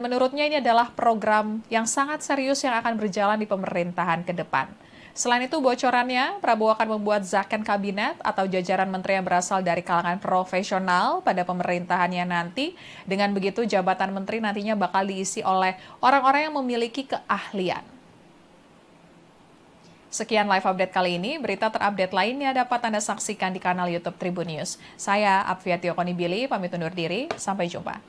Menurutnya ini adalah program yang sangat serius yang akan berjalan di pemerintahan ke depan. Selain itu bocorannya, Prabowo akan membuat zakon kabinet atau jajaran menteri yang berasal dari kalangan profesional pada pemerintahannya nanti. Dengan begitu jabatan menteri nantinya bakal diisi oleh orang-orang yang memiliki keahlian. Sekian live update kali ini, berita terupdate lainnya dapat Anda saksikan di kanal YouTube Tribun News. Saya Apfiatio Konibili, pamit undur diri, sampai jumpa.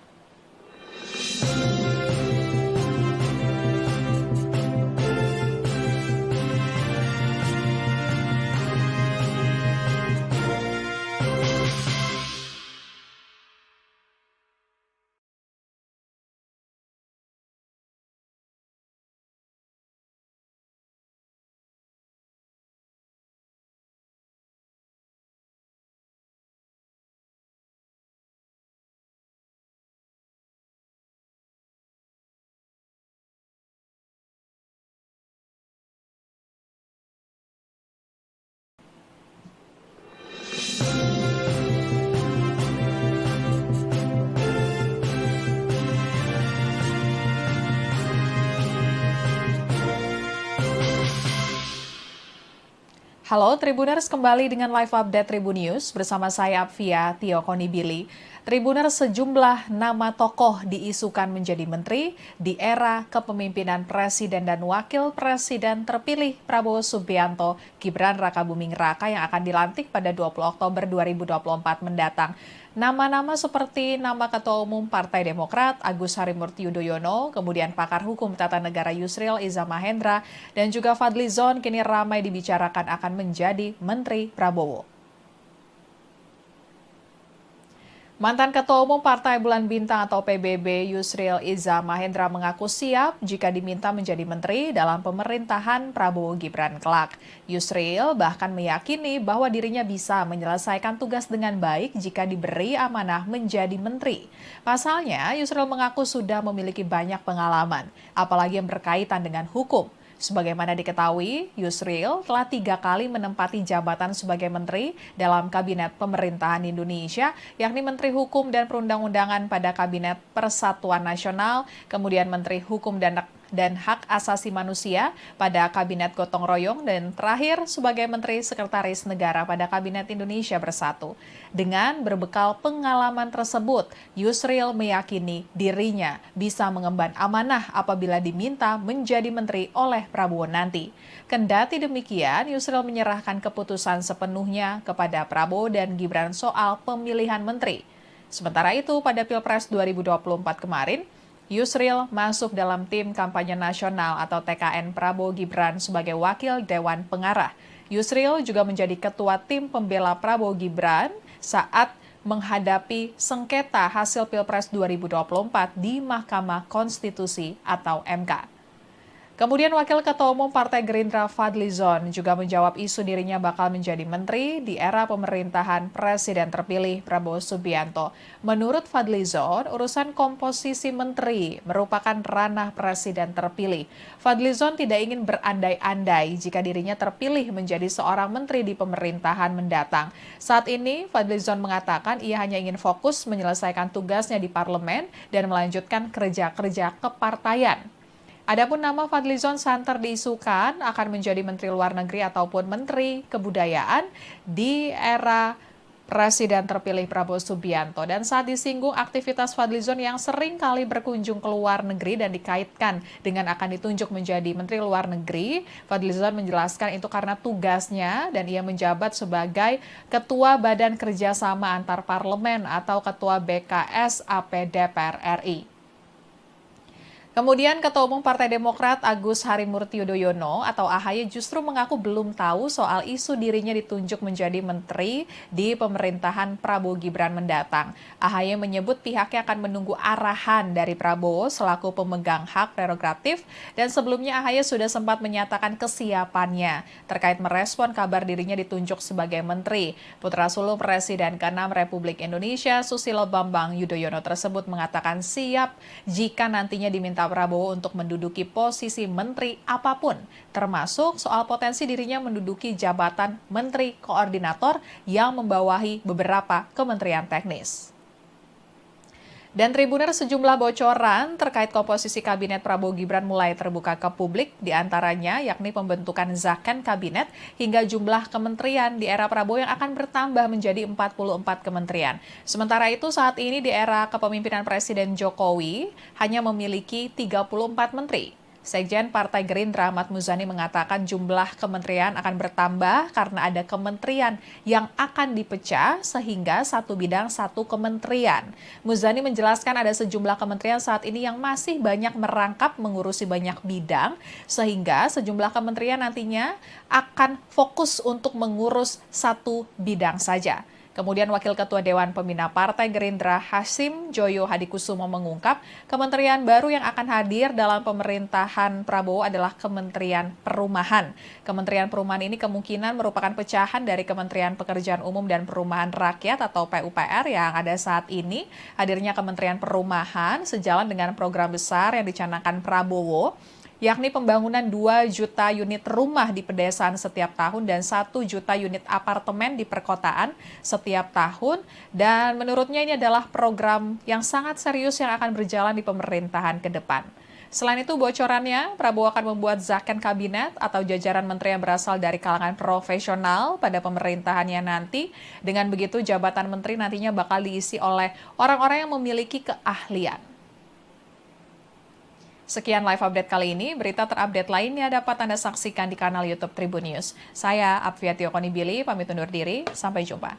Halo Tribuners, kembali dengan live update Tribun News bersama saya Apfiatio Konibili. Tribuners, sejumlah nama tokoh diisukan menjadi menteri di era kepemimpinan Presiden dan Wakil Presiden terpilih Prabowo Subianto, Gibran Rakabuming Raka yang akan dilantik pada 20 Oktober 2024 mendatang. Nama-nama seperti nama Ketua Umum Partai Demokrat Agus Harimurti Yudhoyono, kemudian pakar hukum tata negara Yusril Iza Mahendra, dan juga Fadlizon kini ramai dibicarakan akan menjadi Menteri Prabowo. Mantan Ketua Umum Partai Bulan Bintang atau PBB Yusril Iza Mahendra mengaku siap jika diminta menjadi menteri dalam pemerintahan Prabowo Gibran kelak. Yusril bahkan meyakini bahwa dirinya bisa menyelesaikan tugas dengan baik jika diberi amanah menjadi menteri. Pasalnya, Yusril mengaku sudah memiliki banyak pengalaman, apalagi yang berkaitan dengan hukum. Sebagaimana diketahui, Yusril telah 3 kali menempati jabatan sebagai menteri dalam Kabinet Pemerintahan Indonesia, yakni Menteri Hukum dan Perundang-undangan pada Kabinet Persatuan Nasional, kemudian Menteri Hukum dan Hak Asasi Manusia pada Kabinet Gotong Royong, dan terakhir sebagai Menteri Sekretaris Negara pada Kabinet Indonesia Bersatu. Dengan berbekal pengalaman tersebut, Yusril meyakini dirinya bisa mengemban amanah apabila diminta menjadi menteri oleh Prabowo nanti. Kendati demikian, Yusril menyerahkan keputusan sepenuhnya kepada Prabowo dan Gibran soal pemilihan menteri. Sementara itu, pada Pilpres 2024 kemarin, Yusril masuk dalam tim kampanye nasional atau TKN Prabowo Gibran sebagai wakil Dewan Pengarah. Yusril juga menjadi ketua tim pembela Prabowo Gibran saat menghadapi sengketa hasil Pilpres 2024 di Mahkamah Konstitusi atau MK. Kemudian Wakil Ketua Umum Partai Gerindra Fadlizon juga menjawab isu dirinya bakal menjadi menteri di era pemerintahan Presiden terpilih Prabowo Subianto. Menurut Fadlizon, urusan komposisi menteri merupakan ranah Presiden terpilih. Fadlizon tidak ingin berandai-andai jika dirinya terpilih menjadi seorang menteri di pemerintahan mendatang. Saat ini, Fadlizon mengatakan ia hanya ingin fokus menyelesaikan tugasnya di parlemen dan melanjutkan kerja-kerja kepartaian. Adapun nama Fadlizon santer diisukan akan menjadi Menteri Luar Negeri ataupun Menteri Kebudayaan di era Presiden terpilih Prabowo Subianto. Dan saat disinggung aktivitas Fadlizon yang sering kali berkunjung ke luar negeri dan dikaitkan dengan akan ditunjuk menjadi Menteri Luar Negeri, Fadlizon menjelaskan itu karena tugasnya dan ia menjabat sebagai Ketua Badan Kerjasama Antar Parlemen atau Ketua BKS AP DPR RI. Kemudian Ketua Umum Partai Demokrat Agus Harimurti Yudhoyono atau AHY justru mengaku belum tahu soal isu dirinya ditunjuk menjadi menteri di pemerintahan Prabowo Gibran mendatang. AHY menyebut pihaknya akan menunggu arahan dari Prabowo selaku pemegang hak prerogatif, dan sebelumnya AHY sudah sempat menyatakan kesiapannya terkait merespon kabar dirinya ditunjuk sebagai menteri. Putra sulung Presiden ke-6 Republik Indonesia Susilo Bambang Yudhoyono tersebut mengatakan siap jika nantinya diminta Prabowo untuk menduduki posisi menteri apapun, termasuk soal potensi dirinya menduduki jabatan menteri koordinator yang membawahi beberapa kementerian teknis. Dan Tribuners, sejumlah bocoran terkait komposisi kabinet Prabowo Gibran mulai terbuka ke publik, diantaranya yakni pembentukan zakon kabinet hingga jumlah kementerian di era Prabowo yang akan bertambah menjadi 44 kementerian. Sementara itu saat ini di era kepemimpinan Presiden Jokowi hanya memiliki 34 menteri. Sekjen Partai Gerindra Ahmad Muzani mengatakan jumlah kementerian akan bertambah karena ada kementerian yang akan dipecah sehingga satu bidang satu kementerian. Muzani menjelaskan ada sejumlah kementerian saat ini yang masih banyak merangkap mengurusi banyak bidang sehingga sejumlah kementerian nantinya akan fokus untuk mengurus satu bidang saja. Kemudian Wakil Ketua Dewan Pembina Partai Gerindra Hasim Joyo Hadikusumo mengungkap kementerian baru yang akan hadir dalam pemerintahan Prabowo adalah Kementerian Perumahan. Kementerian Perumahan ini kemungkinan merupakan pecahan dari Kementerian Pekerjaan Umum dan Perumahan Rakyat atau PUPR yang ada saat ini. Hadirnya Kementerian Perumahan sejalan dengan program besar yang dicanangkan Prabowo, yakni pembangunan 2 juta unit rumah di pedesaan setiap tahun dan 1 juta unit apartemen di perkotaan setiap tahun. Dan menurutnya ini adalah program yang sangat serius yang akan berjalan di pemerintahan ke depan. Selain itu, bocorannya, Prabowo akan membuat zakon kabinet atau jajaran menteri yang berasal dari kalangan profesional pada pemerintahannya nanti. Dengan begitu, jabatan menteri nantinya bakal diisi oleh orang-orang yang memiliki keahlian. Sekian live update kali ini, berita terupdate lainnya dapat Anda saksikan di kanal YouTube Tribun News. Saya Apvia Tiokonibili, pamit undur diri, sampai jumpa.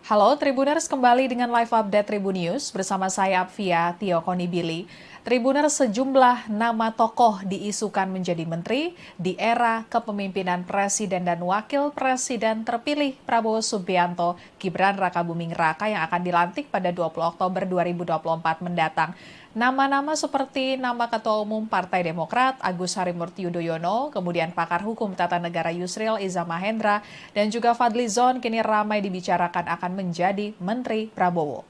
Halo Tribuners, kembali dengan live update Tribun News bersama saya Apvia Tiokonibili. Tribuners, sejumlah nama tokoh diisukan menjadi menteri di era kepemimpinan Presiden dan Wakil Presiden terpilih Prabowo Subianto, Gibran Rakabuming Raka yang akan dilantik pada 20 Oktober 2024 mendatang. Nama-nama seperti nama Ketua Umum Partai Demokrat Agus Harimurti Yudhoyono, kemudian pakar hukum tata negara Yusril Iza Mahendra, dan juga Fadlizon kini ramai dibicarakan akan menjadi Menteri Prabowo.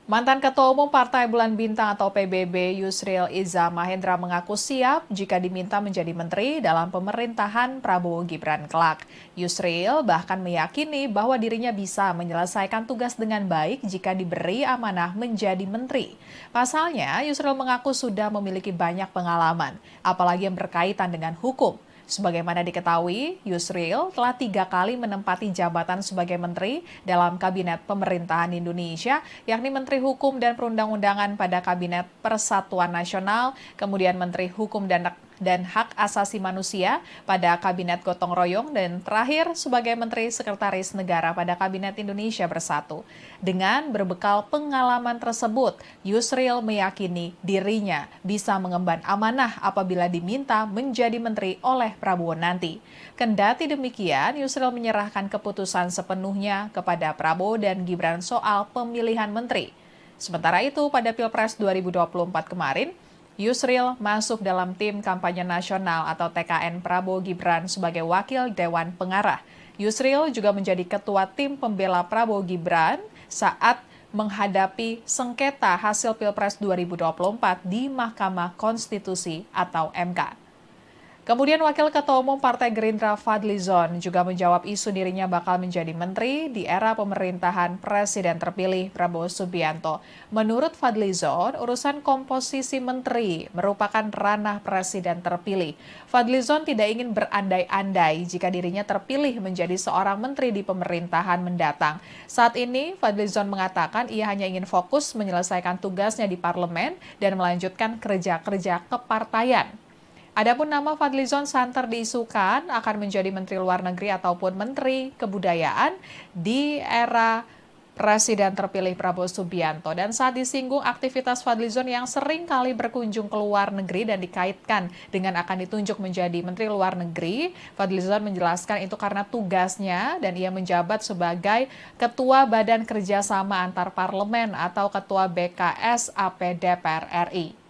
Mantan Ketua Umum Partai Bulan Bintang atau PBB Yusril Iza Mahendra mengaku siap jika diminta menjadi menteri dalam pemerintahan Prabowo Gibran kelak. Yusril bahkan meyakini bahwa dirinya bisa menyelesaikan tugas dengan baik jika diberi amanah menjadi menteri. Pasalnya, Yusril mengaku sudah memiliki banyak pengalaman, apalagi yang berkaitan dengan hukum. Sebagaimana diketahui, Yusril telah 3 kali menempati jabatan sebagai menteri dalam Kabinet Pemerintahan Indonesia, yakni Menteri Hukum dan Perundang-undangan pada Kabinet Persatuan Nasional, kemudian Menteri Hukum dan Hak Asasi Manusia pada Kabinet Gotong Royong, dan terakhir sebagai Menteri Sekretaris Negara pada Kabinet Indonesia Bersatu. Dengan berbekal pengalaman tersebut, Yusril meyakini dirinya bisa mengemban amanah apabila diminta menjadi menteri oleh Prabowo nanti. Kendati demikian, Yusril menyerahkan keputusan sepenuhnya kepada Prabowo dan Gibran soal pemilihan menteri. Sementara itu, pada Pilpres 2024 kemarin, Yusril masuk dalam tim kampanye nasional atau TKN Prabowo Gibran sebagai wakil Dewan Pengarah. Yusril juga menjadi ketua tim pembela Prabowo Gibran saat menghadapi sengketa hasil Pilpres 2024 di Mahkamah Konstitusi atau MK. Kemudian Wakil Ketua Umum Partai Gerindra Fadlizon juga menjawab isu dirinya bakal menjadi menteri di era pemerintahan Presiden terpilih Prabowo Subianto. Menurut Fadlizon, urusan komposisi menteri merupakan ranah Presiden terpilih. Fadlizon tidak ingin berandai-andai jika dirinya terpilih menjadi seorang menteri di pemerintahan mendatang. Saat ini, Fadlizon mengatakan ia hanya ingin fokus menyelesaikan tugasnya di parlemen dan melanjutkan kerja-kerja kepartaian. Adapun nama Fadlizon santer diisukan akan menjadi Menteri Luar Negeri ataupun Menteri Kebudayaan di era Presiden terpilih Prabowo Subianto. Dan saat disinggung aktivitas Fadlizon yang sering kali berkunjung ke luar negeri dan dikaitkan dengan akan ditunjuk menjadi Menteri Luar Negeri, Fadlizon menjelaskan itu karena tugasnya dan ia menjabat sebagai Ketua Badan Kerjasama Antar Parlemen atau Ketua BKS AP DPR RI.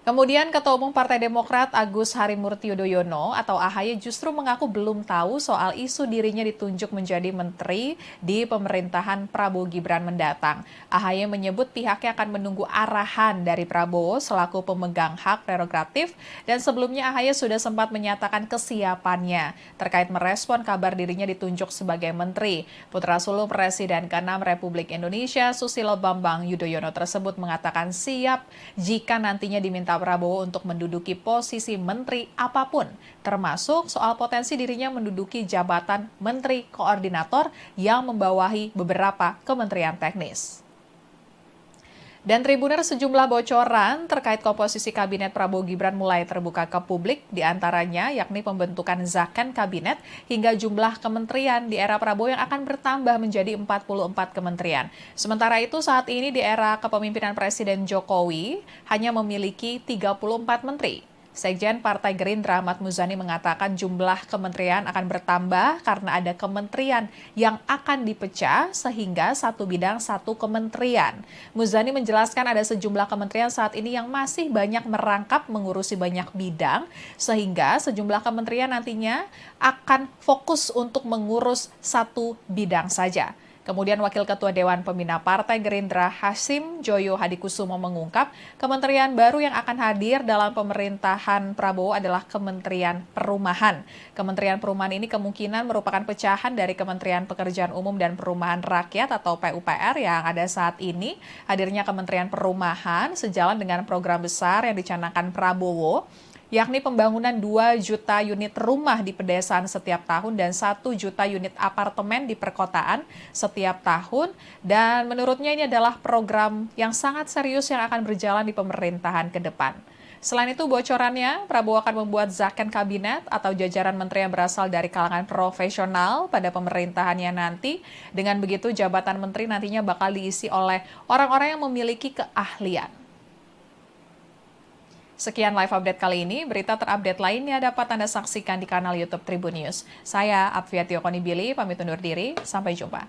Kemudian Ketua Umum Partai Demokrat Agus Harimurti Yudhoyono atau AHY justru mengaku belum tahu soal isu dirinya ditunjuk menjadi menteri di pemerintahan Prabowo Gibran mendatang. AHY menyebut pihaknya akan menunggu arahan dari Prabowo selaku pemegang hak prerogatif dan sebelumnya AHY sudah sempat menyatakan kesiapannya terkait merespon kabar dirinya ditunjuk sebagai menteri. Putra sulung Presiden ke-6 Republik Indonesia Susilo Bambang Yudhoyono tersebut mengatakan siap jika nantinya diminta Prabowo untuk menduduki posisi menteri apapun, termasuk soal potensi dirinya menduduki jabatan menteri koordinator yang membawahi beberapa kementerian teknis. Dan Tribuner sejumlah bocoran terkait komposisi kabinet Prabowo Gibran mulai terbuka ke publik, diantaranya yakni pembentukan zakon kabinet hingga jumlah kementerian di era Prabowo yang akan bertambah menjadi 44 kementerian. Sementara itu saat ini di era kepemimpinan Presiden Jokowi hanya memiliki 34 menteri. Sekjen Partai Gerindra Ahmad Muzani mengatakan jumlah kementerian akan bertambah karena ada kementerian yang akan dipecah sehingga satu bidang satu kementerian. Muzani menjelaskan ada sejumlah kementerian saat ini yang masih banyak merangkap mengurusi banyak bidang sehingga sejumlah kementerian nantinya akan fokus untuk mengurus satu bidang saja. Kemudian Wakil Ketua Dewan Pembina Partai Gerindra Hasim Joyo Hadikusumo mengungkap kementerian baru yang akan hadir dalam pemerintahan Prabowo adalah Kementerian Perumahan. Kementerian Perumahan ini kemungkinan merupakan pecahan dari Kementerian Pekerjaan Umum dan Perumahan Rakyat atau PUPR yang ada saat ini. Hadirnya Kementerian Perumahan sejalan dengan program besar yang dicanangkan Prabowo, yakni pembangunan 2 juta unit rumah di pedesaan setiap tahun dan 1 juta unit apartemen di perkotaan setiap tahun. Dan menurutnya ini adalah program yang sangat serius yang akan berjalan di pemerintahan ke depan. Selain itu bocorannya, Prabowo akan membuat zakon kabinet atau jajaran menteri yang berasal dari kalangan profesional pada pemerintahannya nanti. Dengan begitu jabatan menteri nantinya bakal diisi oleh orang-orang yang memiliki keahlian. Sekian live update kali ini, berita terupdate lainnya dapat Anda saksikan di kanal YouTube Tribun News. Saya Apvia Tiokonibili, pamit undur diri, sampai jumpa.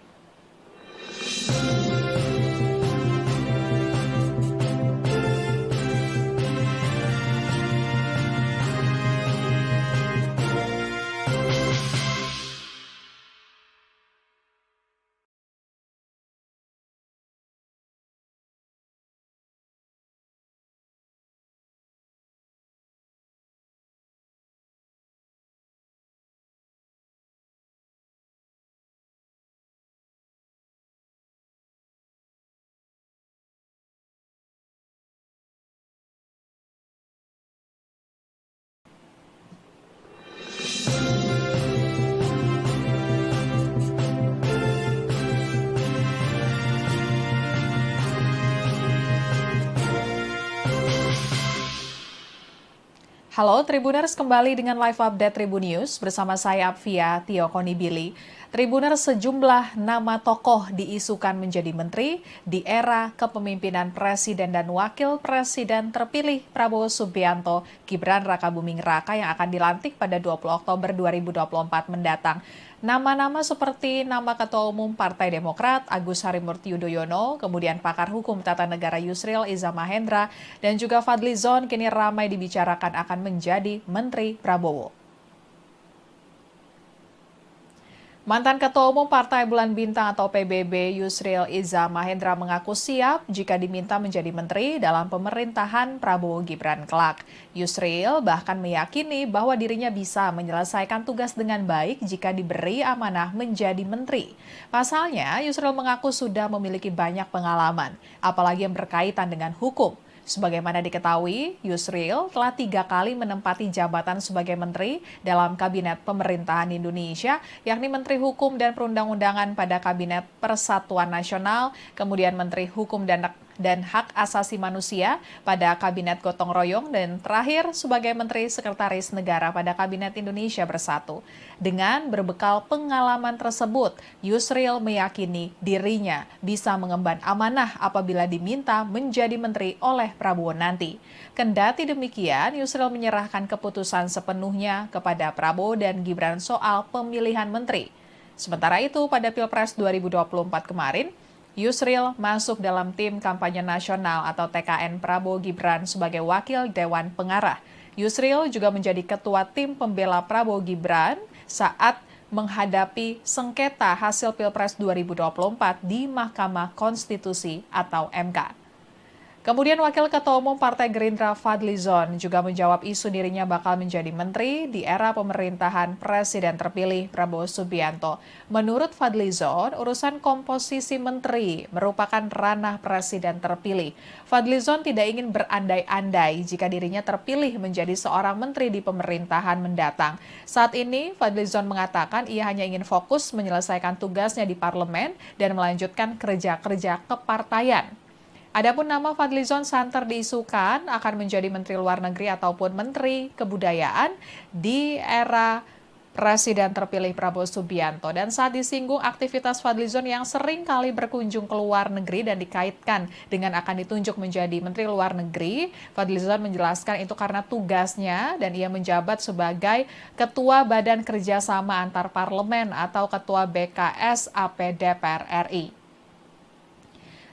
Halo Tribuners, kembali dengan live update Tribun News bersama saya Apvia Tiokonibili. Tribuners, sejumlah nama tokoh diisukan menjadi menteri di era kepemimpinan Presiden dan Wakil Presiden terpilih Prabowo Subianto, Gibran Rakabuming Raka yang akan dilantik pada 20 Oktober 2024 mendatang. Nama-nama seperti nama Ketua Umum Partai Demokrat Agus Harimurti Yudhoyono, kemudian pakar hukum tata negara Yusril Iza Mahendra, dan juga Fadlizon kini ramai dibicarakan akan menjadi Menteri Prabowo. Mantan Ketua Umum Partai Bulan Bintang atau PBB Yusril Iza Mahendra mengaku siap jika diminta menjadi menteri dalam pemerintahan Prabowo Gibran kelak. Yusril bahkan meyakini bahwa dirinya bisa menyelesaikan tugas dengan baik jika diberi amanah menjadi menteri. Pasalnya, Yusril mengaku sudah memiliki banyak pengalaman, apalagi yang berkaitan dengan hukum. Sebagaimana diketahui, Yusril telah 3 kali menempati jabatan sebagai menteri dalam Kabinet Pemerintahan Indonesia, yakni Menteri Hukum dan Perundang-undangan pada Kabinet Persatuan Nasional, kemudian Menteri Hukum dan dan Hak Asasi Manusia pada Kabinet Gotong Royong dan terakhir sebagai Menteri Sekretaris Negara pada Kabinet Indonesia Bersatu. Dengan berbekal pengalaman tersebut, Yusril meyakini dirinya bisa mengemban amanah apabila diminta menjadi menteri oleh Prabowo nanti. Kendati demikian, Yusril menyerahkan keputusan sepenuhnya kepada Prabowo dan Gibran soal pemilihan menteri. Sementara itu, pada Pilpres 2024 kemarin, Yusril masuk dalam tim kampanye nasional atau TKN Prabowo Gibran sebagai wakil Dewan Pengarah. Yusril juga menjadi ketua tim pembela Prabowo Gibran saat menghadapi sengketa hasil Pilpres 2024 di Mahkamah Konstitusi atau MK. Kemudian Wakil Ketua Umum Partai Gerindra Fadlizon juga menjawab isu dirinya bakal menjadi menteri di era pemerintahan Presiden terpilih Prabowo Subianto. Menurut Fadlizon, urusan komposisi menteri merupakan ranah Presiden terpilih. Fadlizon tidak ingin berandai-andai jika dirinya terpilih menjadi seorang menteri di pemerintahan mendatang. Saat ini, Fadlizon mengatakan ia hanya ingin fokus menyelesaikan tugasnya di parlemen dan melanjutkan kerja-kerja kepartaian. Adapun nama Fadlizon santer diisukan akan menjadi Menteri Luar Negeri ataupun Menteri Kebudayaan di era Presiden terpilih Prabowo Subianto. Dan saat disinggung aktivitas Fadlizon yang sering kali berkunjung ke luar negeri dan dikaitkan dengan akan ditunjuk menjadi Menteri Luar Negeri, Fadlizon menjelaskan itu karena tugasnya dan ia menjabat sebagai Ketua Badan Kerjasama Antar Parlemen atau Ketua BKS AP DPR RI.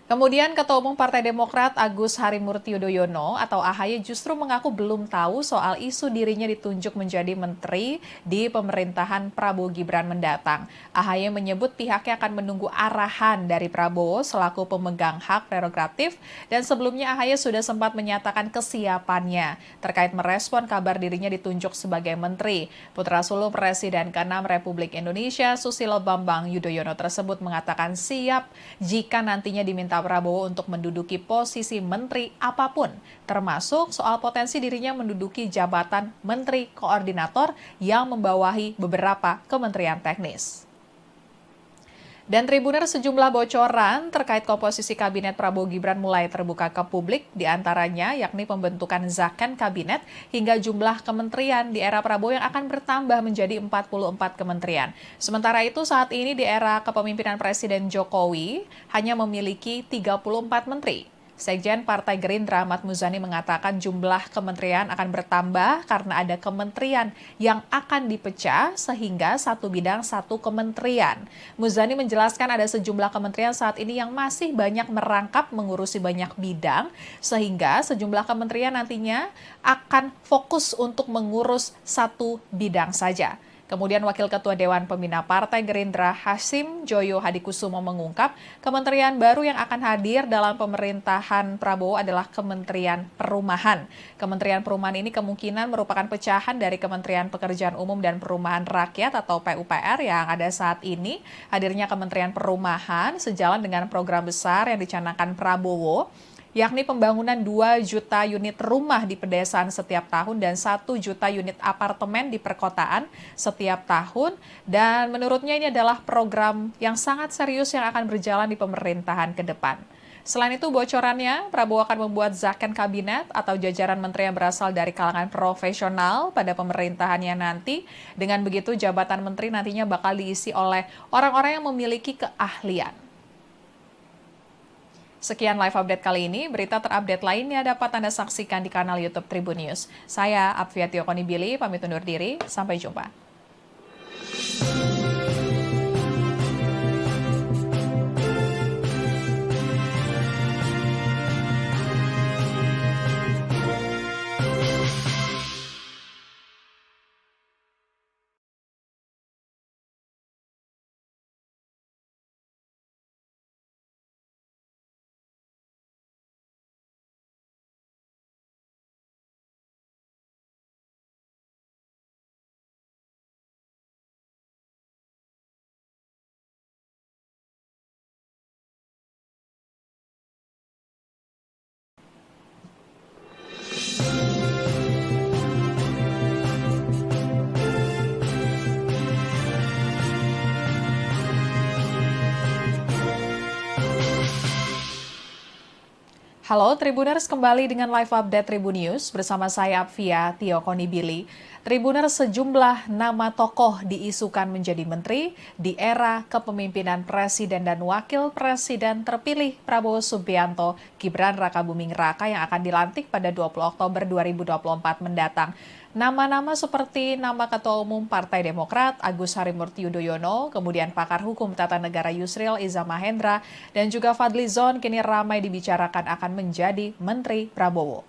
Kemudian Ketua Umum Partai Demokrat Agus Harimurti Yudhoyono atau AHY justru mengaku belum tahu soal isu dirinya ditunjuk menjadi menteri di pemerintahan Prabowo Gibran mendatang. AHY menyebut pihaknya akan menunggu arahan dari Prabowo selaku pemegang hak prerogatif dan sebelumnya AHY sudah sempat menyatakan kesiapannya terkait merespon kabar dirinya ditunjuk sebagai menteri. Putra sulung Presiden ke-6 Republik Indonesia Susilo Bambang Yudhoyono tersebut mengatakan siap jika nantinya diminta Prabowo untuk menduduki posisi menteri apapun, termasuk soal potensi dirinya menduduki jabatan menteri koordinator yang membawahi beberapa kementerian teknis. Dan Tribuner sejumlah bocoran terkait komposisi kabinet Prabowo Gibran mulai terbuka ke publik, diantaranya yakni pembentukan zakon kabinet hingga jumlah kementerian di era Prabowo yang akan bertambah menjadi 44 kementerian. Sementara itu saat ini di era kepemimpinan Presiden Jokowi hanya memiliki 34 menteri. Sekjen Partai Gerindra Ahmad Muzani mengatakan jumlah kementerian akan bertambah karena ada kementerian yang akan dipecah sehingga satu bidang satu kementerian. Muzani menjelaskan ada sejumlah kementerian saat ini yang masih banyak merangkap mengurusi banyak bidang sehingga sejumlah kementerian nantinya akan fokus untuk mengurus satu bidang saja. Kemudian Wakil Ketua Dewan Pembina Partai Gerindra Hasim Joyo Hadikusumo mengungkap kementerian baru yang akan hadir dalam pemerintahan Prabowo adalah Kementerian Perumahan. Kementerian Perumahan ini kemungkinan merupakan pecahan dari Kementerian Pekerjaan Umum dan Perumahan Rakyat atau PUPR yang ada saat ini. Hadirnya Kementerian Perumahan sejalan dengan program besar yang dicanangkan Prabowo, yakni pembangunan 2 juta unit rumah di pedesaan setiap tahun dan 1 juta unit apartemen di perkotaan setiap tahun. Dan menurutnya ini adalah program yang sangat serius yang akan berjalan di pemerintahan ke depan. Selain itu bocorannya, Prabowo akan membuat zakon kabinet atau jajaran menteri yang berasal dari kalangan profesional pada pemerintahannya nanti. Dengan begitu jabatan menteri nantinya bakal diisi oleh orang-orang yang memiliki keahlian. Sekian live update kali ini, berita terupdate lainnya dapat Anda saksikan di kanal YouTube Tribun News. Saya Apfiatio Konibili, pamit undur diri, sampai jumpa. Halo Tribuners, kembali dengan live update Tribun News bersama saya Apvia Tio Konibili. Tribuners, sejumlah nama tokoh diisukan menjadi menteri di era kepemimpinan Presiden dan Wakil Presiden terpilih Prabowo Subianto, Gibran Rakabuming Raka yang akan dilantik pada 20 Oktober 2024 mendatang. Nama-nama seperti nama Ketua Umum Partai Demokrat Agus Harimurti Yudhoyono, kemudian pakar hukum tata negara Yusril Iza Mahendra, dan juga Fadlizon kini ramai dibicarakan akan menjadi Menteri Prabowo.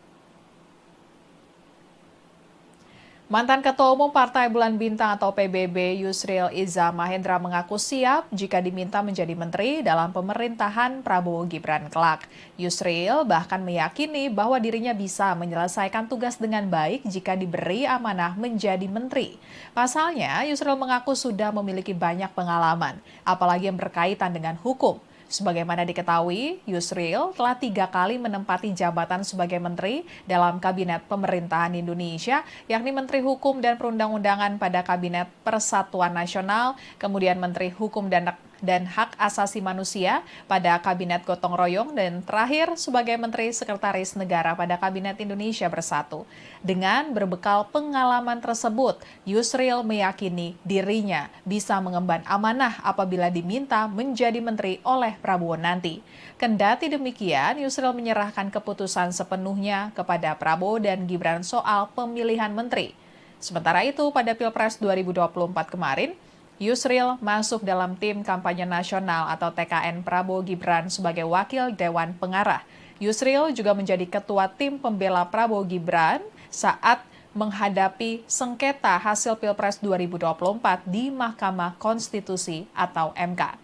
Mantan Ketua Umum Partai Bulan Bintang atau PBB Yusril Iza Mahendra mengaku siap jika diminta menjadi menteri dalam pemerintahan Prabowo Gibran kelak. Yusril bahkan meyakini bahwa dirinya bisa menyelesaikan tugas dengan baik jika diberi amanah menjadi menteri. Pasalnya, Yusril mengaku sudah memiliki banyak pengalaman, apalagi yang berkaitan dengan hukum. Sebagaimana diketahui, Yusril telah 3 kali menempati jabatan sebagai menteri dalam Kabinet Pemerintahan Indonesia, yakni Menteri Hukum dan Perundang-undangan pada Kabinet Persatuan Nasional, kemudian Menteri Hukum dan Hak Asasi Manusia pada Kabinet Gotong Royong, dan terakhir sebagai Menteri Sekretaris Negara pada Kabinet Indonesia Bersatu. Dengan berbekal pengalaman tersebut, Yusril meyakini dirinya bisa mengemban amanah apabila diminta menjadi menteri oleh Prabowo nanti. Kendati demikian, Yusril menyerahkan keputusan sepenuhnya kepada Prabowo dan Gibran soal pemilihan menteri. Sementara itu, pada Pilpres 2024 kemarin, Yusril masuk dalam tim kampanye nasional atau TKN Prabowo Gibran sebagai wakil Dewan Pengarah. Yusril juga menjadi ketua tim pembela Prabowo Gibran saat menghadapi sengketa hasil Pilpres 2024 di Mahkamah Konstitusi atau MK.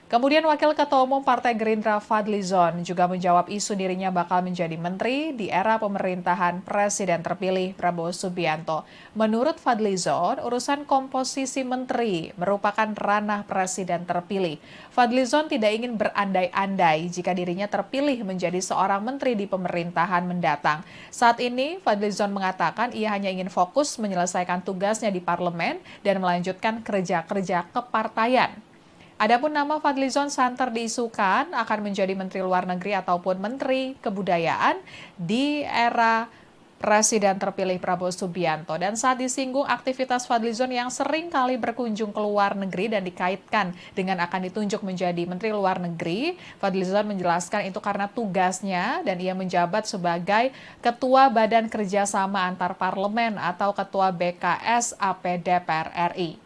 Kemudian Wakil Ketua Umum Partai Gerindra Fadlizon juga menjawab isu dirinya bakal menjadi menteri di era pemerintahan Presiden terpilih Prabowo Subianto. Menurut Fadlizon, urusan komposisi menteri merupakan ranah Presiden terpilih. Fadlizon tidak ingin berandai-andai jika dirinya terpilih menjadi seorang menteri di pemerintahan mendatang. Saat ini, Fadlizon mengatakan ia hanya ingin fokus menyelesaikan tugasnya di parlemen dan melanjutkan kerja-kerja kepartaian. Adapun nama Fadlizon santer diisukan akan menjadi Menteri Luar Negeri ataupun Menteri Kebudayaan di era Presiden terpilih Prabowo Subianto. Dan saat disinggung aktivitas Fadlizon yang sering kali berkunjung ke luar negeri dan dikaitkan dengan akan ditunjuk menjadi Menteri Luar Negeri, Fadlizon menjelaskan itu karena tugasnya dan ia menjabat sebagai Ketua Badan Kerjasama Antar Parlemen atau Ketua BKS AP DPR RI.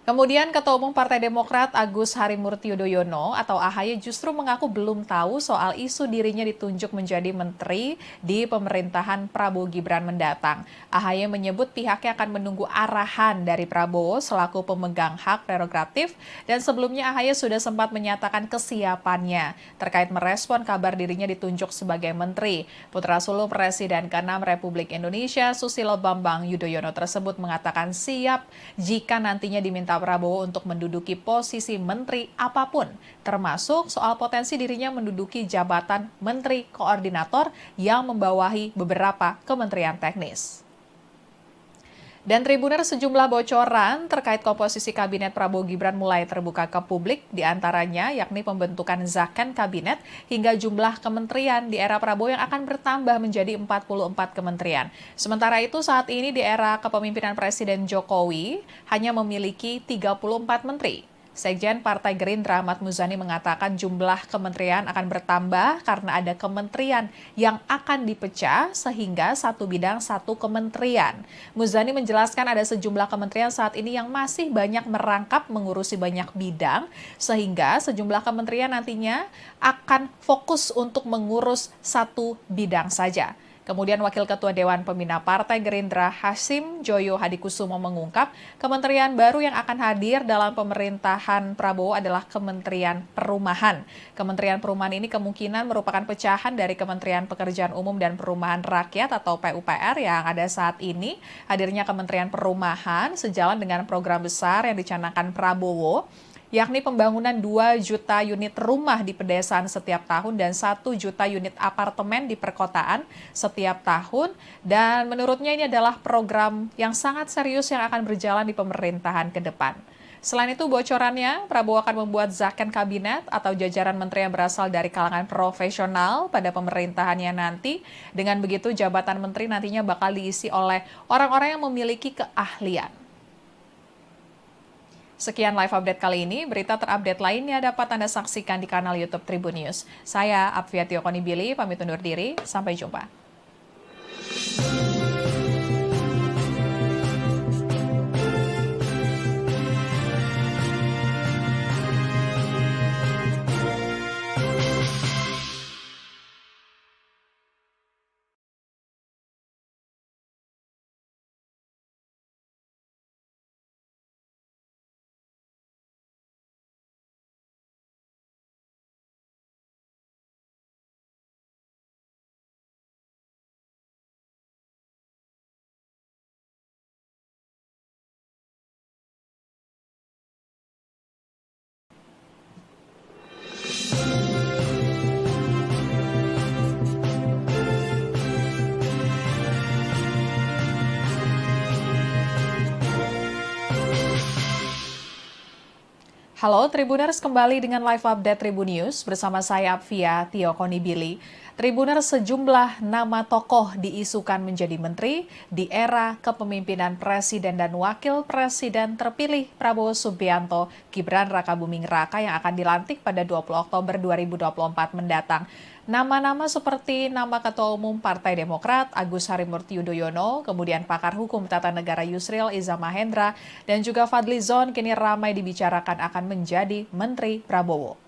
Kemudian Ketua Umum Partai Demokrat Agus Harimurti Yudhoyono atau AHY justru mengaku belum tahu soal isu dirinya ditunjuk menjadi menteri di pemerintahan Prabowo Gibran mendatang. AHY menyebut pihaknya akan menunggu arahan dari Prabowo selaku pemegang hak prerogatif, dan sebelumnya AHY sudah sempat menyatakan kesiapannya terkait merespon kabar dirinya ditunjuk sebagai menteri. Putra sulung Presiden ke-6 Republik Indonesia Susilo Bambang Yudhoyono tersebut mengatakan siap jika nantinya diminta Prabowo untuk menduduki posisi menteri apapun, termasuk soal potensi dirinya menduduki jabatan menteri koordinator yang membawahi beberapa kementerian teknis. Dan Tribuner, sejumlah bocoran terkait komposisi kabinet Prabowo Gibran mulai terbuka ke publik, diantaranya yakni pembentukan zakon kabinet hingga jumlah kementerian di era Prabowo yang akan bertambah menjadi 44 kementerian. Sementara itu saat ini di era kepemimpinan Presiden Jokowi hanya memiliki 34 menteri. Sekjen Partai Gerindra Ahmad Muzani mengatakan jumlah kementerian akan bertambah karena ada kementerian yang akan dipecah sehingga satu bidang satu kementerian. Muzani menjelaskan ada sejumlah kementerian saat ini yang masih banyak merangkap mengurusi banyak bidang sehingga sejumlah kementerian nantinya akan fokus untuk mengurus satu bidang saja. Kemudian Wakil Ketua Dewan Pembina Partai Gerindra Hasim Joyo Hadikusumo mengungkap kementerian baru yang akan hadir dalam pemerintahan Prabowo adalah Kementerian Perumahan. Kementerian Perumahan ini kemungkinan merupakan pecahan dari Kementerian Pekerjaan Umum dan Perumahan Rakyat atau PUPR yang ada saat ini. Hadirnya Kementerian Perumahan sejalan dengan program besar yang dicanangkan Prabowo, yakni pembangunan 2 juta unit rumah di pedesaan setiap tahun dan 1 juta unit apartemen di perkotaan setiap tahun. Dan menurutnya ini adalah program yang sangat serius yang akan berjalan di pemerintahan ke depan. Selain itu, bocorannya, Prabowo akan membuat zakon kabinet atau jajaran menteri yang berasal dari kalangan profesional pada pemerintahannya nanti. Dengan begitu, jabatan menteri nantinya bakal diisi oleh orang-orang yang memiliki keahlian. Sekian live update kali ini, berita terupdate lainnya dapat Anda saksikan di kanal YouTube Tribun News. Saya Apvia Tiokonibili, pamit undur diri, sampai jumpa. Halo Tribuners, kembali dengan live update Tribun News bersama saya Apvia Tiokonibili. Tribuners, sejumlah nama tokoh diisukan menjadi menteri di era kepemimpinan Presiden dan Wakil Presiden terpilih Prabowo Subianto, Gibran Rakabuming Raka yang akan dilantik pada 20 Oktober 2024 mendatang. Nama-nama seperti nama Ketua Umum Partai Demokrat Agus Harimurti Yudhoyono, kemudian pakar hukum tata negara Yusril Iza Mahendra, dan juga Fadlizon kini ramai dibicarakan akan menjadi Menteri Prabowo.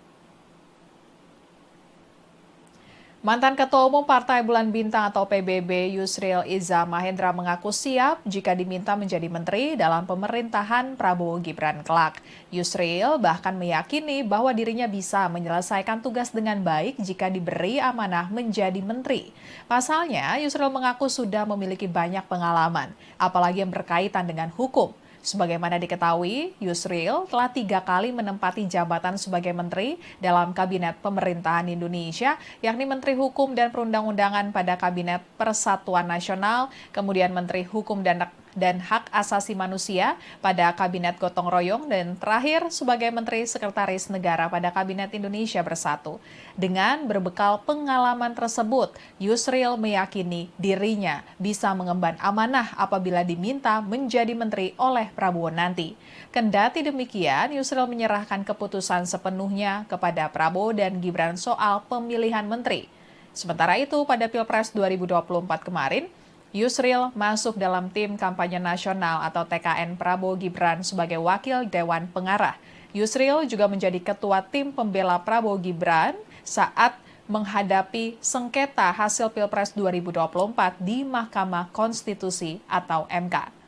Mantan Ketua Umum Partai Bulan Bintang atau PBB Yusril Iza Mahendra mengaku siap jika diminta menjadi menteri dalam pemerintahan Prabowo Gibran kelak. Yusril bahkan meyakini bahwa dirinya bisa menyelesaikan tugas dengan baik jika diberi amanah menjadi menteri. Pasalnya, Yusril mengaku sudah memiliki banyak pengalaman, apalagi yang berkaitan dengan hukum. Sebagaimana diketahui, Yusril telah 3 kali menempati jabatan sebagai menteri dalam Kabinet Pemerintahan Indonesia, yakni Menteri Hukum dan Perundang-undangan pada Kabinet Persatuan Nasional, kemudian Menteri Hukum dan Hak Asasi Manusia pada Kabinet Gotong Royong, dan terakhir sebagai Menteri Sekretaris Negara pada Kabinet Indonesia Bersatu. Dengan berbekal pengalaman tersebut, Yusril meyakini dirinya bisa mengemban amanah apabila diminta menjadi menteri oleh Prabowo nanti. Kendati demikian, Yusril menyerahkan keputusan sepenuhnya kepada Prabowo dan Gibran soal pemilihan menteri. Sementara itu, pada Pilpres 2024 kemarin, Yusril masuk dalam tim kampanye nasional atau TKN Prabowo Gibran sebagai wakil Dewan Pengarah. Yusril juga menjadi ketua tim pembela Prabowo Gibran saat menghadapi sengketa hasil Pilpres 2024 di Mahkamah Konstitusi atau MK.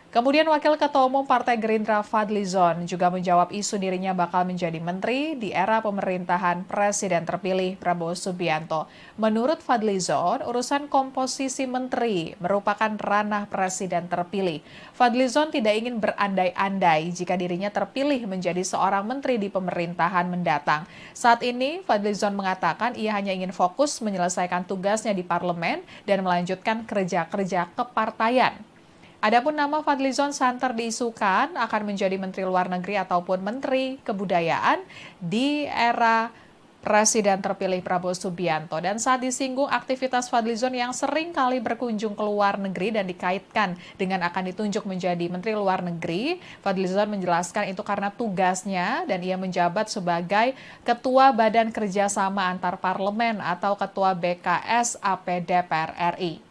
Kemudian Wakil Ketua Umum Partai Gerindra Fadlizon juga menjawab isu dirinya bakal menjadi menteri di era pemerintahan Presiden terpilih Prabowo Subianto. Menurut Fadlizon, urusan komposisi menteri merupakan ranah Presiden terpilih. Fadlizon tidak ingin berandai-andai jika dirinya terpilih menjadi seorang menteri di pemerintahan mendatang. Saat ini, Fadlizon mengatakan ia hanya ingin fokus menyelesaikan tugasnya di parlemen dan melanjutkan kerja-kerja kepartaian. Adapun nama Fadlizon santer diisukan akan menjadi Menteri Luar Negeri ataupun Menteri Kebudayaan di era Presiden terpilih Prabowo Subianto. Dan saat disinggung aktivitas Fadlizon yang sering kali berkunjung ke luar negeri dan dikaitkan dengan akan ditunjuk menjadi Menteri Luar Negeri, Fadlizon menjelaskan itu karena tugasnya dan ia menjabat sebagai Ketua Badan Kerjasama Antar Parlemen atau Ketua BKS AP DPR RI.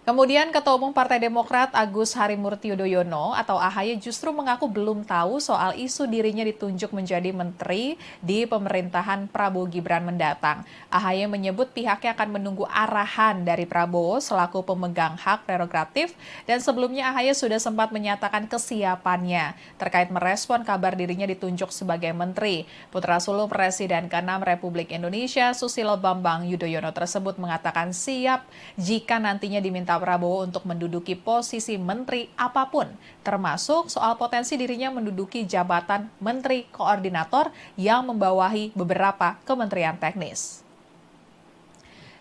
Kemudian Ketua Umum Partai Demokrat Agus Harimurti Yudhoyono atau AHY justru mengaku belum tahu soal isu dirinya ditunjuk menjadi menteri di pemerintahan Prabowo Gibran mendatang. AHY menyebut pihaknya akan menunggu arahan dari Prabowo selaku pemegang hak prerogatif, dan sebelumnya AHY sudah sempat menyatakan kesiapannya terkait merespon kabar dirinya ditunjuk sebagai menteri. Putra sulung Presiden ke-6 Republik Indonesia Susilo Bambang Yudhoyono tersebut mengatakan siap jika nantinya diminta Prabowo untuk menduduki posisi menteri apapun, termasuk soal potensi dirinya menduduki jabatan menteri koordinator yang membawahi beberapa kementerian teknis.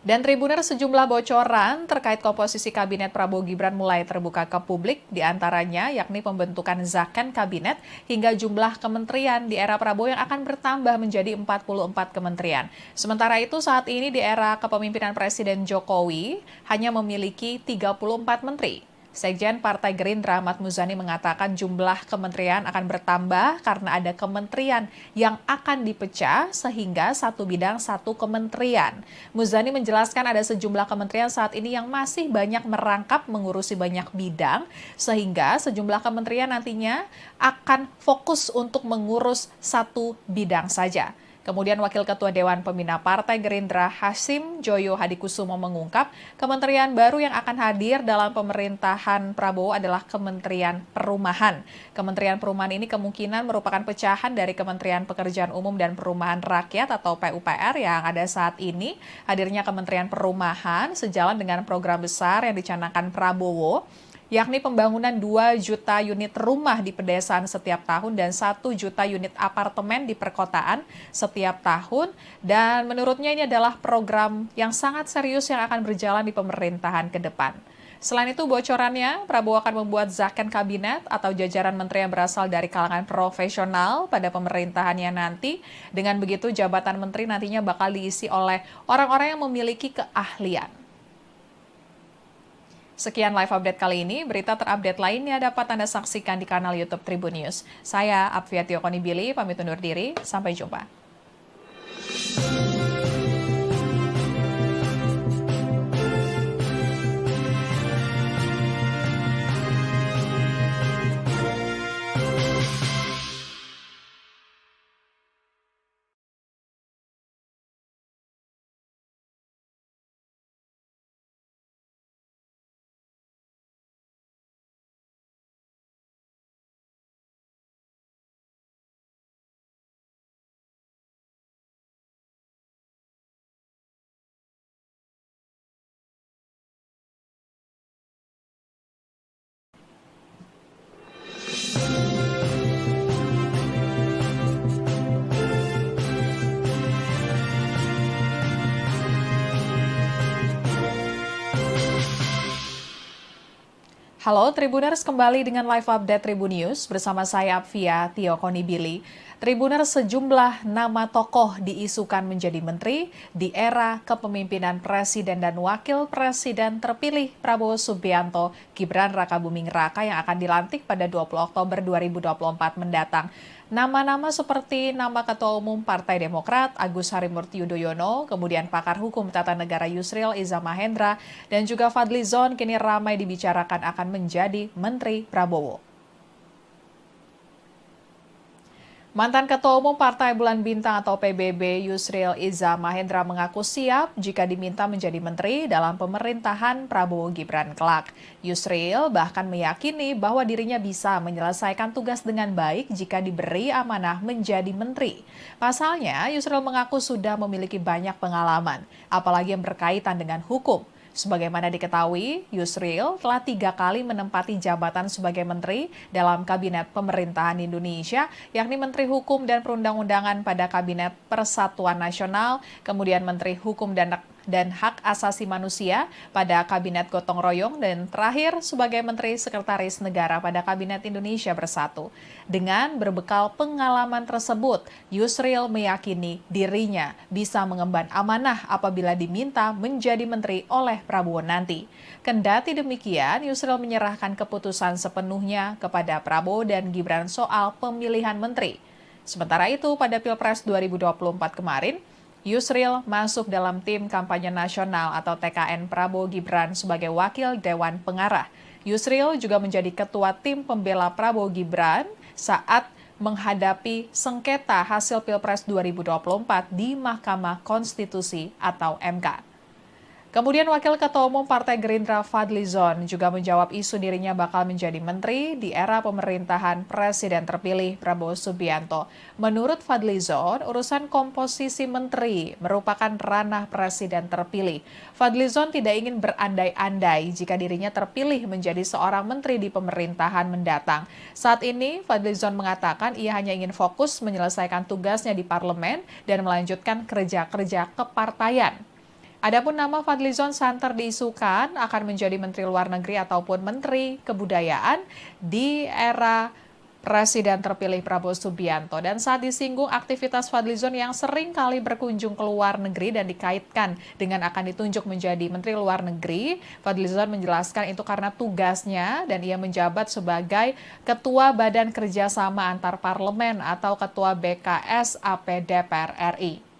Dan Tribuners, sejumlah bocoran terkait komposisi kabinet Prabowo Gibran mulai terbuka ke publik, diantaranya yakni pembentukan zakon kabinet hingga jumlah kementerian di era Prabowo yang akan bertambah menjadi 44 kementerian. Sementara itu saat ini di era kepemimpinan Presiden Jokowi hanya memiliki 34 menteri. Sekjen Partai Gerindra Ahmad Muzani mengatakan jumlah kementerian akan bertambah karena ada kementerian yang akan dipecah sehingga satu bidang satu kementerian. Muzani menjelaskan ada sejumlah kementerian saat ini yang masih banyak merangkap mengurusi banyak bidang sehingga sejumlah kementerian nantinya akan fokus untuk mengurus satu bidang saja. Kemudian Wakil Ketua Dewan Pembina Partai Gerindra Hasim Joyo Hadikusumo mengungkap kementerian baru yang akan hadir dalam pemerintahan Prabowo adalah Kementerian Perumahan. Kementerian Perumahan ini kemungkinan merupakan pecahan dari Kementerian Pekerjaan Umum dan Perumahan Rakyat atau PUPR yang ada saat ini. Hadirnya Kementerian Perumahan sejalan dengan program besar yang dicanangkan Prabowo, yakni pembangunan 2 juta unit rumah di pedesaan setiap tahun dan 1 juta unit apartemen di perkotaan setiap tahun. Dan menurutnya ini adalah program yang sangat serius yang akan berjalan di pemerintahan ke depan. Selain itu bocorannya, Prabowo akan membuat zakon kabinet atau jajaran menteri yang berasal dari kalangan profesional pada pemerintahannya nanti. Dengan begitu jabatan menteri nantinya bakal diisi oleh orang-orang yang memiliki keahlian. Sekian live update kali ini, berita terupdate lainnya dapat Anda saksikan di kanal YouTube Tribun News. Saya Apfiatio Konibili, pamit undur diri, sampai jumpa. Halo Tribuners, kembali dengan live update Tribun News bersama saya Apfiatio Konibili. Tribuners, sejumlah nama tokoh diisukan menjadi menteri di era kepemimpinan Presiden dan Wakil Presiden terpilih Prabowo Subianto, Gibran Rakabuming Raka yang akan dilantik pada 20 Oktober 2024 mendatang. Nama-nama seperti nama Ketua Umum Partai Demokrat Agus Harimurti Yudhoyono, kemudian pakar hukum tata negara Yusril Iza Mahendra, dan juga Fadlizon kini ramai dibicarakan akan menjadi Menteri Prabowo. Mantan Ketua Umum Partai Bulan Bintang atau PBB Yusril Iza Mahendra mengaku siap jika diminta menjadi menteri dalam pemerintahan Prabowo Gibran kelak. Yusril bahkan meyakini bahwa dirinya bisa menyelesaikan tugas dengan baik jika diberi amanah menjadi menteri. Pasalnya, Yusril mengaku sudah memiliki banyak pengalaman, apalagi yang berkaitan dengan hukum. Sebagaimana diketahui, Yusril telah 3 kali menempati jabatan sebagai menteri dalam Kabinet Pemerintahan Indonesia, yakni Menteri Hukum dan Perundang-undangan pada Kabinet Persatuan Nasional, kemudian Menteri Hukum dan Hak Asasi Manusia pada Kabinet Gotong Royong, dan terakhir sebagai Menteri Sekretaris Negara pada Kabinet Indonesia Bersatu. Dengan berbekal pengalaman tersebut, Yusril meyakini dirinya bisa mengemban amanah apabila diminta menjadi menteri oleh Prabowo nanti. Kendati demikian, Yusril menyerahkan keputusan sepenuhnya kepada Prabowo dan Gibran soal pemilihan menteri. Sementara itu, pada Pilpres 2024 kemarin, Yusril masuk dalam tim kampanye nasional atau TKN Prabowo Gibran sebagai wakil Dewan Pengarah. Yusril juga menjadi ketua tim pembela Prabowo Gibran saat menghadapi sengketa hasil Pilpres 2024 di Mahkamah Konstitusi atau MK. Kemudian Wakil Ketua Umum Partai Gerindra Fadlizon juga menjawab isu dirinya bakal menjadi menteri di era pemerintahan Presiden terpilih Prabowo Subianto. Menurut Fadlizon, urusan komposisi menteri merupakan ranah Presiden terpilih. Fadlizon tidak ingin berandai-andai jika dirinya terpilih menjadi seorang menteri di pemerintahan mendatang. Saat ini, Fadlizon mengatakan ia hanya ingin fokus menyelesaikan tugasnya di parlemen dan melanjutkan kerja-kerja kepartaian. Adapun nama Fadlizon santer diisukan akan menjadi Menteri Luar Negeri ataupun Menteri Kebudayaan di era Presiden terpilih Prabowo Subianto. Dan saat disinggung aktivitas Fadlizon yang sering kali berkunjung ke luar negeri dan dikaitkan dengan akan ditunjuk menjadi Menteri Luar Negeri, Fadlizon menjelaskan itu karena tugasnya dan ia menjabat sebagai Ketua Badan Kerjasama Antar Parlemen atau Ketua BKS AP DPR RI.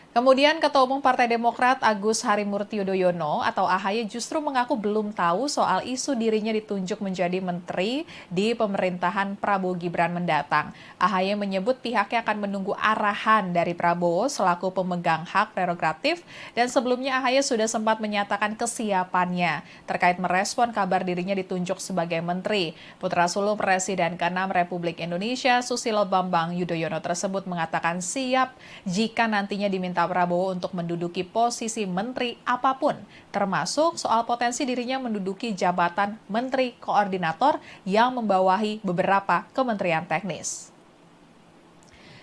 Kemudian Ketua Umum Partai Demokrat Agus Harimurti Yudhoyono atau AHY justru mengaku belum tahu soal isu dirinya ditunjuk menjadi menteri di pemerintahan Prabowo Gibran mendatang. AHY menyebut pihaknya akan menunggu arahan dari Prabowo selaku pemegang hak prerogatif dan sebelumnya AHY sudah sempat menyatakan kesiapannya terkait merespon kabar dirinya ditunjuk sebagai menteri. Putra sulung Presiden ke-6 Republik Indonesia Susilo Bambang Yudhoyono tersebut mengatakan siap jika nantinya diminta Prabowo untuk menduduki posisi menteri apapun, termasuk soal potensi dirinya menduduki jabatan menteri koordinator yang membawahi beberapa kementerian teknis.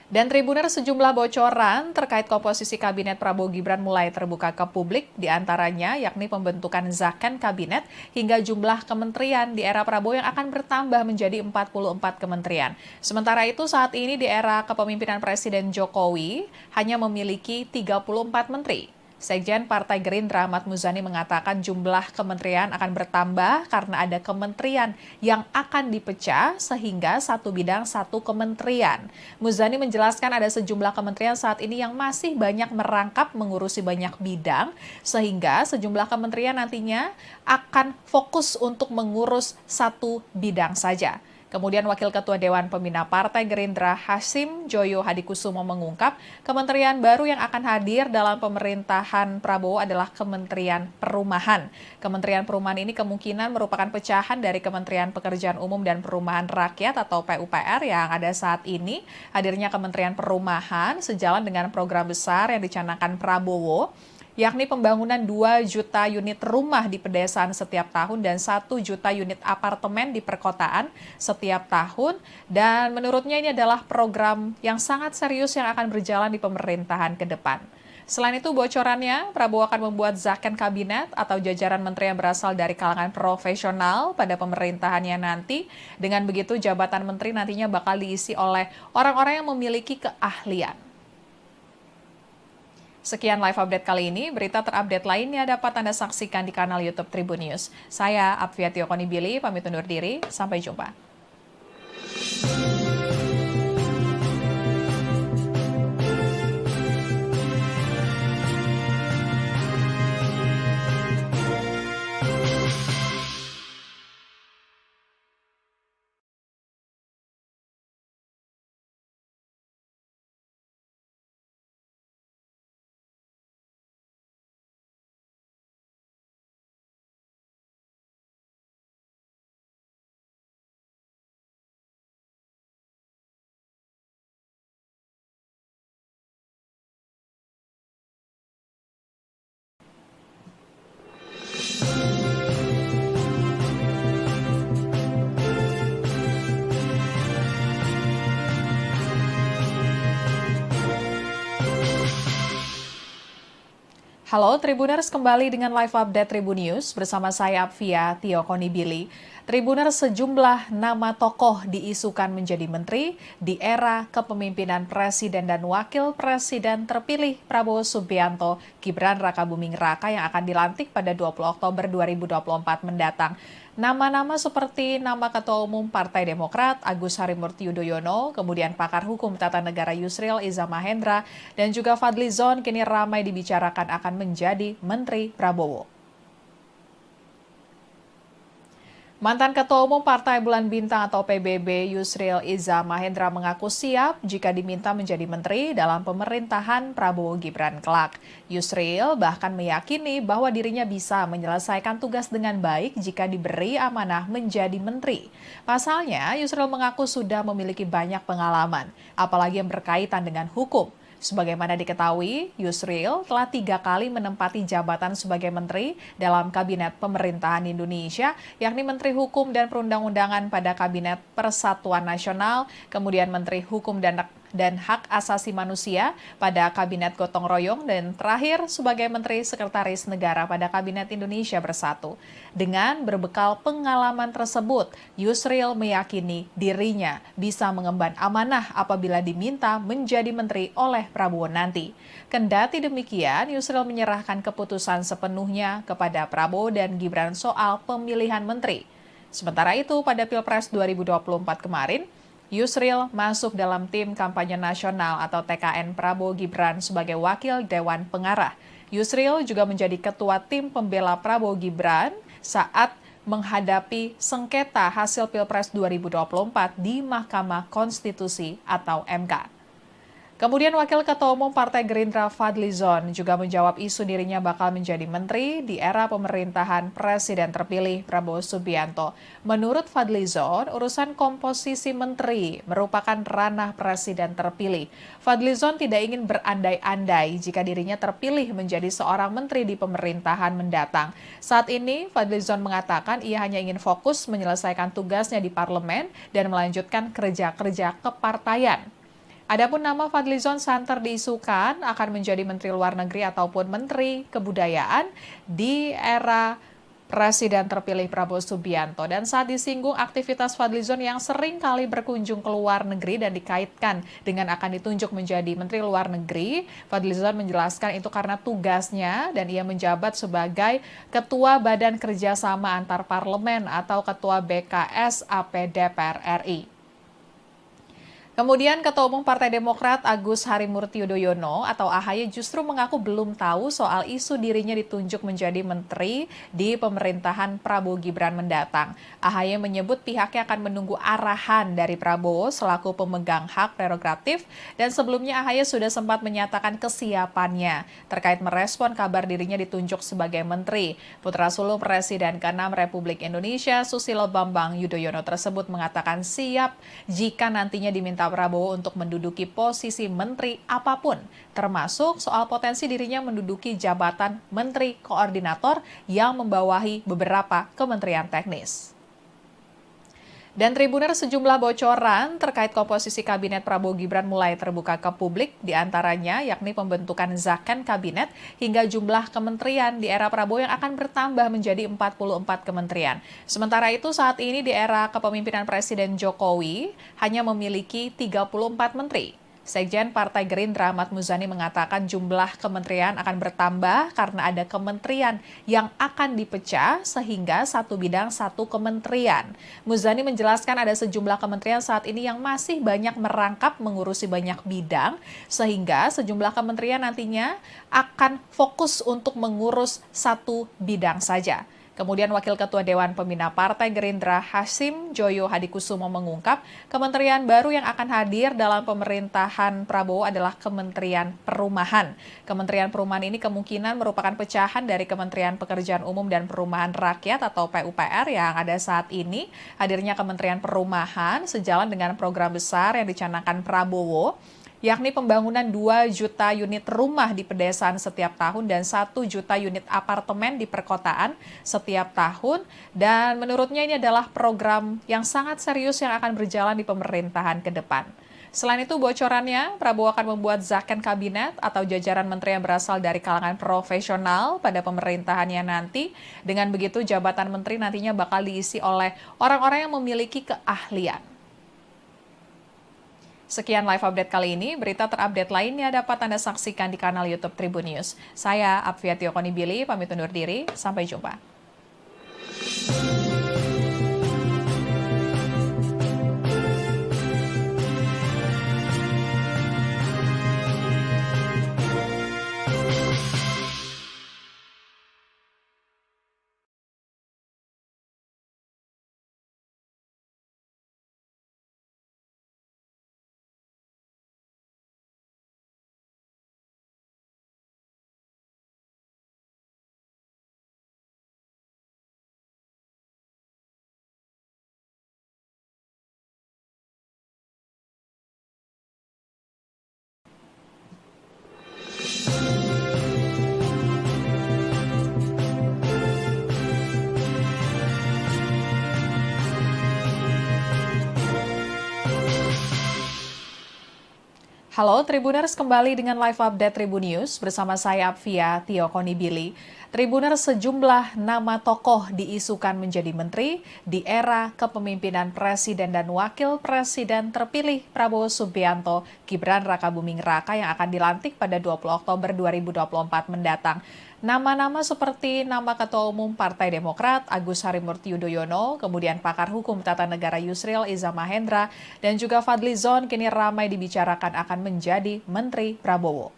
Dan Tribuner sejumlah bocoran terkait komposisi kabinet Prabowo Gibran mulai terbuka ke publik, diantaranya yakni pembentukan zakon kabinet hingga jumlah kementerian di era Prabowo yang akan bertambah menjadi 44 kementerian. Sementara itu saat ini di era kepemimpinan Presiden Jokowi hanya memiliki 34 menteri. Sekjen Partai Gerindra Ahmad Muzani mengatakan jumlah kementerian akan bertambah karena ada kementerian yang akan dipecah sehingga satu bidang satu kementerian. Muzani menjelaskan ada sejumlah kementerian saat ini yang masih banyak merangkap mengurusi banyak bidang sehingga sejumlah kementerian nantinya akan fokus untuk mengurus satu bidang saja. Kemudian Wakil Ketua Dewan Pembina Partai Gerindra Hasim Joyo Hadikusumo mengungkap kementerian baru yang akan hadir dalam pemerintahan Prabowo adalah Kementerian Perumahan. Kementerian Perumahan ini kemungkinan merupakan pecahan dari Kementerian Pekerjaan Umum dan Perumahan Rakyat atau PUPR yang ada saat ini. Hadirnya Kementerian Perumahan sejalan dengan program besar yang dicanangkan Prabowo, yakni pembangunan 2 juta unit rumah di pedesaan setiap tahun dan 1 juta unit apartemen di perkotaan setiap tahun. Dan menurutnya ini adalah program yang sangat serius yang akan berjalan di pemerintahan ke depan. Selain itu bocorannya, Prabowo akan membuat zakon kabinet atau jajaran menteri yang berasal dari kalangan profesional pada pemerintahannya nanti. Dengan begitu jabatan menteri nantinya bakal diisi oleh orang-orang yang memiliki keahlian. Sekian live update kali ini, berita terupdate lainnya dapat Anda saksikan di kanal YouTube Tribun News. Saya Apfiati Okonibili, pamit undur diri, sampai jumpa. Halo Tribuners, kembali dengan live update Tribun News bersama saya Apfiati Okonibili. Tribuners, sejumlah nama tokoh diisukan menjadi menteri di era kepemimpinan Presiden dan Wakil Presiden terpilih Prabowo Subianto, Gibran Rakabuming Raka yang akan dilantik pada 20 Oktober 2024 mendatang. Nama-nama seperti nama Ketua Umum Partai Demokrat Agus Harimurti Yudhoyono, kemudian pakar hukum tata negara Yusril Iza Mahendra, dan juga Fadlizon kini ramai dibicarakan akan menjadi Menteri Prabowo. Mantan Ketua Umum Partai Bulan Bintang atau PBB Yusril Iza Mahendra mengaku siap jika diminta menjadi menteri dalam pemerintahan Prabowo Gibran kelak. Yusril bahkan meyakini bahwa dirinya bisa menyelesaikan tugas dengan baik jika diberi amanah menjadi menteri. Pasalnya, Yusril mengaku sudah memiliki banyak pengalaman, apalagi yang berkaitan dengan hukum. Sebagaimana diketahui, Yusril telah 3 kali menempati jabatan sebagai menteri dalam Kabinet Pemerintahan Indonesia, yakni Menteri Hukum dan Perundang-undangan pada Kabinet Persatuan Nasional, kemudian Menteri Hukum dan dan Hak Asasi Manusia pada Kabinet Gotong Royong dan terakhir sebagai Menteri Sekretaris Negara pada Kabinet Indonesia Bersatu. Dengan berbekal pengalaman tersebut, Yusril meyakini dirinya bisa mengemban amanah apabila diminta menjadi menteri oleh Prabowo nanti. Kendati demikian, Yusril menyerahkan keputusan sepenuhnya kepada Prabowo dan Gibran soal pemilihan menteri. Sementara itu, pada Pilpres 2024 kemarin, Yusril masuk dalam tim kampanye nasional atau TKN Prabowo Gibran sebagai wakil Dewan Pengarah. Yusril juga menjadi ketua tim pembela Prabowo Gibran saat menghadapi sengketa hasil Pilpres 2024 di Mahkamah Konstitusi atau MK. Kemudian Wakil Ketua Umum Partai Gerindra Fadlizon juga menjawab isu dirinya bakal menjadi menteri di era pemerintahan Presiden terpilih Prabowo Subianto. Menurut Fadlizon, urusan komposisi menteri merupakan ranah Presiden terpilih. Fadlizon tidak ingin berandai-andai jika dirinya terpilih menjadi seorang menteri di pemerintahan mendatang. Saat ini, Fadlizon mengatakan ia hanya ingin fokus menyelesaikan tugasnya di parlemen dan melanjutkan kerja-kerja kepartaian. Adapun nama Fadlizon santer diisukan akan menjadi Menteri Luar Negeri ataupun Menteri Kebudayaan di era Presiden terpilih Prabowo Subianto. Dan saat disinggung aktivitas Fadlizon yang sering kali berkunjung ke luar negeri dan dikaitkan dengan akan ditunjuk menjadi Menteri Luar Negeri, Fadlizon menjelaskan itu karena tugasnya dan ia menjabat sebagai Ketua Badan Kerjasama Antar Parlemen atau Ketua BKS AP DPR RI. Kemudian Ketua Umum Partai Demokrat Agus Harimurti Yudhoyono atau AHY justru mengaku belum tahu soal isu dirinya ditunjuk menjadi menteri di pemerintahan Prabowo Gibran mendatang. AHY menyebut pihaknya akan menunggu arahan dari Prabowo selaku pemegang hak prerogatif dan sebelumnya AHY sudah sempat menyatakan kesiapannya terkait merespon kabar dirinya ditunjuk sebagai menteri. Putra sulung Presiden ke-6 Republik Indonesia Susilo Bambang Yudhoyono tersebut mengatakan siap jika nantinya diminta Prabowo untuk menduduki posisi menteri apapun, termasuk soal potensi dirinya menduduki jabatan menteri koordinator yang membawahi beberapa kementerian teknis. Dan Tribunner sejumlah bocoran terkait komposisi kabinet Prabowo Gibran mulai terbuka ke publik, diantaranya yakni pembentukan zakon kabinet hingga jumlah kementerian di era Prabowo yang akan bertambah menjadi 44 kementerian. Sementara itu saat ini di era kepemimpinan Presiden Jokowi hanya memiliki 34 menteri. Sekjen Partai Gerindra Ahmad Muzani mengatakan jumlah kementerian akan bertambah karena ada kementerian yang akan dipecah sehingga satu bidang satu kementerian. Muzani menjelaskan ada sejumlah kementerian saat ini yang masih banyak merangkap mengurusi banyak bidang sehingga sejumlah kementerian nantinya akan fokus untuk mengurus satu bidang saja. Kemudian Wakil Ketua Dewan Pembina Partai Gerindra Hasim Joyo Hadikusumo mengungkap kementerian baru yang akan hadir dalam pemerintahan Prabowo adalah Kementerian Perumahan. Kementerian Perumahan ini kemungkinan merupakan pecahan dari Kementerian Pekerjaan Umum dan Perumahan Rakyat atau PUPR yang ada saat ini. Hadirnya Kementerian Perumahan sejalan dengan program besar yang dicanangkan Prabowo, yakni pembangunan 2 juta unit rumah di pedesaan setiap tahun dan 1 juta unit apartemen di perkotaan setiap tahun. Dan menurutnya ini adalah program yang sangat serius yang akan berjalan di pemerintahan ke depan. Selain itu bocorannya, Prabowo akan membuat zakon kabinet atau jajaran menteri yang berasal dari kalangan profesional pada pemerintahannya nanti. Dengan begitu jabatan menteri nantinya bakal diisi oleh orang-orang yang memiliki keahlian. Sekian live update kali ini, berita terupdate lainnya dapat Anda saksikan di kanal YouTube Tribun News. Saya Apfiatio Konibili, pamit undur diri, sampai jumpa. Halo Tribuners, kembali dengan live update Tribun News bersama saya Apvia Tio Konibili. Tribuners, sejumlah nama tokoh diisukan menjadi menteri di era kepemimpinan Presiden dan Wakil Presiden terpilih Prabowo Subianto, Gibran Rakabuming Raka yang akan dilantik pada 20 Oktober 2024 mendatang. Nama-nama seperti nama Ketua Umum Partai Demokrat Agus Harimurti Yudhoyono, kemudian pakar hukum tata negara Yusril Iza Mahendra, dan juga Fadlizon kini ramai dibicarakan akan menjadi Menteri Prabowo.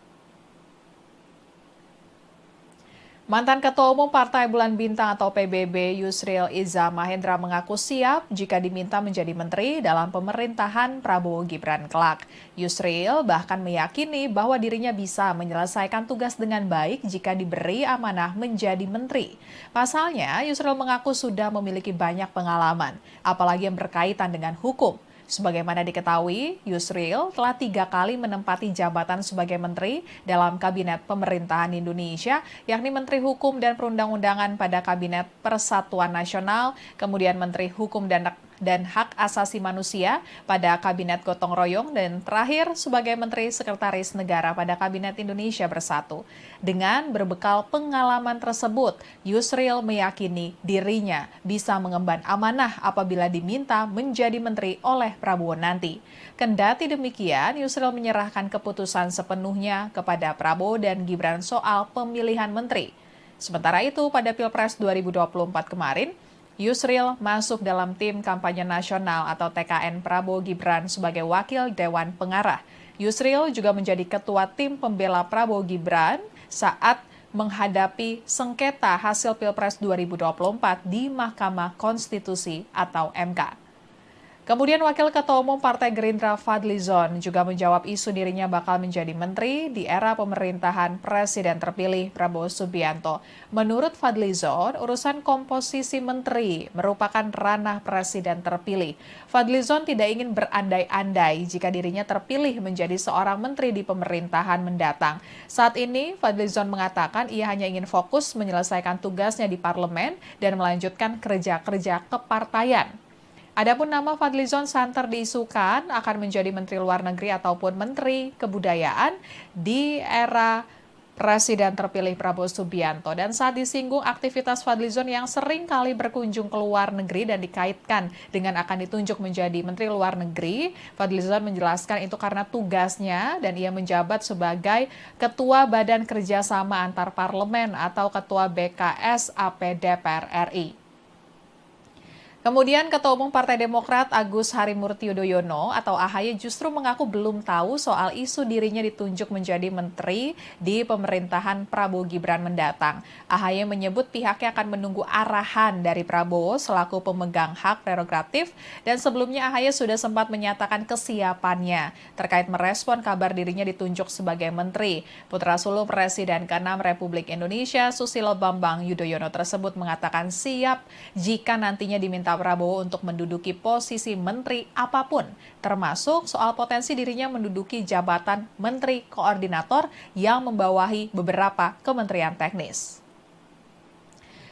Mantan Ketua Umum Partai Bulan Bintang atau PBB Yusril Iza Mahendra mengaku siap jika diminta menjadi menteri dalam pemerintahan Prabowo Gibran kelak. Yusril bahkan meyakini bahwa dirinya bisa menyelesaikan tugas dengan baik jika diberi amanah menjadi menteri. Pasalnya, Yusril mengaku sudah memiliki banyak pengalaman, apalagi yang berkaitan dengan hukum. Sebagaimana diketahui, Yusril telah 3 kali menempati jabatan sebagai menteri dalam Kabinet Pemerintahan Indonesia, yakni Menteri Hukum dan Perundang-undangan pada Kabinet Persatuan Nasional, kemudian Menteri Hukum dan Hak Asasi Manusia pada Kabinet Gotong Royong, dan terakhir sebagai Menteri Sekretaris Negara pada Kabinet Indonesia Bersatu. Dengan berbekal pengalaman tersebut, Yusril meyakini dirinya bisa mengemban amanah apabila diminta menjadi menteri oleh Prabowo nanti. Kendati demikian, Yusril menyerahkan keputusan sepenuhnya kepada Prabowo dan Gibran soal pemilihan menteri. Sementara itu, pada Pilpres 2024 kemarin, Yusril masuk dalam tim kampanye nasional atau TKN Prabowo Gibran sebagai wakil Dewan Pengarah. Yusril juga menjadi ketua tim pembela Prabowo Gibran saat menghadapi sengketa hasil Pilpres 2024 di Mahkamah Konstitusi atau MK. Kemudian Wakil Ketua Umum Partai Gerindra Fadlizon juga menjawab isu dirinya bakal menjadi menteri di era pemerintahan Presiden terpilih Prabowo Subianto. Menurut Fadlizon, urusan komposisi menteri merupakan ranah Presiden terpilih. Fadlizon tidak ingin berandai-andai jika dirinya terpilih menjadi seorang menteri di pemerintahan mendatang. Saat ini, Fadlizon mengatakan ia hanya ingin fokus menyelesaikan tugasnya di parlemen dan melanjutkan kerja-kerja kepartaian. Adapun nama Fadlizon santer diisukan akan menjadi Menteri Luar Negeri ataupun Menteri Kebudayaan di era Presiden terpilih Prabowo Subianto. Dan saat disinggung aktivitas Fadlizon yang sering kali berkunjung ke luar negeri dan dikaitkan dengan akan ditunjuk menjadi Menteri Luar Negeri, Fadlizon menjelaskan itu karena tugasnya dan ia menjabat sebagai Ketua Badan Kerjasama Antar Parlemen atau Ketua BKS AP DPR RI. Kemudian Ketua Umum Partai Demokrat Agus Harimurti Yudhoyono atau AHY justru mengaku belum tahu soal isu dirinya ditunjuk menjadi menteri di pemerintahan Prabowo Gibran mendatang. AHY menyebut pihaknya akan menunggu arahan dari Prabowo selaku pemegang hak prerogatif, dan sebelumnya AHY sudah sempat menyatakan kesiapannya terkait merespon kabar dirinya ditunjuk sebagai menteri. Putra sulung Presiden ke-6 Republik Indonesia Susilo Bambang Yudhoyono tersebut mengatakan siap jika nantinya diminta Prabowo untuk menduduki posisi menteri apapun, termasuk soal potensi dirinya menduduki jabatan menteri koordinator yang membawahi beberapa kementerian teknis.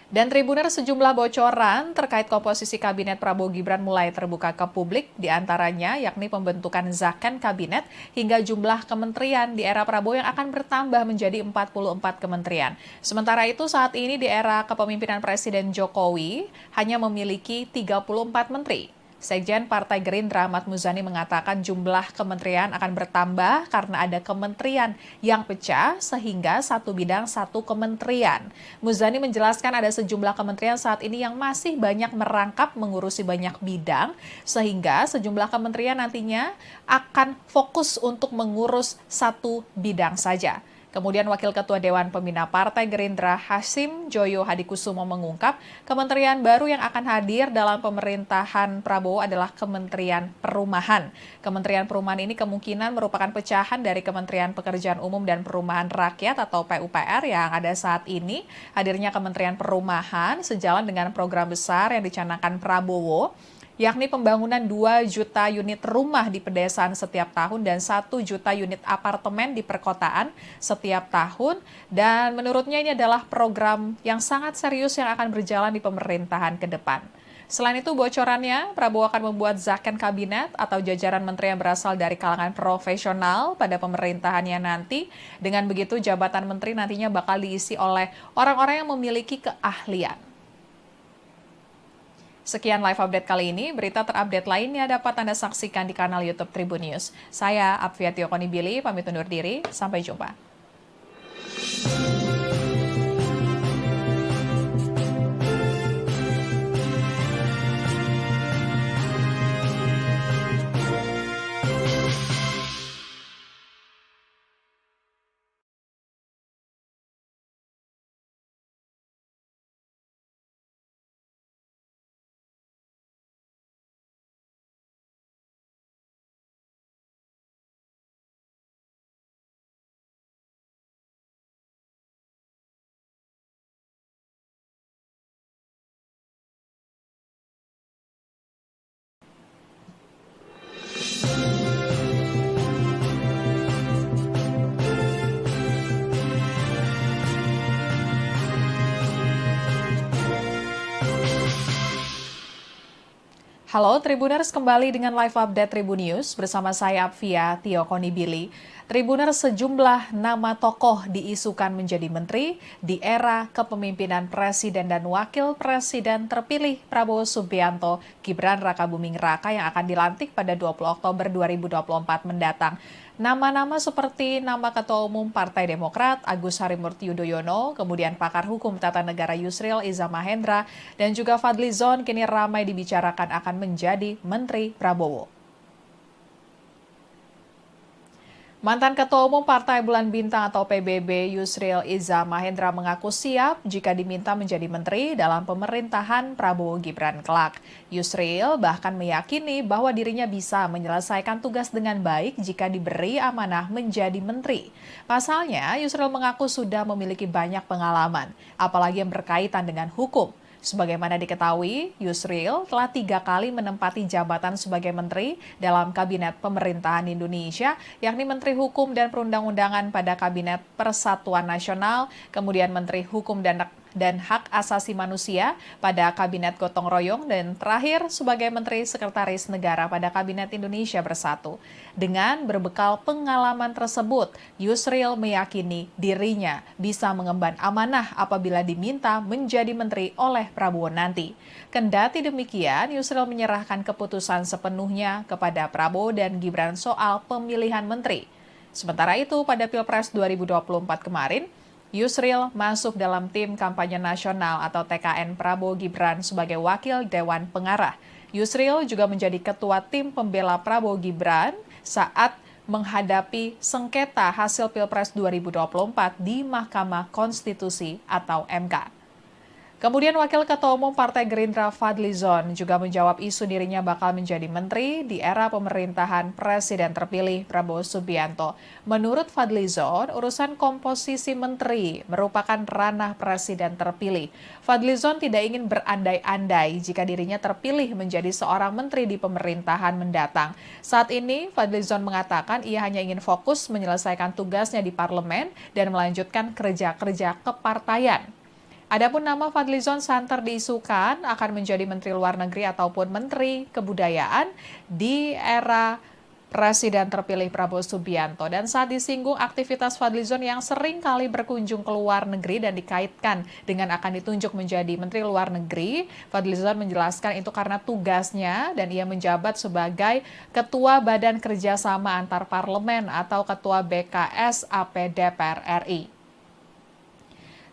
Dan Tribuner, sejumlah bocoran terkait komposisi kabinet Prabowo Gibran mulai terbuka ke publik, diantaranya yakni pembentukan zakon kabinet hingga jumlah kementerian di era Prabowo yang akan bertambah menjadi 44 kementerian. Sementara itu saat ini di era kepemimpinan Presiden Jokowi hanya memiliki 34 menteri. Sekjen Partai Gerindra Ahmad Muzani mengatakan jumlah kementerian akan bertambah karena ada kementerian yang pecah sehingga satu bidang satu kementerian. Muzani menjelaskan ada sejumlah kementerian saat ini yang masih banyak merangkap mengurusi banyak bidang sehingga sejumlah kementerian nantinya akan fokus untuk mengurus satu bidang saja. Kemudian Wakil Ketua Dewan Pembina Partai Gerindra Hasim Joyo Hadikusumo mengungkap kementerian baru yang akan hadir dalam pemerintahan Prabowo adalah Kementerian Perumahan. Kementerian Perumahan ini kemungkinan merupakan pecahan dari Kementerian Pekerjaan Umum dan Perumahan Rakyat atau PUPR yang ada saat ini. Hadirnya Kementerian Perumahan sejalan dengan program besar yang dicanangkan Prabowo, yakni pembangunan 2 juta unit rumah di pedesaan setiap tahun dan 1 juta unit apartemen di perkotaan setiap tahun. Dan menurutnya ini adalah program yang sangat serius yang akan berjalan di pemerintahan ke depan. Selain itu, bocorannya, Prabowo akan membuat zakon kabinet atau jajaran menteri yang berasal dari kalangan profesional pada pemerintahannya nanti. Dengan begitu, jabatan menteri nantinya bakal diisi oleh orang-orang yang memiliki keahlian. Sekian live update kali ini, berita terupdate lainnya dapat Anda saksikan di kanal YouTube Tribun News. Saya Apvia Tiokonibili, pamit undur diri, sampai jumpa. Halo Tribuners, kembali dengan live update Tribun News bersama saya Apvia Tiokonibili. Tribuners, sejumlah nama tokoh diisukan menjadi menteri di era kepemimpinan Presiden dan Wakil Presiden terpilih Prabowo Subianto, Gibran Rakabuming Raka yang akan dilantik pada 20 Oktober 2024 mendatang. Nama-nama seperti nama Ketua Umum Partai Demokrat Agus Harimurti Yudhoyono, kemudian pakar hukum tata negara Yusril Iza Mahendra, dan juga Fadlizon kini ramai dibicarakan akan menjadi Menteri Prabowo. Mantan Ketua Umum Partai Bulan Bintang atau PBB Yusril Iza Mahendra mengaku siap jika diminta menjadi menteri dalam pemerintahan Prabowo Gibran kelak. Yusril bahkan meyakini bahwa dirinya bisa menyelesaikan tugas dengan baik jika diberi amanah menjadi menteri. Pasalnya, Yusril mengaku sudah memiliki banyak pengalaman, apalagi yang berkaitan dengan hukum. Sebagaimana diketahui, Yusril telah 3 kali menempati jabatan sebagai menteri dalam Kabinet Pemerintahan Indonesia, yakni Menteri Hukum dan Perundang-undangan pada Kabinet Persatuan Nasional, kemudian Menteri Hukum dan Hak Asasi Manusia pada Kabinet Gotong Royong, dan terakhir sebagai Menteri Sekretaris Negara pada Kabinet Indonesia Bersatu. Dengan berbekal pengalaman tersebut, Yusril meyakini dirinya bisa mengemban amanah apabila diminta menjadi menteri oleh Prabowo nanti. Kendati demikian, Yusril menyerahkan keputusan sepenuhnya kepada Prabowo dan Gibran soal pemilihan menteri. Sementara itu, pada Pilpres 2024 kemarin, Yusril masuk dalam tim kampanye nasional atau TKN Prabowo Gibran sebagai wakil Dewan Pengarah. Yusril juga menjadi ketua tim pembela Prabowo Gibran saat menghadapi sengketa hasil Pilpres 2024 di Mahkamah Konstitusi atau MK. Kemudian Wakil Ketua Umum Partai Gerindra Fadlizon juga menjawab isu dirinya bakal menjadi menteri di era pemerintahan Presiden terpilih Prabowo Subianto. Menurut Fadlizon, urusan komposisi menteri merupakan ranah Presiden terpilih. Fadlizon tidak ingin berandai-andai jika dirinya terpilih menjadi seorang menteri di pemerintahan mendatang. Saat ini, Fadlizon mengatakan ia hanya ingin fokus menyelesaikan tugasnya di parlemen dan melanjutkan kerja-kerja kepartaian. Adapun nama Fadlizon santer diisukan akan menjadi Menteri Luar Negeri ataupun Menteri Kebudayaan di era Presiden terpilih Prabowo Subianto. Dan saat disinggung aktivitas Fadlizon yang sering kali berkunjung ke luar negeri dan dikaitkan dengan akan ditunjuk menjadi Menteri Luar Negeri, Fadlizon menjelaskan itu karena tugasnya dan ia menjabat sebagai Ketua Badan Kerjasama Antar Parlemen atau Ketua BKS AP DPR RI.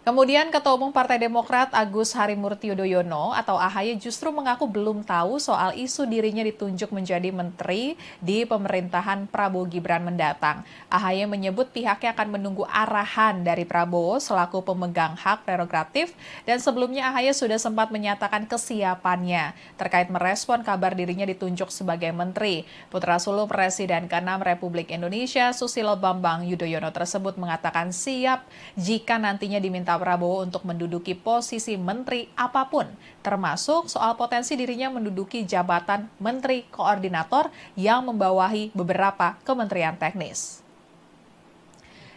Kemudian Ketua Umum Partai Demokrat Agus Harimurti Yudhoyono atau AHY justru mengaku belum tahu soal isu dirinya ditunjuk menjadi menteri di pemerintahan Prabowo Gibran mendatang. AHY menyebut pihaknya akan menunggu arahan dari Prabowo selaku pemegang hak prerogatif, dan sebelumnya AHY sudah sempat menyatakan kesiapannya terkait merespon kabar dirinya ditunjuk sebagai menteri. Putra sulung Presiden ke-6 Republik Indonesia Susilo Bambang Yudhoyono tersebut mengatakan siap jika nantinya diminta Prabowo untuk menduduki posisi menteri apapun, termasuk soal potensi dirinya menduduki jabatan menteri koordinator yang membawahi beberapa kementerian teknis.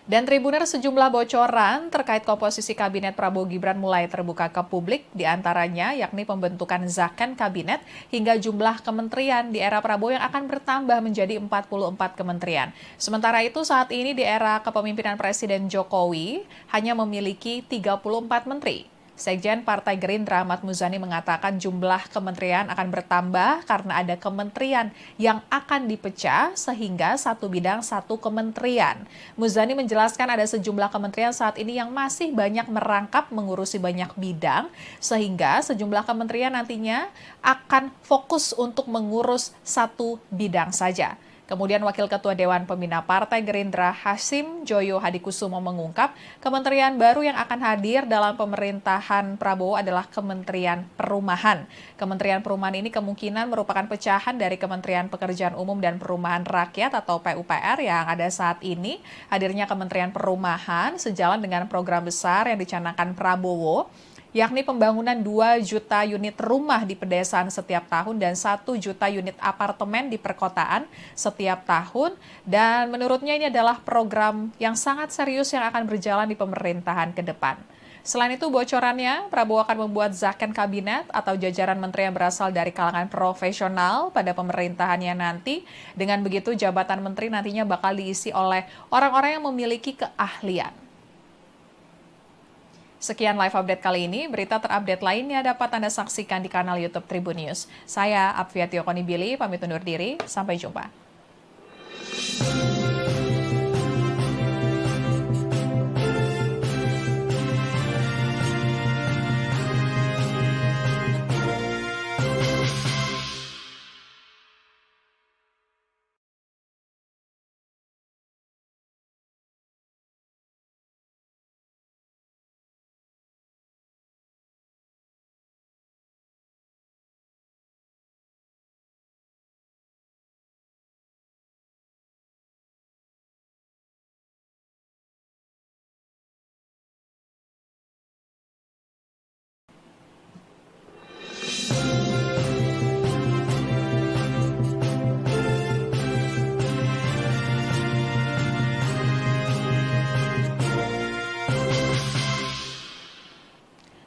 Dan Tribuners, sejumlah bocoran terkait komposisi kabinet Prabowo Gibran mulai terbuka ke publik, diantaranya yakni pembentukan zakon kabinet hingga jumlah kementerian di era Prabowo yang akan bertambah menjadi 44 kementerian. Sementara itu saat ini di era kepemimpinan Presiden Jokowi hanya memiliki 34 menteri. Sekjen Partai Gerindra Ahmad Muzani mengatakan jumlah kementerian akan bertambah karena ada kementerian yang akan dipecah sehingga satu bidang satu kementerian. Muzani menjelaskan ada sejumlah kementerian saat ini yang masih banyak merangkap mengurusi banyak bidang sehingga sejumlah kementerian nantinya akan fokus untuk mengurus satu bidang saja. Kemudian Wakil Ketua Dewan Pembina Partai Gerindra Hasim Joyo Hadikusumo mengungkap kementerian baru yang akan hadir dalam pemerintahan Prabowo adalah Kementerian Perumahan. Kementerian Perumahan ini kemungkinan merupakan pecahan dari Kementerian Pekerjaan Umum dan Perumahan Rakyat atau PUPR yang ada saat ini. Hadirnya Kementerian Perumahan sejalan dengan program besar yang dicanangkan Prabowo, yakni pembangunan 2 juta unit rumah di pedesaan setiap tahun dan 1 juta unit apartemen di perkotaan setiap tahun. Dan menurutnya ini adalah program yang sangat serius yang akan berjalan di pemerintahan ke depan. Selain itu bocorannya, Prabowo akan membuat zakon kabinet atau jajaran menteri yang berasal dari kalangan profesional pada pemerintahannya nanti. Dengan begitu jabatan menteri nantinya bakal diisi oleh orang-orang yang memiliki keahlian. Sekian live update kali ini, berita terupdate lainnya dapat Anda saksikan di kanal YouTube Tribun News. Saya Apvia Tiokonibili, pamit undur diri, sampai jumpa.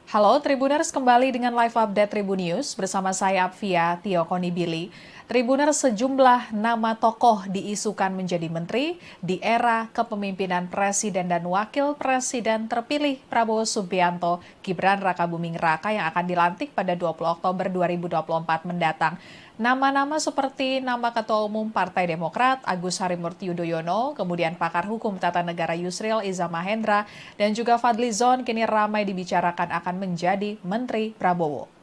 Halo Tribuners, kembali dengan live update Tribun News bersama saya Apvia Tiokonibili. Tribuners, sejumlah nama tokoh diisukan menjadi menteri di era kepemimpinan Presiden dan Wakil Presiden terpilih Prabowo Subianto, Gibran Rakabuming Raka yang akan dilantik pada 20 Oktober 2024 mendatang. Nama-nama seperti nama Ketua Umum Partai Demokrat Agus Harimurti Yudhoyono, kemudian pakar hukum tata negara Yusril Iza Mahendra, dan juga Fadlizon kini ramai dibicarakan akan menjadi Menteri Prabowo.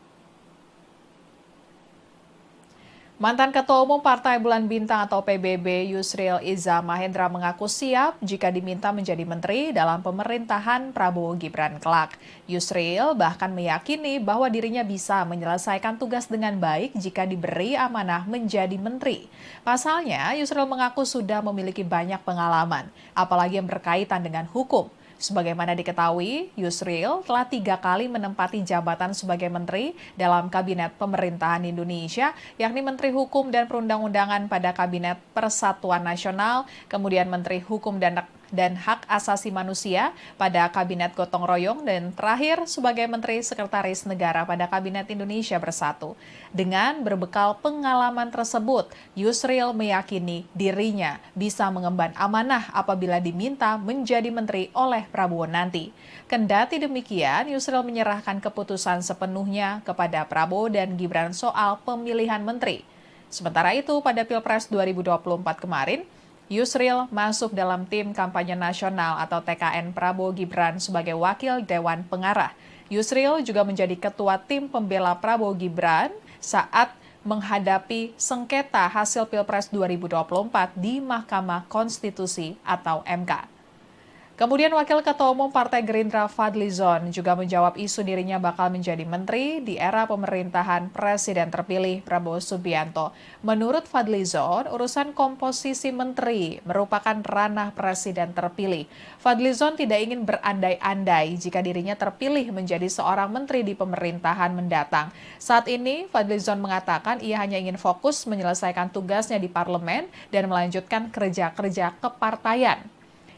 Mantan Ketua Umum Partai Bulan Bintang atau PBB Yusril Iza Mahendra mengaku siap jika diminta menjadi menteri dalam pemerintahan Prabowo Gibran kelak. Yusril bahkan meyakini bahwa dirinya bisa menyelesaikan tugas dengan baik jika diberi amanah menjadi menteri. Pasalnya, Yusril mengaku sudah memiliki banyak pengalaman, apalagi yang berkaitan dengan hukum. Sebagaimana diketahui, Yusril telah 3 kali menempati jabatan sebagai menteri dalam Kabinet Pemerintahan Indonesia, yakni Menteri Hukum dan Perundang-undangan pada Kabinet Persatuan Nasional, kemudian Menteri Hukum dan Hak Asasi Manusia pada Kabinet Gotong Royong, dan terakhir sebagai Menteri Sekretaris Negara pada Kabinet Indonesia Bersatu. Dengan berbekal pengalaman tersebut, Yusril meyakini dirinya bisa mengemban amanah apabila diminta menjadi menteri oleh Prabowo nanti. Kendati demikian, Yusril menyerahkan keputusan sepenuhnya kepada Prabowo dan Gibran soal pemilihan menteri. Sementara itu, pada Pilpres 2024 kemarin, Yusril masuk dalam tim kampanye nasional atau TKN Prabowo Gibran sebagai wakil Dewan Pengarah. Yusril juga menjadi ketua tim pembela Prabowo Gibran saat menghadapi sengketa hasil Pilpres 2024 di Mahkamah Konstitusi atau MK. Kemudian Wakil Ketua Umum Partai Gerindra Fadlizon juga menjawab isu dirinya bakal menjadi menteri di era pemerintahan Presiden terpilih Prabowo Subianto. Menurut Fadlizon, urusan komposisi menteri merupakan ranah Presiden terpilih. Fadlizon tidak ingin berandai-andai jika dirinya terpilih menjadi seorang menteri di pemerintahan mendatang. Saat ini, Fadlizon mengatakan ia hanya ingin fokus menyelesaikan tugasnya di parlemen dan melanjutkan kerja-kerja kepartaian.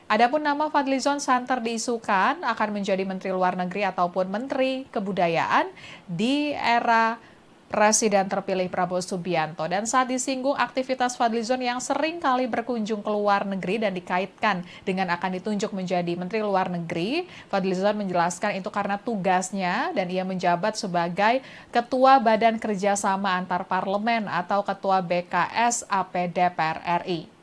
Adapun nama Fadlizon santer diisukan akan menjadi Menteri Luar Negeri ataupun Menteri Kebudayaan di era Presiden terpilih Prabowo Subianto. Dan saat disinggung aktivitas Fadlizon yang sering kali berkunjung ke luar negeri dan dikaitkan dengan akan ditunjuk menjadi Menteri Luar Negeri, Fadlizon menjelaskan itu karena tugasnya dan ia menjabat sebagai Ketua Badan Kerjasama Antar Parlemen atau Ketua BKS AP DPR RI.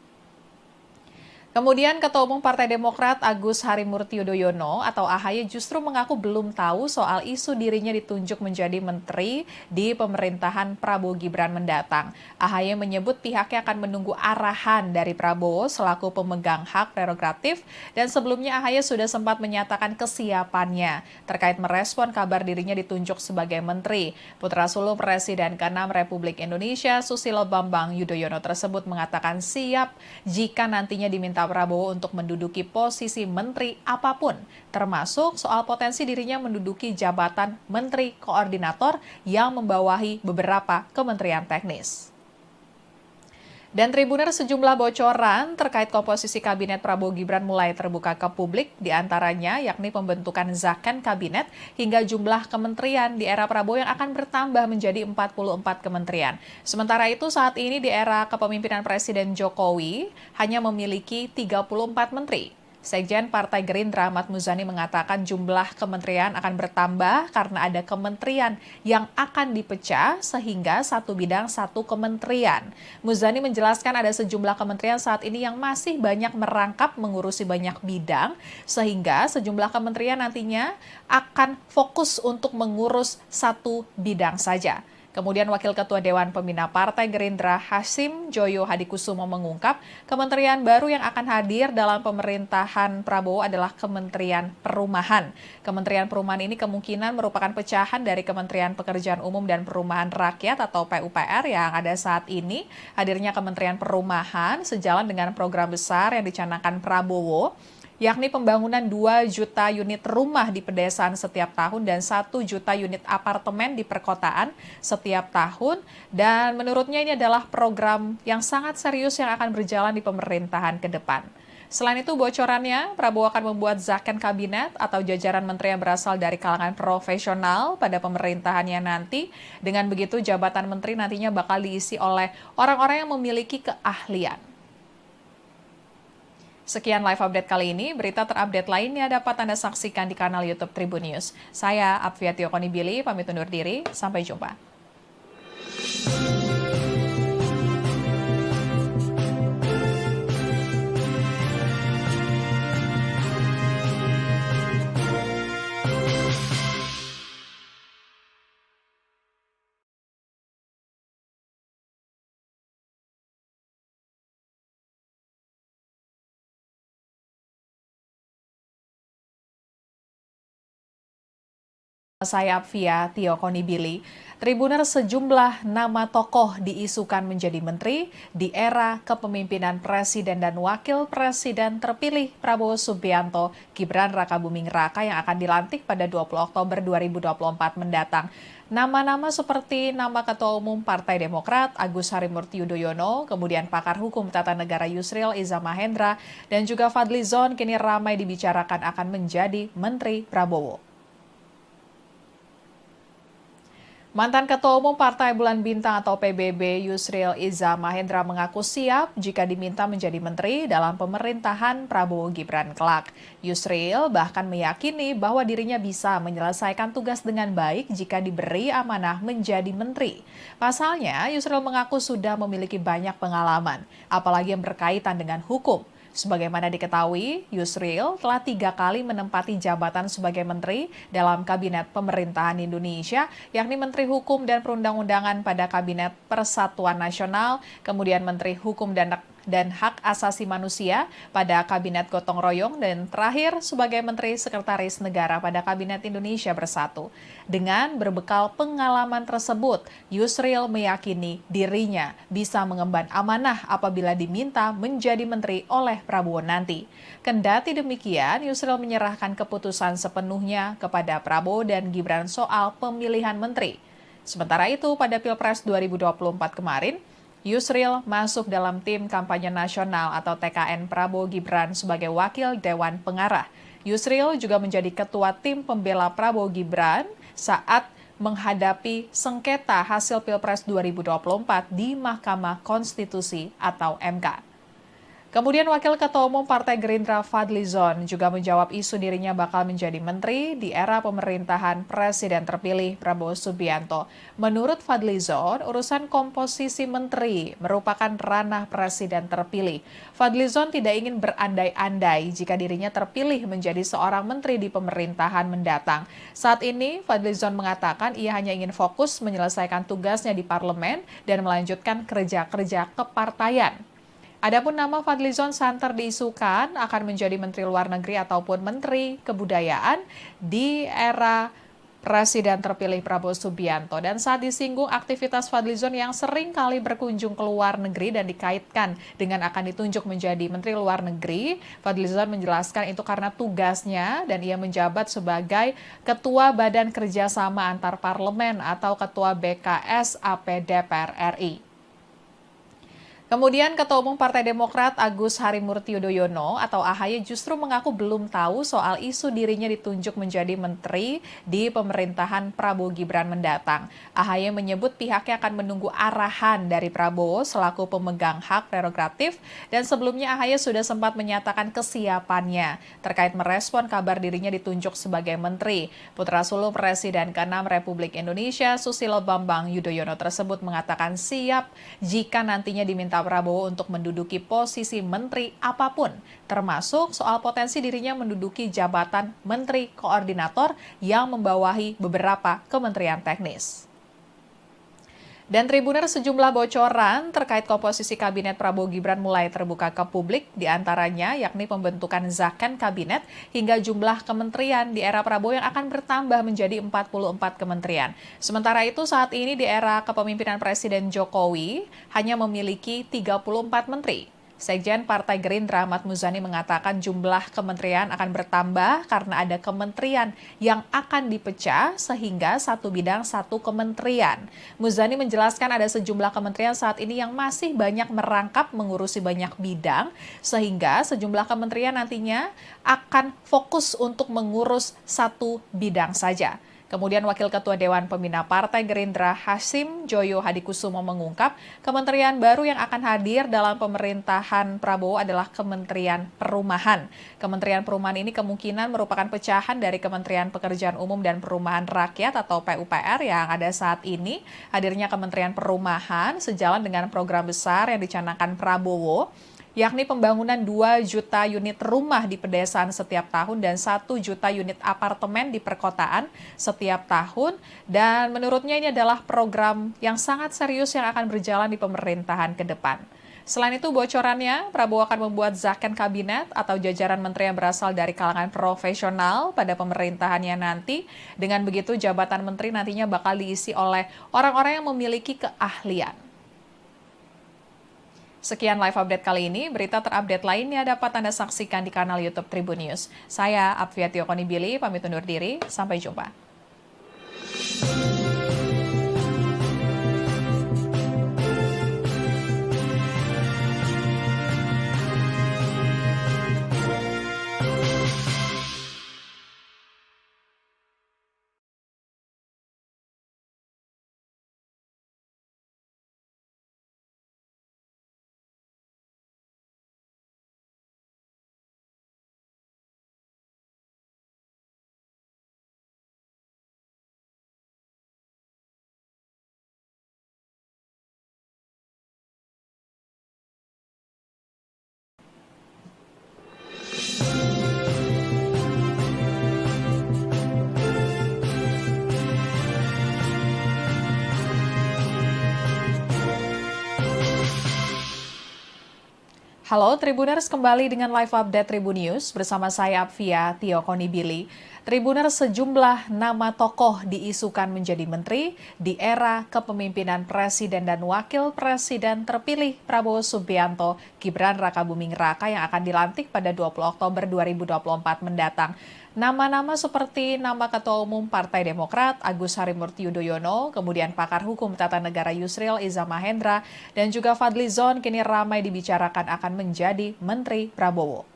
Kemudian Ketua Umum Partai Demokrat Agus Harimurti Yudhoyono atau AHY justru mengaku belum tahu soal isu dirinya ditunjuk menjadi menteri di pemerintahan Prabowo Gibran mendatang. AHY menyebut pihaknya akan menunggu arahan dari Prabowo selaku pemegang hak prerogatif dan sebelumnya AHY sudah sempat menyatakan kesiapannya terkait merespon kabar dirinya ditunjuk sebagai menteri. Putra sulung Presiden ke-6 Republik Indonesia Susilo Bambang Yudhoyono tersebut mengatakan siap jika nantinya diminta Prabowo untuk menduduki posisi menteri apapun, termasuk soal potensi dirinya menduduki jabatan menteri koordinator yang membawahi beberapa kementerian teknis. Dan Tribuner sejumlah bocoran terkait komposisi kabinet Prabowo Gibran mulai terbuka ke publik, diantaranya yakni pembentukan zakon kabinet hingga jumlah kementerian di era Prabowo yang akan bertambah menjadi 44 kementerian. Sementara itu saat ini di era kepemimpinan Presiden Jokowi hanya memiliki 34 menteri. Sekjen Partai Gerindra Ahmad Muzani mengatakan jumlah kementerian akan bertambah karena ada kementerian yang akan dipecah sehingga satu bidang satu kementerian. Muzani menjelaskan ada sejumlah kementerian saat ini yang masih banyak merangkap mengurusi banyak bidang sehingga sejumlah kementerian nantinya akan fokus untuk mengurus satu bidang saja. Kemudian Wakil Ketua Dewan Pembina Partai Gerindra Hasim Joyo Hadikusumo mengungkap kementerian baru yang akan hadir dalam pemerintahan Prabowo adalah Kementerian Perumahan. Kementerian Perumahan ini kemungkinan merupakan pecahan dari Kementerian Pekerjaan Umum dan Perumahan Rakyat atau PUPR yang ada saat ini. Hadirnya Kementerian Perumahan sejalan dengan program besar yang dicanangkan Prabowo, yakni pembangunan 2 juta unit rumah di pedesaan setiap tahun dan 1 juta unit apartemen di perkotaan setiap tahun. Dan menurutnya ini adalah program yang sangat serius yang akan berjalan di pemerintahan ke depan. Selain itu bocorannya, Prabowo akan membuat zakon kabinet atau jajaran menteri yang berasal dari kalangan profesional pada pemerintahannya nanti. Dengan begitu jabatan menteri nantinya bakal diisi oleh orang-orang yang memiliki keahlian. Sekian live update kali ini, berita terupdate lainnya dapat Anda saksikan di kanal YouTube Tribun News. Saya Apfiati Okonibili, pamit undur diri, sampai jumpa. Saya Apfia Tio Konibili. Tribuner sejumlah nama tokoh diisukan menjadi menteri di era kepemimpinan Presiden dan Wakil Presiden terpilih Prabowo Subianto, Gibran Rakabuming Raka yang akan dilantik pada 20 Oktober 2024 mendatang. Nama-nama seperti nama Ketua Umum Partai Demokrat Agus Harimurti Yudhoyono, kemudian pakar hukum tata negara Yusril Iza Mahendra, dan juga Fadlizon kini ramai dibicarakan akan menjadi Menteri Prabowo. Mantan Ketua Umum Partai Bulan Bintang atau PBB Yusril Iza Mahendra mengaku siap jika diminta menjadi menteri dalam pemerintahan Prabowo Gibran kelak. Yusril bahkan meyakini bahwa dirinya bisa menyelesaikan tugas dengan baik jika diberi amanah menjadi menteri. Pasalnya, Yusril mengaku sudah memiliki banyak pengalaman, apalagi yang berkaitan dengan hukum. Sebagaimana diketahui, Yusril telah 3 kali menempati jabatan sebagai menteri dalam Kabinet Pemerintahan Indonesia, yakni Menteri Hukum dan Perundang-undangan pada Kabinet Persatuan Nasional, kemudian Menteri Hukum dan Hak Asasi Manusia pada Kabinet Gotong Royong, dan terakhir sebagai Menteri Sekretaris Negara pada Kabinet Indonesia Bersatu. Dengan berbekal pengalaman tersebut, Yusril meyakini dirinya bisa mengemban amanah apabila diminta menjadi menteri oleh Prabowo nanti. Kendati demikian, Yusril menyerahkan keputusan sepenuhnya kepada Prabowo dan Gibran soal pemilihan menteri. Sementara itu, pada Pilpres 2024 kemarin, Yusril masuk dalam tim kampanye nasional atau TKN Prabowo Gibran sebagai wakil Dewan Pengarah. Yusril juga menjadi ketua tim pembela Prabowo Gibran saat menghadapi sengketa hasil Pilpres 2024 di Mahkamah Konstitusi atau MK. Kemudian Wakil Ketua Umum Partai Gerindra Fadlizon juga menjawab isu dirinya bakal menjadi menteri di era pemerintahan Presiden terpilih Prabowo Subianto. Menurut Fadlizon, urusan komposisi menteri merupakan ranah Presiden terpilih. Fadlizon tidak ingin berandai-andai jika dirinya terpilih menjadi seorang menteri di pemerintahan mendatang. Saat ini, Fadlizon mengatakan ia hanya ingin fokus menyelesaikan tugasnya di parlemen dan melanjutkan kerja-kerja kepartaian. Adapun nama Fadlizon santer diisukan akan menjadi Menteri Luar Negeri ataupun Menteri Kebudayaan di era Presiden terpilih Prabowo Subianto. Dan saat disinggung aktivitas Fadlizon yang sering kali berkunjung ke luar negeri dan dikaitkan dengan akan ditunjuk menjadi Menteri Luar Negeri, Fadlizon menjelaskan itu karena tugasnya dan ia menjabat sebagai Ketua Badan Kerjasama Antar Parlemen atau Ketua BKS AP DPR RI. Kemudian Ketua Umum Partai Demokrat Agus Harimurti Yudhoyono atau AHY justru mengaku belum tahu soal isu dirinya ditunjuk menjadi menteri di pemerintahan Prabowo Gibran mendatang. AHY menyebut pihaknya akan menunggu arahan dari Prabowo selaku pemegang hak prerogatif dan sebelumnya AHY sudah sempat menyatakan kesiapannya terkait merespon kabar dirinya ditunjuk sebagai menteri. Putra sulung Presiden ke-6 Republik Indonesia Susilo Bambang Yudhoyono tersebut mengatakan siap jika nantinya diminta Prabowo untuk menduduki posisi menteri apapun, termasuk soal potensi dirinya menduduki jabatan menteri koordinator yang membawahi beberapa kementerian teknis. Dan Tribuner sejumlah bocoran terkait komposisi kabinet Prabowo Gibran mulai terbuka ke publik, diantaranya yakni pembentukan zakon kabinet hingga jumlah kementerian di era Prabowo yang akan bertambah menjadi 44 kementerian. Sementara itu saat ini di era kepemimpinan Presiden Jokowi hanya memiliki 34 menteri. Sekjen Partai Gerindra Ahmad Muzani mengatakan jumlah kementerian akan bertambah karena ada kementerian yang akan dipecah sehingga satu bidang satu kementerian. Muzani menjelaskan ada sejumlah kementerian saat ini yang masih banyak merangkap mengurusi banyak bidang sehingga sejumlah kementerian nantinya akan fokus untuk mengurus satu bidang saja. Kemudian Wakil Ketua Dewan Pembina Partai Gerindra Hasim Joyo Hadikusumo mengungkap kementerian baru yang akan hadir dalam pemerintahan Prabowo adalah Kementerian Perumahan. Kementerian Perumahan ini kemungkinan merupakan pecahan dari Kementerian Pekerjaan Umum dan Perumahan Rakyat atau PUPR yang ada saat ini. Hadirnya Kementerian Perumahan sejalan dengan program besar yang dicanangkan Prabowo, yakni pembangunan 2 juta unit rumah di pedesaan setiap tahun dan 1 juta unit apartemen di perkotaan setiap tahun. Dan menurutnya ini adalah program yang sangat serius yang akan berjalan di pemerintahan ke depan. Selain itu bocorannya, Prabowo akan membuat zakon kabinet atau jajaran menteri yang berasal dari kalangan profesional pada pemerintahannya nanti. Dengan begitu jabatan menteri nantinya bakal diisi oleh orang-orang yang memiliki keahlian. Sekian live update kali ini, berita terupdate lainnya dapat Anda saksikan di kanal YouTube Tribun News. Saya Apvia Tiokonibili, pamit undur diri, sampai jumpa. Halo Tribuners, kembali dengan live update Tribun News bersama saya Apvia Tiokonibili. Tribuners, sejumlah nama tokoh diisukan menjadi menteri di era kepemimpinan Presiden dan Wakil Presiden terpilih Prabowo Subianto, Gibran Rakabuming Raka yang akan dilantik pada 20 Oktober 2024 mendatang. Nama-nama seperti nama Ketua Umum Partai Demokrat Agus Harimurti Yudhoyono, kemudian pakar hukum tata negara Yusril Iza Mahendra, dan juga Fadlizon kini ramai dibicarakan akan menjadi Menteri Prabowo.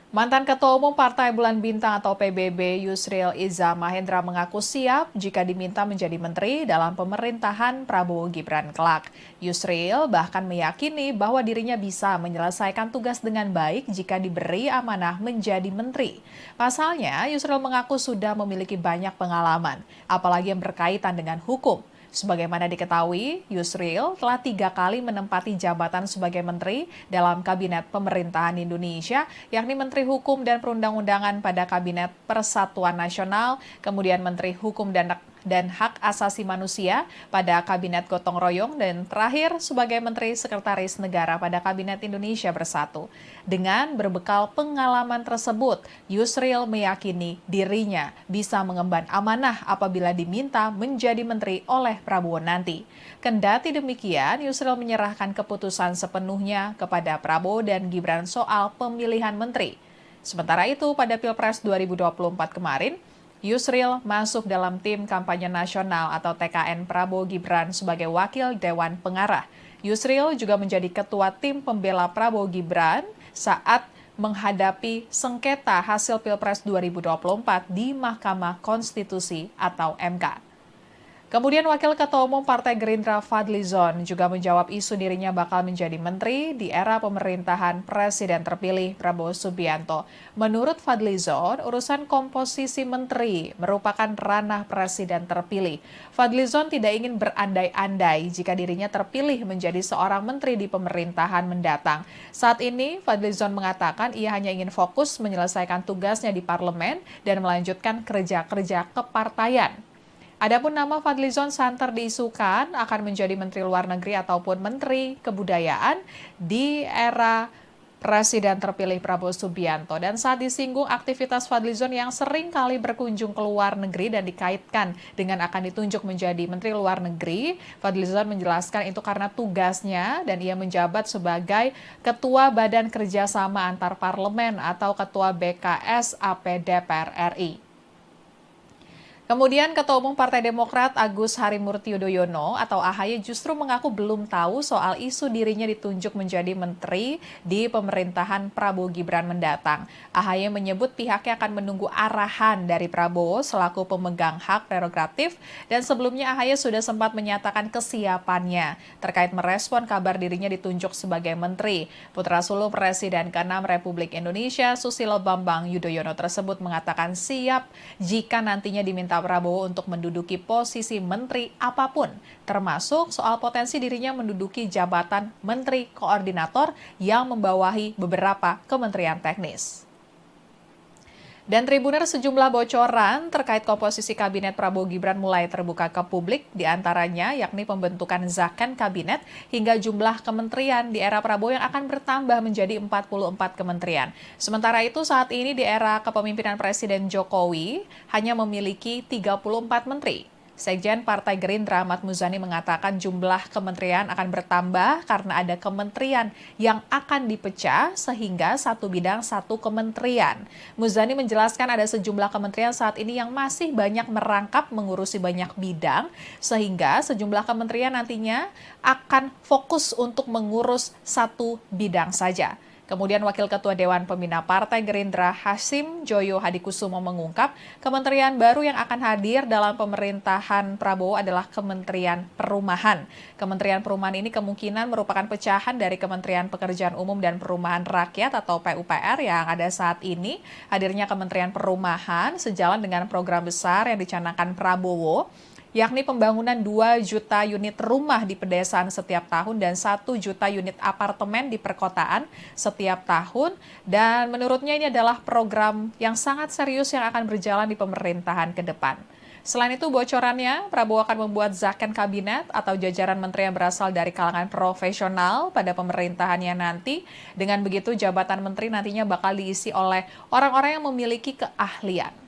Mantan Ketua Umum Partai Bulan Bintang atau PBB Yusril Iza Mahendra mengaku siap jika diminta menjadi menteri dalam pemerintahan Prabowo Gibran kelak. Yusril bahkan meyakini bahwa dirinya bisa menyelesaikan tugas dengan baik jika diberi amanah menjadi menteri. Pasalnya, Yusril mengaku sudah memiliki banyak pengalaman, apalagi yang berkaitan dengan hukum. Sebagaimana diketahui, Yusril telah 3 kali menempati jabatan sebagai menteri dalam Kabinet Pemerintahan Indonesia, yakni Menteri Hukum dan Perundang-undangan pada Kabinet Persatuan Nasional, kemudian Menteri Hukum dan Hak Asasi Manusia pada Kabinet Gotong Royong, dan terakhir sebagai Menteri Sekretaris Negara pada Kabinet Indonesia Bersatu. Dengan berbekal pengalaman tersebut, Yusril meyakini dirinya bisa mengemban amanah apabila diminta menjadi menteri oleh Prabowo nanti. Kendati demikian, Yusril menyerahkan keputusan sepenuhnya kepada Prabowo dan Gibran soal pemilihan menteri. Sementara itu, pada Pilpres 2024 kemarin, Yusril masuk dalam tim kampanye nasional atau TKN Prabowo Gibran sebagai wakil Dewan Pengarah. Yusril juga menjadi ketua tim pembela Prabowo Gibran saat menghadapi sengketa hasil Pilpres 2024 di Mahkamah Konstitusi atau MK. Kemudian Wakil Ketua Umum Partai Gerindra Fadlizon juga menjawab isu dirinya bakal menjadi menteri di era pemerintahan Presiden terpilih Prabowo Subianto. Menurut Fadlizon, urusan komposisi menteri merupakan ranah Presiden terpilih. Fadlizon tidak ingin berandai-andai jika dirinya terpilih menjadi seorang menteri di pemerintahan mendatang. Saat ini, Fadlizon mengatakan ia hanya ingin fokus menyelesaikan tugasnya di parlemen dan melanjutkan kerja-kerja kepartaian. Adapun nama Fadlizon santer diisukan akan menjadi Menteri Luar Negeri ataupun Menteri Kebudayaan di era Presiden terpilih Prabowo Subianto. Dan saat disinggung aktivitas Fadlizon yang sering kali berkunjung ke luar negeri dan dikaitkan dengan akan ditunjuk menjadi Menteri Luar Negeri, Fadlizon menjelaskan itu karena tugasnya dan ia menjabat sebagai Ketua Badan Kerjasama Antar Parlemen atau Ketua BKS AP DPR RI. Kemudian Ketua Umum Partai Demokrat Agus Harimurti Yudhoyono atau AHY justru mengaku belum tahu soal isu dirinya ditunjuk menjadi menteri di pemerintahan Prabowo Gibran mendatang. AHY menyebut pihaknya akan menunggu arahan dari Prabowo selaku pemegang hak prerogatif, dan sebelumnya AHY sudah sempat menyatakan kesiapannya terkait merespon kabar dirinya ditunjuk sebagai menteri. Putra sulung Presiden ke-6 Republik Indonesia Susilo Bambang Yudhoyono tersebut mengatakan siap jika nantinya diminta Prabowo untuk menduduki posisi menteri apapun, termasuk soal potensi dirinya menduduki jabatan menteri koordinator yang membawahi beberapa kementerian teknis. Dan Tribuner, sejumlah bocoran terkait komposisi kabinet Prabowo Gibran mulai terbuka ke publik, diantaranya yakni pembentukan zakon kabinet hingga jumlah kementerian di era Prabowo yang akan bertambah menjadi 44 kementerian. Sementara itu saat ini di era kepemimpinan Presiden Jokowi hanya memiliki 34 menteri. Sekjen Partai Gerindra Ahmad Muzani mengatakan jumlah kementerian akan bertambah karena ada kementerian yang akan dipecah sehingga satu bidang satu kementerian. Muzani menjelaskan ada sejumlah kementerian saat ini yang masih banyak merangkap mengurusi banyak bidang sehingga sejumlah kementerian nantinya akan fokus untuk mengurus satu bidang saja. Kemudian Wakil Ketua Dewan Pembina Partai Gerindra Hasim Joyo Hadikusumo mengungkap kementerian baru yang akan hadir dalam pemerintahan Prabowo adalah Kementerian Perumahan. Kementerian Perumahan ini kemungkinan merupakan pecahan dari Kementerian Pekerjaan Umum dan Perumahan Rakyat atau PUPR yang ada saat ini. Hadirnya Kementerian Perumahan sejalan dengan program besar yang dicanangkan Prabowo, yakni pembangunan 2 juta unit rumah di pedesaan setiap tahun dan 1 juta unit apartemen di perkotaan setiap tahun. Dan menurutnya ini adalah program yang sangat serius yang akan berjalan di pemerintahan ke depan. Selain itu bocorannya, Prabowo akan membuat zakon kabinet atau jajaran menteri yang berasal dari kalangan profesional pada pemerintahannya nanti. Dengan begitu jabatan menteri nantinya bakal diisi oleh orang-orang yang memiliki keahlian.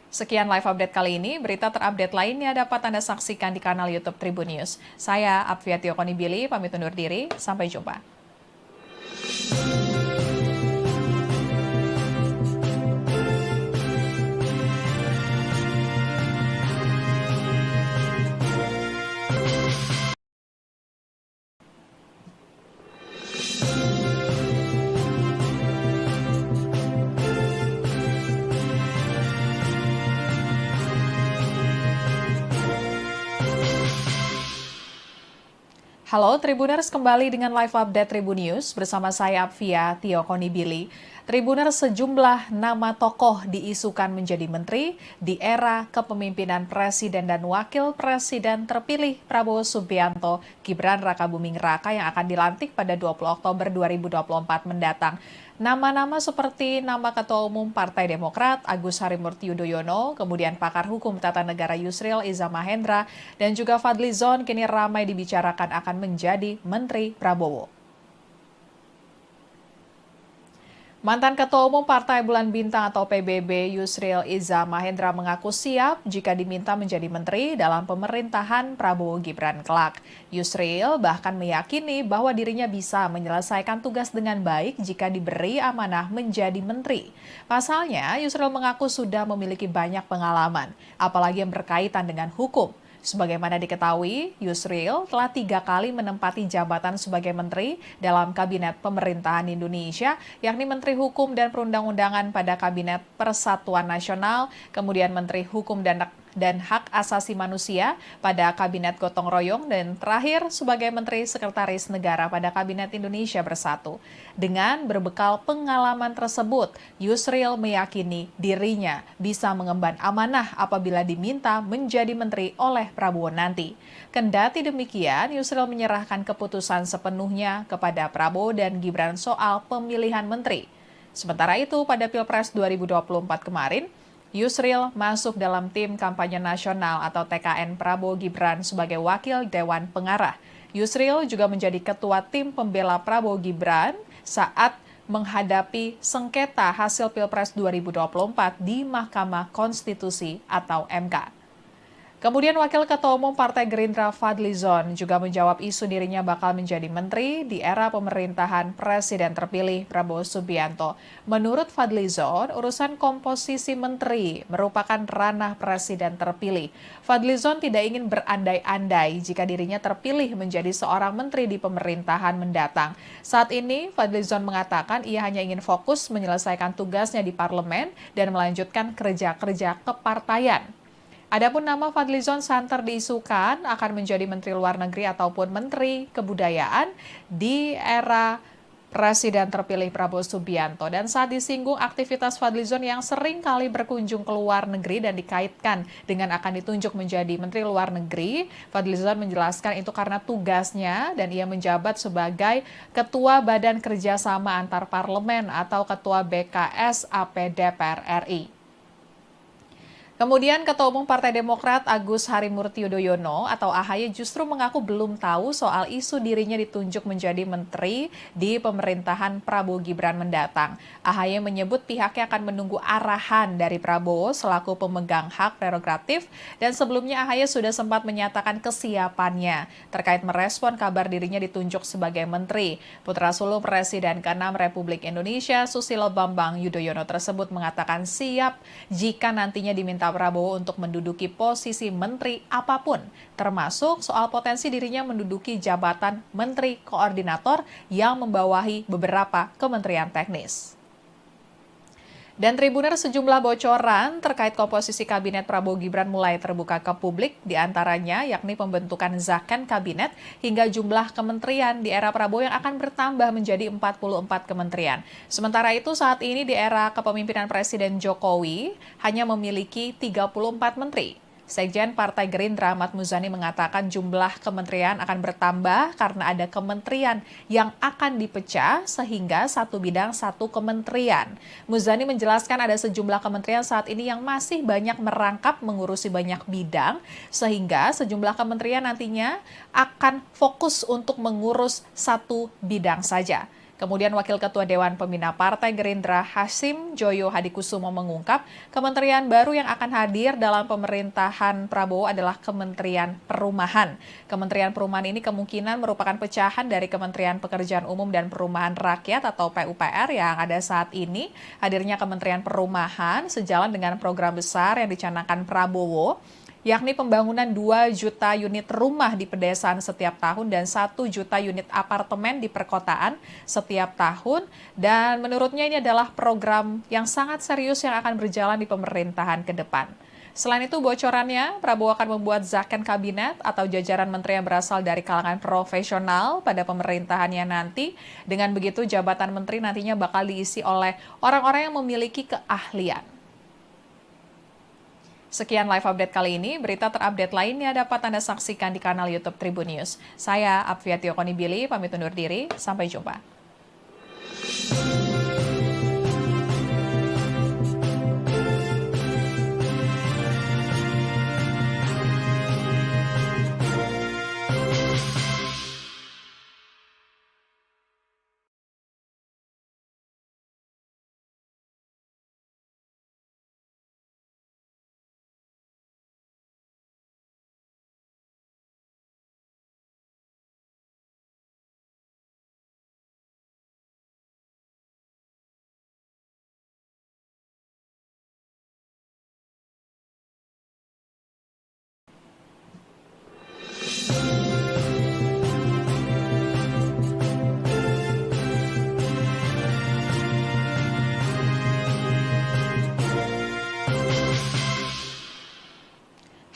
Sekian live update kali ini, berita terupdate lainnya dapat Anda saksikan di kanal YouTube Tribun News. Saya Apviatio Konibili, pamit undur diri, sampai jumpa. Halo Tribuners, kembali dengan live update Tribun News bersama saya Apvia Tio Konibili. Tribuners, sejumlah nama tokoh diisukan menjadi menteri di era kepemimpinan Presiden dan Wakil Presiden terpilih Prabowo Subianto, Gibran Rakabuming Raka yang akan dilantik pada 20 Oktober 2024 mendatang. Nama-nama seperti nama Ketua Umum Partai Demokrat Agus Harimurti Yudhoyono, kemudian pakar hukum tata negara Yusril Iza Mahendra, dan juga Fadlizon kini ramai dibicarakan akan menjadi Menteri Prabowo. Mantan Ketua Umum Partai Bulan Bintang atau PBB Yusril Iza Mahendra mengaku siap jika diminta menjadi menteri dalam pemerintahan Prabowo Gibran kelak. Yusril bahkan meyakini bahwa dirinya bisa menyelesaikan tugas dengan baik jika diberi amanah menjadi menteri. Pasalnya, Yusril mengaku sudah memiliki banyak pengalaman, apalagi yang berkaitan dengan hukum. Sebagaimana diketahui, Yusril telah 3 kali menempati jabatan sebagai menteri dalam Kabinet Pemerintahan Indonesia, yakni Menteri Hukum dan Perundang-undangan pada Kabinet Persatuan Nasional, kemudian Menteri Hukum dan Hak Asasi Manusia pada Kabinet Gotong Royong, dan terakhir sebagai Menteri Sekretaris Negara pada Kabinet Indonesia Bersatu. Dengan berbekal pengalaman tersebut, Yusril meyakini dirinya bisa mengemban amanah apabila diminta menjadi menteri oleh Prabowo nanti. Kendati demikian, Yusril menyerahkan keputusan sepenuhnya kepada Prabowo dan Gibran soal pemilihan menteri. Sementara itu, pada Pilpres 2024 kemarin, Yusril masuk dalam tim kampanye nasional atau TKN Prabowo Gibran sebagai wakil Dewan Pengarah. Yusril juga menjadi ketua tim pembela Prabowo Gibran saat menghadapi sengketa hasil Pilpres 2024 di Mahkamah Konstitusi atau MK. Kemudian Wakil Ketua Umum Partai Gerindra Fadlizon juga menjawab isu dirinya bakal menjadi menteri di era pemerintahan Presiden terpilih Prabowo Subianto. Menurut Fadlizon, urusan komposisi menteri merupakan ranah Presiden terpilih. Fadlizon tidak ingin berandai-andai jika dirinya terpilih menjadi seorang menteri di pemerintahan mendatang. Saat ini, Fadlizon mengatakan ia hanya ingin fokus menyelesaikan tugasnya di parlemen dan melanjutkan kerja-kerja kepartaian. Adapun nama Fadlizon santer diisukan akan menjadi Menteri Luar Negeri ataupun Menteri Kebudayaan di era Presiden terpilih Prabowo Subianto. Dan saat disinggung aktivitas Fadlizon yang sering kali berkunjung ke luar negeri dan dikaitkan dengan akan ditunjuk menjadi Menteri Luar Negeri, Fadlizon menjelaskan itu karena tugasnya dan ia menjabat sebagai Ketua Badan Kerjasama Antar Parlemen atau Ketua BKS AP DPR RI. Kemudian Ketua Umum Partai Demokrat Agus Harimurti Yudhoyono atau AHY justru mengaku belum tahu soal isu dirinya ditunjuk menjadi menteri di pemerintahan Prabowo Gibran mendatang. AHY menyebut pihaknya akan menunggu arahan dari Prabowo selaku pemegang hak prerogatif, dan sebelumnya AHY sudah sempat menyatakan kesiapannya terkait merespon kabar dirinya ditunjuk sebagai menteri. Putra sulung Presiden ke-6 Republik Indonesia Susilo Bambang Yudhoyono tersebut mengatakan siap jika nantinya diminta Prabowo untuk menduduki posisi menteri apapun, termasuk soal potensi dirinya menduduki jabatan menteri koordinator yang membawahi beberapa kementerian teknis. Dan Tribuner, sejumlah bocoran terkait komposisi kabinet Prabowo Gibran mulai terbuka ke publik, diantaranya yakni pembentukan zakon kabinet hingga jumlah kementerian di era Prabowo yang akan bertambah menjadi 44 kementerian. Sementara itu saat ini di era kepemimpinan Presiden Jokowi hanya memiliki 34 menteri. Sekjen Partai Gerindra Ahmad Muzani mengatakan jumlah kementerian akan bertambah karena ada kementerian yang akan dipecah sehingga satu bidang satu kementerian. Muzani menjelaskan ada sejumlah kementerian saat ini yang masih banyak merangkap mengurusi banyak bidang sehingga sejumlah kementerian nantinya akan fokus untuk mengurus satu bidang saja. Kemudian Wakil Ketua Dewan Pembina Partai Gerindra Hasim Joyo Hadikusumo mengungkap kementerian baru yang akan hadir dalam pemerintahan Prabowo adalah Kementerian Perumahan. Kementerian Perumahan ini kemungkinan merupakan pecahan dari Kementerian Pekerjaan Umum dan Perumahan Rakyat atau PUPR yang ada saat ini. Hadirnya Kementerian Perumahan sejalan dengan program besar yang dicanangkan Prabowo, yakni pembangunan 2 juta unit rumah di pedesaan setiap tahun dan 1 juta unit apartemen di perkotaan setiap tahun. Dan menurutnya ini adalah program yang sangat serius yang akan berjalan di pemerintahan ke depan. Selain itu, bocorannya, Prabowo akan membuat zakon kabinet atau jajaran menteri yang berasal dari kalangan profesional pada pemerintahannya nanti. Dengan begitu, jabatan menteri nantinya bakal diisi oleh orang-orang yang memiliki keahlian. Sekian live update kali ini, berita terupdate lainnya dapat Anda saksikan di kanal YouTube Tribun News. Saya Apviatio Konibili, pamit undur diri, sampai jumpa.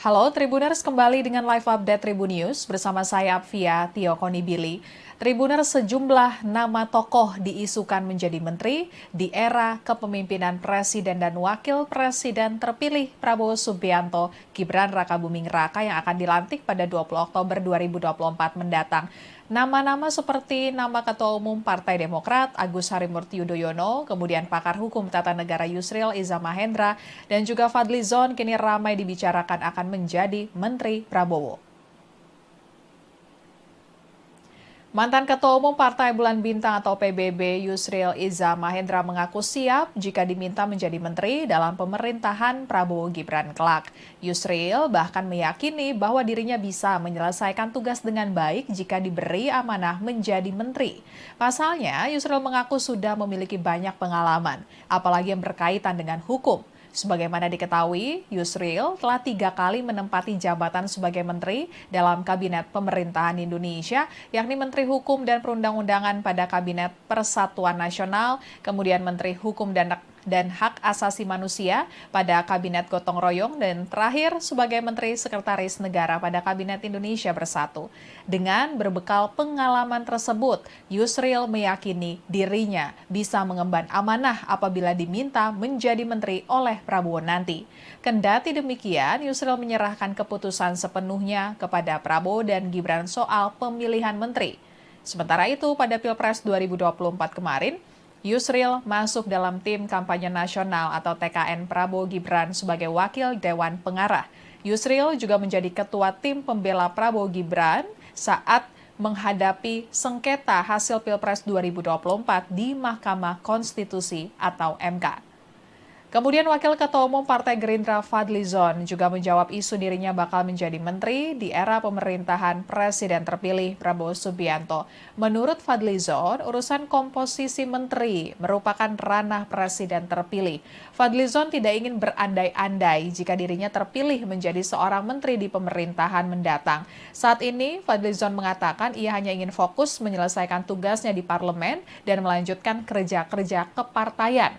Halo Tribuners, kembali dengan live update Tribun News bersama saya Apviatio Konibili. Tribuners, sejumlah nama tokoh diisukan menjadi menteri di era kepemimpinan Presiden dan Wakil Presiden terpilih Prabowo Subianto, Gibran Rakabuming Raka yang akan dilantik pada 20 Oktober 2024 mendatang. Nama-nama seperti nama Ketua Umum Partai Demokrat Agus Harimurti Yudhoyono, kemudian pakar hukum tata negara Yusril Iza Mahendra, dan juga Fadlizon kini ramai dibicarakan akan menjadi Menteri Prabowo. Mantan Ketua Umum Partai Bulan Bintang atau PBB Yusril Iza Mahendra mengaku siap jika diminta menjadi menteri dalam pemerintahan Prabowo Gibran kelak. Yusril bahkan meyakini bahwa dirinya bisa menyelesaikan tugas dengan baik jika diberi amanah menjadi menteri. Pasalnya, Yusril mengaku sudah memiliki banyak pengalaman, apalagi yang berkaitan dengan hukum. Sebagaimana diketahui, Yusril telah 3 kali menempati jabatan sebagai menteri dalam Kabinet Pemerintahan Indonesia, yakni Menteri Hukum dan Perundang-undangan pada Kabinet Persatuan Nasional, kemudian Menteri Hukum dan Hak Asasi Manusia pada Kabinet Gotong Royong, dan terakhir sebagai Menteri Sekretaris Negara pada Kabinet Indonesia Bersatu. Dengan berbekal pengalaman tersebut, Yusril meyakini dirinya bisa mengemban amanah apabila diminta menjadi menteri oleh Prabowo nanti. Kendati demikian, Yusril menyerahkan keputusan sepenuhnya kepada Prabowo dan Gibran soal pemilihan menteri. Sementara itu, pada Pilpres 2024 kemarin, Yusril masuk dalam tim kampanye nasional atau TKN Prabowo Gibran sebagai wakil Dewan Pengarah. Yusril juga menjadi ketua tim pembela Prabowo Gibran saat menghadapi sengketa hasil Pilpres 2024 di Mahkamah Konstitusi atau MK. Kemudian Wakil Ketua Umum Partai Gerindra Fadlizon juga menjawab isu dirinya bakal menjadi menteri di era pemerintahan Presiden terpilih Prabowo Subianto. Menurut Fadlizon, urusan komposisi menteri merupakan ranah Presiden terpilih. Fadlizon tidak ingin berandai-andai jika dirinya terpilih menjadi seorang menteri di pemerintahan mendatang. Saat ini, Fadlizon mengatakan ia hanya ingin fokus menyelesaikan tugasnya di parlemen dan melanjutkan kerja-kerja kepartaian.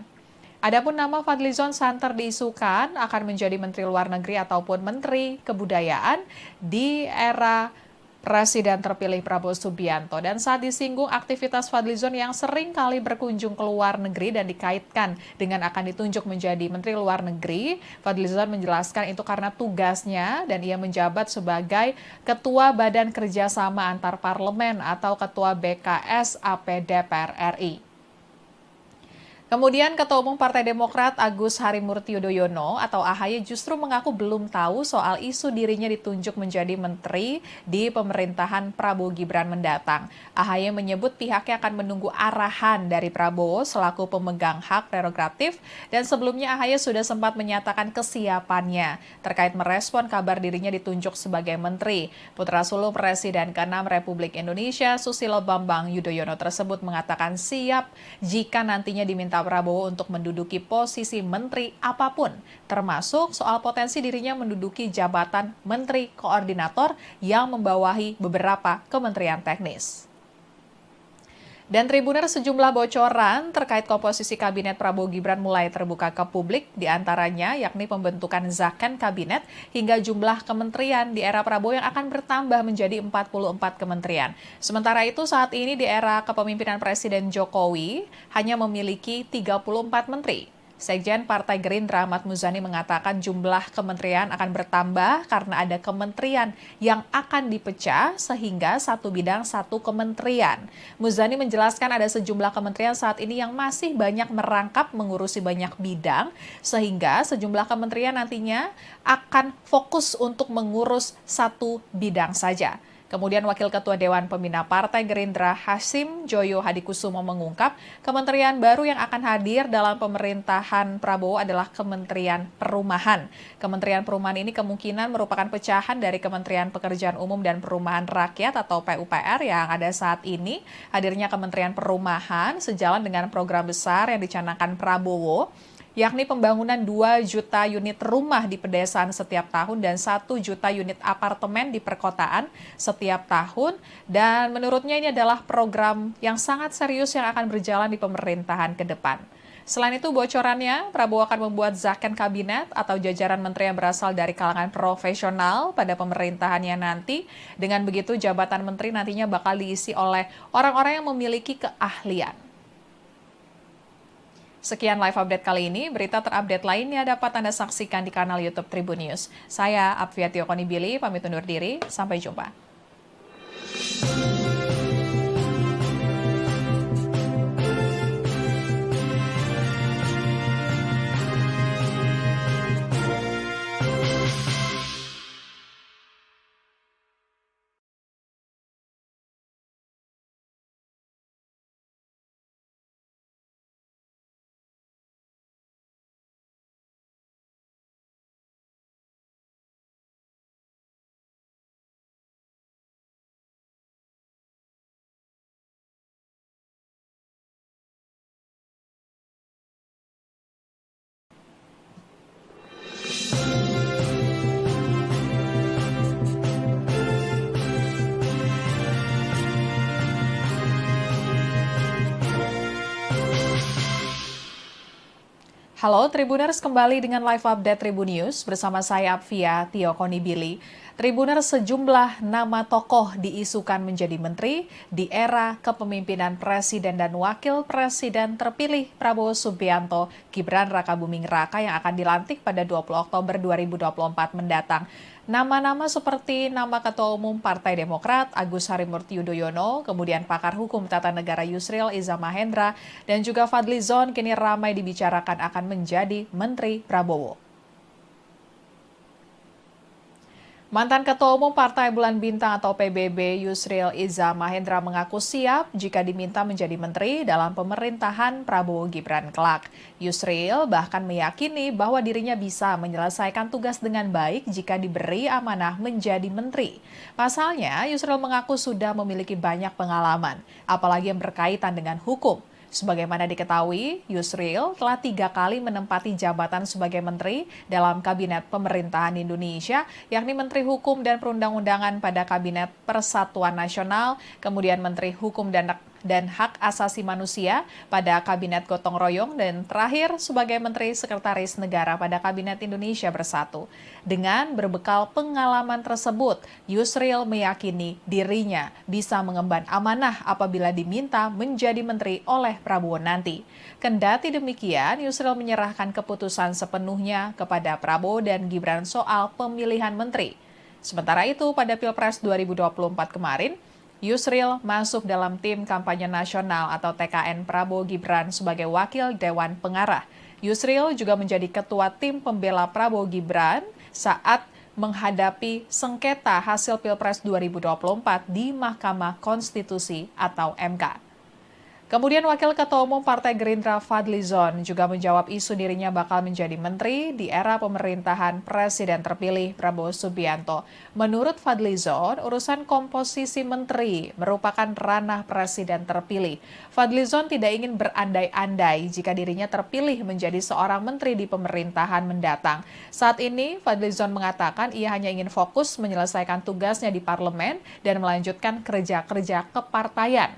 Adapun nama Fadlizon santer diisukan akan menjadi Menteri Luar Negeri ataupun Menteri Kebudayaan di era Presiden terpilih Prabowo Subianto. Dan saat disinggung aktivitas Fadlizon yang sering kali berkunjung ke luar negeri dan dikaitkan dengan akan ditunjuk menjadi Menteri Luar Negeri, Fadlizon menjelaskan itu karena tugasnya dan ia menjabat sebagai Ketua Badan Kerjasama Antar Parlemen atau Ketua BKS AP DPR RI. Kemudian Ketua Umum Partai Demokrat Agus Harimurti Yudhoyono atau AHY justru mengaku belum tahu soal isu dirinya ditunjuk menjadi menteri di pemerintahan Prabowo Gibran mendatang. AHY menyebut pihaknya akan menunggu arahan dari Prabowo selaku pemegang hak prerogatif, dan sebelumnya AHY sudah sempat menyatakan kesiapannya terkait merespon kabar dirinya ditunjuk sebagai menteri. Putra sulung Presiden ke-6 Republik Indonesia Susilo Bambang Yudhoyono tersebut mengatakan siap jika nantinya diminta Prabowo untuk menduduki posisi menteri apapun, termasuk soal potensi dirinya menduduki jabatan menteri koordinator yang membawahi beberapa kementerian teknis. Dan Tribuners, sejumlah bocoran terkait komposisi kabinet Prabowo Gibran mulai terbuka ke publik, diantaranya yakni pembentukan zakon kabinet hingga jumlah kementerian di era Prabowo yang akan bertambah menjadi 44 kementerian. Sementara itu saat ini di era kepemimpinan Presiden Jokowi hanya memiliki 34 menteri. Sekjen Partai Gerindra Ahmad Muzani mengatakan jumlah kementerian akan bertambah karena ada kementerian yang akan dipecah sehingga satu bidang satu kementerian. Muzani menjelaskan ada sejumlah kementerian saat ini yang masih banyak merangkap mengurusi banyak bidang sehingga sejumlah kementerian nantinya akan fokus untuk mengurus satu bidang saja. Kemudian Wakil Ketua Dewan Pembina Partai Gerindra Hasim Joyo Hadikusumo mengungkap kementerian baru yang akan hadir dalam pemerintahan Prabowo adalah Kementerian Perumahan. Kementerian Perumahan ini kemungkinan merupakan pecahan dari Kementerian Pekerjaan Umum dan Perumahan Rakyat atau PUPR yang ada saat ini. Hadirnya Kementerian Perumahan sejalan dengan program besar yang dicanangkan Prabowo, yakni pembangunan 2 juta unit rumah di pedesaan setiap tahun dan 1 juta unit apartemen di perkotaan setiap tahun. Dan menurutnya ini adalah program yang sangat serius yang akan berjalan di pemerintahan ke depan. Selain itu, bocorannya Prabowo akan membuat zakon kabinet atau jajaran menteri yang berasal dari kalangan profesional pada pemerintahannya nanti. Dengan begitu, jabatan menteri nantinya bakal diisi oleh orang-orang yang memiliki keahlian. Sekian live update kali ini, berita terupdate lainnya dapat Anda saksikan di kanal YouTube Tribun News. Saya Apvia Tiokonibili, pamit undur diri, sampai jumpa. Halo Tribuners, kembali dengan live update Tribun News bersama saya Apvia Tiokonibili. Tribuners, sejumlah nama tokoh diisukan menjadi menteri di era kepemimpinan Presiden dan Wakil Presiden terpilih Prabowo Subianto, Gibran Rakabuming Raka yang akan dilantik pada 20 Oktober 2024 mendatang. Nama-nama seperti nama Ketua Umum Partai Demokrat Agus Harimurti Yudhoyono, kemudian pakar hukum tata negara Yusril Iza Mahendra, dan juga Fadlizon kini ramai dibicarakan akan menjadi Menteri Prabowo. Mantan Ketua Umum Partai Bulan Bintang atau PBB Yusril Iza Mahendra mengaku siap jika diminta menjadi menteri dalam pemerintahan Prabowo Gibran kelak. Yusril bahkan meyakini bahwa dirinya bisa menyelesaikan tugas dengan baik jika diberi amanah menjadi menteri. Pasalnya, Yusril mengaku sudah memiliki banyak pengalaman, apalagi yang berkaitan dengan hukum. Sebagaimana diketahui, Yusril telah 3 kali menempati jabatan sebagai menteri dalam Kabinet Pemerintahan Indonesia, yakni Menteri Hukum dan Perundang-undangan pada Kabinet Persatuan Nasional, kemudian Menteri Hukum dan Hak Asasi Manusia pada Kabinet Gotong Royong, dan terakhir sebagai Menteri Sekretaris Negara pada Kabinet Indonesia Bersatu. Dengan berbekal pengalaman tersebut, Yusril meyakini dirinya bisa mengemban amanah apabila diminta menjadi menteri oleh Prabowo nanti. Kendati demikian, Yusril menyerahkan keputusan sepenuhnya kepada Prabowo dan Gibran soal pemilihan menteri. Sementara itu, pada Pilpres 2024 kemarin, Yusril masuk dalam tim kampanye nasional atau TKN Prabowo Gibran sebagai wakil Dewan Pengarah. Yusril juga menjadi ketua tim pembela Prabowo Gibran saat menghadapi sengketa hasil Pilpres 2024 di Mahkamah Konstitusi atau MK. Kemudian Wakil Ketua Umum Partai Gerindra Fadlizon juga menjawab isu dirinya bakal menjadi menteri di era pemerintahan Presiden terpilih Prabowo Subianto. Menurut Fadlizon, urusan komposisi menteri merupakan ranah Presiden terpilih. Fadlizon tidak ingin berandai-andai jika dirinya terpilih menjadi seorang menteri di pemerintahan mendatang. Saat ini, Fadlizon mengatakan ia hanya ingin fokus menyelesaikan tugasnya di parlemen dan melanjutkan kerja-kerja kepartaian.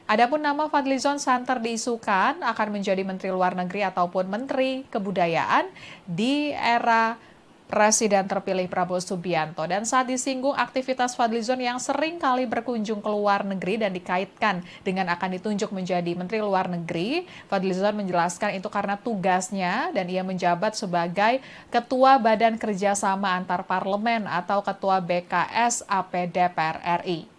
Adapun nama Fadlizon santer diisukan akan menjadi Menteri Luar Negeri ataupun Menteri Kebudayaan di era Presiden terpilih Prabowo Subianto. Dan saat disinggung aktivitas Fadlizon yang sering kali berkunjung ke luar negeri dan dikaitkan dengan akan ditunjuk menjadi Menteri Luar Negeri, Fadlizon menjelaskan itu karena tugasnya dan ia menjabat sebagai Ketua Badan Kerjasama Antar Parlemen atau Ketua BKS AP DPR RI.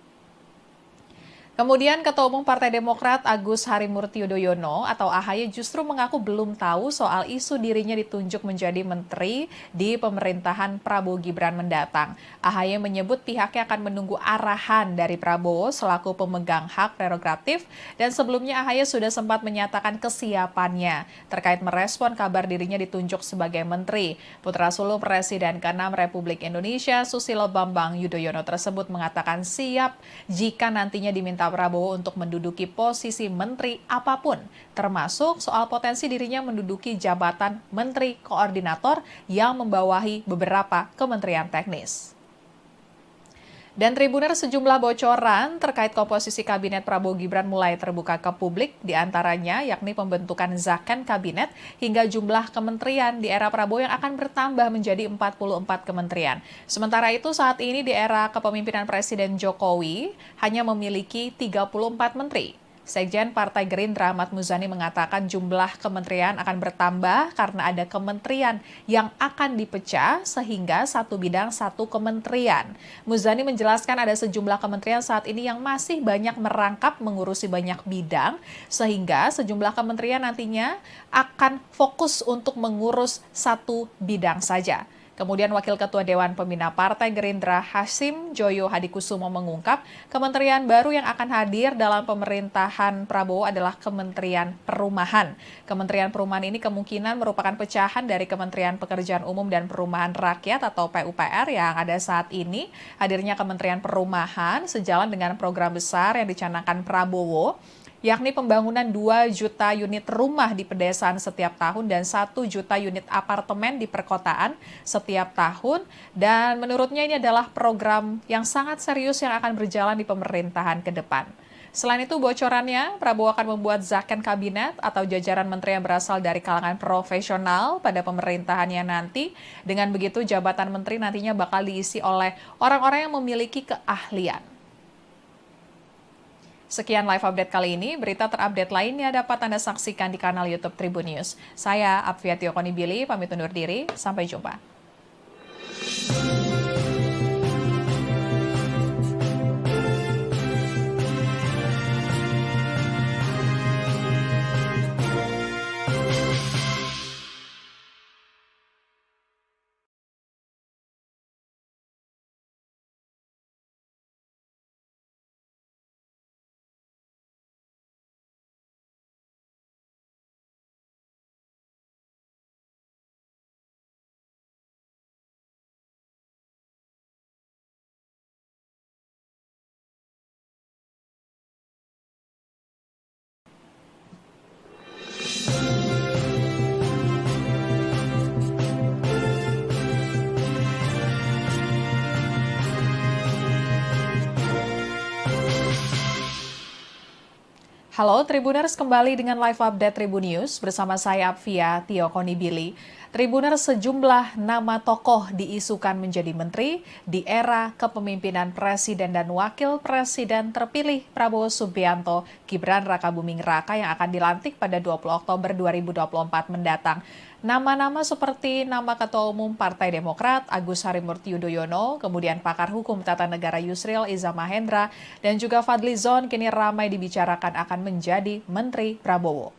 Kemudian Ketua Umum Partai Demokrat Agus Harimurti Yudhoyono atau AHY justru mengaku belum tahu soal isu dirinya ditunjuk menjadi menteri di pemerintahan Prabowo Gibran mendatang. AHY menyebut pihaknya akan menunggu arahan dari Prabowo selaku pemegang hak prerogatif dan sebelumnya AHY sudah sempat menyatakan kesiapannya terkait merespon kabar dirinya ditunjuk sebagai menteri. Putra sulung Presiden ke-6 Republik Indonesia Susilo Bambang Yudhoyono tersebut mengatakan siap jika nantinya diminta Prabowo untuk menduduki posisi menteri apapun, termasuk soal potensi dirinya menduduki jabatan menteri koordinator yang membawahi beberapa kementerian teknis. Dan Tribuners, sejumlah bocoran terkait komposisi kabinet Prabowo Gibran mulai terbuka ke publik, diantaranya yakni pembentukan zakon kabinet hingga jumlah kementerian di era Prabowo yang akan bertambah menjadi 44 kementerian. Sementara itu saat ini di era kepemimpinan Presiden Jokowi hanya memiliki 34 menteri. Sekjen Partai Gerindra Ahmad Muzani mengatakan jumlah kementerian akan bertambah karena ada kementerian yang akan dipecah sehingga satu bidang satu kementerian. Muzani menjelaskan ada sejumlah kementerian saat ini yang masih banyak merangkap mengurusi banyak bidang sehingga sejumlah kementerian nantinya akan fokus untuk mengurus satu bidang saja. Kemudian Wakil Ketua Dewan Pembina Partai Gerindra Hasim Joyo Hadikusumo mengungkap kementerian baru yang akan hadir dalam pemerintahan Prabowo adalah Kementerian Perumahan. Kementerian Perumahan ini kemungkinan merupakan pecahan dari Kementerian Pekerjaan Umum dan Perumahan Rakyat atau PUPR yang ada saat ini. Hadirnya Kementerian Perumahan sejalan dengan program besar yang dicanangkan Prabowo, yakni pembangunan 2 juta unit rumah di pedesaan setiap tahun dan 1 juta unit apartemen di perkotaan setiap tahun. Dan menurutnya ini adalah program yang sangat serius yang akan berjalan di pemerintahan ke depan. Selain itu bocorannya, Prabowo akan membuat zakon kabinet atau jajaran menteri yang berasal dari kalangan profesional pada pemerintahannya nanti. Dengan begitu jabatan menteri nantinya bakal diisi oleh orang-orang yang memiliki keahlian. Sekian live update kali ini, berita terupdate lainnya dapat Anda saksikan di kanal YouTube Tribun News. Saya Apvia Tiokonibili, pamit undur diri, sampai jumpa. Halo Tribuners, kembali dengan live update Tribun News bersama saya Apvia Tiokonibili. Tribuners, sejumlah nama tokoh diisukan menjadi menteri di era kepemimpinan Presiden dan Wakil Presiden terpilih Prabowo Subianto, Gibran Rakabuming Raka yang akan dilantik pada 20 Oktober 2024 mendatang. Nama-nama seperti nama Ketua Umum Partai Demokrat Agus Harimurti Yudhoyono, kemudian pakar hukum tata negara Yusril Iza Mahendra, dan juga Fadlizon kini ramai dibicarakan akan menjadi Menteri Prabowo.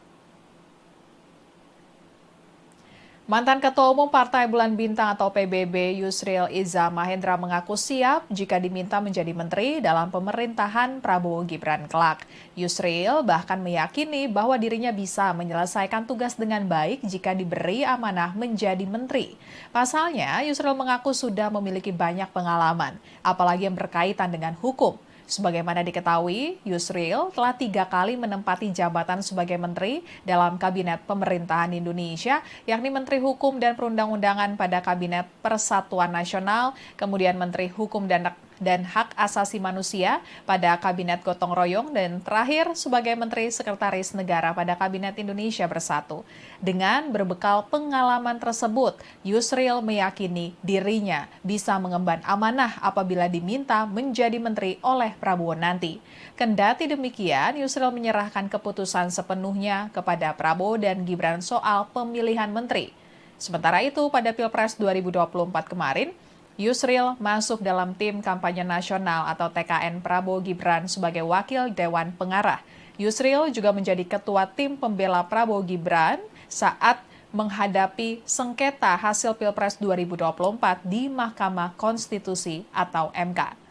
Mantan Ketua Umum Partai Bulan Bintang atau PBB Yusril Iza Mahendra mengaku siap jika diminta menjadi menteri dalam pemerintahan Prabowo Gibran kelak. Yusril bahkan meyakini bahwa dirinya bisa menyelesaikan tugas dengan baik jika diberi amanah menjadi menteri. Pasalnya, Yusril mengaku sudah memiliki banyak pengalaman, apalagi yang berkaitan dengan hukum. Sebagaimana diketahui, Yusril telah 3 kali menempati jabatan sebagai menteri dalam Kabinet Pemerintahan Indonesia, yakni Menteri Hukum dan Perundang-undangan pada Kabinet Persatuan Nasional, kemudian Menteri Hukum dan dan Hak Asasi Manusia pada Kabinet Gotong Royong dan terakhir sebagai Menteri Sekretaris Negara pada Kabinet Indonesia Bersatu. Dengan berbekal pengalaman tersebut, Yusril meyakini dirinya bisa mengemban amanah apabila diminta menjadi menteri oleh Prabowo nanti. Kendati demikian, Yusril menyerahkan keputusan sepenuhnya kepada Prabowo dan Gibran soal pemilihan menteri. Sementara itu, pada Pilpres 2024 kemarin, Yusril masuk dalam tim kampanye nasional atau TKN Prabowo Gibran sebagai wakil Dewan Pengarah. Yusril juga menjadi ketua tim pembela Prabowo Gibran saat menghadapi sengketa hasil Pilpres 2024 di Mahkamah Konstitusi atau MK.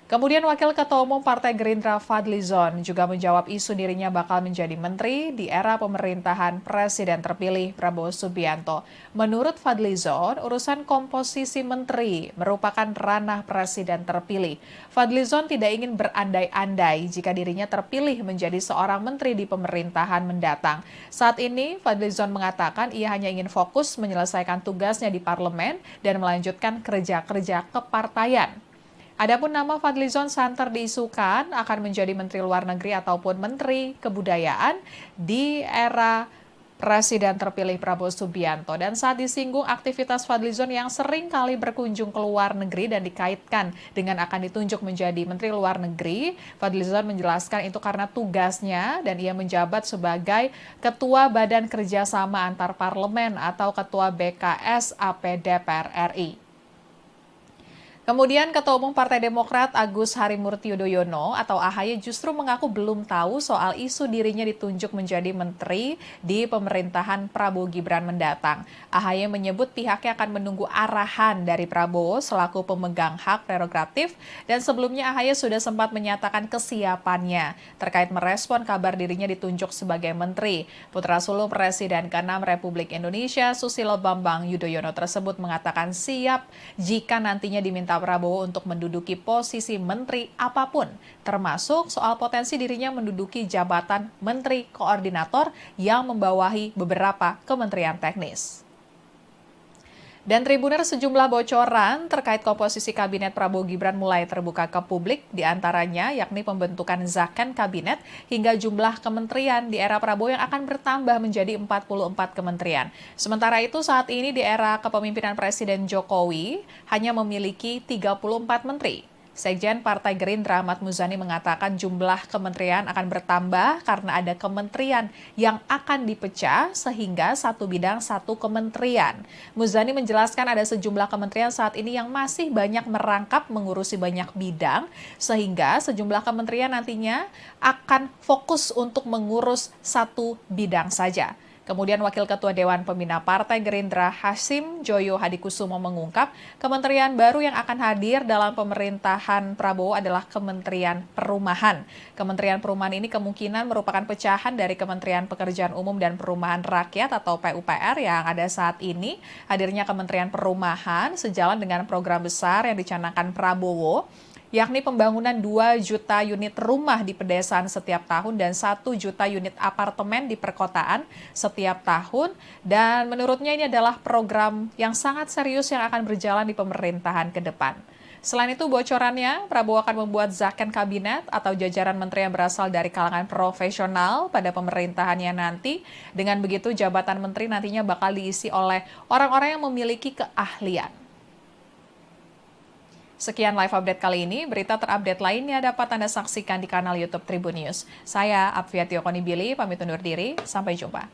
Kemudian Wakil Ketua Umum Partai Gerindra Fadlizon juga menjawab isu dirinya bakal menjadi menteri di era pemerintahan Presiden terpilih Prabowo Subianto. Menurut Fadlizon, urusan komposisi menteri merupakan ranah Presiden terpilih. Fadlizon tidak ingin berandai-andai jika dirinya terpilih menjadi seorang menteri di pemerintahan mendatang. Saat ini, Fadlizon mengatakan ia hanya ingin fokus menyelesaikan tugasnya di parlemen dan melanjutkan kerja-kerja kepartaian. Adapun nama Fadlizon santer diisukan akan menjadi Menteri Luar Negeri ataupun Menteri Kebudayaan di era Presiden terpilih Prabowo Subianto. Dan saat disinggung aktivitas Fadlizon yang sering kali berkunjung ke luar negeri dan dikaitkan dengan akan ditunjuk menjadi Menteri Luar Negeri, Fadlizon menjelaskan itu karena tugasnya dan ia menjabat sebagai Ketua Badan Kerjasama Antar Parlemen atau Ketua BKS AP DPR RI. Kemudian Ketua Umum Partai Demokrat Agus Harimurti Yudhoyono atau AHY justru mengaku belum tahu soal isu dirinya ditunjuk menjadi menteri di pemerintahan Prabowo Gibran mendatang. AHY menyebut pihaknya akan menunggu arahan dari Prabowo selaku pemegang hak prerogatif dan sebelumnya AHY sudah sempat menyatakan kesiapannya terkait merespon kabar dirinya ditunjuk sebagai menteri. Putra sulung Presiden ke-6 Republik Indonesia Susilo Bambang Yudhoyono tersebut mengatakan siap jika nantinya diminta Prabowo untuk menduduki posisi menteri apapun, termasuk soal potensi dirinya menduduki jabatan menteri koordinator yang membawahi beberapa kementerian teknis. Dan Tribuner sejumlah bocoran terkait komposisi kabinet Prabowo Gibran mulai terbuka ke publik, diantaranya yakni pembentukan zakon kabinet hingga jumlah kementerian di era Prabowo yang akan bertambah menjadi 44 kementerian. Sementara itu saat ini di era kepemimpinan Presiden Jokowi hanya memiliki 34 menteri. Sekjen Partai Gerindra Ahmad Muzani mengatakan jumlah kementerian akan bertambah karena ada kementerian yang akan dipecah sehingga satu bidang satu kementerian. Muzani menjelaskan ada sejumlah kementerian saat ini yang masih banyak merangkap mengurusi banyak bidang sehingga sejumlah kementerian nantinya akan fokus untuk mengurus satu bidang saja. Kemudian Wakil Ketua Dewan Pembina Partai Gerindra Hasim Joyo Hadikusumo mengungkap kementerian baru yang akan hadir dalam pemerintahan Prabowo adalah Kementerian Perumahan. Kementerian Perumahan ini kemungkinan merupakan pecahan dari Kementerian Pekerjaan Umum dan Perumahan Rakyat atau PUPR yang ada saat ini. Hadirnya Kementerian Perumahan sejalan dengan program besar yang dicanangkan Prabowo, yakni pembangunan 2 juta unit rumah di pedesaan setiap tahun dan 1 juta unit apartemen di perkotaan setiap tahun. Dan menurutnya ini adalah program yang sangat serius yang akan berjalan di pemerintahan ke depan. Selain itu bocorannya, Prabowo akan membuat zakon kabinet atau jajaran menteri yang berasal dari kalangan profesional pada pemerintahannya nanti. Dengan begitu jabatan menteri nantinya bakal diisi oleh orang-orang yang memiliki keahlian. Sekian live update kali ini, berita terupdate lainnya dapat Anda saksikan di kanal YouTube Tribun News. Saya Apfiati Okonibili, pamit undur diri, sampai jumpa.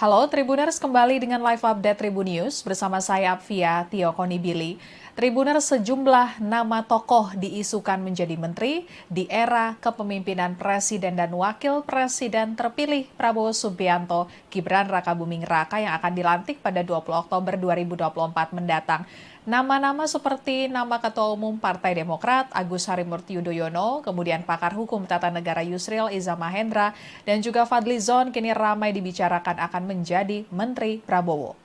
Halo Tribuners, kembali dengan live update Tribun News bersama saya Apvia Tio Konibili. Tribuners, sejumlah nama tokoh diisukan menjadi menteri di era kepemimpinan Presiden dan Wakil Presiden terpilih Prabowo Subianto, Gibran Rakabuming Raka yang akan dilantik pada 20 Oktober 2024 mendatang. Nama-nama seperti nama Ketua Umum Partai Demokrat Agus Harimurti Yudhoyono, kemudian pakar hukum tata negara Yusril Iza Mahendra, dan juga Fadlizon kini ramai dibicarakan akan menjadi Menteri Prabowo.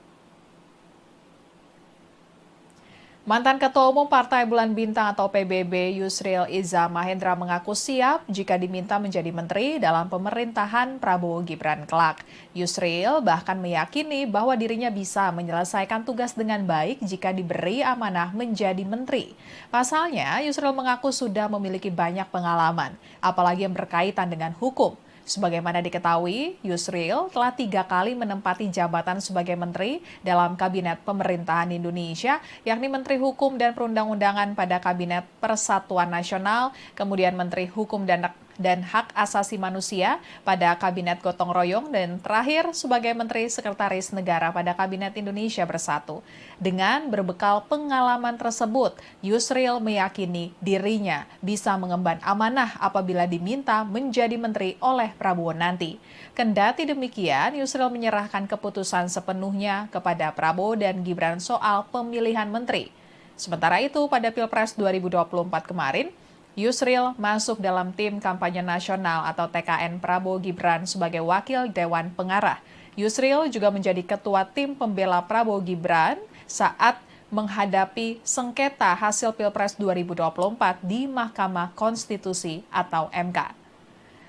Mantan Ketua Umum Partai Bulan Bintang atau PBB Yusril Iza Mahendra mengaku siap jika diminta menjadi menteri dalam pemerintahan Prabowo Gibran kelak. Yusril bahkan meyakini bahwa dirinya bisa menyelesaikan tugas dengan baik jika diberi amanah menjadi menteri. Pasalnya, Yusril mengaku sudah memiliki banyak pengalaman, apalagi yang berkaitan dengan hukum. Sebagaimana diketahui, Yusril telah 3 kali menempati jabatan sebagai menteri dalam Kabinet Pemerintahan Indonesia, yakni Menteri Hukum dan Perundang-undangan pada Kabinet Persatuan Nasional, kemudian Menteri Hukum dan Hak Asasi Manusia pada Kabinet Gotong Royong, dan terakhir sebagai Menteri Sekretaris Negara pada Kabinet Indonesia Bersatu. Dengan berbekal pengalaman tersebut, Yusril meyakini dirinya bisa mengemban amanah apabila diminta menjadi menteri oleh Prabowo nanti. Kendati demikian, Yusril menyerahkan keputusan sepenuhnya kepada Prabowo dan Gibran soal pemilihan menteri. Sementara itu, pada Pilpres 2024 kemarin, Yusril masuk dalam tim kampanye nasional atau TKN Prabowo Gibran sebagai wakil Dewan Pengarah. Yusril juga menjadi ketua tim pembela Prabowo Gibran saat menghadapi sengketa hasil Pilpres 2024 di Mahkamah Konstitusi atau MK.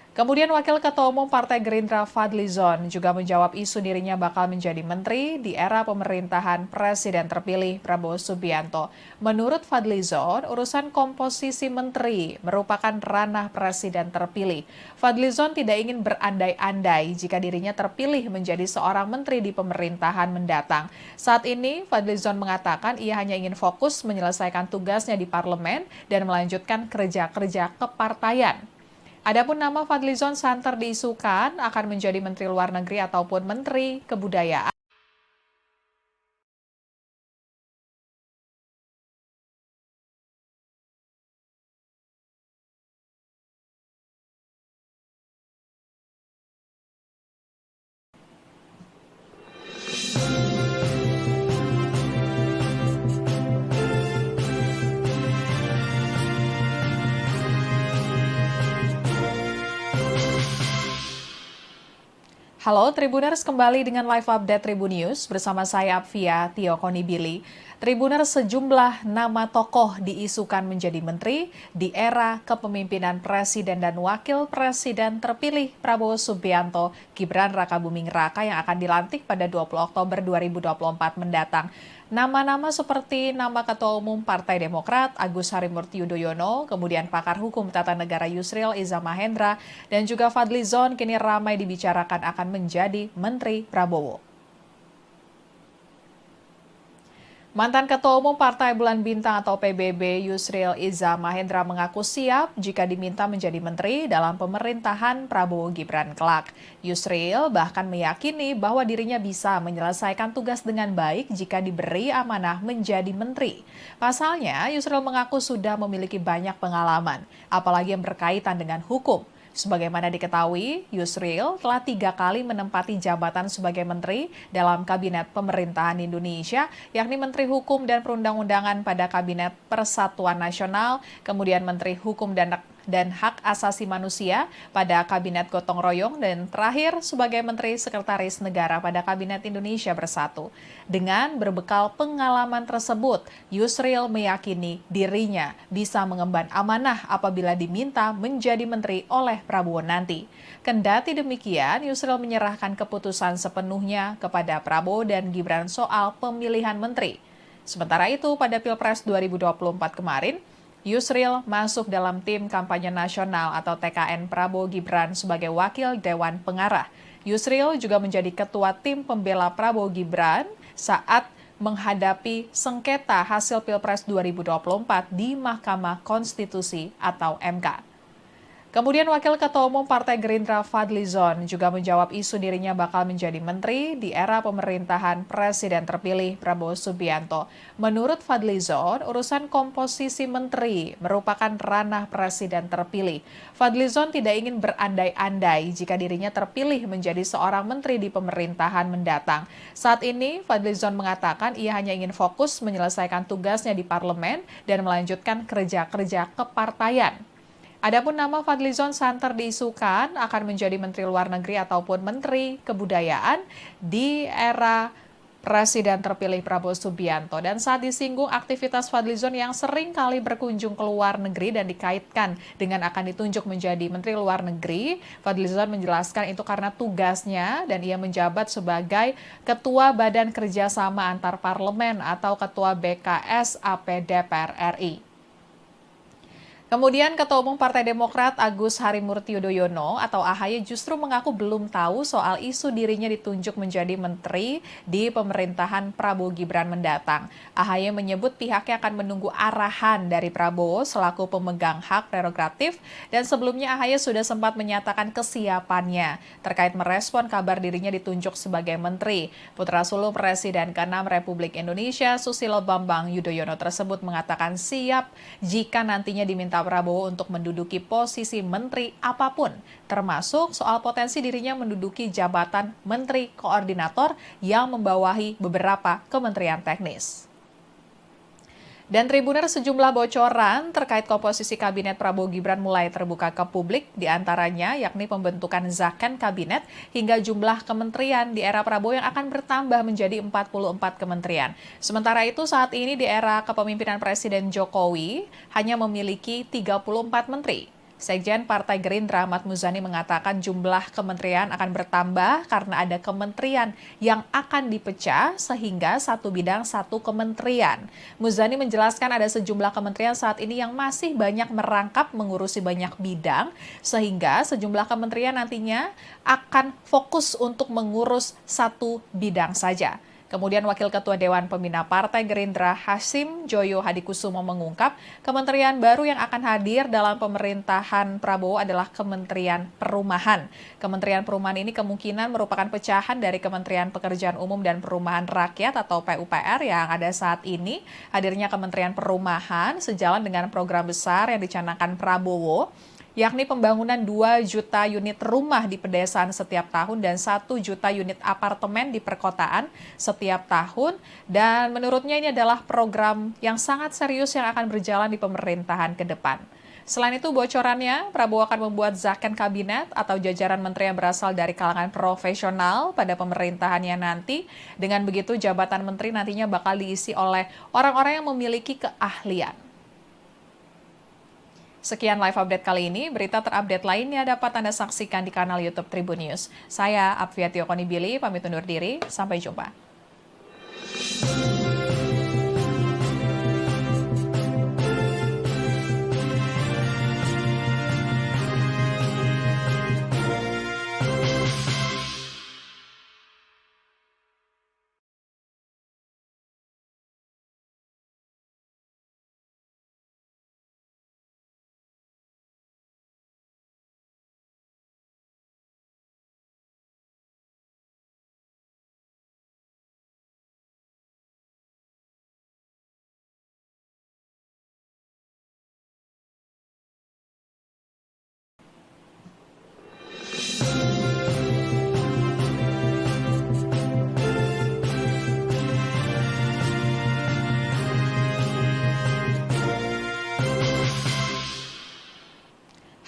Kemudian Wakil Ketua Umum Partai Gerindra Fadlizon juga menjawab isu dirinya bakal menjadi menteri di era pemerintahan Presiden terpilih Prabowo Subianto. Menurut Fadlizon, urusan komposisi menteri merupakan ranah Presiden terpilih. Fadlizon tidak ingin berandai-andai jika dirinya terpilih menjadi seorang menteri di pemerintahan mendatang. Saat ini, Fadlizon mengatakan ia hanya ingin fokus menyelesaikan tugasnya di parlemen dan melanjutkan kerja-kerja kepartaian. Adapun nama Fadlizon santer diisukan akan menjadi Menteri Luar Negeri ataupun Menteri Kebudayaan. Halo Tribuners, kembali dengan live update Tribun News bersama saya Apvia Tio Konibili. Tribuners, sejumlah nama tokoh diisukan menjadi menteri di era kepemimpinan Presiden dan Wakil Presiden terpilih Prabowo Subianto, Gibran Rakabuming Raka yang akan dilantik pada 20 Oktober 2024 mendatang. Nama-nama seperti nama Ketua Umum Partai Demokrat Agus Harimurti Yudhoyono, kemudian pakar hukum tata negara Yusril Iza Mahendra, dan juga Fadlizon kini ramai dibicarakan akan menjadi Menteri Prabowo. Mantan Ketua Umum Partai Bulan Bintang atau PBB Yusril Iza Mahendra mengaku siap jika diminta menjadi menteri dalam pemerintahan Prabowo Gibran kelak. Yusril bahkan meyakini bahwa dirinya bisa menyelesaikan tugas dengan baik jika diberi amanah menjadi menteri. Pasalnya, Yusril mengaku sudah memiliki banyak pengalaman, apalagi yang berkaitan dengan hukum. Sebagaimana diketahui, Yusril telah 3 kali menempati jabatan sebagai menteri dalam Kabinet Pemerintahan Indonesia, yakni Menteri Hukum dan Perundang-undangan pada Kabinet Persatuan Nasional, kemudian Menteri Hukum dan Hak Asasi Manusia pada Kabinet Gotong Royong, dan terakhir sebagai Menteri Sekretaris Negara pada Kabinet Indonesia Bersatu. Dengan berbekal pengalaman tersebut, Yusril meyakini dirinya bisa mengemban amanah apabila diminta menjadi menteri oleh Prabowo nanti. Kendati demikian, Yusril menyerahkan keputusan sepenuhnya kepada Prabowo dan Gibran soal pemilihan menteri. Sementara itu, pada Pilpres 2024 kemarin, Yusril masuk dalam tim kampanye nasional atau TKN Prabowo Gibran sebagai wakil Dewan Pengarah. Yusril juga menjadi ketua tim pembela Prabowo Gibran saat menghadapi sengketa hasil Pilpres 2024 di Mahkamah Konstitusi atau MK. Kemudian Wakil Ketua Umum Partai Gerindra Fadlizon juga menjawab isu dirinya bakal menjadi menteri di era pemerintahan Presiden terpilih Prabowo Subianto. Menurut Fadlizon, urusan komposisi menteri merupakan ranah Presiden terpilih. Fadlizon tidak ingin berandai-andai jika dirinya terpilih menjadi seorang menteri di pemerintahan mendatang. Saat ini, Fadlizon mengatakan ia hanya ingin fokus menyelesaikan tugasnya di parlemen dan melanjutkan kerja-kerja kepartaian. Adapun nama Fadlizon santer diisukan akan menjadi Menteri Luar Negeri ataupun Menteri Kebudayaan di era Presiden terpilih Prabowo Subianto. Dan saat disinggung aktivitas Fadlizon yang sering kali berkunjung ke luar negeri dan dikaitkan dengan akan ditunjuk menjadi Menteri Luar Negeri, Fadlizon menjelaskan itu karena tugasnya dan ia menjabat sebagai Ketua Badan Kerjasama Antar Parlemen atau Ketua BKS AP DPR RI. Kemudian Ketua Umum Partai Demokrat Agus Harimurti Yudhoyono atau AHY justru mengaku belum tahu soal isu dirinya ditunjuk menjadi menteri di pemerintahan Prabowo Gibran mendatang. AHY menyebut pihaknya akan menunggu arahan dari Prabowo selaku pemegang hak prerogatif dan sebelumnya AHY sudah sempat menyatakan kesiapannya terkait merespon kabar dirinya ditunjuk sebagai menteri. Putra sulung Presiden ke-6 Republik Indonesia Susilo Bambang Yudhoyono tersebut mengatakan siap jika nantinya diminta Prabowo untuk menduduki posisi menteri apapun, termasuk soal potensi dirinya menduduki jabatan menteri koordinator yang membawahi beberapa kementerian teknis. Dan Tribuner sejumlah bocoran terkait komposisi kabinet Prabowo Gibran mulai terbuka ke publik, diantaranya yakni pembentukan zakon kabinet hingga jumlah kementerian di era Prabowo yang akan bertambah menjadi 44 kementerian. Sementara itu saat ini di era kepemimpinan Presiden Jokowi hanya memiliki 34 menteri. Sekjen Partai Gerindra Ahmad Muzani mengatakan jumlah kementerian akan bertambah karena ada kementerian yang akan dipecah sehingga satu bidang satu kementerian. Muzani menjelaskan ada sejumlah kementerian saat ini yang masih banyak merangkap mengurusi banyak bidang sehingga sejumlah kementerian nantinya akan fokus untuk mengurus satu bidang saja. Kemudian Wakil Ketua Dewan Pembina Partai Gerindra Hasim Joyo Hadikusumo mengungkap kementerian baru yang akan hadir dalam pemerintahan Prabowo adalah Kementerian Perumahan. Kementerian Perumahan ini kemungkinan merupakan pecahan dari Kementerian Pekerjaan Umum dan Perumahan Rakyat atau PUPR yang ada saat ini. Hadirnya Kementerian Perumahan sejalan dengan program besar yang dicanangkan Prabowo, yakni pembangunan 2 juta unit rumah di pedesaan setiap tahun dan 1 juta unit apartemen di perkotaan setiap tahun. Dan menurutnya ini adalah program yang sangat serius yang akan berjalan di pemerintahan ke depan. Selain itu bocorannya, Prabowo akan membuat zakon kabinet atau jajaran menteri yang berasal dari kalangan profesional pada pemerintahannya nanti. Dengan begitu jabatan menteri nantinya bakal diisi oleh orang-orang yang memiliki keahlian. Sekian live update kali ini, berita terupdate lainnya dapat Anda saksikan di kanal YouTube Tribun News. Saya Apviatio Konibili, pamit undur diri, sampai jumpa.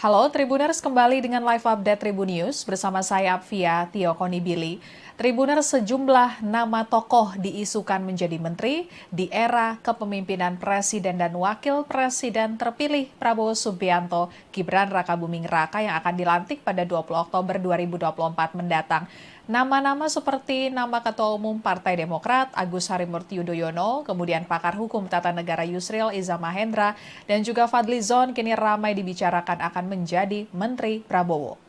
Halo Tribuners, kembali dengan live update Tribun News bersama saya Apviatio Konibili. Tribuners, sejumlah nama tokoh diisukan menjadi menteri di era kepemimpinan Presiden dan Wakil Presiden terpilih Prabowo Subianto, Gibran Rakabuming Raka yang akan dilantik pada 20 Oktober 2024 mendatang. Nama-nama seperti nama Ketua Umum Partai Demokrat Agus Harimurti Yudhoyono, kemudian pakar hukum tata negara Yusril Iza Mahendra, dan juga Fadlizon kini ramai dibicarakan akan menjadi Menteri Prabowo.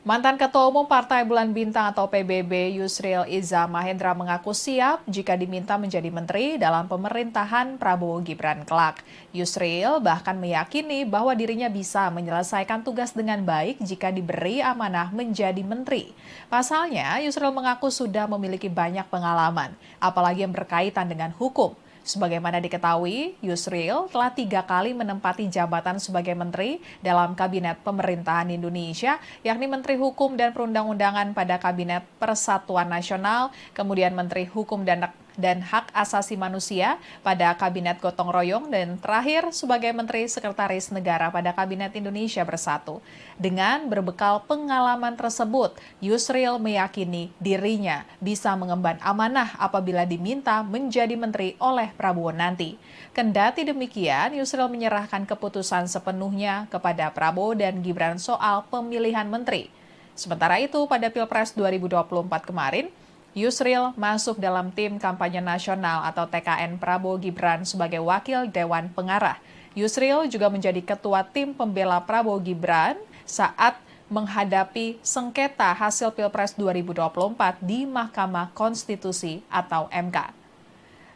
Mantan Ketua Umum Partai Bulan Bintang atau PBB Yusril Iza Mahendra mengaku siap jika diminta menjadi menteri dalam pemerintahan Prabowo Gibran kelak. Yusril bahkan meyakini bahwa dirinya bisa menyelesaikan tugas dengan baik jika diberi amanah menjadi menteri. Pasalnya, Yusril mengaku sudah memiliki banyak pengalaman, apalagi yang berkaitan dengan hukum. Sebagaimana diketahui, Yusril telah 3 kali menempati jabatan sebagai menteri dalam Kabinet Pemerintahan Indonesia, yakni Menteri Hukum dan Perundang-undangan pada Kabinet Persatuan Nasional, kemudian Menteri Hukum dan Hak Asasi Manusia pada Kabinet Gotong Royong, dan terakhir sebagai Menteri Sekretaris Negara pada Kabinet Indonesia Bersatu. Dengan berbekal pengalaman tersebut, Yusril meyakini dirinya bisa mengemban amanah apabila diminta menjadi menteri oleh Prabowo nanti. Kendati demikian, Yusril menyerahkan keputusan sepenuhnya kepada Prabowo dan Gibran soal pemilihan menteri. Sementara itu, pada Pilpres 2024 kemarin, Yusril masuk dalam tim kampanye nasional atau TKN Prabowo Gibran sebagai wakil Dewan Pengarah. Yusril juga menjadi ketua tim pembela Prabowo Gibran saat menghadapi sengketa hasil Pilpres 2024 di Mahkamah Konstitusi atau MK.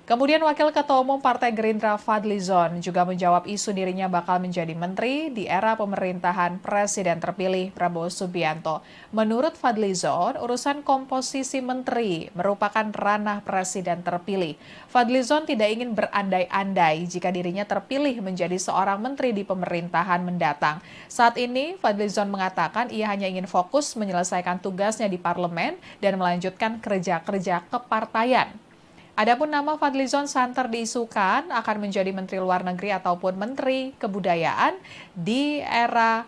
Kemudian Wakil Ketua Umum Partai Gerindra Fadlizon juga menjawab isu dirinya bakal menjadi menteri di era pemerintahan Presiden terpilih Prabowo Subianto. Menurut Fadlizon, urusan komposisi menteri merupakan ranah Presiden terpilih. Fadlizon tidak ingin berandai-andai jika dirinya terpilih menjadi seorang menteri di pemerintahan mendatang. Saat ini, Fadlizon mengatakan ia hanya ingin fokus menyelesaikan tugasnya di parlemen dan melanjutkan kerja-kerja kepartaian. Adapun nama Fadlizon santer diisukan akan menjadi Menteri Luar Negeri ataupun Menteri Kebudayaan di era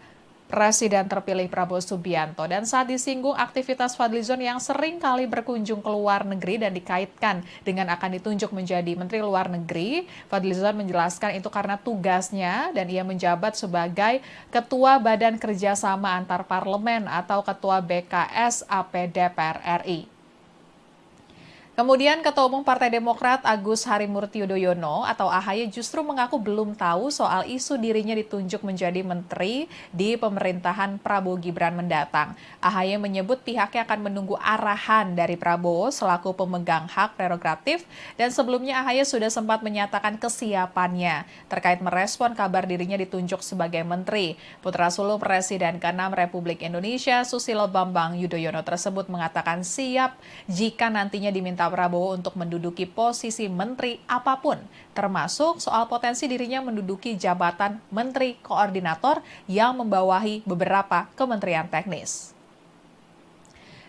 Presiden terpilih Prabowo Subianto. Dan saat disinggung aktivitas Fadlizon yang sering kali berkunjung ke luar negeri dan dikaitkan dengan akan ditunjuk menjadi Menteri Luar Negeri, Fadlizon menjelaskan itu karena tugasnya dan ia menjabat sebagai Ketua Badan Kerjasama Antar Parlemen atau Ketua BKS AP DPR RI. Kemudian Ketua Umum Partai Demokrat Agus Harimurti Yudhoyono atau AHY justru mengaku belum tahu soal isu dirinya ditunjuk menjadi menteri di pemerintahan Prabowo Gibran mendatang. AHY menyebut pihaknya akan menunggu arahan dari Prabowo selaku pemegang hak prerogatif, dan sebelumnya AHY sudah sempat menyatakan kesiapannya terkait merespon kabar dirinya ditunjuk sebagai menteri. Putra sulung Presiden ke-6 Republik Indonesia Susilo Bambang Yudhoyono tersebut mengatakan siap jika nantinya diminta Prabowo untuk menduduki posisi menteri apapun, termasuk soal potensi dirinya menduduki jabatan menteri koordinator yang membawahi beberapa kementerian teknis.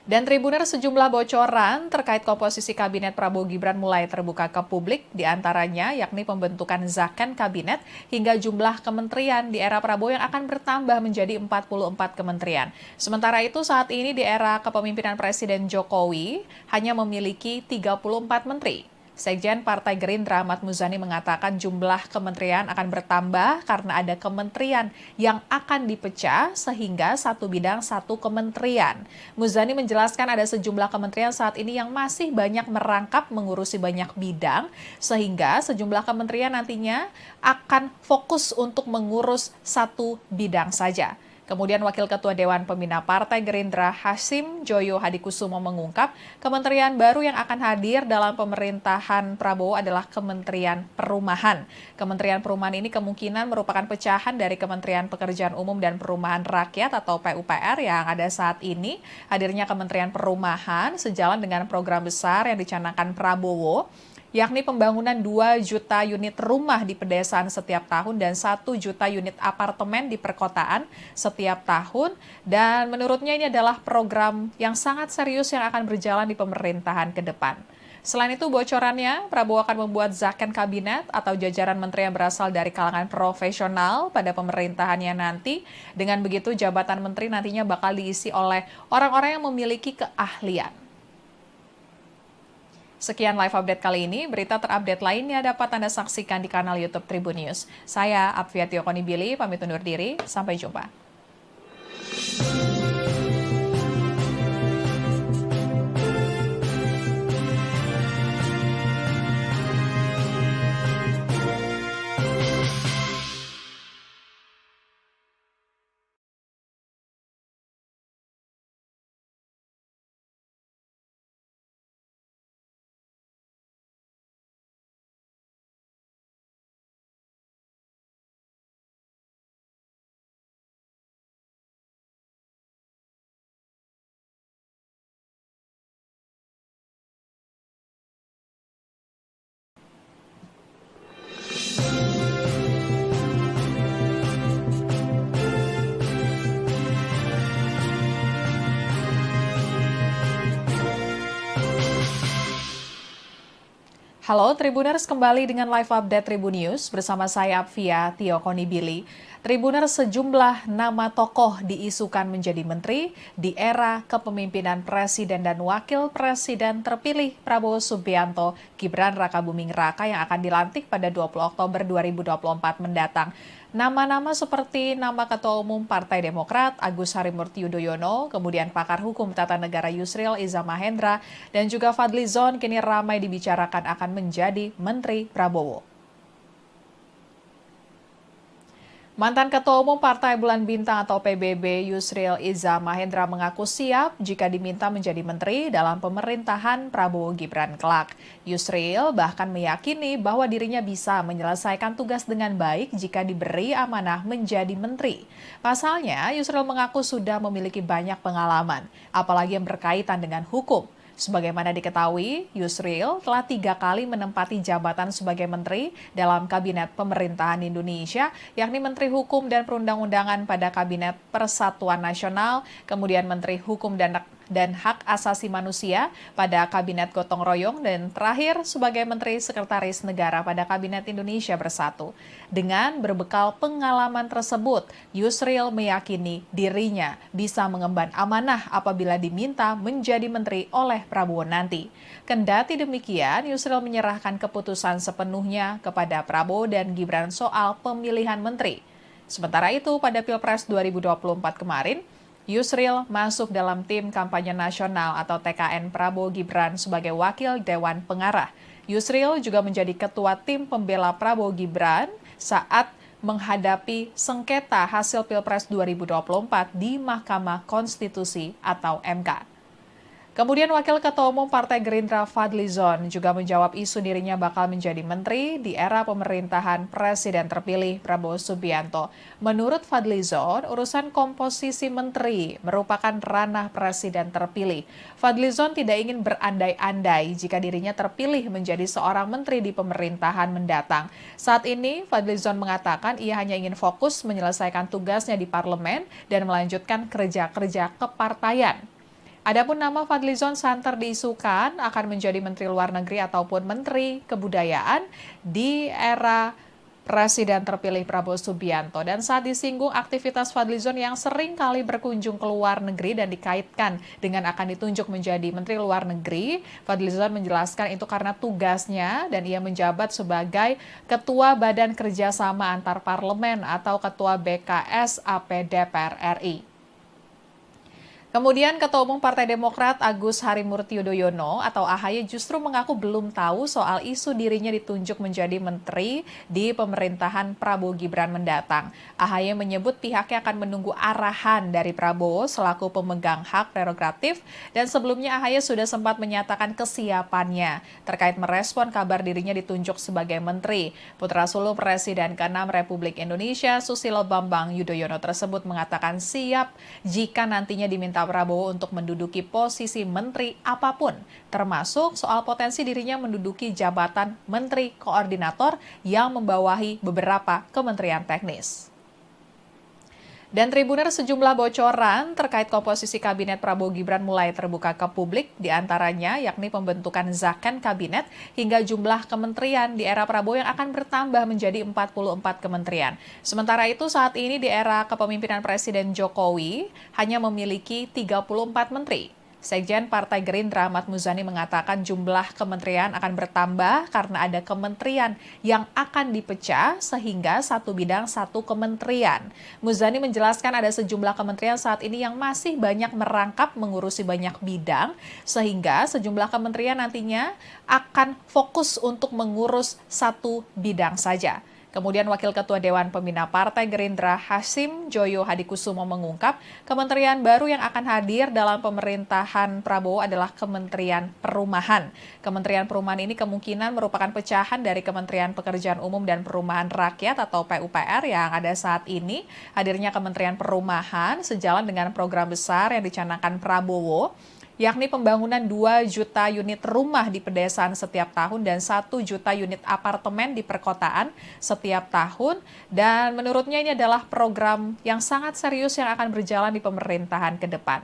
Dan Tribuner, sejumlah bocoran terkait komposisi kabinet Prabowo Gibran mulai terbuka ke publik, diantaranya yakni pembentukan zakon kabinet hingga jumlah kementerian di era Prabowo yang akan bertambah menjadi 44 kementerian. Sementara itu saat ini di era kepemimpinan Presiden Jokowi hanya memiliki 34 menteri. Sekjen Partai Gerindra Ahmad Muzani mengatakan jumlah kementerian akan bertambah karena ada kementerian yang akan dipecah sehingga satu bidang satu kementerian. Muzani menjelaskan ada sejumlah kementerian saat ini yang masih banyak merangkap mengurusi banyak bidang sehingga sejumlah kementerian nantinya akan fokus untuk mengurus satu bidang saja. Kemudian Wakil Ketua Dewan Pembina Partai Gerindra Hasim Joyo Hadikusumo mengungkap kementerian baru yang akan hadir dalam pemerintahan Prabowo adalah Kementerian Perumahan. Kementerian Perumahan ini kemungkinan merupakan pecahan dari Kementerian Pekerjaan Umum dan Perumahan Rakyat atau PUPR yang ada saat ini. Hadirnya Kementerian Perumahan sejalan dengan program besar yang dicanangkan Prabowo, yakni pembangunan 2 juta unit rumah di pedesaan setiap tahun dan 1 juta unit apartemen di perkotaan setiap tahun. Dan menurutnya ini adalah program yang sangat serius yang akan berjalan di pemerintahan ke depan. Selain itu, bocorannya Prabowo akan membuat zakon kabinet atau jajaran menteri yang berasal dari kalangan profesional pada pemerintahannya nanti. Dengan begitu, jabatan menteri nantinya bakal diisi oleh orang-orang yang memiliki keahlian. Sekian live update kali ini, berita terupdate lainnya dapat Anda saksikan di kanal YouTube Tribun News. Saya Apfiati Okonibili, pamit undur diri, sampai jumpa. Halo Tribuners, kembali dengan live update Tribun News bersama saya Apvia Tio Konibili. Tribuners, sejumlah nama tokoh diisukan menjadi menteri di era kepemimpinan Presiden dan Wakil Presiden terpilih Prabowo Subianto, Gibran Rakabuming Raka yang akan dilantik pada 20 Oktober 2024 mendatang. Nama-nama seperti nama Ketua Umum Partai Demokrat Agus Harimurti Yudhoyono, kemudian pakar hukum tata negara Yusril Iza Mahendra, dan juga Fadlizon kini ramai dibicarakan akan menjadi Menteri Prabowo. Mantan Ketua Umum Partai Bulan Bintang atau PBB Yusril Iza Mahendra mengaku siap jika diminta menjadi menteri dalam pemerintahan Prabowo Gibran kelak. Yusril bahkan meyakini bahwa dirinya bisa menyelesaikan tugas dengan baik jika diberi amanah menjadi menteri. Pasalnya, Yusril mengaku sudah memiliki banyak pengalaman, apalagi yang berkaitan dengan hukum. Sebagaimana diketahui, Yusril telah 3 kali menempati jabatan sebagai menteri dalam Kabinet Pemerintahan Indonesia, yakni Menteri Hukum dan Perundang-undangan pada Kabinet Persatuan Nasional, kemudian Menteri Hukum dan Hak Asasi Manusia pada Kabinet Gotong Royong, dan terakhir sebagai Menteri Sekretaris Negara pada Kabinet Indonesia Bersatu. Dengan berbekal pengalaman tersebut, Yusril meyakini dirinya bisa mengemban amanah apabila diminta menjadi menteri oleh Prabowo nanti. Kendati demikian, Yusril menyerahkan keputusan sepenuhnya kepada Prabowo dan Gibran soal pemilihan menteri. Sementara itu, pada Pilpres 2024 kemarin, Yusril masuk dalam tim kampanye nasional atau TKN Prabowo Gibran sebagai wakil Dewan Pengarah. Yusril juga menjadi ketua tim pembela Prabowo Gibran saat menghadapi sengketa hasil Pilpres 2024 di Mahkamah Konstitusi atau MK. Kemudian Wakil Ketua Umum Partai Gerindra Fadlizon juga menjawab isu dirinya bakal menjadi menteri di era pemerintahan Presiden terpilih Prabowo Subianto. Menurut Fadlizon, urusan komposisi menteri merupakan ranah Presiden terpilih. Fadlizon tidak ingin berandai-andai jika dirinya terpilih menjadi seorang menteri di pemerintahan mendatang. Saat ini, Fadlizon mengatakan ia hanya ingin fokus menyelesaikan tugasnya di parlemen dan melanjutkan kerja-kerja kepartaian. Adapun nama Fadlizon santer diisukan akan menjadi Menteri Luar Negeri ataupun Menteri Kebudayaan di era Presiden terpilih Prabowo Subianto. Dan saat disinggung aktivitas Fadlizon yang sering kali berkunjung ke luar negeri dan dikaitkan dengan akan ditunjuk menjadi Menteri Luar Negeri, Fadlizon menjelaskan itu karena tugasnya dan ia menjabat sebagai Ketua Badan Kerjasama Antar Parlemen atau Ketua BKS AP DPR RI. Kemudian Ketua Umum Partai Demokrat Agus Harimurti Yudhoyono atau AHY justru mengaku belum tahu soal isu dirinya ditunjuk menjadi menteri di pemerintahan Prabowo Gibran mendatang. AHY menyebut pihaknya akan menunggu arahan dari Prabowo selaku pemegang hak prerogatif, dan sebelumnya AHY sudah sempat menyatakan kesiapannya terkait merespon kabar dirinya ditunjuk sebagai menteri. Putra sulung Presiden ke-6 Republik Indonesia Susilo Bambang Yudhoyono tersebut mengatakan siap jika nantinya diminta Prabowo untuk menduduki posisi menteri apapun, termasuk soal potensi dirinya menduduki jabatan menteri koordinator yang membawahi beberapa kementerian teknis. Dan Tribuner, sejumlah bocoran terkait komposisi Kabinet Prabowo Gibran mulai terbuka ke publik, diantaranya yakni pembentukan Zakon Kabinet hingga jumlah kementerian di era Prabowo yang akan bertambah menjadi 44 kementerian. Sementara itu saat ini di era kepemimpinan Presiden Jokowi hanya memiliki 34 menteri. Sekjen Partai Gerindra Ahmad Muzani mengatakan jumlah kementerian akan bertambah karena ada kementerian yang akan dipecah sehingga satu bidang satu kementerian. Muzani menjelaskan ada sejumlah kementerian saat ini yang masih banyak merangkap mengurusi banyak bidang sehingga sejumlah kementerian nantinya akan fokus untuk mengurus satu bidang saja. Kemudian Wakil Ketua Dewan Pembina Partai Gerindra Hasim Joyo Hadikusumo mengungkap kementerian baru yang akan hadir dalam pemerintahan Prabowo adalah Kementerian Perumahan. Kementerian Perumahan ini kemungkinan merupakan pecahan dari Kementerian Pekerjaan Umum dan Perumahan Rakyat atau PUPR yang ada saat ini. Hadirnya Kementerian Perumahan sejalan dengan program besar yang dicanangkan Prabowo, yakni pembangunan 2 juta unit rumah di pedesaan setiap tahun dan 1 juta unit apartemen di perkotaan setiap tahun. Dan menurutnya ini adalah program yang sangat serius yang akan berjalan di pemerintahan ke depan.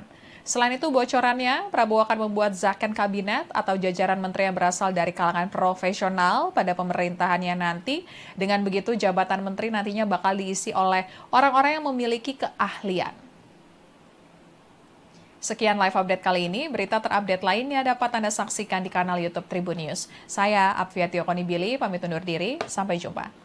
Selain itu, bocorannya, Prabowo akan membuat zakon kabinet atau jajaran menteri yang berasal dari kalangan profesional pada pemerintahannya nanti. Dengan begitu, jabatan menteri nantinya bakal diisi oleh orang-orang yang memiliki keahlian. Sekian live update kali ini, berita terupdate lainnya dapat Anda saksikan di kanal YouTube Tribun News. Saya Apvia Tiokonibili, pamit undur diri, sampai jumpa.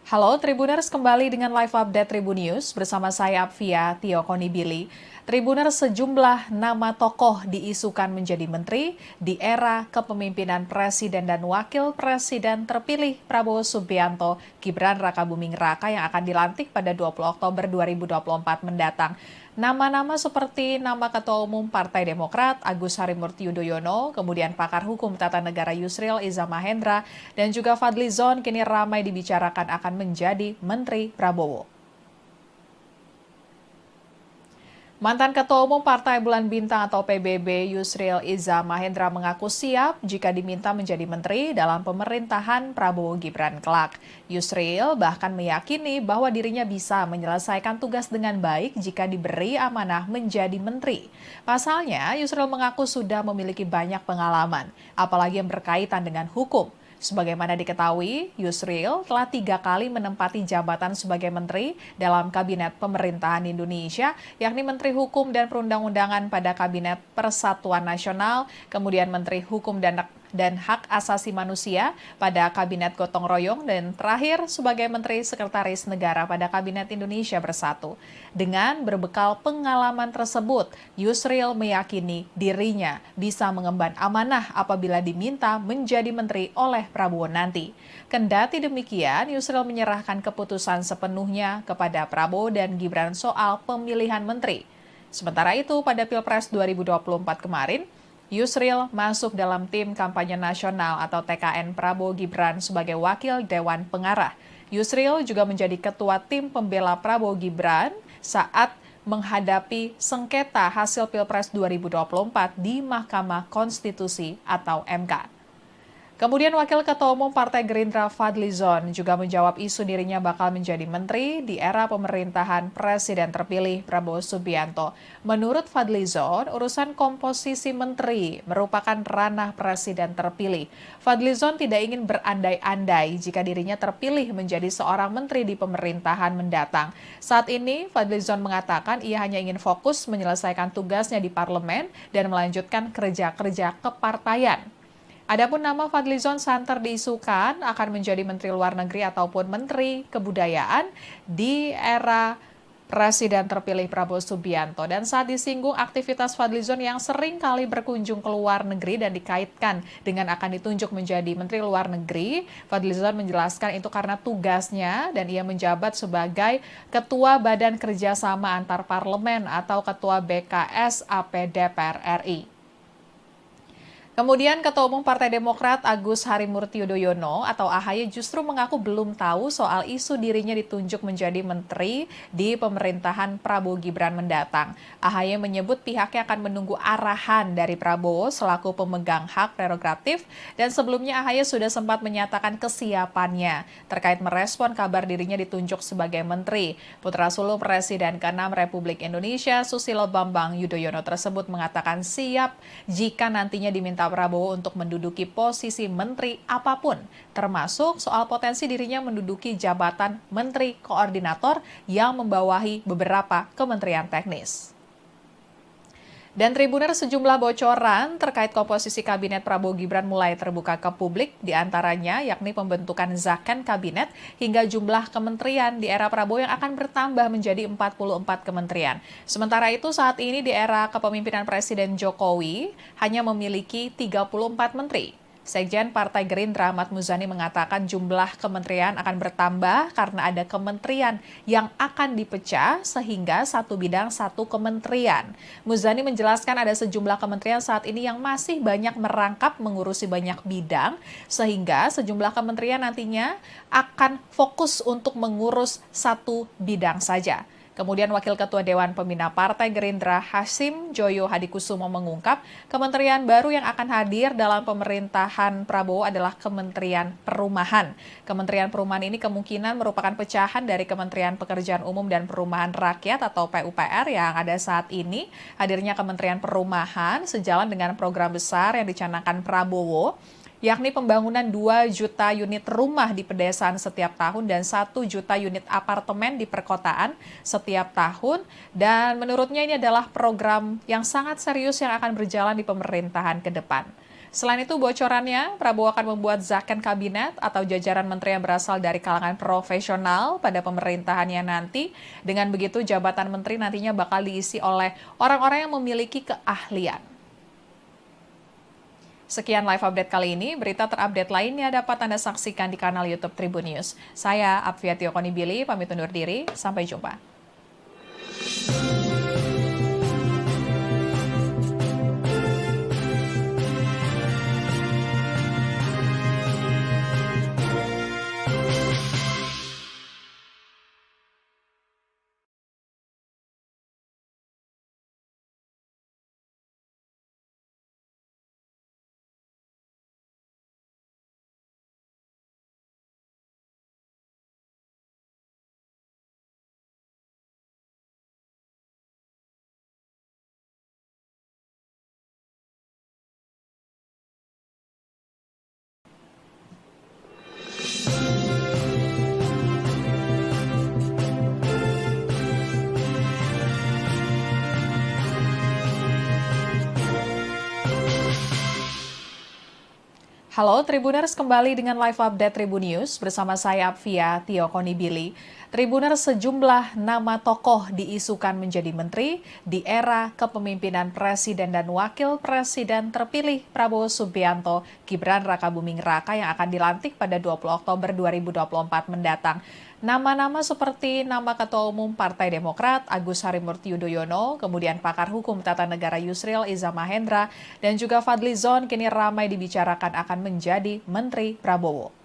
Halo Tribuners, kembali dengan live update Tribun News bersama saya Apvia Tiokonibili. Tribuners, sejumlah nama tokoh diisukan menjadi menteri di era kepemimpinan Presiden dan Wakil Presiden terpilih Prabowo Subianto, Gibran Rakabuming Raka yang akan dilantik pada 20 Oktober 2024 mendatang. Nama-nama seperti nama Ketua Umum Partai Demokrat Agus Harimurti Yudhoyono, kemudian pakar hukum tata negara Yusril Iza Mahendra, dan juga Fadlizon kini ramai dibicarakan akan menjadi Menteri Prabowo. Mantan Ketua Umum Partai Bulan Bintang atau PBB Yusril Iza Mahendra mengaku siap jika diminta menjadi menteri dalam pemerintahan Prabowo Gibran kelak. Yusril bahkan meyakini bahwa dirinya bisa menyelesaikan tugas dengan baik jika diberi amanah menjadi menteri. Pasalnya, Yusril mengaku sudah memiliki banyak pengalaman, apalagi yang berkaitan dengan hukum. Sebagaimana diketahui, Yusril telah 3 kali menempati jabatan sebagai menteri dalam Kabinet Pemerintahan Indonesia, yakni Menteri Hukum dan Perundang-undangan pada Kabinet Persatuan Nasional, kemudian Menteri Hukum dan Hak Asasi Manusia pada Kabinet Gotong Royong, dan terakhir sebagai Menteri Sekretaris Negara pada Kabinet Indonesia Bersatu. Dengan berbekal pengalaman tersebut, Yusril meyakini dirinya bisa mengemban amanah apabila diminta menjadi menteri oleh Prabowo nanti. Kendati demikian, Yusril menyerahkan keputusan sepenuhnya kepada Prabowo dan Gibran soal pemilihan menteri. Sementara itu, pada Pilpres 2024 kemarin, Yusril masuk dalam tim kampanye nasional atau TKN Prabowo Gibran sebagai wakil Dewan Pengarah. Yusril juga menjadi ketua tim pembela Prabowo Gibran saat menghadapi sengketa hasil Pilpres 2024 di Mahkamah Konstitusi atau MK. Kemudian Wakil Ketua Umum Partai Gerindra Fadlizon juga menjawab isu dirinya bakal menjadi menteri di era pemerintahan Presiden terpilih Prabowo Subianto. Menurut Fadlizon, urusan komposisi menteri merupakan ranah Presiden terpilih. Fadlizon tidak ingin berandai-andai jika dirinya terpilih menjadi seorang menteri di pemerintahan mendatang. Saat ini, Fadlizon mengatakan ia hanya ingin fokus menyelesaikan tugasnya di parlemen dan melanjutkan kerja-kerja kepartaian. Adapun nama Fadlizon santer diisukan akan menjadi Menteri Luar Negeri ataupun Menteri Kebudayaan di era Presiden terpilih Prabowo Subianto. Dan saat disinggung aktivitas Fadlizon yang sering kali berkunjung ke luar negeri dan dikaitkan dengan akan ditunjuk menjadi Menteri Luar Negeri, Fadlizon menjelaskan itu karena tugasnya dan ia menjabat sebagai Ketua Badan Kerjasama Antar Parlemen atau Ketua BKS AP DPR RI. Kemudian Ketua Umum Partai Demokrat Agus Harimurti Yudhoyono atau AHY justru mengaku belum tahu soal isu dirinya ditunjuk menjadi menteri di pemerintahan Prabowo Gibran mendatang. AHY menyebut pihaknya akan menunggu arahan dari Prabowo selaku pemegang hak prerogatif, dan sebelumnya AHY sudah sempat menyatakan kesiapannya terkait merespon kabar dirinya ditunjuk sebagai menteri. Putra sulung Presiden ke-6 Republik Indonesia Susilo Bambang Yudhoyono tersebut mengatakan siap jika nantinya diminta Prabowo untuk menduduki posisi menteri apapun, termasuk soal potensi dirinya menduduki jabatan menteri koordinator yang membawahi beberapa kementerian teknis. Dan Tribuner, sejumlah bocoran terkait komposisi kabinet Prabowo Gibran mulai terbuka ke publik, diantaranya yakni pembentukan zakon kabinet hingga jumlah kementerian di era Prabowo yang akan bertambah menjadi 44 kementerian. Sementara itu saat ini di era kepemimpinan Presiden Jokowi hanya memiliki 34 menteri. Sekjen Partai Gerindra Ahmad Muzani mengatakan jumlah kementerian akan bertambah karena ada kementerian yang akan dipecah sehingga satu bidang satu kementerian. Muzani menjelaskan ada sejumlah kementerian saat ini yang masih banyak merangkap mengurusi banyak bidang sehingga sejumlah kementerian nantinya akan fokus untuk mengurus satu bidang saja. Kemudian Wakil Ketua Dewan Pembina Partai Gerindra Hasim Joyo Hadikusumo mengungkap kementerian baru yang akan hadir dalam pemerintahan Prabowo adalah Kementerian Perumahan. Kementerian Perumahan ini kemungkinan merupakan pecahan dari Kementerian Pekerjaan Umum dan Perumahan Rakyat atau PUPR yang ada saat ini. Hadirnya Kementerian Perumahan sejalan dengan program besar yang dicanangkan Prabowo, yakni pembangunan 2 juta unit rumah di pedesaan setiap tahun dan 1 juta unit apartemen di perkotaan setiap tahun. Dan menurutnya ini adalah program yang sangat serius yang akan berjalan di pemerintahan ke depan. Selain itu bocorannya, Prabowo akan membuat zakon kabinet atau jajaran menteri yang berasal dari kalangan profesional pada pemerintahannya nanti. Dengan begitu jabatan menteri nantinya bakal diisi oleh orang-orang yang memiliki keahlian. Sekian live update kali ini, berita terupdate lainnya dapat Anda saksikan di kanal YouTube Tribun News. Saya Apfiati Okonibili, pamit undur diri, sampai jumpa. Halo Tribuners, kembali dengan live update Tribun News bersama saya Apfiati Okonibili. Tribuners, sejumlah nama tokoh diisukan menjadi menteri di era kepemimpinan Presiden dan Wakil Presiden terpilih Prabowo Subianto, Gibran Rakabuming Raka yang akan dilantik pada 20 Oktober 2024 mendatang. Nama-nama seperti nama Ketua Umum Partai Demokrat Agus Harimurti Yudhoyono, kemudian pakar hukum tata negara Yusril Iza Mahendra, dan juga Fadlizon kini ramai dibicarakan akan menjadi Menteri Prabowo.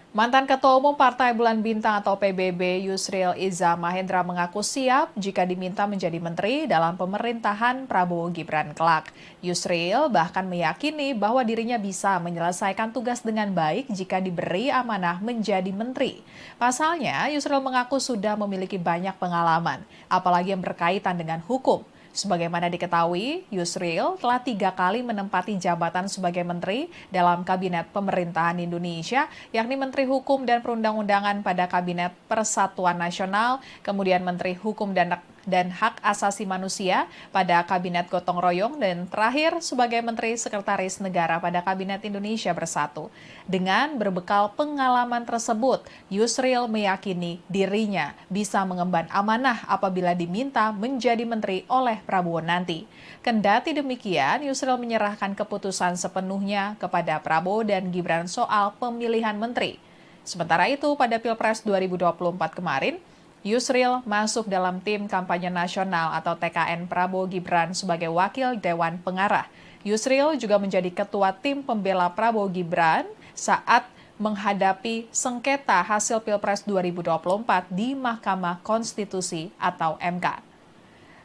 Mantan Ketua Umum Partai Bulan Bintang atau PBB Yusril Iza Mahendra mengaku siap jika diminta menjadi menteri dalam pemerintahan Prabowo Gibran kelak. Yusril bahkan meyakini bahwa dirinya bisa menyelesaikan tugas dengan baik jika diberi amanah menjadi menteri. Pasalnya, Yusril mengaku sudah memiliki banyak pengalaman, apalagi yang berkaitan dengan hukum. Sebagaimana diketahui, Yusril telah 3 kali menempati jabatan sebagai menteri dalam Kabinet Pemerintahan Indonesia, yakni Menteri Hukum dan Perundang-undangan pada Kabinet Persatuan Nasional, kemudian Menteri Hukum dan Hak Asasi Manusia pada Kabinet Gotong Royong, dan terakhir sebagai Menteri Sekretaris Negara pada Kabinet Indonesia Bersatu. Dengan berbekal pengalaman tersebut, Yusril meyakini dirinya bisa mengemban amanah apabila diminta menjadi menteri oleh Prabowo nanti. Kendati demikian, Yusril menyerahkan keputusan sepenuhnya kepada Prabowo dan Gibran soal pemilihan menteri. Sementara itu, pada Pilpres 2024 kemarin, Yusril masuk dalam tim kampanye nasional atau TKN Prabowo Gibran sebagai wakil Dewan Pengarah. Yusril juga menjadi ketua tim pembela Prabowo Gibran saat menghadapi sengketa hasil Pilpres 2024 di Mahkamah Konstitusi atau MK.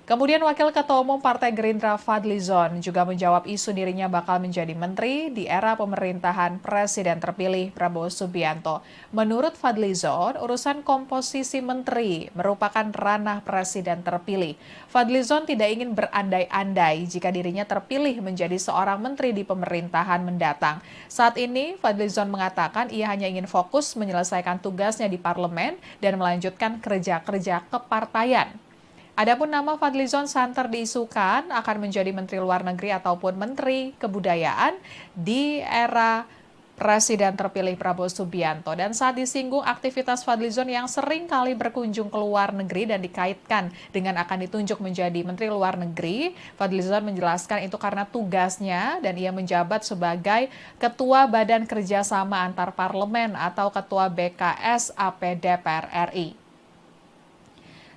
Kemudian Wakil Ketua Umum Partai Gerindra Fadlizon juga menjawab isu dirinya bakal menjadi menteri di era pemerintahan Presiden terpilih Prabowo Subianto. Menurut Fadlizon, urusan komposisi menteri merupakan ranah Presiden terpilih. Fadlizon tidak ingin berandai-andai jika dirinya terpilih menjadi seorang menteri di pemerintahan mendatang. Saat ini, Fadlizon mengatakan ia hanya ingin fokus menyelesaikan tugasnya di parlemen dan melanjutkan kerja-kerja kepartaian. Adapun nama Fadlizon santer diisukan akan menjadi Menteri Luar Negeri ataupun Menteri Kebudayaan di era Presiden terpilih Prabowo Subianto. Dan saat disinggung aktivitas Fadlizon yang sering kali berkunjung ke luar negeri dan dikaitkan dengan akan ditunjuk menjadi Menteri Luar Negeri, Fadlizon menjelaskan itu karena tugasnya dan ia menjabat sebagai Ketua Badan Kerjasama Antar Parlemen atau Ketua BKS AP DPR RI.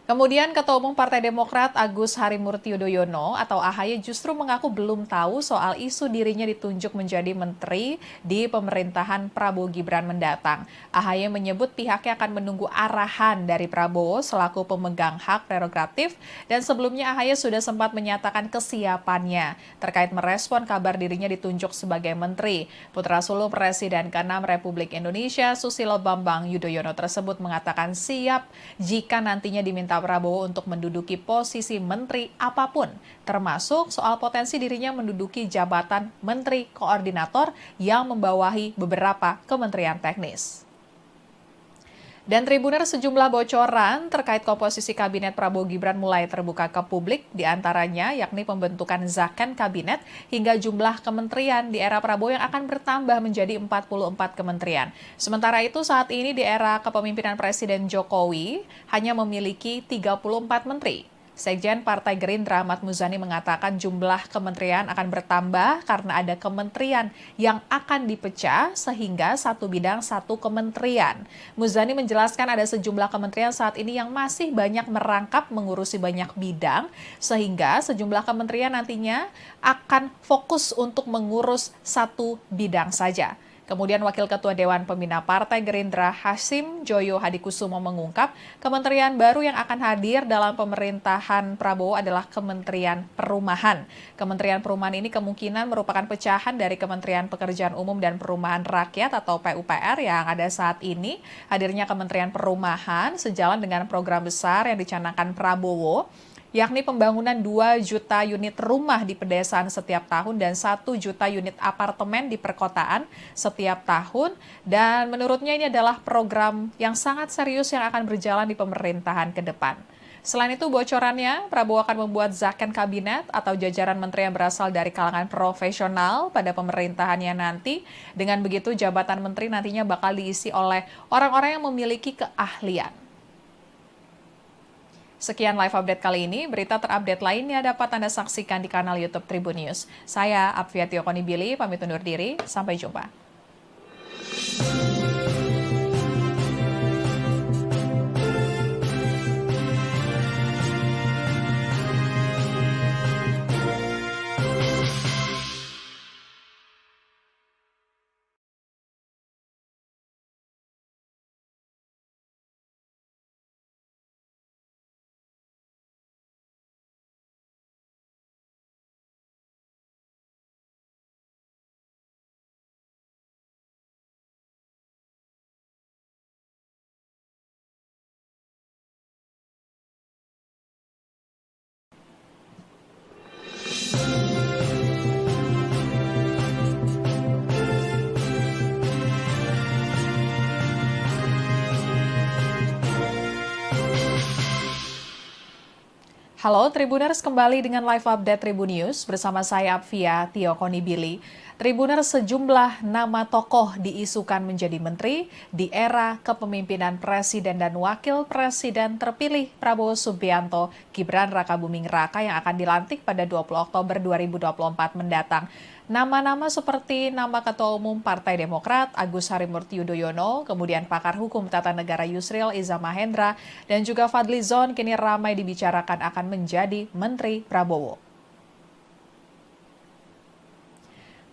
Kemudian Ketua Umum Partai Demokrat Agus Harimurti Yudhoyono atau AHY justru mengaku belum tahu soal isu dirinya ditunjuk menjadi menteri di pemerintahan Prabowo Gibran mendatang. AHY menyebut pihaknya akan menunggu arahan dari Prabowo selaku pemegang hak prerogatif dan sebelumnya AHY sudah sempat menyatakan kesiapannya terkait merespon kabar dirinya ditunjuk sebagai menteri. Putra sulung Presiden ke-6 Republik Indonesia Susilo Bambang Yudhoyono tersebut mengatakan siap jika nantinya diminta Prabowo untuk menduduki posisi menteri apapun, termasuk soal potensi dirinya menduduki jabatan menteri koordinator yang membawahi beberapa kementerian teknis. Dan Tribuner sejumlah bocoran terkait komposisi kabinet Prabowo Gibran mulai terbuka ke publik, diantaranya yakni pembentukan zakon kabinet hingga jumlah kementerian di era Prabowo yang akan bertambah menjadi 44 kementerian. Sementara itu saat ini di era kepemimpinan Presiden Jokowi hanya memiliki 34 menteri. Sekjen Partai Gerindra Ahmad Muzani mengatakan jumlah kementerian akan bertambah karena ada kementerian yang akan dipecah sehingga satu bidang satu kementerian. Muzani menjelaskan ada sejumlah kementerian saat ini yang masih banyak merangkap mengurusi banyak bidang sehingga sejumlah kementerian nantinya akan fokus untuk mengurus satu bidang saja. Kemudian Wakil Ketua Dewan Pembina Partai Gerindra Hasim Joyo Hadikusumo mengungkap kementerian baru yang akan hadir dalam pemerintahan Prabowo adalah Kementerian Perumahan. Kementerian Perumahan ini kemungkinan merupakan pecahan dari Kementerian Pekerjaan Umum dan Perumahan Rakyat atau PUPR yang ada saat ini. Hadirnya Kementerian Perumahan sejalan dengan program besar yang dicanangkan Prabowo, yakni pembangunan 2 juta unit rumah di pedesaan setiap tahun dan 1 juta unit apartemen di perkotaan setiap tahun. Dan menurutnya ini adalah program yang sangat serius yang akan berjalan di pemerintahan ke depan. Selain itu bocorannya, Prabowo akan membuat zakon kabinet atau jajaran menteri yang berasal dari kalangan profesional pada pemerintahannya nanti. Dengan begitu jabatan menteri nantinya bakal diisi oleh orang-orang yang memiliki keahlian. Sekian live update kali ini, berita terupdate lainnya dapat Anda saksikan di kanal YouTube Tribun News. Saya Apvia Tiokonibili, pamit undur diri, sampai jumpa. Halo Tribuners, kembali dengan live update Tribun News bersama saya Apvia Tiokonibili. Tribuners, sejumlah nama tokoh diisukan menjadi menteri di era kepemimpinan Presiden dan Wakil Presiden terpilih Prabowo Subianto, Gibran Rakabuming Raka yang akan dilantik pada 20 Oktober 2024 mendatang. Nama-nama seperti nama Ketua Umum Partai Demokrat Agus Harimurti Yudhoyono, kemudian pakar hukum tata negara Yusril Iza Mahendra, dan juga Fadlizon kini ramai dibicarakan akan menjadi Menteri Prabowo.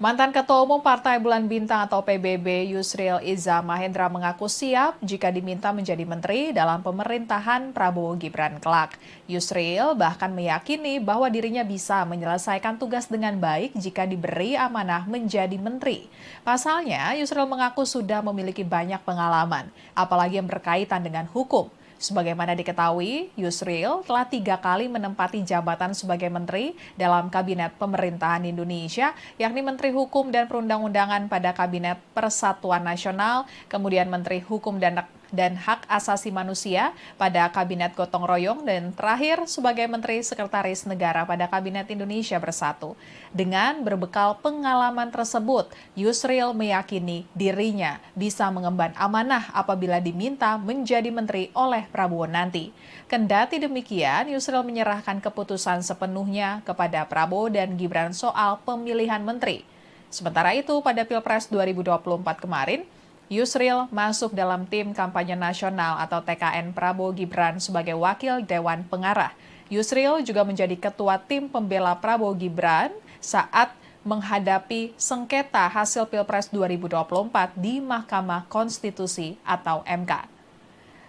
Mantan Ketua Umum Partai Bulan Bintang atau PBB Yusril Iza Mahendra mengaku siap jika diminta menjadi menteri dalam pemerintahan Prabowo Gibran kelak. Yusril bahkan meyakini bahwa dirinya bisa menyelesaikan tugas dengan baik jika diberi amanah menjadi menteri. Pasalnya, Yusril mengaku sudah memiliki banyak pengalaman, apalagi yang berkaitan dengan hukum. Sebagaimana diketahui, Yusril telah 3 kali menempati jabatan sebagai menteri dalam Kabinet Pemerintahan Indonesia, yakni Menteri Hukum dan Perundang-undangan pada Kabinet Persatuan Nasional, kemudian Menteri Hukum dan dan Hak Asasi Manusia pada Kabinet Gotong Royong dan terakhir sebagai Menteri Sekretaris Negara pada Kabinet Indonesia Bersatu. Dengan berbekal pengalaman tersebut, Yusril meyakini dirinya bisa mengemban amanah apabila diminta menjadi menteri oleh Prabowo nanti. Kendati demikian, Yusril menyerahkan keputusan sepenuhnya kepada Prabowo dan Gibran soal pemilihan menteri. Sementara itu, pada Pilpres 2024 kemarin, Yusril masuk dalam tim kampanye nasional atau TKN Prabowo Gibran sebagai wakil Dewan Pengarah. Yusril juga menjadi ketua tim pembela Prabowo Gibran saat menghadapi sengketa hasil Pilpres 2024 di Mahkamah Konstitusi atau MK.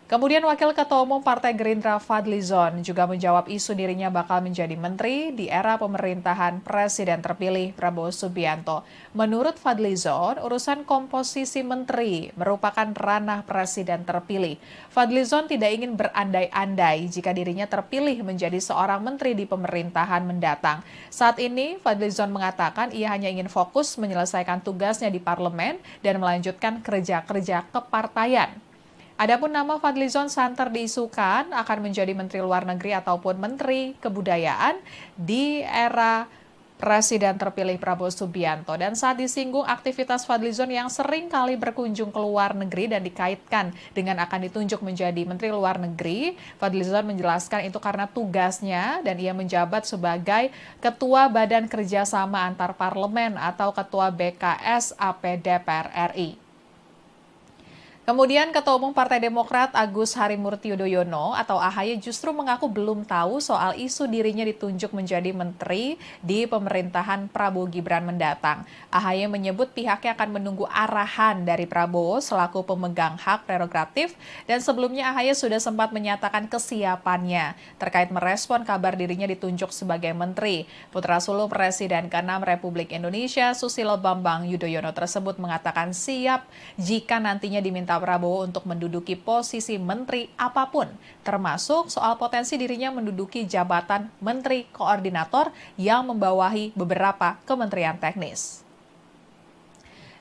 Kemudian Wakil Ketua Umum Partai Gerindra Fadlizon juga menjawab isu dirinya bakal menjadi menteri di era pemerintahan Presiden terpilih Prabowo Subianto. Menurut Fadlizon, urusan komposisi menteri merupakan ranah Presiden terpilih. Fadlizon tidak ingin berandai-andai jika dirinya terpilih menjadi seorang menteri di pemerintahan mendatang. Saat ini, Fadlizon mengatakan ia hanya ingin fokus menyelesaikan tugasnya di parlemen dan melanjutkan kerja-kerja kepartaian. Adapun nama Fadlizon santer diisukan akan menjadi Menteri Luar Negeri ataupun Menteri Kebudayaan di era Presiden terpilih Prabowo Subianto. Dan saat disinggung aktivitas Fadlizon yang sering kali berkunjung ke luar negeri dan dikaitkan dengan akan ditunjuk menjadi Menteri Luar Negeri, Fadlizon menjelaskan itu karena tugasnya dan ia menjabat sebagai Ketua Badan Kerjasama Antar Parlemen atau Ketua BKS AP DPR RI. Kemudian Ketua Umum Partai Demokrat Agus Harimurti Yudhoyono atau AHY justru mengaku belum tahu soal isu dirinya ditunjuk menjadi menteri di pemerintahan Prabowo Gibran mendatang. AHY menyebut pihaknya akan menunggu arahan dari Prabowo selaku pemegang hak prerogatif dan sebelumnya AHY sudah sempat menyatakan kesiapannya terkait merespon kabar dirinya ditunjuk sebagai menteri. Putra sulung Presiden ke-6 Republik Indonesia Susilo Bambang Yudhoyono tersebut mengatakan siap jika nantinya diminta Prabowo untuk menduduki posisi menteri apapun, termasuk soal potensi dirinya menduduki jabatan menteri koordinator yang membawahi beberapa kementerian teknis.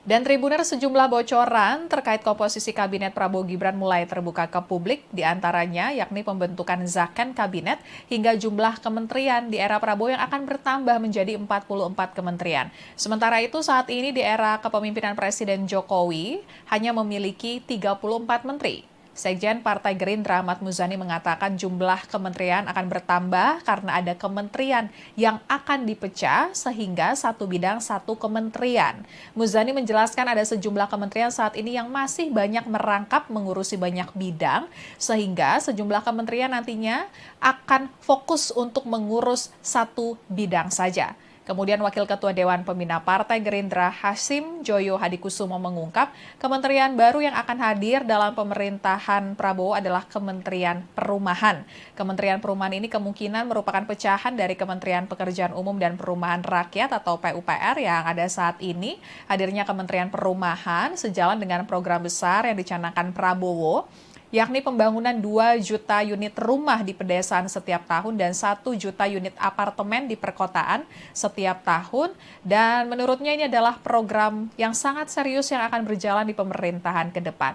Dan Tribuner sejumlah bocoran terkait komposisi kabinet Prabowo Gibran mulai terbuka ke publik, diantaranya yakni pembentukan zakon kabinet hingga jumlah kementerian di era Prabowo yang akan bertambah menjadi 44 kementerian. Sementara itu saat ini di era kepemimpinan Presiden Jokowi hanya memiliki 34 menteri. Sekjen Partai Gerindra Ahmad Muzani mengatakan jumlah kementerian akan bertambah karena ada kementerian yang akan dipecah sehingga satu bidang satu kementerian. Muzani menjelaskan ada sejumlah kementerian saat ini yang masih banyak merangkap mengurusi banyak bidang sehingga sejumlah kementerian nantinya akan fokus untuk mengurus satu bidang saja. Kemudian Wakil Ketua Dewan Pembina Partai Gerindra Hasim Joyo Hadikusumo mengungkap kementerian baru yang akan hadir dalam pemerintahan Prabowo adalah Kementerian Perumahan. Kementerian Perumahan ini kemungkinan merupakan pecahan dari Kementerian Pekerjaan Umum dan Perumahan Rakyat atau PUPR yang ada saat ini. Hadirnya Kementerian Perumahan sejalan dengan program besar yang dicanangkan Prabowo, yakni pembangunan 2 juta unit rumah di pedesaan setiap tahun dan 1 juta unit apartemen di perkotaan setiap tahun. Dan menurutnya ini adalah program yang sangat serius yang akan berjalan di pemerintahan ke depan.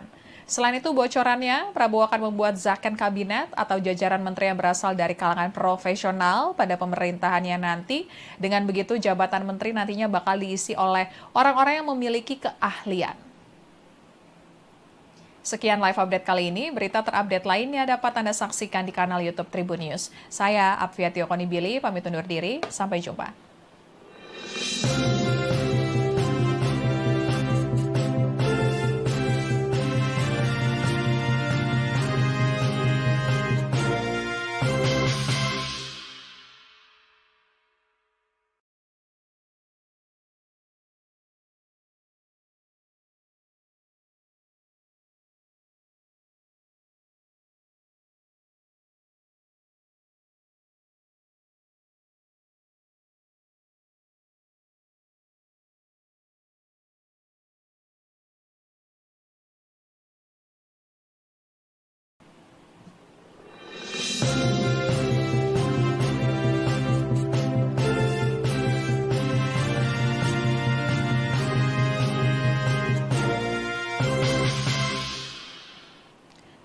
Selain itu bocorannya, Prabowo akan membuat zakon kabinet atau jajaran menteri yang berasal dari kalangan profesional pada pemerintahannya nanti. Dengan begitu jabatan menteri nantinya bakal diisi oleh orang-orang yang memiliki keahlian. Sekian live update kali ini, berita terupdate lainnya dapat Anda saksikan di kanal YouTube Tribun News. Saya Apfiatio Konibili, pamit undur diri, sampai jumpa.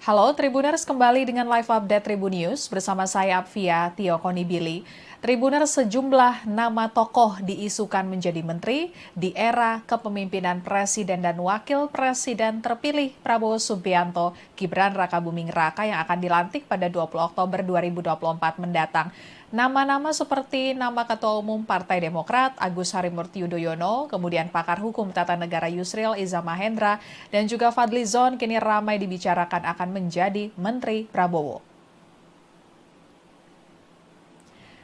Halo Tribuners, kembali dengan live update Tribun News bersama saya Apvia Tio Konibili. Tribuners, sejumlah nama tokoh diisukan menjadi menteri di era kepemimpinan Presiden dan Wakil Presiden terpilih Prabowo Subianto, Gibran Rakabuming Raka yang akan dilantik pada 20 Oktober 2024 mendatang. Nama-nama seperti nama Ketua Umum Partai Demokrat Agus Harimurti Yudhoyono, kemudian pakar hukum tata negara Yusril Iza Mahendra, dan juga Fadlizon kini ramai dibicarakan akan menjadi Menteri Prabowo.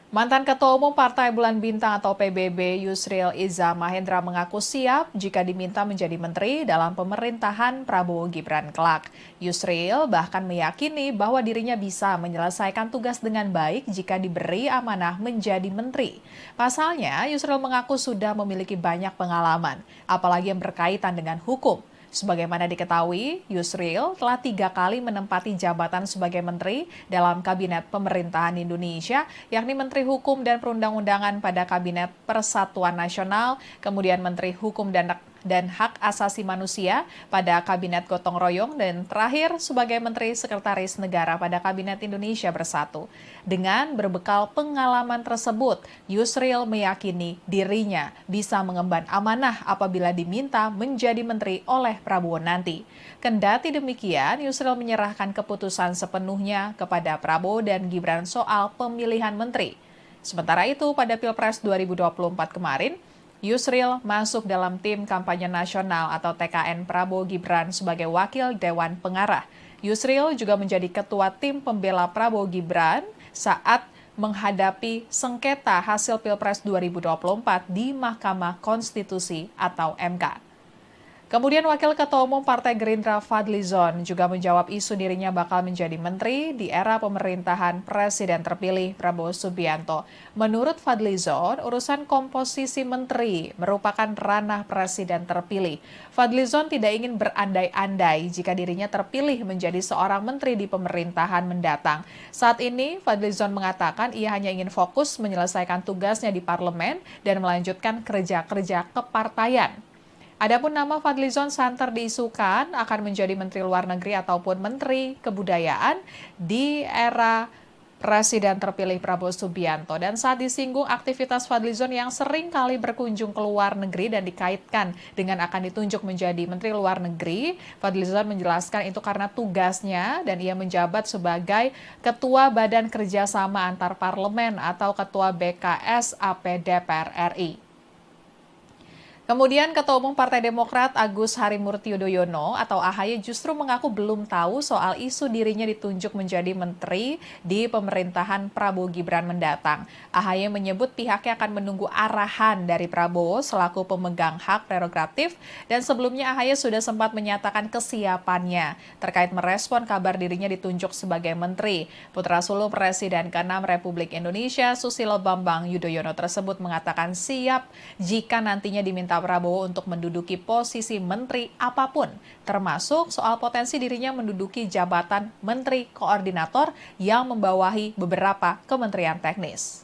Mantan Ketua Umum Partai Bulan Bintang atau PBB Yusril Iza Mahendra mengaku siap jika diminta menjadi menteri dalam pemerintahan Prabowo Gibran kelak. Yusril bahkan meyakini bahwa dirinya bisa menyelesaikan tugas dengan baik jika diberi amanah menjadi menteri. Pasalnya, Yusril mengaku sudah memiliki banyak pengalaman, apalagi yang berkaitan dengan hukum. Sebagaimana diketahui, Yusril telah 3 kali menempati jabatan sebagai menteri dalam Kabinet Pemerintahan Indonesia, yakni Menteri Hukum dan Perundang-undangan pada Kabinet Persatuan Nasional, kemudian Menteri Hukum dan Hak Asasi Manusia pada Kabinet Gotong Royong, dan terakhir sebagai Menteri Sekretaris Negara pada Kabinet Indonesia Bersatu. Dengan berbekal pengalaman tersebut, Yusril meyakini dirinya bisa mengemban amanah apabila diminta menjadi menteri oleh Prabowo nanti. Kendati demikian, Yusril menyerahkan keputusan sepenuhnya kepada Prabowo dan Gibran soal pemilihan menteri. Sementara itu, pada Pilpres 2024 kemarin, Yusril masuk dalam tim kampanye nasional atau TKN Prabowo Gibran sebagai wakil Dewan Pengarah. Yusril juga menjadi ketua tim pembela Prabowo Gibran saat menghadapi sengketa hasil Pilpres 2024 di Mahkamah Konstitusi atau MK. Kemudian Wakil Ketua Umum Partai Gerindra Fadlizon juga menjawab isu dirinya bakal menjadi menteri di era pemerintahan Presiden terpilih Prabowo Subianto. Menurut Fadlizon, urusan komposisi menteri merupakan ranah Presiden terpilih. Fadlizon tidak ingin berandai-andai jika dirinya terpilih menjadi seorang menteri di pemerintahan mendatang. Saat ini, Fadlizon mengatakan ia hanya ingin fokus menyelesaikan tugasnya di parlemen dan melanjutkan kerja-kerja kepartaian. Adapun nama Fadlizon santer diisukan akan menjadi Menteri Luar Negeri ataupun Menteri Kebudayaan di era Presiden terpilih Prabowo Subianto. Dan saat disinggung aktivitas Fadlizon yang sering kali berkunjung ke luar negeri dan dikaitkan dengan akan ditunjuk menjadi Menteri Luar Negeri, Fadlizon menjelaskan itu karena tugasnya dan ia menjabat sebagai Ketua Badan Kerjasama Antar Parlemen atau Ketua BKS AP DPR RI. Kemudian Ketua Umum Partai Demokrat Agus Harimurti Yudhoyono atau AHY justru mengaku belum tahu soal isu dirinya ditunjuk menjadi menteri di pemerintahan Prabowo Gibran mendatang. AHY menyebut pihaknya akan menunggu arahan dari Prabowo selaku pemegang hak prerogatif, dan sebelumnya AHY sudah sempat menyatakan kesiapannya terkait merespon kabar dirinya ditunjuk sebagai menteri. Putra sulung Presiden ke-6 Republik Indonesia Susilo Bambang Yudhoyono tersebut mengatakan siap jika nantinya diminta Prabowo untuk menduduki posisi menteri apapun, termasuk soal potensi dirinya menduduki jabatan menteri koordinator yang membawahi beberapa kementerian teknis.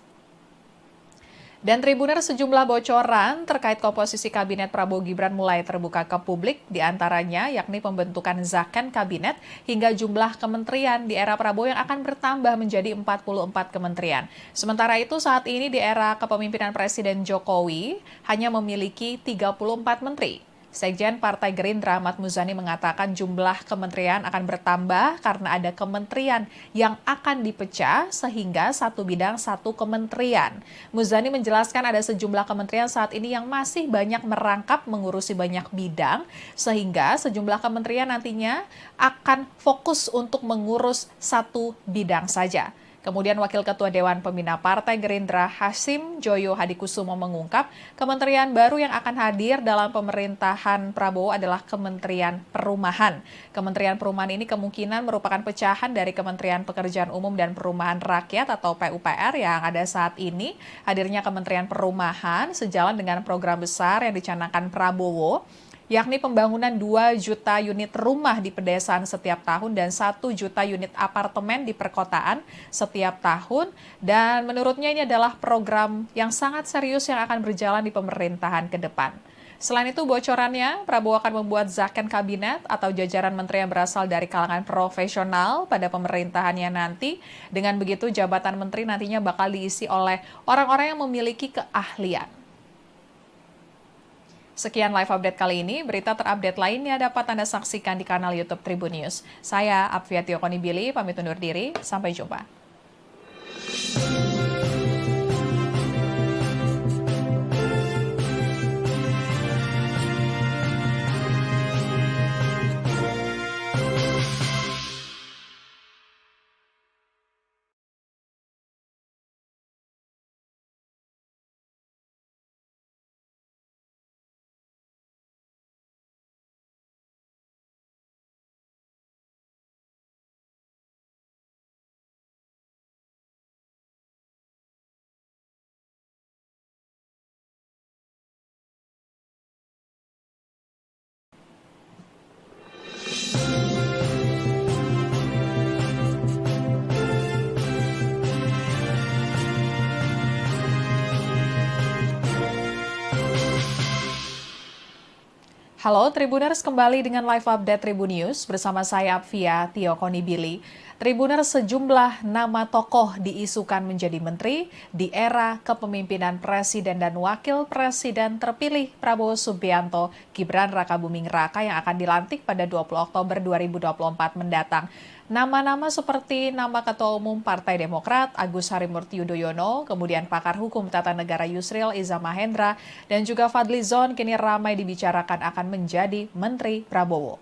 Dan Tribuner, sejumlah bocoran terkait komposisi kabinet Prabowo Gibran mulai terbuka ke publik, diantaranya yakni pembentukan zakon kabinet hingga jumlah kementerian di era Prabowo yang akan bertambah menjadi 44 kementerian. Sementara itu saat ini di era kepemimpinan Presiden Jokowi hanya memiliki 34 menteri. Sekjen Partai Gerindra Ahmad Muzani mengatakan jumlah kementerian akan bertambah karena ada kementerian yang akan dipecah sehingga satu bidang satu kementerian. Muzani menjelaskan ada sejumlah kementerian saat ini yang masih banyak merangkap mengurusi banyak bidang sehingga sejumlah kementerian nantinya akan fokus untuk mengurus satu bidang saja. Kemudian Wakil Ketua Dewan Pembina Partai Gerindra Hasim Joyo Hadikusumo mengungkap kementerian baru yang akan hadir dalam pemerintahan Prabowo adalah Kementerian Perumahan. Kementerian Perumahan ini kemungkinan merupakan pecahan dari Kementerian Pekerjaan Umum dan Perumahan Rakyat atau PUPR yang ada saat ini. Hadirnya Kementerian Perumahan sejalan dengan program besar yang dicanangkan Prabowo, yakni pembangunan 2 juta unit rumah di pedesaan setiap tahun dan 1 juta unit apartemen di perkotaan setiap tahun. Dan menurutnya ini adalah program yang sangat serius yang akan berjalan di pemerintahan ke depan. Selain itu, bocorannya, Prabowo akan membuat zakon kabinet atau jajaran menteri yang berasal dari kalangan profesional pada pemerintahannya nanti. Dengan begitu, jabatan menteri nantinya bakal diisi oleh orang-orang yang memiliki keahlian. Sekian live update kali ini, berita terupdate lainnya dapat Anda saksikan di kanal YouTube Tribun News. Saya Apvia Tiokonibili, pamit undur diri, sampai jumpa. Halo Tribuners, kembali dengan live update Tribun News bersama saya Apvia Tiokonibili. Tribuners, sejumlah nama tokoh diisukan menjadi menteri di era kepemimpinan Presiden dan Wakil Presiden terpilih Prabowo Subianto, Gibran Rakabuming Raka yang akan dilantik pada 20 Oktober 2024 mendatang. Nama-nama seperti nama Ketua Umum Partai Demokrat Agus Harimurti Yudhoyono, kemudian pakar hukum tata negara Yusril Iza Mahendra, dan juga Fadlizon kini ramai dibicarakan akan menjadi Menteri Prabowo.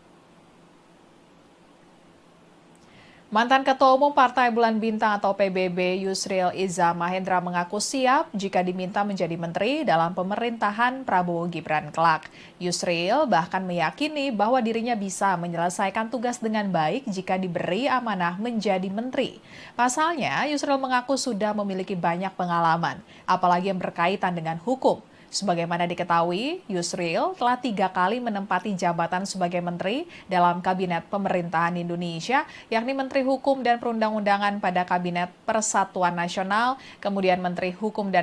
Mantan Ketua Umum Partai Bulan Bintang atau PBB Yusril Iza Mahendra mengaku siap jika diminta menjadi menteri dalam pemerintahan Prabowo Gibran kelak. Yusril bahkan meyakini bahwa dirinya bisa menyelesaikan tugas dengan baik jika diberi amanah menjadi menteri. Pasalnya, Yusril mengaku sudah memiliki banyak pengalaman, apalagi yang berkaitan dengan hukum. Sebagaimana diketahui, Yusril telah 3 kali menempati jabatan sebagai menteri dalam Kabinet Pemerintahan Indonesia, yakni Menteri Hukum dan Perundang-undangan pada Kabinet Persatuan Nasional, kemudian Menteri Hukum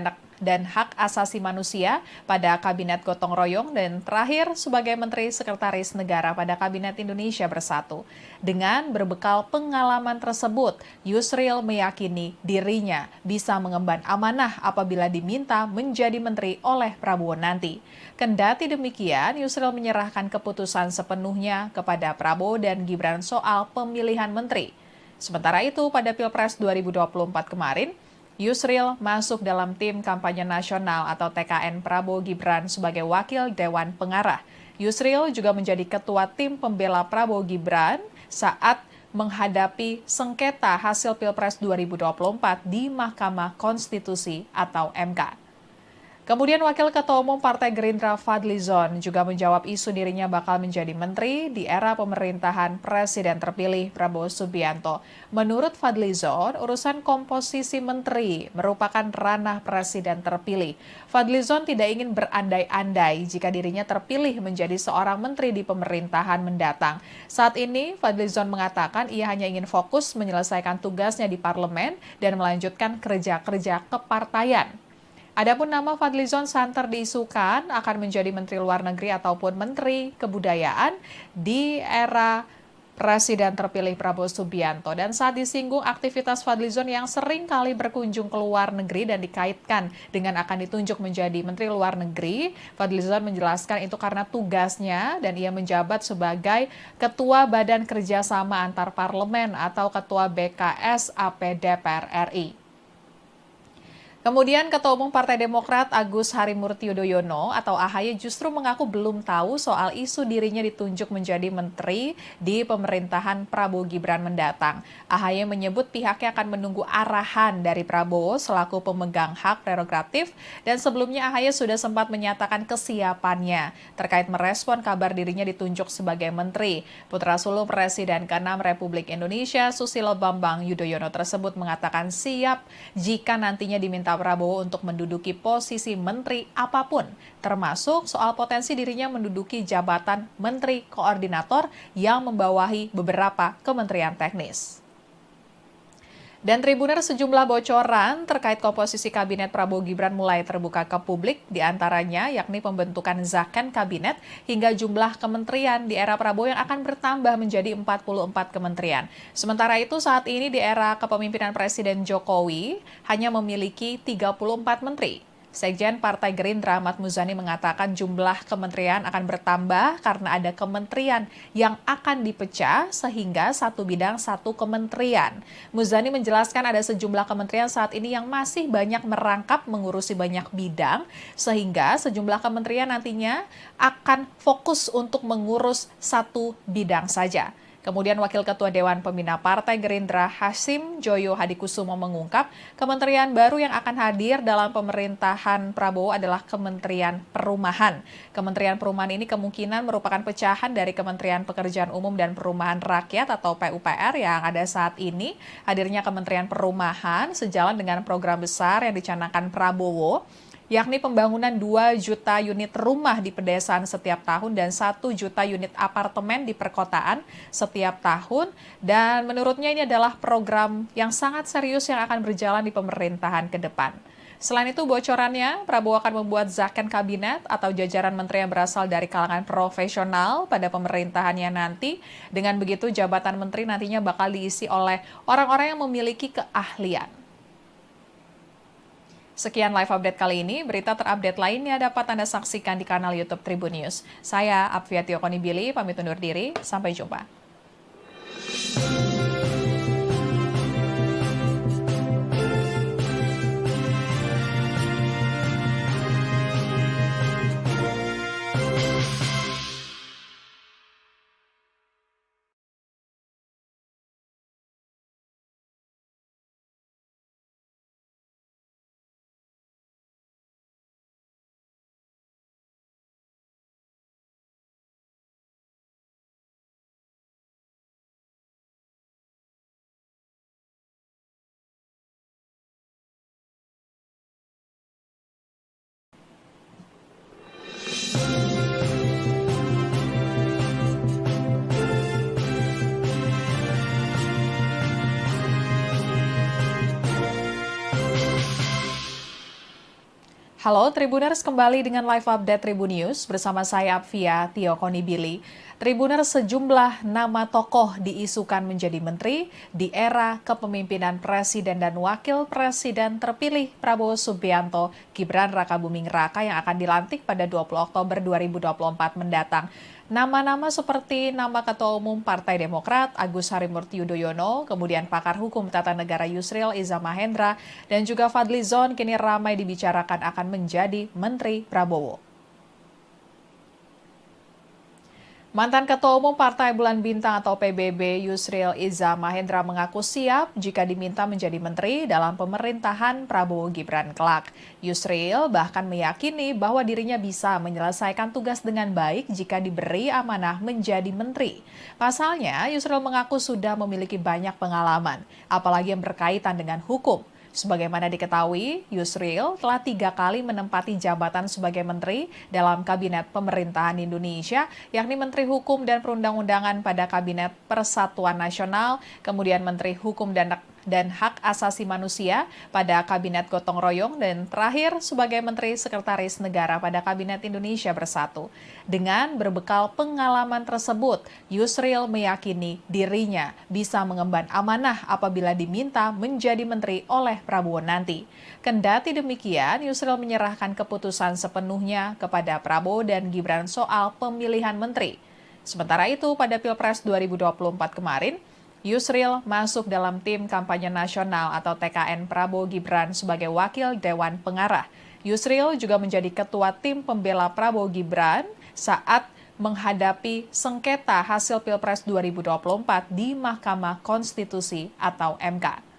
dan Hak Asasi Manusia pada Kabinet Gotong Royong, dan terakhir sebagai Menteri Sekretaris Negara pada Kabinet Indonesia Bersatu. Dengan berbekal pengalaman tersebut, Yusril meyakini dirinya bisa mengemban amanah apabila diminta menjadi menteri oleh Prabowo nanti. Kendati demikian, Yusril menyerahkan keputusan sepenuhnya kepada Prabowo dan Gibran soal pemilihan menteri. Sementara itu, pada Pilpres 2024 kemarin, Yusril masuk dalam tim kampanye nasional atau TKN Prabowo Gibran sebagai wakil Dewan Pengarah. Yusril juga menjadi ketua tim pembela Prabowo Gibran saat menghadapi sengketa hasil Pilpres 2024 di Mahkamah Konstitusi atau MK. Kemudian Wakil Ketua Umum Partai Gerindra Fadlizon juga menjawab isu dirinya bakal menjadi menteri di era pemerintahan Presiden terpilih Prabowo Subianto. Menurut Fadlizon, urusan komposisi menteri merupakan ranah Presiden terpilih. Fadlizon tidak ingin berandai-andai jika dirinya terpilih menjadi seorang menteri di pemerintahan mendatang. Saat ini, Fadlizon mengatakan ia hanya ingin fokus menyelesaikan tugasnya di parlemen dan melanjutkan kerja-kerja kepartaian. Adapun nama Fadlizon santer diisukan akan menjadi Menteri Luar Negeri ataupun Menteri Kebudayaan di era Presiden terpilih Prabowo Subianto. Dan saat disinggung aktivitas Fadlizon yang sering kali berkunjung ke luar negeri dan dikaitkan dengan akan ditunjuk menjadi Menteri Luar Negeri, Fadlizon menjelaskan itu karena tugasnya dan ia menjabat sebagai Ketua Badan Kerjasama Antar Parlemen atau Ketua BKS AP DPR RI. Kemudian Ketua Umum Partai Demokrat Agus Harimurti Yudhoyono atau AHY justru mengaku belum tahu soal isu dirinya ditunjuk menjadi menteri di pemerintahan Prabowo Gibran mendatang. AHY menyebut pihaknya akan menunggu arahan dari Prabowo selaku pemegang hak prerogatif, dan sebelumnya AHY sudah sempat menyatakan kesiapannya terkait merespon kabar dirinya ditunjuk sebagai menteri. Putra sulung Presiden ke-6 Republik Indonesia Susilo Bambang Yudhoyono tersebut mengatakan siap jika nantinya diminta Prabowo untuk menduduki posisi menteri apapun, termasuk soal potensi dirinya menduduki jabatan menteri koordinator yang membawahi beberapa kementerian teknis. Dan Tribuners, sejumlah bocoran terkait komposisi kabinet Prabowo Gibran mulai terbuka ke publik, diantaranya yakni pembentukan zakon kabinet hingga jumlah kementerian di era Prabowo yang akan bertambah menjadi 44 kementerian. Sementara itu saat ini di era kepemimpinan Presiden Jokowi hanya memiliki 34 menteri. Sekjen Partai Gerindra Ahmad Muzani mengatakan jumlah kementerian akan bertambah karena ada kementerian yang akan dipecah sehingga satu bidang satu kementerian. Muzani menjelaskan ada sejumlah kementerian saat ini yang masih banyak merangkap mengurusi banyak bidang sehingga sejumlah kementerian nantinya akan fokus untuk mengurus satu bidang saja. Kemudian Wakil Ketua Dewan Pembina Partai Gerindra Hasim Joyo Hadikusumo mengungkap kementerian baru yang akan hadir dalam pemerintahan Prabowo adalah Kementerian Perumahan. Kementerian Perumahan ini kemungkinan merupakan pecahan dari Kementerian Pekerjaan Umum dan Perumahan Rakyat atau PUPR yang ada saat ini. Hadirnya Kementerian Perumahan sejalan dengan program besar yang dicanangkan Prabowo, yakni pembangunan 2 juta unit rumah di pedesaan setiap tahun dan 1 juta unit apartemen di perkotaan setiap tahun. Dan menurutnya ini adalah program yang sangat serius yang akan berjalan di pemerintahan ke depan. Selain itu bocorannya, Prabowo akan membuat zakon kabinet atau jajaran menteri yang berasal dari kalangan profesional pada pemerintahannya nanti. Dengan begitu jabatan menteri nantinya bakal diisi oleh orang-orang yang memiliki keahlian. Sekian live update kali ini, berita terupdate lainnya dapat Anda saksikan di kanal YouTube Tribun News. Saya Apvia Tiokonibili, pamit undur diri, sampai jumpa. Halo Tribuners, kembali dengan live update Tribun News bersama saya Apvia Tiokonibili. Tribuners, sejumlah nama tokoh diisukan menjadi menteri di era kepemimpinan Presiden dan Wakil Presiden terpilih Prabowo Subianto, Gibran Rakabuming Raka yang akan dilantik pada 20 Oktober 2024 mendatang. Nama-nama seperti nama Ketua Umum Partai Demokrat Agus Harimurti Yudhoyono, kemudian pakar hukum tata negara Yusril Iza Mahendra, dan juga Fadlizon kini ramai dibicarakan akan menjadi Menteri Prabowo. Mantan Ketua Umum Partai Bulan Bintang atau PBB Yusril Iza Mahendra mengaku siap jika diminta menjadi menteri dalam pemerintahan Prabowo Gibran kelak. Yusril bahkan meyakini bahwa dirinya bisa menyelesaikan tugas dengan baik jika diberi amanah menjadi menteri. Pasalnya, Yusril mengaku sudah memiliki banyak pengalaman, apalagi yang berkaitan dengan hukum. Sebagaimana diketahui, Yusril telah 3 kali menempati jabatan sebagai menteri dalam Kabinet Pemerintahan Indonesia, yakni Menteri Hukum dan Perundang-undangan pada Kabinet Persatuan Nasional, kemudian Menteri Hukum dan Hak Asasi Manusia pada Kabinet Gotong Royong, dan terakhir sebagai Menteri Sekretaris Negara pada Kabinet Indonesia Bersatu. Dengan berbekal pengalaman tersebut, Yusril meyakini dirinya bisa mengemban amanah apabila diminta menjadi menteri oleh Prabowo nanti. Kendati demikian, Yusril menyerahkan keputusan sepenuhnya kepada Prabowo dan Gibran soal pemilihan menteri. Sementara itu, pada Pilpres 2024 kemarin, Yusril masuk dalam tim kampanye nasional atau TKN Prabowo Gibran sebagai wakil Dewan Pengarah. Yusril juga menjadi ketua tim pembela Prabowo Gibran saat menghadapi sengketa hasil Pilpres 2024 di Mahkamah Konstitusi atau MK.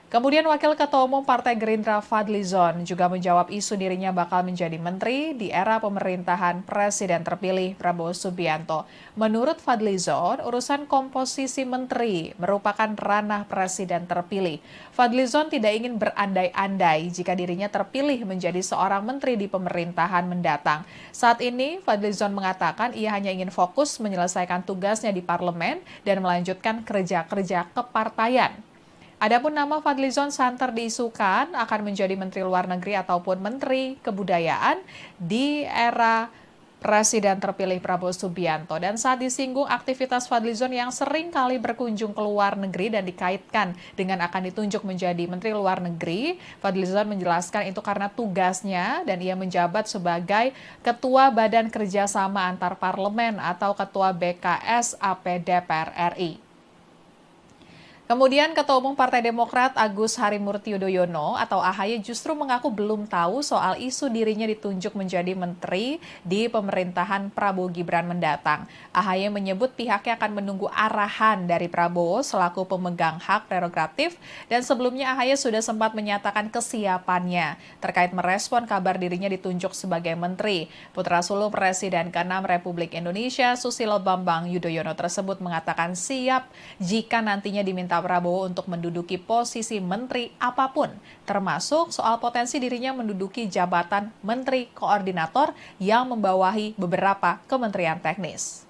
Kemudian Wakil Ketua Umum Partai Gerindra Fadlizon juga menjawab isu dirinya bakal menjadi menteri di era pemerintahan Presiden terpilih Prabowo Subianto. Menurut Fadlizon, urusan komposisi menteri merupakan ranah Presiden terpilih. Fadlizon tidak ingin berandai-andai jika dirinya terpilih menjadi seorang menteri di pemerintahan mendatang. Saat ini, Fadlizon mengatakan ia hanya ingin fokus menyelesaikan tugasnya di parlemen dan melanjutkan kerja-kerja kepartaian. Adapun nama Fadlizon santer diisukan akan menjadi Menteri Luar Negeri ataupun Menteri Kebudayaan di era Presiden terpilih Prabowo Subianto. Dan saat disinggung aktivitas Fadlizon yang sering kali berkunjung ke luar negeri dan dikaitkan dengan akan ditunjuk menjadi Menteri Luar Negeri, Fadlizon menjelaskan itu karena tugasnya dan ia menjabat sebagai Ketua Badan Kerjasama Antar Parlemen atau Ketua BKS AP DPR RI. Kemudian Ketua Umum Partai Demokrat Agus Harimurti Yudhoyono atau AHY justru mengaku belum tahu soal isu dirinya ditunjuk menjadi menteri di pemerintahan Prabowo Gibran mendatang. AHY menyebut pihaknya akan menunggu arahan dari Prabowo selaku pemegang hak prerogatif dan sebelumnya AHY sudah sempat menyatakan kesiapannya terkait merespon kabar dirinya ditunjuk sebagai menteri. Putra sulung Presiden ke-6 Republik Indonesia Susilo Bambang Yudhoyono tersebut mengatakan siap jika nantinya diminta Prabowo untuk menduduki posisi menteri apapun, termasuk soal potensi dirinya menduduki jabatan menteri koordinator yang membawahi beberapa kementerian teknis.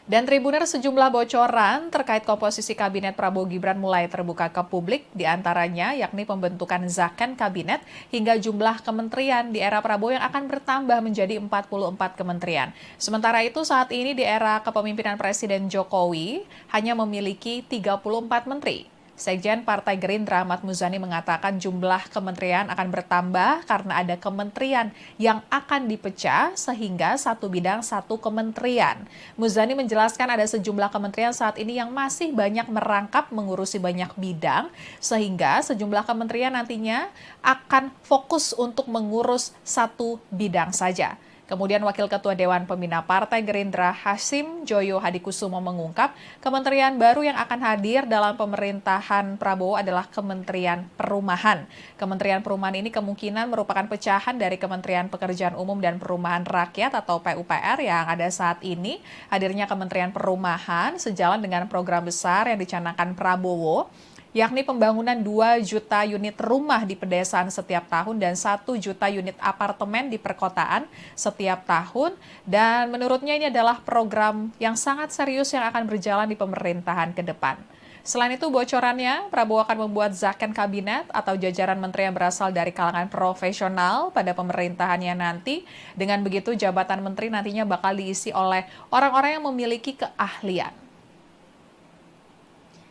Dan Tribuner sejumlah bocoran terkait komposisi kabinet Prabowo Gibran mulai terbuka ke publik, diantaranya yakni pembentukan zakon kabinet hingga jumlah kementerian di era Prabowo yang akan bertambah menjadi 44 kementerian. Sementara itu saat ini di era kepemimpinan Presiden Jokowi hanya memiliki 34 menteri. Sekjen Partai Gerindra Ahmad Muzani mengatakan jumlah kementerian akan bertambah karena ada kementerian yang akan dipecah sehingga satu bidang satu kementerian. Muzani menjelaskan ada sejumlah kementerian saat ini yang masih banyak merangkap mengurusi banyak bidang sehingga sejumlah kementerian nantinya akan fokus untuk mengurus satu bidang saja. Kemudian Wakil Ketua Dewan Pembina Partai Gerindra Hasim Joyo Hadikusumo mengungkap kementerian baru yang akan hadir dalam pemerintahan Prabowo adalah Kementerian Perumahan. Kementerian Perumahan ini kemungkinan merupakan pecahan dari Kementerian Pekerjaan Umum dan Perumahan Rakyat atau PUPR yang ada saat ini. Hadirnya Kementerian Perumahan sejalan dengan program besar yang dicanangkan Prabowo, yakni pembangunan 2 juta unit rumah di pedesaan setiap tahun dan 1 juta unit apartemen di perkotaan setiap tahun. Dan menurutnya ini adalah program yang sangat serius yang akan berjalan di pemerintahan ke depan. Selain itu bocorannya, Prabowo akan membuat zakon kabinet atau jajaran menteri yang berasal dari kalangan profesional pada pemerintahannya nanti. Dengan begitu jabatan menteri nantinya bakal diisi oleh orang-orang yang memiliki keahlian.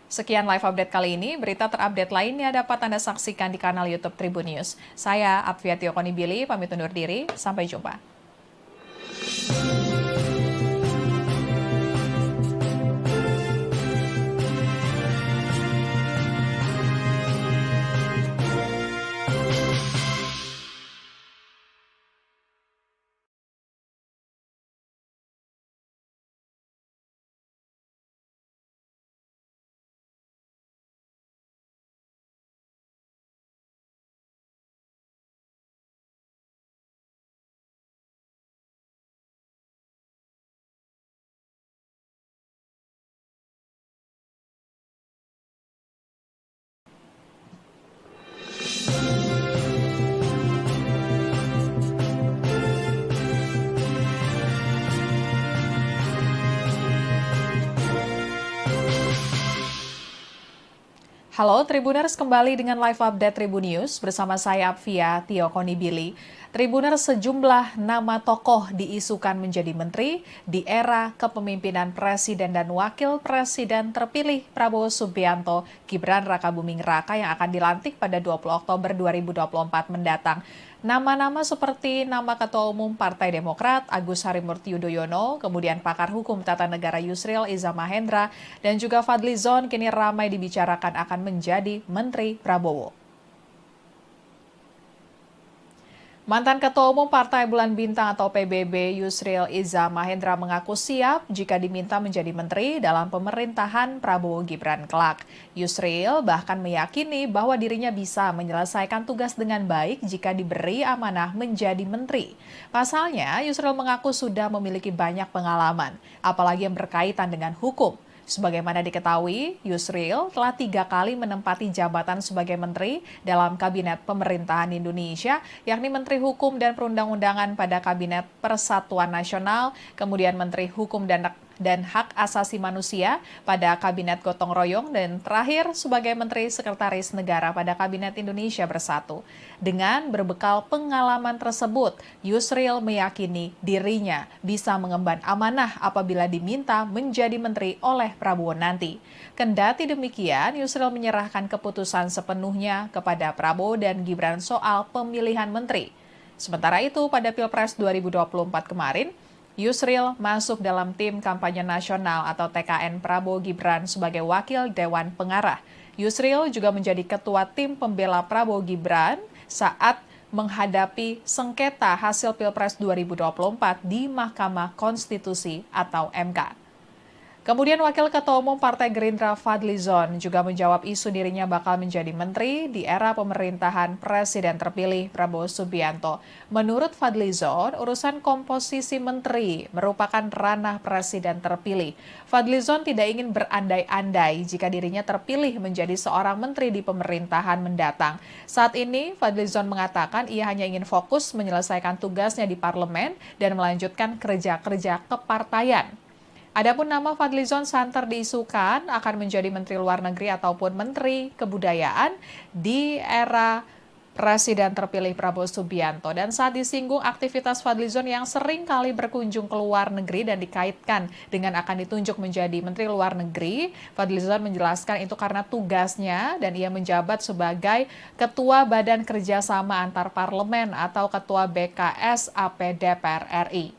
Sekian live update kali ini, berita terupdate lainnya dapat Anda saksikan di kanal YouTube Tribun News. Saya Apvia Tiokonibili, pamit undur diri, sampai jumpa. Halo Tribuners, kembali dengan live update Tribun News bersama saya Apvia Tiokonibili. Tribuners, sejumlah nama tokoh diisukan menjadi menteri di era kepemimpinan Presiden dan Wakil Presiden terpilih Prabowo Subianto, Gibran Rakabuming Raka yang akan dilantik pada 20 Oktober 2024 mendatang. Nama-nama seperti nama Ketua Umum Partai Demokrat Agus Harimurti Yudhoyono, kemudian pakar hukum tata negara Yusril Iza Mahendra, dan juga Fadlizon kini ramai dibicarakan akan menjadi Menteri Prabowo. Mantan Ketua Umum Partai Bulan Bintang atau PBB Yusril Iza Mahendra mengaku siap jika diminta menjadi menteri dalam pemerintahan Prabowo Gibran kelak. Yusril bahkan meyakini bahwa dirinya bisa menyelesaikan tugas dengan baik jika diberi amanah menjadi menteri. Pasalnya, Yusril mengaku sudah memiliki banyak pengalaman, apalagi yang berkaitan dengan hukum. Sebagaimana diketahui, Yusril telah 3 kali menempati jabatan sebagai menteri dalam Kabinet Pemerintahan Indonesia, yakni Menteri Hukum dan Perundang-undangan pada Kabinet Persatuan Nasional, kemudian Menteri Hukum dan dan Hak Asasi Manusia pada Kabinet Gotong Royong dan terakhir sebagai Menteri Sekretaris Negara pada Kabinet Indonesia Bersatu. Dengan berbekal pengalaman tersebut, Yusril meyakini dirinya bisa mengemban amanah apabila diminta menjadi menteri oleh Prabowo nanti. Kendati demikian, Yusril menyerahkan keputusan sepenuhnya kepada Prabowo dan Gibran soal pemilihan menteri. Sementara itu, pada Pilpres 2024 kemarin, Yusril masuk dalam tim kampanye nasional atau TKN Prabowo Gibran sebagai wakil Dewan Pengarah. Yusril juga menjadi ketua tim pembela Prabowo Gibran saat menghadapi sengketa hasil Pilpres 2024 di Mahkamah Konstitusi atau MK. Kemudian Wakil Ketua Umum Partai Gerindra Fadlizon juga menjawab isu dirinya bakal menjadi menteri di era pemerintahan Presiden terpilih Prabowo Subianto. Menurut Fadlizon, urusan komposisi menteri merupakan ranah Presiden terpilih. Fadlizon tidak ingin berandai-andai jika dirinya terpilih menjadi seorang menteri di pemerintahan mendatang. Saat ini, Fadlizon mengatakan ia hanya ingin fokus menyelesaikan tugasnya di parlemen dan melanjutkan kerja-kerja kepartaian. Adapun nama Fadlizon santer diisukan akan menjadi Menteri Luar Negeri ataupun Menteri Kebudayaan di era Presiden terpilih Prabowo Subianto. Dan saat disinggung aktivitas Fadlizon yang sering kali berkunjung ke luar negeri dan dikaitkan dengan akan ditunjuk menjadi Menteri Luar Negeri, Fadlizon menjelaskan itu karena tugasnya dan ia menjabat sebagai Ketua Badan Kerjasama Antar Parlemen atau Ketua BKS AP DPR RI.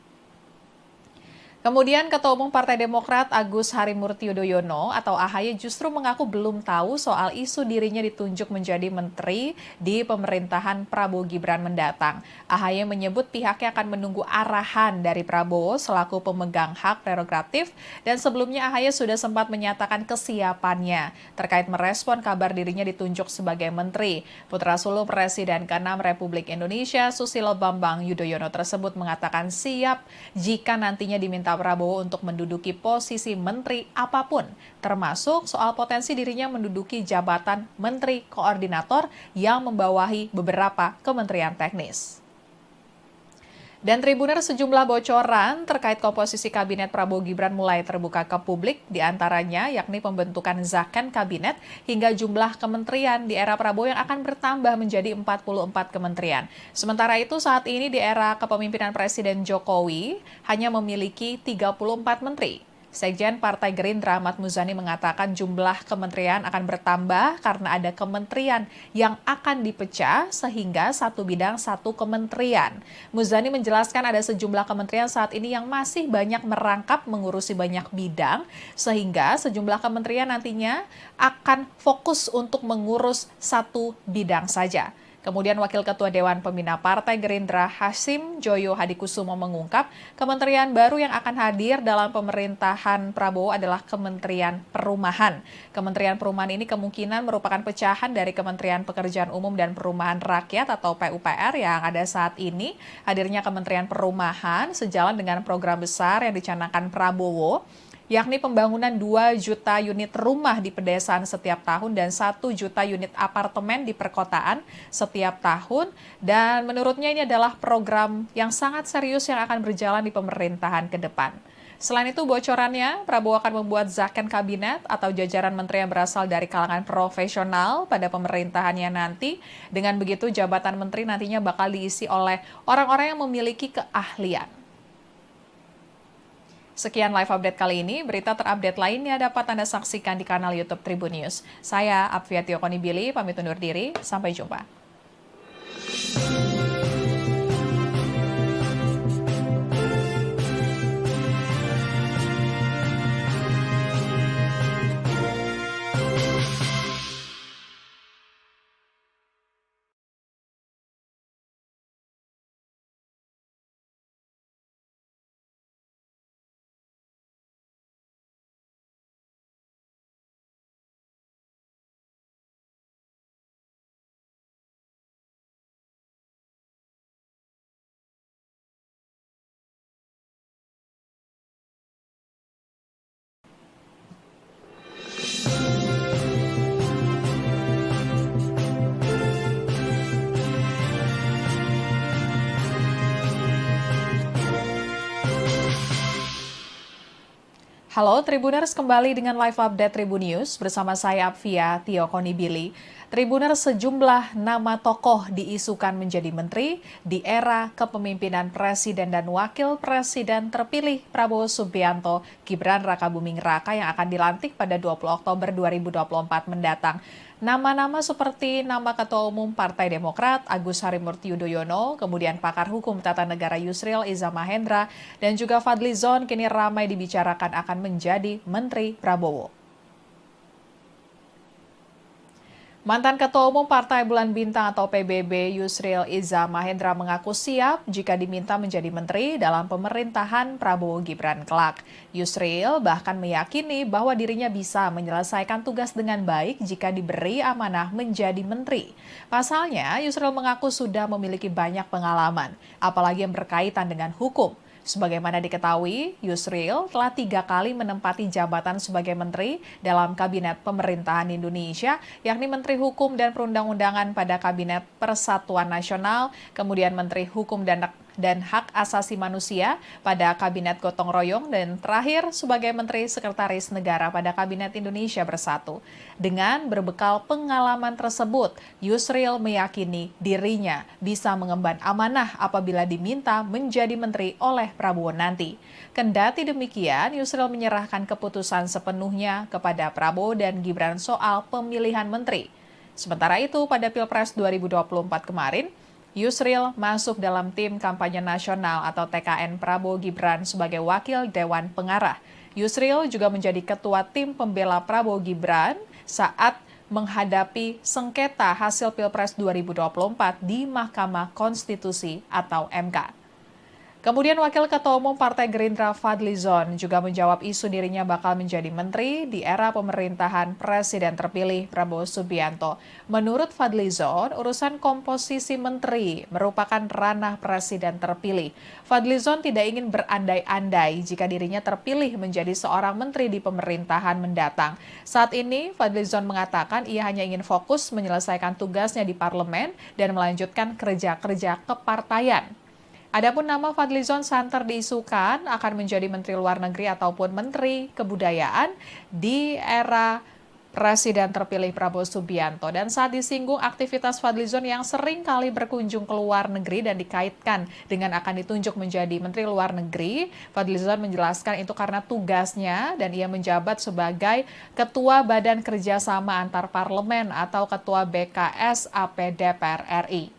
Kemudian Ketua Umum Partai Demokrat Agus Harimurti Yudhoyono atau AHY justru mengaku belum tahu soal isu dirinya ditunjuk menjadi menteri di pemerintahan Prabowo Gibran mendatang. AHY menyebut pihaknya akan menunggu arahan dari Prabowo selaku pemegang hak prerogatif dan sebelumnya AHY sudah sempat menyatakan kesiapannya terkait merespon kabar dirinya ditunjuk sebagai menteri. Putra sulung Presiden ke-6 Republik Indonesia Susilo Bambang Yudhoyono tersebut mengatakan siap jika nantinya diminta Prabowo untuk menduduki posisi menteri apapun, termasuk soal potensi dirinya menduduki jabatan menteri koordinator yang membawahi beberapa kementerian teknis. Dan Tribuner sejumlah bocoran terkait komposisi kabinet Prabowo Gibran mulai terbuka ke publik, diantaranya yakni pembentukan zakon kabinet hingga jumlah kementerian di era Prabowo yang akan bertambah menjadi 44 kementerian. Sementara itu saat ini di era kepemimpinan Presiden Jokowi hanya memiliki 34 menteri. Sekjen Partai Gerindra Ahmad Muzani mengatakan jumlah kementerian akan bertambah karena ada kementerian yang akan dipecah sehingga satu bidang satu kementerian. Muzani menjelaskan ada sejumlah kementerian saat ini yang masih banyak merangkap mengurusi banyak bidang sehingga sejumlah kementerian nantinya akan fokus untuk mengurus satu bidang saja. Kemudian Wakil Ketua Dewan Pembina Partai Gerindra Hasim Joyo Hadikusumo mengungkap kementerian baru yang akan hadir dalam pemerintahan Prabowo adalah Kementerian Perumahan. Kementerian Perumahan ini kemungkinan merupakan pecahan dari Kementerian Pekerjaan Umum dan Perumahan Rakyat atau PUPR yang ada saat ini. Hadirnya Kementerian Perumahan sejalan dengan program besar yang dicanangkan Prabowo, yakni pembangunan 2 juta unit rumah di pedesaan setiap tahun dan 1 juta unit apartemen di perkotaan setiap tahun. Dan menurutnya ini adalah program yang sangat serius yang akan berjalan di pemerintahan ke depan. Selain itu bocorannya, Prabowo akan membuat zakon kabinet atau jajaran menteri yang berasal dari kalangan profesional pada pemerintahannya nanti. Dengan begitu jabatan menteri nantinya bakal diisi oleh orang-orang yang memiliki keahlian. Sekian live update kali ini, berita terupdate lainnya dapat Anda saksikan di kanal YouTube Tribun News. Saya Apfiatio Konibili, pamit undur diri, sampai jumpa. Halo Tribuners, kembali dengan live update Tribun News bersama saya Apvia Tio Konibili. Tribuners, sejumlah nama tokoh diisukan menjadi menteri di era kepemimpinan Presiden dan Wakil Presiden terpilih Prabowo Subianto, Gibran Rakabuming Raka yang akan dilantik pada 20 Oktober 2024 mendatang. Nama-nama seperti nama Ketua Umum Partai Demokrat Agus Harimurti Yudhoyono, kemudian pakar hukum tata negara Yusril Iza Mahendra, dan juga Fadlizon kini ramai dibicarakan akan menjadi Menteri Prabowo. Mantan Ketua Umum Partai Bulan Bintang atau PBB Yusril Iza Mahendra mengaku siap jika diminta menjadi menteri dalam pemerintahan Prabowo Gibran kelak. Yusril bahkan meyakini bahwa dirinya bisa menyelesaikan tugas dengan baik jika diberi amanah menjadi menteri. Pasalnya, Yusril mengaku sudah memiliki banyak pengalaman, apalagi yang berkaitan dengan hukum. Sebagaimana diketahui, Yusril telah 3 kali menempati jabatan sebagai menteri dalam Kabinet Pemerintahan Indonesia, yakni Menteri Hukum dan Perundang-undangan pada Kabinet Persatuan Nasional, kemudian Menteri Hukum dan Hak Asasi Manusia pada Kabinet Gotong Royong, dan terakhir sebagai Menteri Sekretaris Negara pada Kabinet Indonesia Bersatu. Dengan berbekal pengalaman tersebut, Yusril meyakini dirinya bisa mengemban amanah apabila diminta menjadi menteri oleh Prabowo nanti. Kendati demikian, Yusril menyerahkan keputusan sepenuhnya kepada Prabowo dan Gibran soal pemilihan menteri. Sementara itu, pada Pilpres 2024 kemarin, Yusril masuk dalam tim kampanye nasional atau TKN Prabowo Gibran sebagai wakil Dewan Pengarah. Yusril juga menjadi ketua tim pembela Prabowo Gibran saat menghadapi sengketa hasil Pilpres 2024 di Mahkamah Konstitusi atau MK. Kemudian Wakil Ketua Umum Partai Gerindra Fadlizon juga menjawab isu dirinya bakal menjadi menteri di era pemerintahan Presiden terpilih Prabowo Subianto. Menurut Fadlizon, urusan komposisi menteri merupakan ranah Presiden terpilih. Fadlizon tidak ingin berandai-andai jika dirinya terpilih menjadi seorang menteri di pemerintahan mendatang. Saat ini, Fadlizon mengatakan ia hanya ingin fokus menyelesaikan tugasnya di parlemen dan melanjutkan kerja-kerja kepartaian. Adapun nama Fadlizon santer diisukan akan menjadi Menteri Luar Negeri ataupun Menteri Kebudayaan di era Presiden terpilih Prabowo Subianto. Dan saat disinggung aktivitas Fadlizon yang sering kali berkunjung ke luar negeri dan dikaitkan dengan akan ditunjuk menjadi Menteri Luar Negeri, Fadlizon menjelaskan itu karena tugasnya dan ia menjabat sebagai Ketua Badan Kerjasama Antar Parlemen atau Ketua BKS AP DPR RI.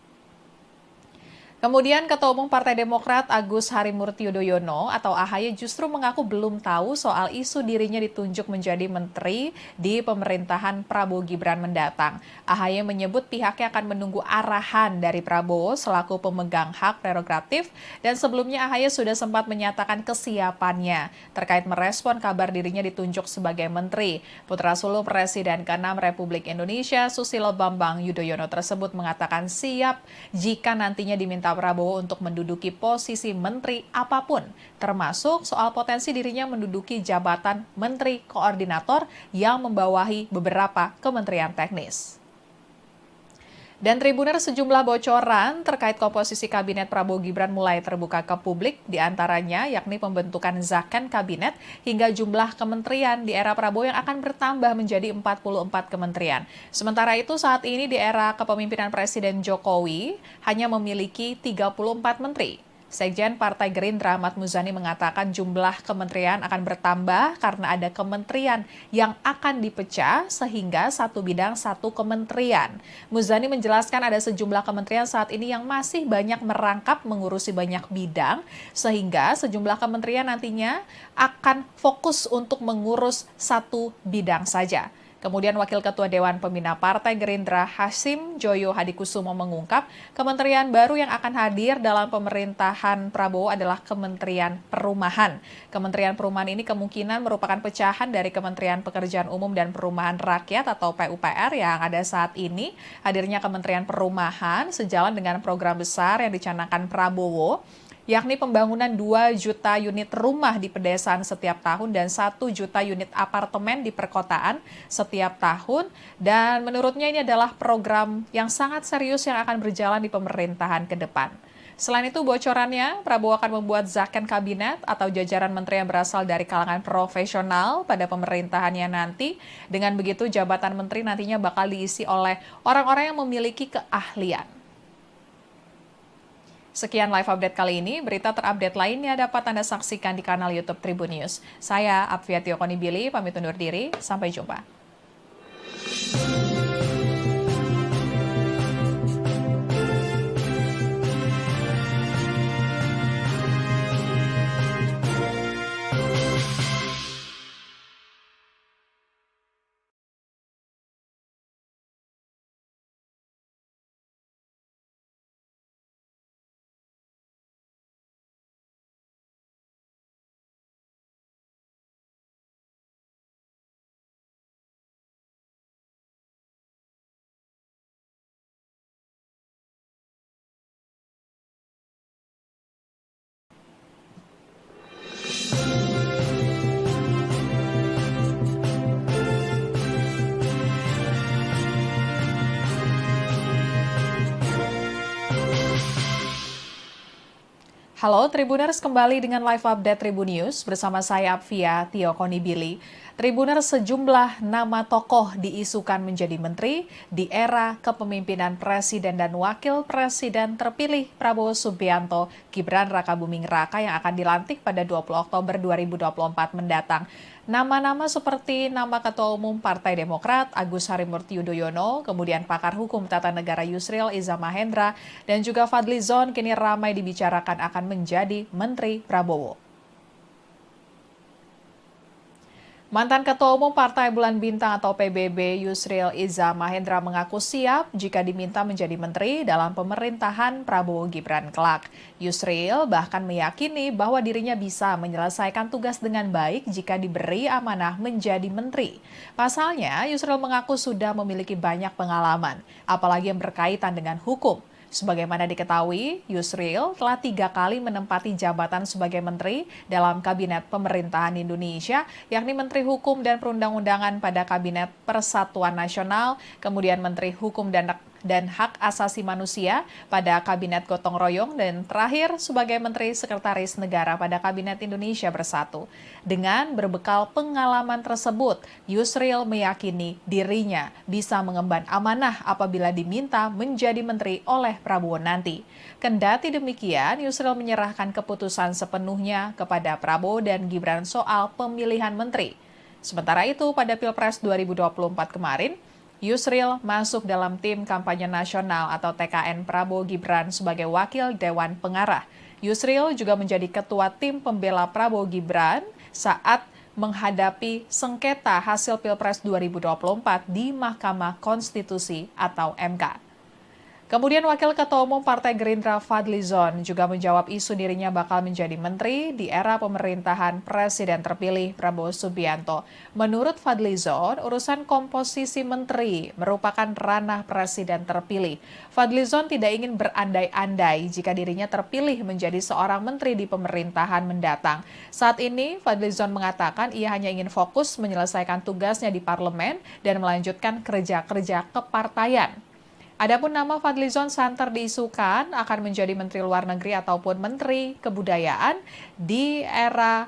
Kemudian Ketua Umum Partai Demokrat Agus Harimurti Yudhoyono atau AHY justru mengaku belum tahu soal isu dirinya ditunjuk menjadi menteri di pemerintahan Prabowo Gibran mendatang. AHY menyebut pihaknya akan menunggu arahan dari Prabowo selaku pemegang hak prerogatif, dan sebelumnya AHY sudah sempat menyatakan kesiapannya terkait merespon kabar dirinya ditunjuk sebagai menteri. Putra sulung Presiden ke-6 Republik Indonesia Susilo Bambang Yudhoyono tersebut mengatakan siap jika nantinya diminta Prabowo untuk menduduki posisi menteri apapun, termasuk soal potensi dirinya menduduki jabatan menteri koordinator yang membawahi beberapa kementerian teknis. Dan Tribuner, sejumlah bocoran terkait komposisi kabinet Prabowo Gibran mulai terbuka ke publik, diantaranya yakni pembentukan zakon kabinet hingga jumlah kementerian di era Prabowo yang akan bertambah menjadi 44 kementerian. Sementara itu saat ini di era kepemimpinan Presiden Jokowi hanya memiliki 34 menteri. Sekjen Partai Gerindra Ahmad Muzani mengatakan jumlah kementerian akan bertambah karena ada kementerian yang akan dipecah sehingga satu bidang satu kementerian. Muzani menjelaskan ada sejumlah kementerian saat ini yang masih banyak merangkap mengurusi banyak bidang sehingga sejumlah kementerian nantinya akan fokus untuk mengurus satu bidang saja. Kemudian Wakil Ketua Dewan Pembina Partai Gerindra Hasim Joyo Hadikusumo mengungkap kementerian baru yang akan hadir dalam pemerintahan Prabowo adalah Kementerian Perumahan. Kementerian Perumahan ini kemungkinan merupakan pecahan dari Kementerian Pekerjaan Umum dan Perumahan Rakyat atau PUPR yang ada saat ini. Hadirnya Kementerian Perumahan sejalan dengan program besar yang dicanangkan Prabowo, yakni pembangunan 2 juta unit rumah di pedesaan setiap tahun dan 1 juta unit apartemen di perkotaan setiap tahun. Dan menurutnya ini adalah program yang sangat serius yang akan berjalan di pemerintahan ke depan. Selain itu, bocorannya, Prabowo akan membuat zakon kabinet atau jajaran menteri yang berasal dari kalangan profesional pada pemerintahannya nanti. Dengan begitu, jabatan menteri nantinya bakal diisi oleh orang-orang yang memiliki keahlian. Sekian live update kali ini, berita terupdate lainnya dapat Anda saksikan di kanal YouTube Tribun News. Saya Apvia Tiokonibili, pamit undur diri, sampai jumpa. Halo Tribuners, kembali dengan live update Tribun News bersama saya Apvia Tiokonibili. Tribuners, sejumlah nama tokoh diisukan menjadi menteri di era kepemimpinan Presiden dan Wakil Presiden terpilih Prabowo Subianto, Gibran Rakabuming Raka yang akan dilantik pada 20 Oktober 2024 mendatang. Nama-nama seperti nama Ketua Umum Partai Demokrat Agus Harimurti Yudhoyono, kemudian pakar hukum tata negara Yusril Iza Mahendra, dan juga Fadlizon kini ramai dibicarakan akan menjadi Menteri Prabowo. Mantan Ketua Umum Partai Bulan Bintang atau PBB Yusril Iza Mahendra mengaku siap jika diminta menjadi menteri dalam pemerintahan Prabowo Gibran kelak. Yusril bahkan meyakini bahwa dirinya bisa menyelesaikan tugas dengan baik jika diberi amanah menjadi menteri. Pasalnya, Yusril mengaku sudah memiliki banyak pengalaman, apalagi yang berkaitan dengan hukum. Sebagaimana diketahui, Yusril telah 3 kali menempati jabatan sebagai menteri dalam Kabinet Pemerintahan Indonesia, yakni Menteri Hukum dan Perundang-undangan pada Kabinet Persatuan Nasional, kemudian Menteri Hukum dan Hak Asasi Manusia pada Kabinet Gotong Royong, dan terakhir sebagai Menteri Sekretaris Negara pada Kabinet Indonesia Bersatu. Dengan berbekal pengalaman tersebut, Yusril meyakini dirinya bisa mengemban amanah apabila diminta menjadi menteri oleh Prabowo nanti. Kendati demikian, Yusril menyerahkan keputusan sepenuhnya kepada Prabowo dan Gibran soal pemilihan menteri. Sementara itu, pada Pilpres 2024 kemarin, Yusril masuk dalam tim kampanye nasional atau TKN Prabowo Gibran sebagai wakil Dewan Pengarah. Yusril juga menjadi ketua tim pembela Prabowo Gibran saat menghadapi sengketa hasil Pilpres 2024 di Mahkamah Konstitusi atau MK. Kemudian Wakil Ketua Umum Partai Gerindra Fadlizon juga menjawab isu dirinya bakal menjadi menteri di era pemerintahan Presiden terpilih Prabowo Subianto. Menurut Fadlizon, urusan komposisi menteri merupakan ranah Presiden terpilih. Fadlizon tidak ingin berandai-andai jika dirinya terpilih menjadi seorang menteri di pemerintahan mendatang. Saat ini, Fadlizon mengatakan ia hanya ingin fokus menyelesaikan tugasnya di parlemen dan melanjutkan kerja-kerja kepartaian. Adapun nama Fadlizon santer diisukan akan menjadi Menteri Luar Negeri ataupun Menteri Kebudayaan di era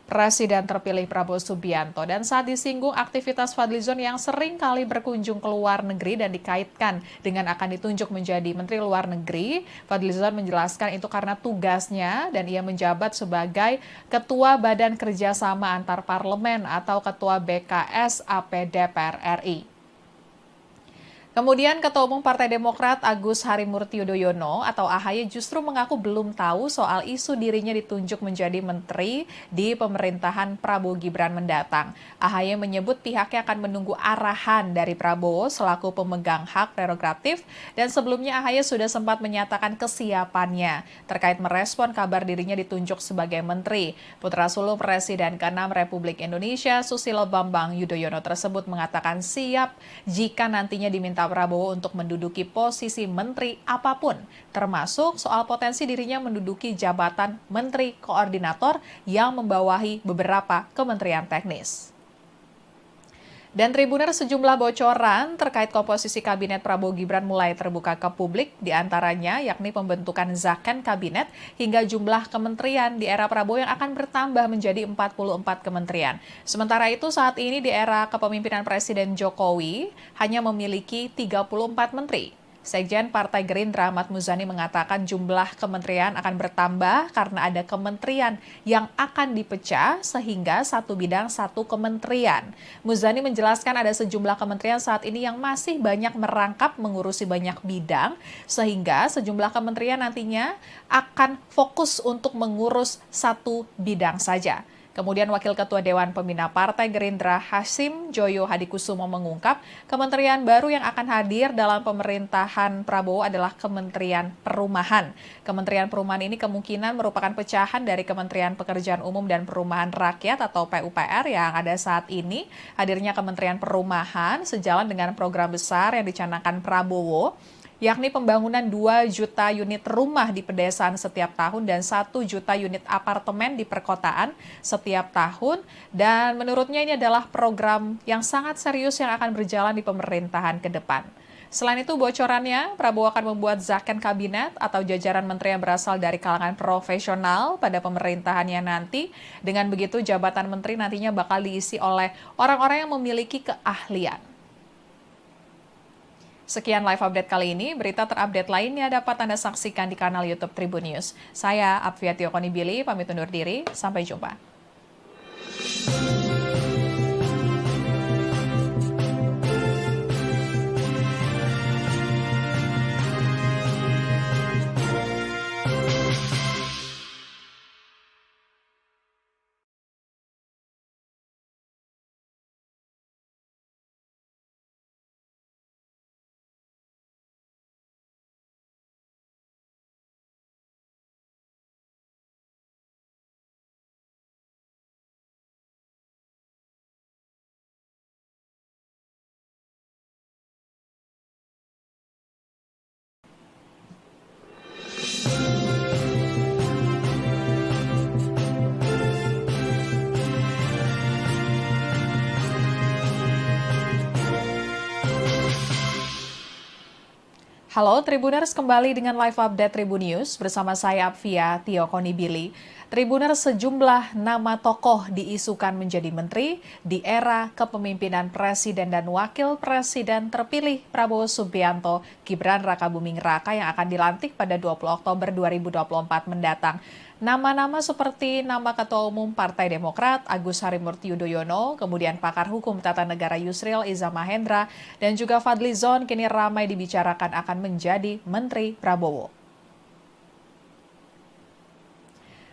Presiden terpilih Prabowo Subianto. Dan saat disinggung aktivitas Fadlizon yang sering kali berkunjung ke luar negeri dan dikaitkan dengan akan ditunjuk menjadi Menteri Luar Negeri, Fadlizon menjelaskan itu karena tugasnya dan ia menjabat sebagai Ketua Badan Kerjasama Antar Parlemen atau Ketua BKS AP DPR RI. Kemudian Ketua Umum Partai Demokrat Agus Harimurti Yudhoyono atau AHY justru mengaku belum tahu soal isu dirinya ditunjuk menjadi menteri di pemerintahan Prabowo Gibran mendatang. AHY menyebut pihaknya akan menunggu arahan dari Prabowo selaku pemegang hak prerogatif, dan sebelumnya AHY sudah sempat menyatakan kesiapannya terkait merespon kabar dirinya ditunjuk sebagai menteri. Putra sulung Presiden ke-6 Republik Indonesia Susilo Bambang Yudhoyono tersebut mengatakan siap jika nantinya diminta Prabowo untuk menduduki posisi menteri apapun, termasuk soal potensi dirinya menduduki jabatan menteri koordinator yang membawahi beberapa kementerian teknis. Dan Tribuners, sejumlah bocoran terkait komposisi kabinet Prabowo Gibran mulai terbuka ke publik, diantaranya yakni pembentukan zakon kabinet hingga jumlah kementerian di era Prabowo yang akan bertambah menjadi 44 kementerian. Sementara itu saat ini di era kepemimpinan Presiden Jokowi hanya memiliki 34 menteri. Sekjen Partai Gerindra Ahmad Muzani mengatakan jumlah kementerian akan bertambah karena ada kementerian yang akan dipecah sehingga satu bidang satu kementerian. Muzani menjelaskan ada sejumlah kementerian saat ini yang masih banyak merangkap mengurusi banyak bidang sehingga sejumlah kementerian nantinya akan fokus untuk mengurus satu bidang saja. Kemudian Wakil Ketua Dewan Pembina Partai Gerindra Hasyim Joyo Hadikusumo mengungkap kementerian baru yang akan hadir dalam pemerintahan Prabowo adalah Kementerian Perumahan. Kementerian Perumahan ini kemungkinan merupakan pecahan dari Kementerian Pekerjaan Umum dan Perumahan Rakyat atau PUPR yang ada saat ini. Hadirnya Kementerian Perumahan sejalan dengan program besar yang dicanangkan Prabowo, yakni pembangunan 2 juta unit rumah di pedesaan setiap tahun dan 1 juta unit apartemen di perkotaan setiap tahun. Dan menurutnya ini adalah program yang sangat serius yang akan berjalan di pemerintahan ke depan. Selain itu bocorannya, Prabowo akan membuat zakon kabinet atau jajaran menteri yang berasal dari kalangan profesional pada pemerintahannya nanti. Dengan begitu jabatan menteri nantinya bakal diisi oleh orang-orang yang memiliki keahlian. Sekian live update kali ini, berita terupdate lainnya dapat Anda saksikan di kanal YouTube Tribun News. Saya Apvia Tiokonibili, pamit undur diri, sampai jumpa. Halo Tribuners, kembali dengan live update Tribun News bersama saya Apvia Tiokonibili. Tribuners, sejumlah nama tokoh diisukan menjadi menteri di era kepemimpinan Presiden dan Wakil Presiden terpilih Prabowo Subianto, Gibran Rakabuming Raka yang akan dilantik pada 20 Oktober 2024 mendatang. Nama-nama seperti nama Ketua Umum Partai Demokrat Agus Harimurti Yudhoyono, kemudian pakar hukum tata negara Yusril Iza Mahendra, dan juga Fadlizon kini ramai dibicarakan akan menjadi Menteri Prabowo.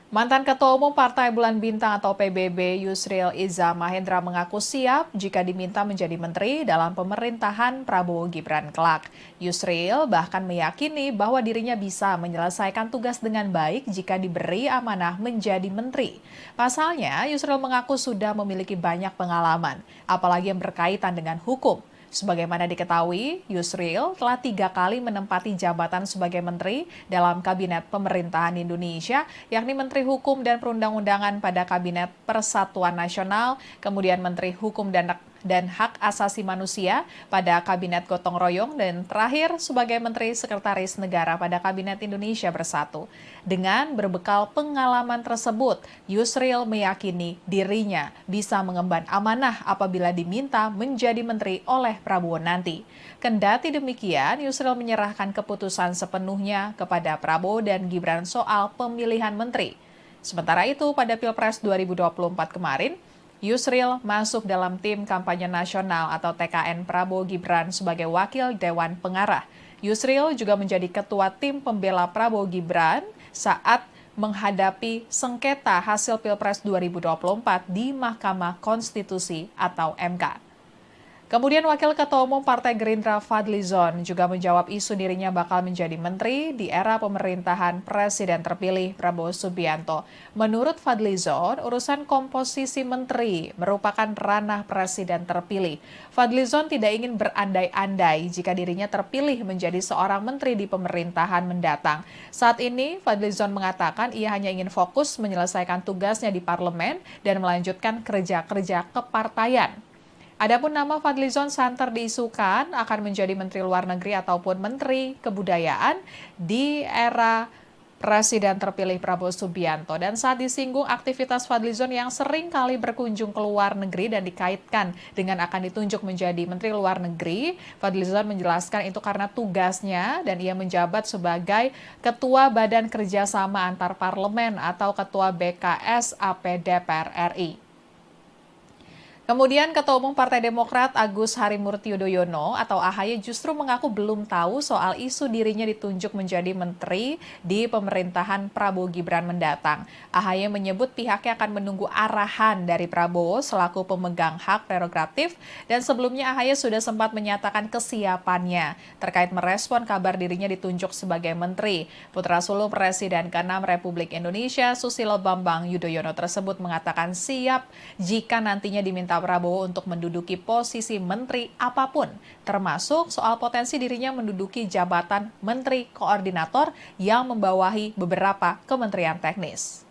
Mantan Ketua Umum Partai Bulan Bintang atau PBB Yusril Iza Mahendra mengaku siap jika diminta menjadi menteri dalam pemerintahan Prabowo Gibran kelak. Yusril bahkan meyakini bahwa dirinya bisa menyelesaikan tugas dengan baik jika diberi amanah menjadi menteri. Pasalnya, Yusril mengaku sudah memiliki banyak pengalaman, apalagi yang berkaitan dengan hukum. Sebagaimana diketahui, Yusril telah 3 kali menempati jabatan sebagai menteri dalam Kabinet Pemerintahan Indonesia, yakni Menteri Hukum dan Perundang-undangan pada Kabinet Persatuan Nasional, kemudian Menteri Hukum dan Hak Asasi Manusia pada Kabinet Gotong Royong, dan terakhir sebagai Menteri Sekretaris Negara pada Kabinet Indonesia Bersatu. Dengan berbekal pengalaman tersebut, Yusril meyakini dirinya bisa mengemban amanah apabila diminta menjadi menteri oleh Prabowo nanti. Kendati demikian, Yusril menyerahkan keputusan sepenuhnya kepada Prabowo dan Gibran soal pemilihan menteri. Sementara itu, pada Pilpres 2024 kemarin, Yusril masuk dalam tim kampanye nasional atau TKN Prabowo Gibran sebagai wakil Dewan Pengarah. Yusril juga menjadi ketua tim pembela Prabowo Gibran saat menghadapi sengketa hasil Pilpres 2024 di Mahkamah Konstitusi atau MK. Kemudian Wakil Ketua Umum Partai Gerindra Fadlizon juga menjawab isu dirinya bakal menjadi menteri di era pemerintahan Presiden terpilih Prabowo Subianto. Menurut Fadlizon, urusan komposisi menteri merupakan ranah Presiden terpilih. Fadlizon tidak ingin berandai-andai jika dirinya terpilih menjadi seorang menteri di pemerintahan mendatang. Saat ini, Fadlizon mengatakan ia hanya ingin fokus menyelesaikan tugasnya di parlemen dan melanjutkan kerja-kerja kepartaian. Adapun nama Fadlizon santer diisukan akan menjadi Menteri Luar Negeri ataupun Menteri Kebudayaan di era Presiden terpilih Prabowo Subianto. Dan saat disinggung aktivitas Fadlizon yang sering kali berkunjung ke luar negeri dan dikaitkan dengan akan ditunjuk menjadi Menteri Luar Negeri, Fadlizon menjelaskan itu karena tugasnya dan ia menjabat sebagai Ketua Badan Kerjasama Antar Parlemen atau Ketua BKS AP DPR RI. Kemudian Ketua Umum Partai Demokrat Agus Harimurti Yudhoyono atau AHY justru mengaku belum tahu soal isu dirinya ditunjuk menjadi menteri di pemerintahan Prabowo Gibran mendatang. AHY menyebut pihaknya akan menunggu arahan dari Prabowo selaku pemegang hak prerogatif dan sebelumnya AHY sudah sempat menyatakan kesiapannya terkait merespon kabar dirinya ditunjuk sebagai menteri. Putra sulung Presiden ke-6 Republik Indonesia Susilo Bambang Yudhoyono tersebut mengatakan siap jika nantinya diminta Prabowo untuk menduduki posisi menteri apapun, termasuk soal potensi dirinya menduduki jabatan menteri koordinator yang membawahi beberapa kementerian teknis.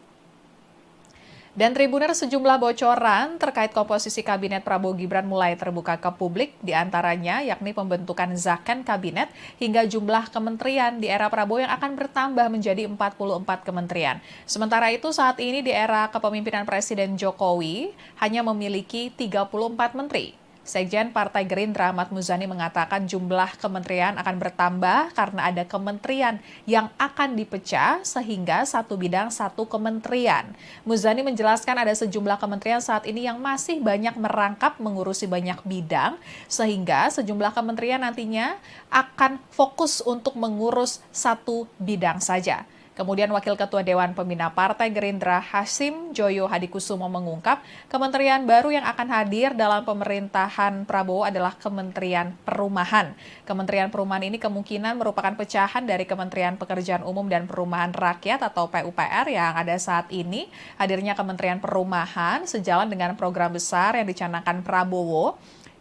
Dan Tribuners sejumlah bocoran terkait komposisi kabinet Prabowo Gibran mulai terbuka ke publik, diantaranya yakni pembentukan zakon kabinet hingga jumlah kementerian di era Prabowo yang akan bertambah menjadi 44 kementerian. Sementara itu saat ini di era kepemimpinan Presiden Jokowi hanya memiliki 34 menteri. Sekjen Partai Gerindra Ahmad Muzani mengatakan jumlah kementerian akan bertambah karena ada kementerian yang akan dipecah sehingga satu bidang satu kementerian. Muzani menjelaskan ada sejumlah kementerian saat ini yang masih banyak merangkap mengurusi banyak bidang sehingga sejumlah kementerian nantinya akan fokus untuk mengurus satu bidang saja. Kemudian Wakil Ketua Dewan Pembina Partai Gerindra Hasim Joyo Hadikusumo mengungkap kementerian baru yang akan hadir dalam pemerintahan Prabowo adalah Kementerian Perumahan. Kementerian Perumahan ini kemungkinan merupakan pecahan dari Kementerian Pekerjaan Umum dan Perumahan Rakyat atau PUPR yang ada saat ini. Hadirnya Kementerian Perumahan sejalan dengan program besar yang dicanangkan Prabowo,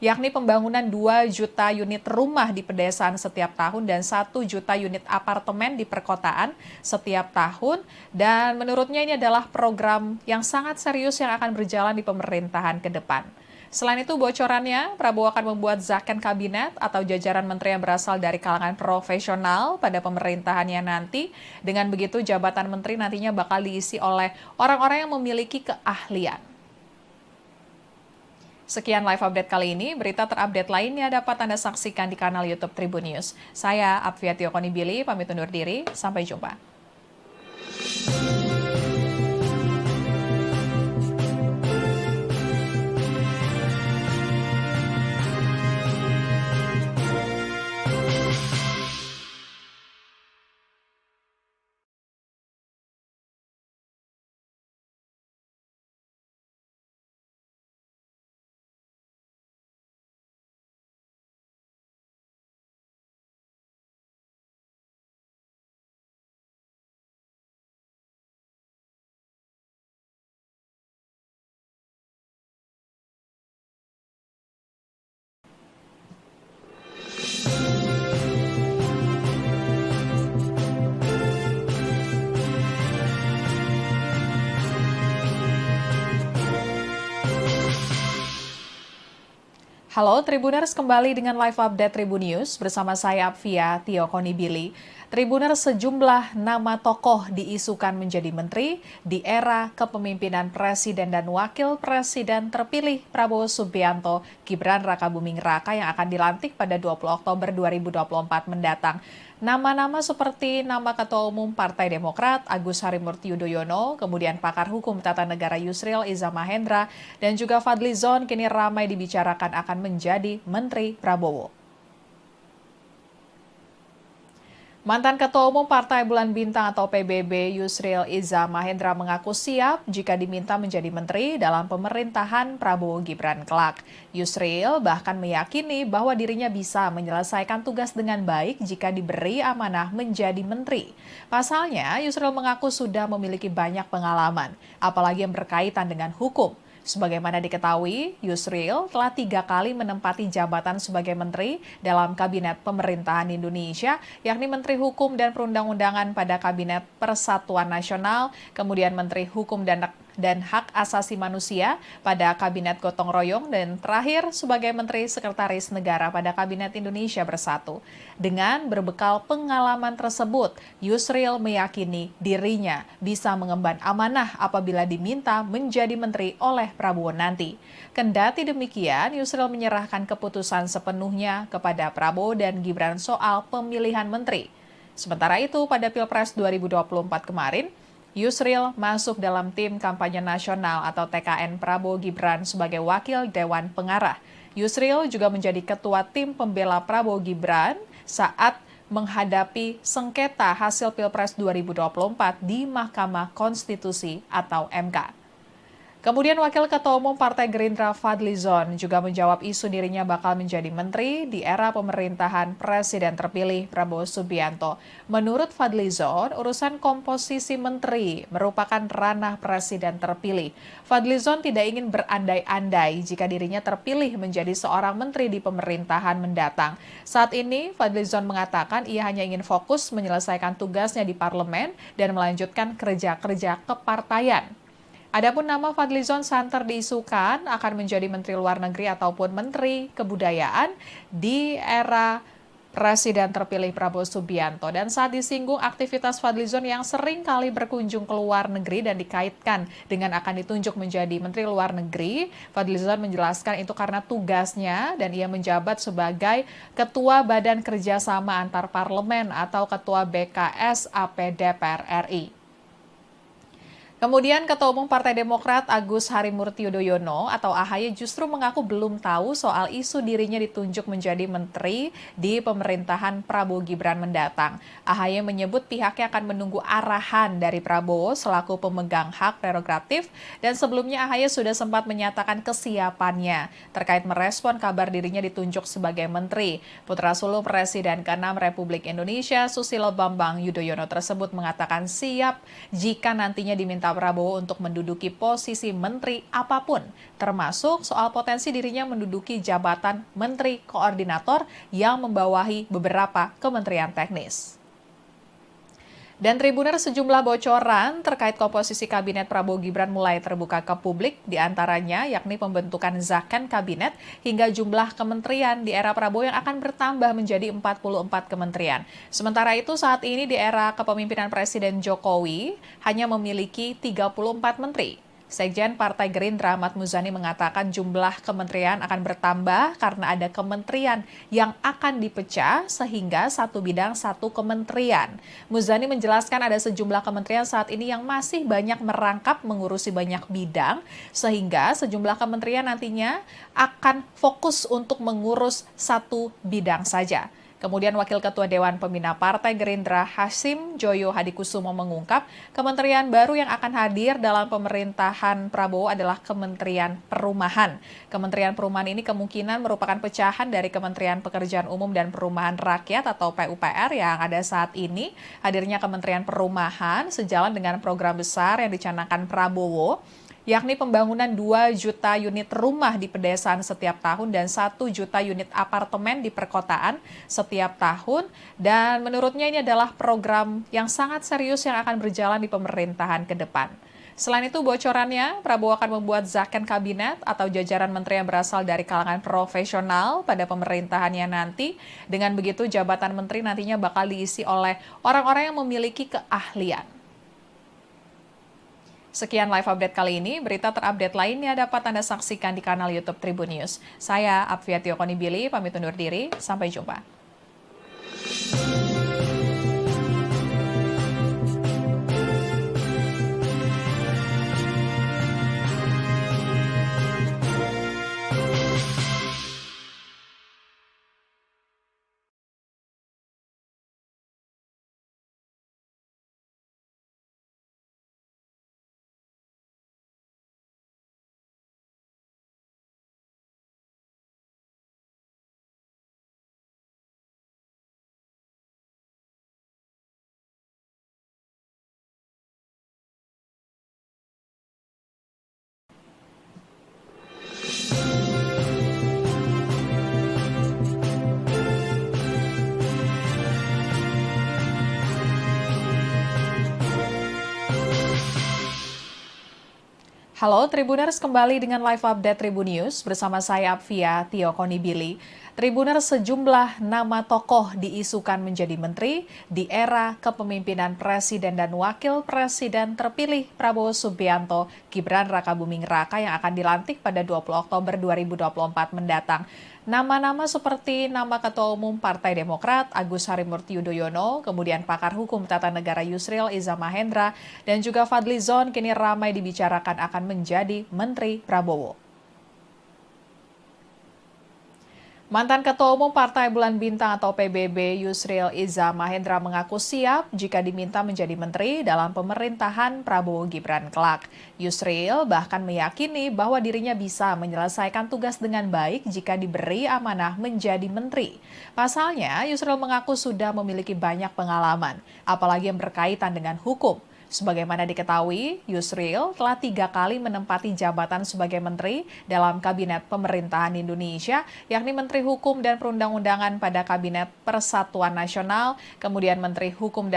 yakni pembangunan 2 juta unit rumah di pedesaan setiap tahun dan 1 juta unit apartemen di perkotaan setiap tahun. Dan menurutnya ini adalah program yang sangat serius yang akan berjalan di pemerintahan ke depan. Selain itu bocorannya, Prabowo akan membuat zakon kabinet atau jajaran menteri yang berasal dari kalangan profesional pada pemerintahannya nanti. Dengan begitu jabatan menteri nantinya bakal diisi oleh orang-orang yang memiliki keahlian. Sekian live update kali ini, berita terupdate lainnya dapat Anda saksikan di kanal YouTube Tribun News. Saya Apvia Tiokonibili, pamit undur diri, sampai jumpa. Halo Tribuners, kembali dengan live update Tribun News bersama saya Apvia Tiokonibili. Tribuners, sejumlah nama tokoh diisukan menjadi menteri di era kepemimpinan Presiden dan Wakil Presiden terpilih Prabowo Subianto, Gibran Rakabuming Raka yang akan dilantik pada 20 Oktober 2024 mendatang. Nama-nama seperti nama Ketua Umum Partai Demokrat Agus Harimurti Yudhoyono, kemudian pakar hukum tata negara Yusril Iza Mahendra, dan juga Fadlizon kini ramai dibicarakan akan menjadi Menteri Prabowo. Mantan Ketua Umum Partai Bulan Bintang atau PBB Yusril Iza Mahendra mengaku siap jika diminta menjadi menteri dalam pemerintahan Prabowo Gibran kelak. Yusril bahkan meyakini bahwa dirinya bisa menyelesaikan tugas dengan baik jika diberi amanah menjadi menteri. Pasalnya, Yusril mengaku sudah memiliki banyak pengalaman, apalagi yang berkaitan dengan hukum. Sebagaimana diketahui, Yusril telah 3 kali menempati jabatan sebagai menteri dalam Kabinet Pemerintahan Indonesia, yakni Menteri Hukum dan Perundang-undangan pada Kabinet Persatuan Nasional, kemudian Menteri Hukum dan dan Hak Asasi Manusia pada Kabinet Gotong Royong dan terakhir sebagai Menteri Sekretaris Negara pada Kabinet Indonesia Bersatu. Dengan berbekal pengalaman tersebut, Yusril meyakini dirinya bisa mengemban amanah apabila diminta menjadi menteri oleh Prabowo nanti. Kendati demikian, Yusril menyerahkan keputusan sepenuhnya kepada Prabowo dan Gibran soal pemilihan menteri. Sementara itu, pada Pilpres 2024 kemarin, Yusril masuk dalam tim kampanye nasional atau TKN Prabowo Gibran sebagai wakil Dewan Pengarah. Yusril juga menjadi ketua tim pembela Prabowo Gibran saat menghadapi sengketa hasil Pilpres 2024 di Mahkamah Konstitusi atau MK. Kemudian Wakil Ketua Umum Partai Gerindra Fadlizon juga menjawab isu dirinya bakal menjadi menteri di era pemerintahan Presiden terpilih Prabowo Subianto. Menurut Fadlizon, urusan komposisi menteri merupakan ranah Presiden terpilih. Fadlizon tidak ingin berandai-andai jika dirinya terpilih menjadi seorang menteri di pemerintahan mendatang. Saat ini, Fadlizon mengatakan ia hanya ingin fokus menyelesaikan tugasnya di parlemen dan melanjutkan kerja-kerja kepartaian. Adapun nama Fadlizon santer diisukan akan menjadi Menteri Luar Negeri ataupun Menteri Kebudayaan di era Presiden terpilih Prabowo Subianto. Dan saat disinggung aktivitas Fadlizon yang sering kali berkunjung ke luar negeri dan dikaitkan dengan akan ditunjuk menjadi Menteri Luar Negeri, Fadlizon menjelaskan itu karena tugasnya dan ia menjabat sebagai Ketua Badan Kerjasama Antar Parlemen atau Ketua BKS AP DPR RI. Kemudian Ketua Umum Partai Demokrat Agus Harimurti Yudhoyono atau AHY justru mengaku belum tahu soal isu dirinya ditunjuk menjadi menteri di pemerintahan Prabowo Gibran mendatang. AHY menyebut pihaknya akan menunggu arahan dari Prabowo selaku pemegang hak prerogatif dan sebelumnya AHY sudah sempat menyatakan kesiapannya terkait merespon kabar dirinya ditunjuk sebagai menteri. Putra sulung Presiden ke-6 Republik Indonesia Susilo Bambang Yudhoyono tersebut mengatakan siap jika nantinya diminta Prabowo untuk menduduki posisi menteri apapun, termasuk soal potensi dirinya menduduki jabatan menteri koordinator yang membawahi beberapa kementerian teknis. Dan Tribuner sejumlah bocoran terkait komposisi kabinet Prabowo Gibran mulai terbuka ke publik, diantaranya yakni pembentukan zakon kabinet hingga jumlah kementerian di era Prabowo yang akan bertambah menjadi 44 kementerian. Sementara itu saat ini di era kepemimpinan Presiden Jokowi hanya memiliki 34 menteri. Sekjen Partai Gerindra Ahmad Muzani mengatakan jumlah kementerian akan bertambah karena ada kementerian yang akan dipecah sehingga satu bidang satu kementerian. Muzani menjelaskan ada sejumlah kementerian saat ini yang masih banyak merangkap mengurusi banyak bidang sehingga sejumlah kementerian nantinya akan fokus untuk mengurus satu bidang saja. Kemudian Wakil Ketua Dewan Pembina Partai Gerindra Hasim Joyo Hadikusumo mengungkap kementerian baru yang akan hadir dalam pemerintahan Prabowo adalah Kementerian Perumahan. Kementerian Perumahan ini kemungkinan merupakan pecahan dari Kementerian Pekerjaan Umum dan Perumahan Rakyat atau PUPR yang ada saat ini. Hadirnya Kementerian Perumahan sejalan dengan program besar yang dicanangkan Prabowo, yakni pembangunan 2 juta unit rumah di pedesaan setiap tahun dan 1 juta unit apartemen di perkotaan setiap tahun. Dan menurutnya ini adalah program yang sangat serius yang akan berjalan di pemerintahan ke depan. Selain itu bocorannya, Prabowo akan membuat zakon kabinet atau jajaran menteri yang berasal dari kalangan profesional pada pemerintahannya nanti. Dengan begitu jabatan menteri nantinya bakal diisi oleh orang-orang yang memiliki keahlian. Sekian live update kali ini, berita terupdate lainnya dapat Anda saksikan di kanal YouTube Tribun News. Saya Apfiatio Konibili, pamit undur diri, sampai jumpa. Halo Tribuners, kembali dengan live update Tribun News bersama saya Apvia Tio Konibili. Tribuners, sejumlah nama tokoh diisukan menjadi menteri di era kepemimpinan Presiden dan Wakil Presiden terpilih Prabowo Subianto, Gibran Rakabuming Raka yang akan dilantik pada 20 Oktober 2024 mendatang. Nama-nama seperti nama Ketua Umum Partai Demokrat Agus Harimurti Yudhoyono, kemudian pakar hukum tata negara Yusril Iza Mahendra, dan juga Fadlizon kini ramai dibicarakan akan menjadi Menteri Prabowo. Mantan Ketua Umum Partai Bulan Bintang atau PBB Yusril Iza Mahendra mengaku siap jika diminta menjadi menteri dalam pemerintahan Prabowo Gibran kelak. Yusril bahkan meyakini bahwa dirinya bisa menyelesaikan tugas dengan baik jika diberi amanah menjadi menteri. Pasalnya, Yusril mengaku sudah memiliki banyak pengalaman, apalagi yang berkaitan dengan hukum. Sebagaimana diketahui, Yusril telah 3 kali menempati jabatan sebagai menteri dalam Kabinet Pemerintahan Indonesia, yakni Menteri Hukum dan Perundang-undangan pada Kabinet Persatuan Nasional, kemudian Menteri Hukum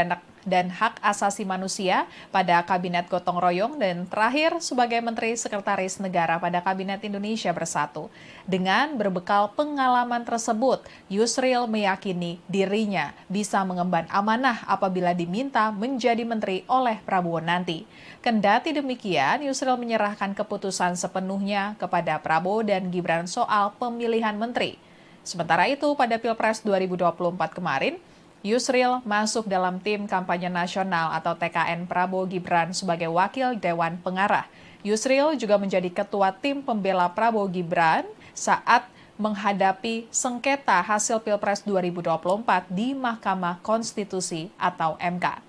dan Hak Asasi Manusia pada Kabinet Gotong Royong, dan terakhir sebagai Menteri Sekretaris Negara pada Kabinet Indonesia Bersatu. Dengan berbekal pengalaman tersebut, Yusril meyakini dirinya bisa mengemban amanah apabila diminta menjadi menteri oleh Prabowo nanti. Kendati demikian, Yusril menyerahkan keputusan sepenuhnya kepada Prabowo dan Gibran soal pemilihan menteri. Sementara itu, pada Pilpres 2024 kemarin, Yusril masuk dalam tim kampanye nasional atau TKN Prabowo Gibran sebagai wakil Dewan Pengarah. Yusril juga menjadi ketua tim pembela Prabowo Gibran saat menghadapi sengketa hasil Pilpres 2024 di Mahkamah Konstitusi atau MK.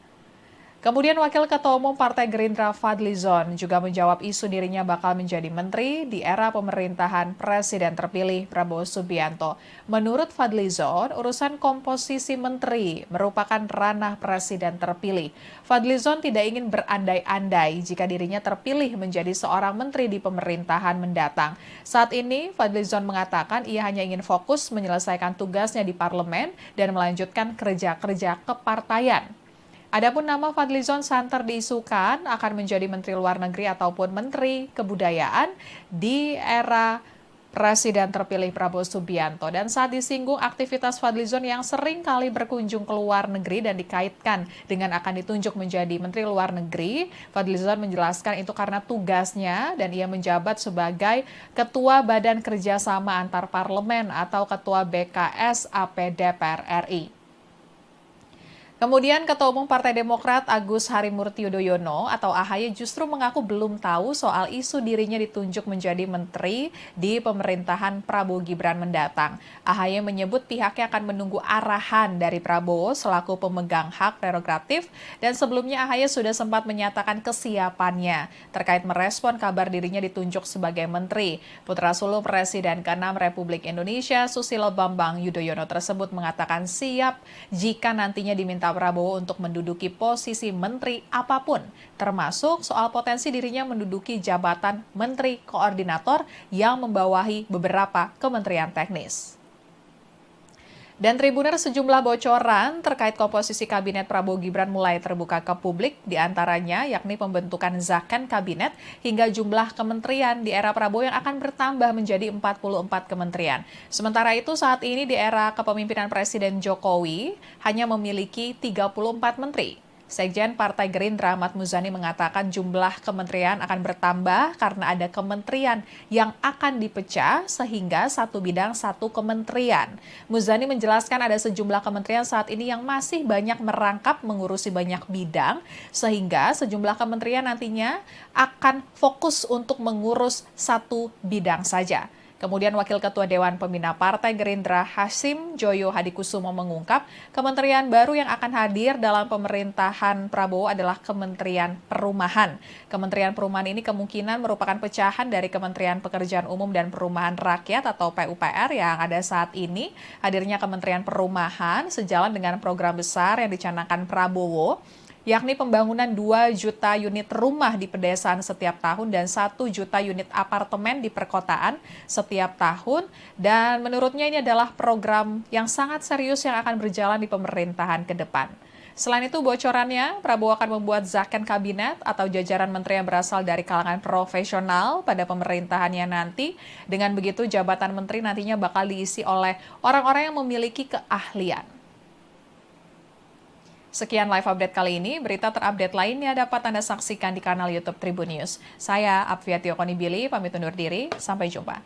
Kemudian Wakil Ketua Umum Partai Gerindra Fadlizon juga menjawab isu dirinya bakal menjadi menteri di era pemerintahan Presiden terpilih Prabowo Subianto. Menurut Fadlizon, urusan komposisi menteri merupakan ranah Presiden terpilih. Fadlizon tidak ingin berandai-andai jika dirinya terpilih menjadi seorang menteri di pemerintahan mendatang. Saat ini, Fadlizon mengatakan ia hanya ingin fokus menyelesaikan tugasnya di parlemen dan melanjutkan kerja-kerja kepartaian. Adapun nama Fadlizon santer diisukan akan menjadi Menteri Luar Negeri ataupun Menteri Kebudayaan di era Presiden terpilih Prabowo Subianto. Dan saat disinggung aktivitas Fadlizon yang sering kali berkunjung ke luar negeri dan dikaitkan dengan akan ditunjuk menjadi Menteri Luar Negeri, Fadlizon menjelaskan itu karena tugasnya dan ia menjabat sebagai Ketua Badan Kerjasama Antar Parlemen atau Ketua BKS AP DPR RI. Kemudian Ketua Umum Partai Demokrat Agus Harimurti Yudhoyono atau AHY justru mengaku belum tahu soal isu dirinya ditunjuk menjadi menteri di pemerintahan Prabowo Gibran mendatang. AHY menyebut pihaknya akan menunggu arahan dari Prabowo selaku pemegang hak prerogatif, dan sebelumnya AHY sudah sempat menyatakan kesiapannya terkait merespon kabar dirinya ditunjuk sebagai menteri. Putra sulung Presiden ke-6 Republik Indonesia Susilo Bambang Yudhoyono tersebut mengatakan siap jika nantinya diminta Prabowo untuk menduduki posisi menteri apapun, termasuk soal potensi dirinya menduduki jabatan menteri koordinator yang membawahi beberapa kementerian teknis. Dan Tribuner, sejumlah bocoran terkait komposisi Kabinet Prabowo Gibran mulai terbuka ke publik, diantaranya yakni pembentukan Zakon Kabinet hingga jumlah kementerian di era Prabowo yang akan bertambah menjadi 44 kementerian. Sementara itu saat ini di era kepemimpinan Presiden Jokowi hanya memiliki 34 menteri. Sekjen Partai Gerindra Ahmad Muzani mengatakan jumlah kementerian akan bertambah karena ada kementerian yang akan dipecah sehingga satu bidang satu kementerian. Muzani menjelaskan ada sejumlah kementerian saat ini yang masih banyak merangkap mengurusi banyak bidang sehingga sejumlah kementerian nantinya akan fokus untuk mengurus satu bidang saja. Kemudian Wakil Ketua Dewan Pembina Partai Gerindra Hasim Joyo Hadikusumo mengungkap kementerian baru yang akan hadir dalam pemerintahan Prabowo adalah Kementerian Perumahan. Kementerian Perumahan ini kemungkinan merupakan pecahan dari Kementerian Pekerjaan Umum dan Perumahan Rakyat atau PUPR yang ada saat ini. Hadirnya Kementerian Perumahan sejalan dengan program besar yang dicanangkan Prabowo, yakni pembangunan 2 juta unit rumah di pedesaan setiap tahun dan 1 juta unit apartemen di perkotaan setiap tahun. Dan menurutnya ini adalah program yang sangat serius yang akan berjalan di pemerintahan ke depan. Selain itu, bocorannya, Prabowo akan membuat zakon kabinet atau jajaran menteri yang berasal dari kalangan profesional pada pemerintahannya nanti. Dengan begitu, jabatan menteri nantinya bakal diisi oleh orang-orang yang memiliki keahlian. Sekian live update kali ini, berita terupdate lainnya dapat Anda saksikan di kanal YouTube Tribun News. Saya Apvia Tiokonibili, pamit undur diri, sampai jumpa.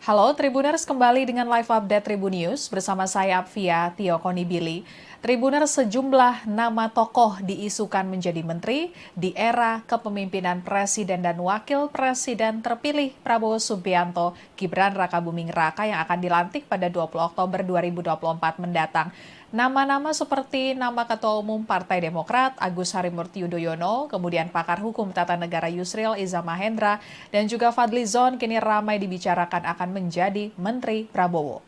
Halo Tribuners, kembali dengan live update Tribun News bersama saya Apvia Tiokonibili. Tribuners, sejumlah nama tokoh diisukan menjadi menteri di era kepemimpinan Presiden dan Wakil Presiden terpilih Prabowo Subianto, Gibran Rakabuming Raka yang akan dilantik pada 20 Oktober 2024 mendatang. Nama-nama seperti nama Ketua Umum Partai Demokrat Agus Harimurti Yudhoyono, kemudian pakar hukum tata negara Yusril Iza Mahendra, dan juga Fadlizon kini ramai dibicarakan akan menjadi Menteri Prabowo.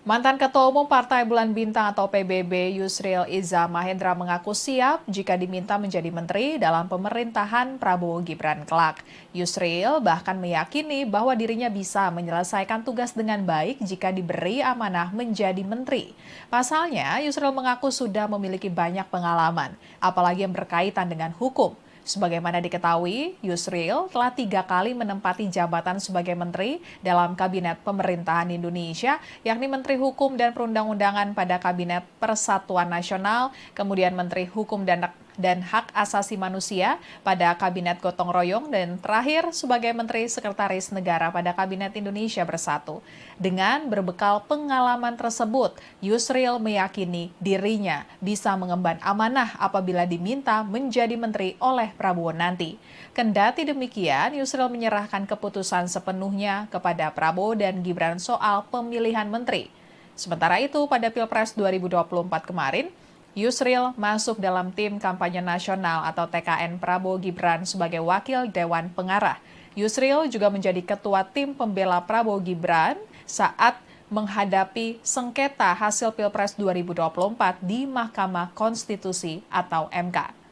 Mantan Ketua Umum Partai Bulan Bintang atau PBB Yusril Iza Mahendra mengaku siap jika diminta menjadi menteri dalam pemerintahan Prabowo Gibran kelak. Yusril bahkan meyakini bahwa dirinya bisa menyelesaikan tugas dengan baik jika diberi amanah menjadi menteri. Pasalnya, Yusril mengaku sudah memiliki banyak pengalaman, apalagi yang berkaitan dengan hukum. Sebagaimana diketahui, Yusril telah 3 kali menempati jabatan sebagai menteri dalam Kabinet Pemerintahan Indonesia, yakni Menteri Hukum dan Perundang-undangan pada Kabinet Persatuan Nasional, kemudian Menteri Hukum dan Hak Asasi Manusia pada Kabinet Gotong Royong, dan terakhir sebagai Menteri Sekretaris Negara pada Kabinet Indonesia Bersatu. Dengan berbekal pengalaman tersebut, Yusril meyakini dirinya bisa mengemban amanah apabila diminta menjadi menteri oleh Prabowo nanti. Kendati demikian, Yusril menyerahkan keputusan sepenuhnya kepada Prabowo dan Gibran soal pemilihan menteri. Sementara itu, pada Pilpres 2024 kemarin, Yusril masuk dalam tim kampanye nasional atau TKN Prabowo Gibran sebagai wakil Dewan Pengarah. Yusril juga menjadi ketua tim pembela Prabowo Gibran saat menghadapi sengketa hasil Pilpres 2024 di Mahkamah Konstitusi atau MK.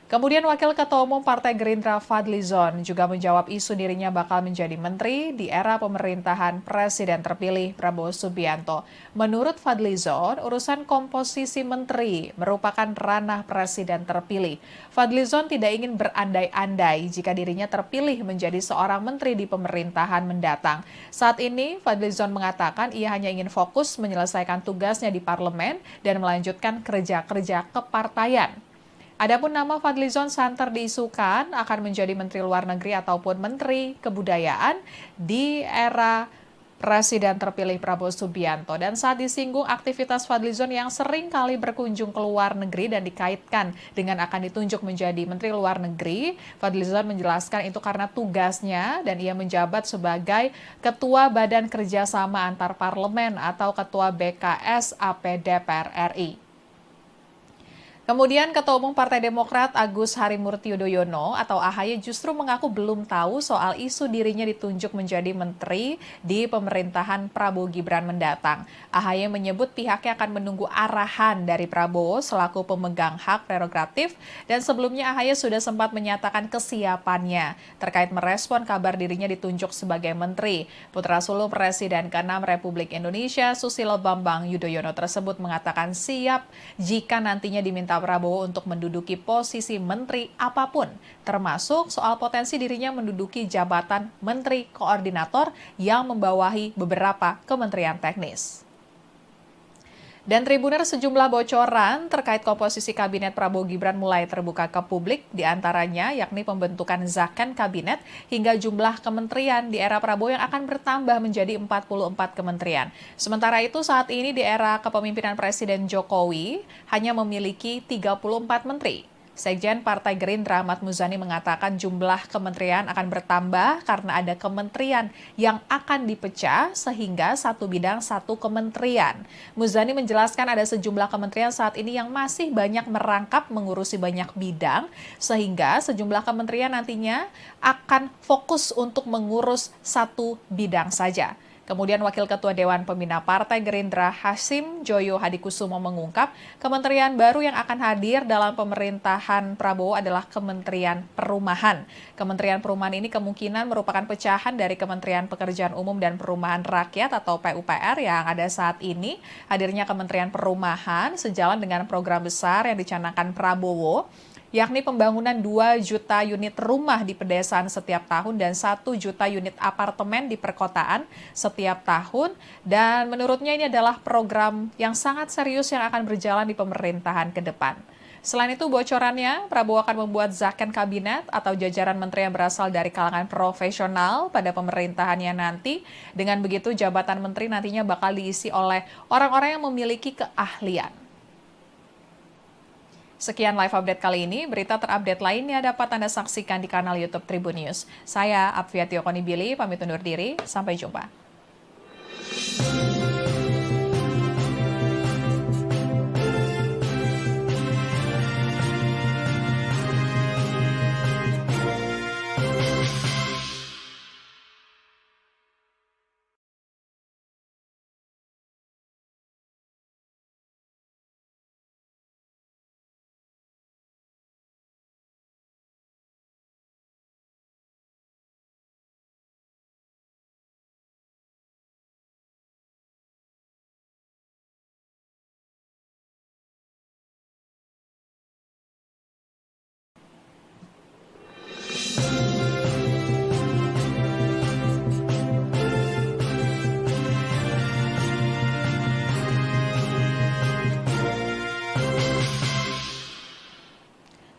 Kemudian Wakil Ketua Umum Partai Gerindra Fadlizon juga menjawab isu dirinya bakal menjadi menteri di era pemerintahan Presiden terpilih Prabowo Subianto. Menurut Fadlizon, urusan komposisi menteri merupakan ranah Presiden terpilih. Fadlizon tidak ingin berandai-andai jika dirinya terpilih menjadi seorang menteri di pemerintahan mendatang. Saat ini, Fadlizon mengatakan ia hanya ingin fokus menyelesaikan tugasnya di parlemen dan melanjutkan kerja-kerja kepartaian. Adapun nama Fadlizon santer diisukan akan menjadi Menteri Luar Negeri ataupun Menteri Kebudayaan di era Presiden terpilih Prabowo Subianto. Dan saat disinggung aktivitas Fadlizon yang sering kali berkunjung ke luar negeri dan dikaitkan dengan akan ditunjuk menjadi Menteri Luar Negeri, Fadlizon menjelaskan itu karena tugasnya dan ia menjabat sebagai Ketua Badan Kerjasama Antar Parlemen atau Ketua BKS AP DPR RI. Kemudian Ketua Umum Partai Demokrat Agus Harimurti Yudhoyono atau AHY justru mengaku belum tahu soal isu dirinya ditunjuk menjadi menteri di pemerintahan Prabowo Gibran mendatang. AHY menyebut pihaknya akan menunggu arahan dari Prabowo selaku pemegang hak prerogatif, dan sebelumnya AHY sudah sempat menyatakan kesiapannya terkait merespon kabar dirinya ditunjuk sebagai menteri. Putra sulung Presiden ke-6 Republik Indonesia Susilo Bambang Yudhoyono tersebut mengatakan siap jika nantinya diminta Prabowo untuk menduduki posisi menteri apapun, termasuk soal potensi dirinya menduduki jabatan menteri koordinator yang membawahi beberapa kementerian teknis. Dan Tribuners, sejumlah bocoran terkait komposisi kabinet Prabowo Gibran mulai terbuka ke publik, diantaranya yakni pembentukan zakon kabinet hingga jumlah kementerian di era Prabowo yang akan bertambah menjadi 44 kementerian. Sementara itu saat ini di era kepemimpinan Presiden Jokowi hanya memiliki 34 menteri. Sekjen Partai Gerindra Ahmad Muzani mengatakan jumlah kementerian akan bertambah karena ada kementerian yang akan dipecah sehingga satu bidang satu kementerian. Muzani menjelaskan ada sejumlah kementerian saat ini yang masih banyak merangkap mengurusi banyak bidang sehingga sejumlah kementerian nantinya akan fokus untuk mengurus satu bidang saja. Kemudian Wakil Ketua Dewan Pembina Partai Gerindra Hasim Joyo Hadikusumo mengungkap kementerian baru yang akan hadir dalam pemerintahan Prabowo adalah Kementerian Perumahan. Kementerian Perumahan ini kemungkinan merupakan pecahan dari Kementerian Pekerjaan Umum dan Perumahan Rakyat atau PUPR yang ada saat ini. Hadirnya Kementerian Perumahan sejalan dengan program besar yang dicanangkan Prabowo, yakni pembangunan 2 juta unit rumah di pedesaan setiap tahun dan 1 juta unit apartemen di perkotaan setiap tahun. Dan menurutnya ini adalah program yang sangat serius yang akan berjalan di pemerintahan ke depan. Selain itu bocorannya, Prabowo akan membuat zakon kabinet atau jajaran menteri yang berasal dari kalangan profesional pada pemerintahannya nanti. Dengan begitu jabatan menteri nantinya bakal diisi oleh orang-orang yang memiliki keahlian. Sekian live update kali ini, berita terupdate lainnya dapat Anda saksikan di kanal YouTube Tribun News. Saya Apvia Tiokonibili, pamit undur diri, sampai jumpa.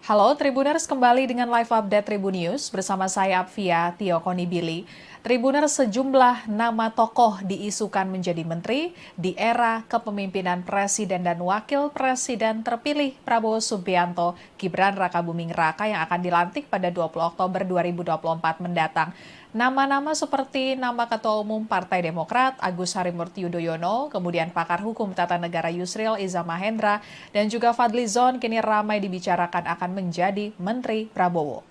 Halo Tribuners, kembali dengan live update Tribun News bersama saya Apvia Tiokonibili. Tribuners, sejumlah nama tokoh diisukan menjadi menteri di era kepemimpinan Presiden dan Wakil Presiden terpilih Prabowo Subianto, Gibran Rakabuming Raka yang akan dilantik pada 20 Oktober 2024 mendatang. Nama-nama seperti nama Ketua Umum Partai Demokrat Agus Harimurti Yudhoyono, kemudian pakar hukum tata negara Yusril Iza Mahendra, dan juga Fadlizon kini ramai dibicarakan akan menjadi Menteri Prabowo.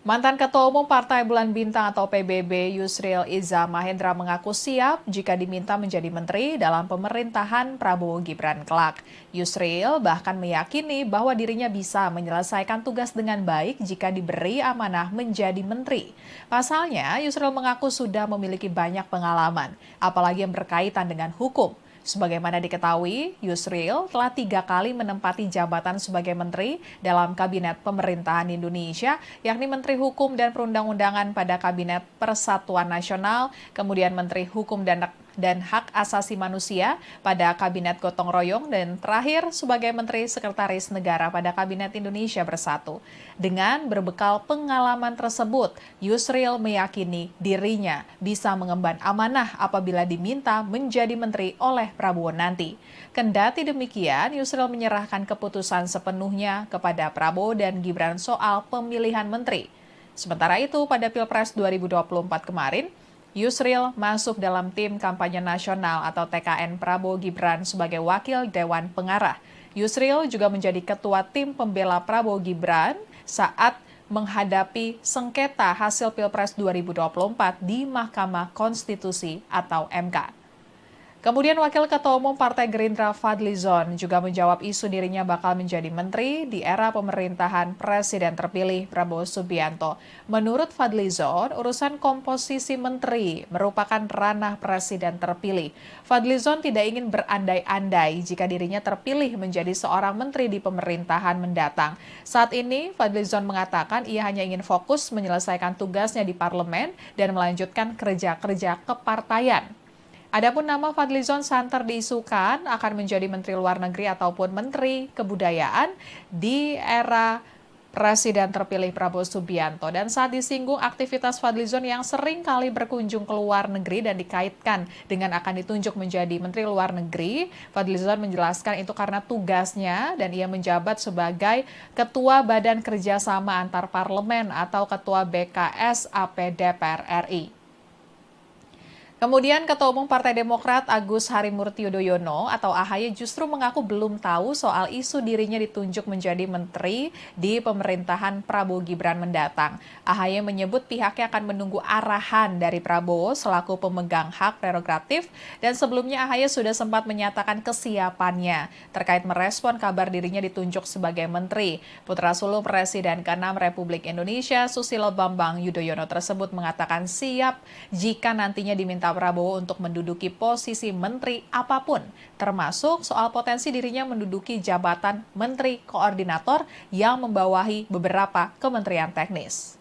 Mantan Ketua Umum Partai Bulan Bintang atau PBB Yusril Iza Mahendra mengaku siap jika diminta menjadi menteri dalam pemerintahan Prabowo Gibran kelak. Yusril bahkan meyakini bahwa dirinya bisa menyelesaikan tugas dengan baik jika diberi amanah menjadi menteri. Pasalnya, Yusril mengaku sudah memiliki banyak pengalaman, apalagi yang berkaitan dengan hukum. Sebagaimana diketahui, Yusril telah 3 kali menempati jabatan sebagai menteri dalam Kabinet Pemerintahan Indonesia, yakni Menteri Hukum dan Perundang-undangan pada Kabinet Persatuan Nasional, kemudian Menteri Hukum dan Hak Asasi Manusia pada Kabinet Gotong Royong, dan terakhir sebagai Menteri Sekretaris Negara pada Kabinet Indonesia Bersatu. Dengan berbekal pengalaman tersebut, Yusril meyakini dirinya bisa mengemban amanah apabila diminta menjadi menteri oleh Prabowo nanti. Kendati demikian, Yusril menyerahkan keputusan sepenuhnya kepada Prabowo dan Gibran soal pemilihan menteri. Sementara itu, pada Pilpres 2024 kemarin, Yusril masuk dalam tim kampanye nasional atau TKN Prabowo Gibran sebagai wakil Dewan Pengarah. Yusril juga menjadi ketua tim pembela Prabowo Gibran saat menghadapi sengketa hasil Pilpres 2024 di Mahkamah Konstitusi atau MK. Kemudian Wakil Ketua Umum Partai Gerindra Fadlizon juga menjawab isu dirinya bakal menjadi menteri di era pemerintahan Presiden terpilih Prabowo Subianto. Menurut Fadlizon, urusan komposisi menteri merupakan ranah Presiden terpilih. Fadlizon tidak ingin berandai-andai jika dirinya terpilih menjadi seorang menteri di pemerintahan mendatang. Saat ini, Fadlizon mengatakan ia hanya ingin fokus menyelesaikan tugasnya di parlemen dan melanjutkan kerja-kerja kepartaian. Adapun nama Fadlizon santer diisukan akan menjadi Menteri Luar Negeri ataupun Menteri Kebudayaan di era Presiden terpilih Prabowo Subianto. Dan saat disinggung aktivitas Fadlizon yang sering kali berkunjung ke luar negeri dan dikaitkan dengan akan ditunjuk menjadi Menteri Luar Negeri, Fadlizon menjelaskan itu karena tugasnya dan ia menjabat sebagai Ketua Badan Kerjasama Antar Parlemen atau Ketua BKS AP DPR RI. Kemudian Ketua Umum Partai Demokrat Agus Harimurti Yudhoyono atau AHY justru mengaku belum tahu soal isu dirinya ditunjuk menjadi menteri di pemerintahan Prabowo Gibran mendatang. AHY menyebut pihaknya akan menunggu arahan dari Prabowo selaku pemegang hak prerogatif dan sebelumnya AHY sudah sempat menyatakan kesiapannya terkait merespon kabar dirinya ditunjuk sebagai menteri. Putra sulung Presiden ke-6 Republik Indonesia Susilo Bambang Yudhoyono tersebut mengatakan siap jika nantinya diminta Prabowo untuk menduduki posisi menteri apapun, termasuk soal potensi dirinya menduduki jabatan menteri koordinator yang membawahi beberapa kementerian teknis.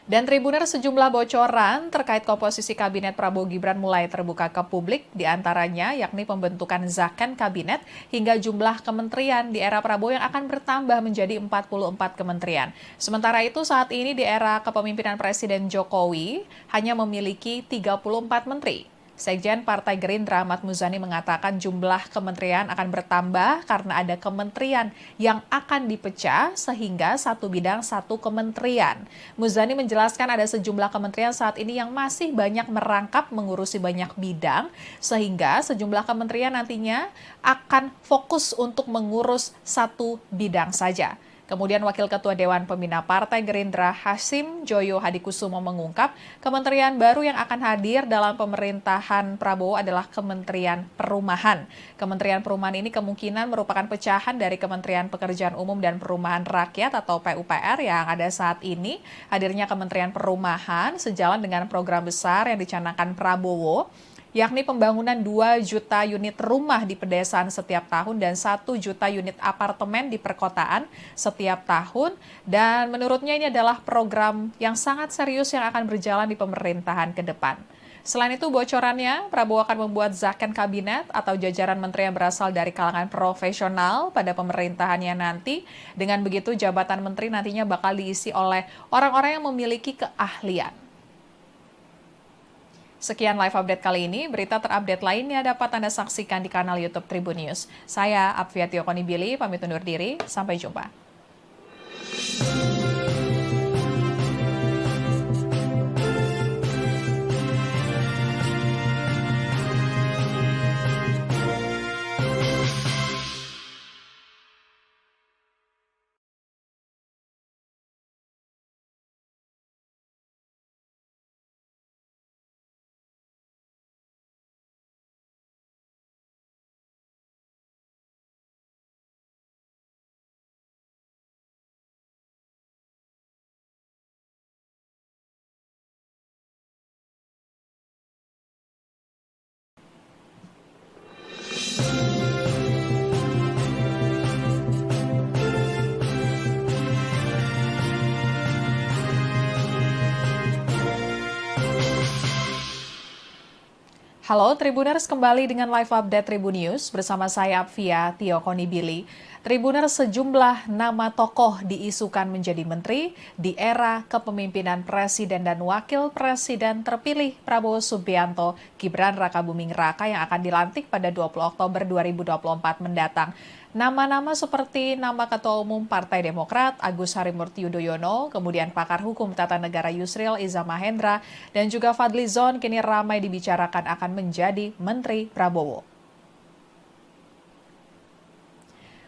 Dan Tribuners, sejumlah bocoran terkait komposisi kabinet Prabowo Gibran mulai terbuka ke publik, diantaranya yakni pembentukan zakon kabinet hingga jumlah kementerian di era Prabowo yang akan bertambah menjadi 44 kementerian. Sementara itu saat ini di era kepemimpinan Presiden Jokowi hanya memiliki 34 menteri. Sekjen Partai Gerindra Ahmad Muzani mengatakan jumlah kementerian akan bertambah karena ada kementerian yang akan dipecah sehingga satu bidang satu kementerian. Muzani menjelaskan ada sejumlah kementerian saat ini yang masih banyak merangkap mengurusi banyak bidang sehingga sejumlah kementerian nantinya akan fokus untuk mengurus satu bidang saja. Kemudian Wakil Ketua Dewan Pembina Partai Gerindra Hasim Joyo Hadikusumo mengungkap kementerian baru yang akan hadir dalam pemerintahan Prabowo adalah Kementerian Perumahan. Kementerian Perumahan ini kemungkinan merupakan pecahan dari Kementerian Pekerjaan Umum dan Perumahan Rakyat atau PUPR yang ada saat ini. Hadirnya Kementerian Perumahan sejalan dengan program besar yang dicanangkan Prabowo, yakni pembangunan 2 juta unit rumah di pedesaan setiap tahun dan 1 juta unit apartemen di perkotaan setiap tahun. Dan menurutnya ini adalah program yang sangat serius yang akan berjalan di pemerintahan ke depan. Selain itu bocorannya, Prabowo akan membuat zakon kabinet atau jajaran menteri yang berasal dari kalangan profesional pada pemerintahannya nanti. Dengan begitu jabatan menteri nantinya bakal diisi oleh orang-orang yang memiliki keahlian. Sekian live update kali ini, berita terupdate lainnya dapat Anda saksikan di kanal YouTube Tribun News. Saya Apvia Tiokonibili, pamit undur diri, sampai jumpa. Halo Tribuners, kembali dengan live update Tribun News bersama saya Apvia Tiokonibili. Tribuners, sejumlah nama tokoh diisukan menjadi menteri di era kepemimpinan Presiden dan Wakil Presiden terpilih Prabowo Subianto, Gibran Rakabuming Raka yang akan dilantik pada 20 Oktober 2024 mendatang. Nama-nama seperti nama Ketua Umum Partai Demokrat Agus Harimurti Yudhoyono, kemudian pakar hukum tata negara Yusril Iza Mahendra, dan juga Fadlizon kini ramai dibicarakan akan menjadi Menteri Prabowo.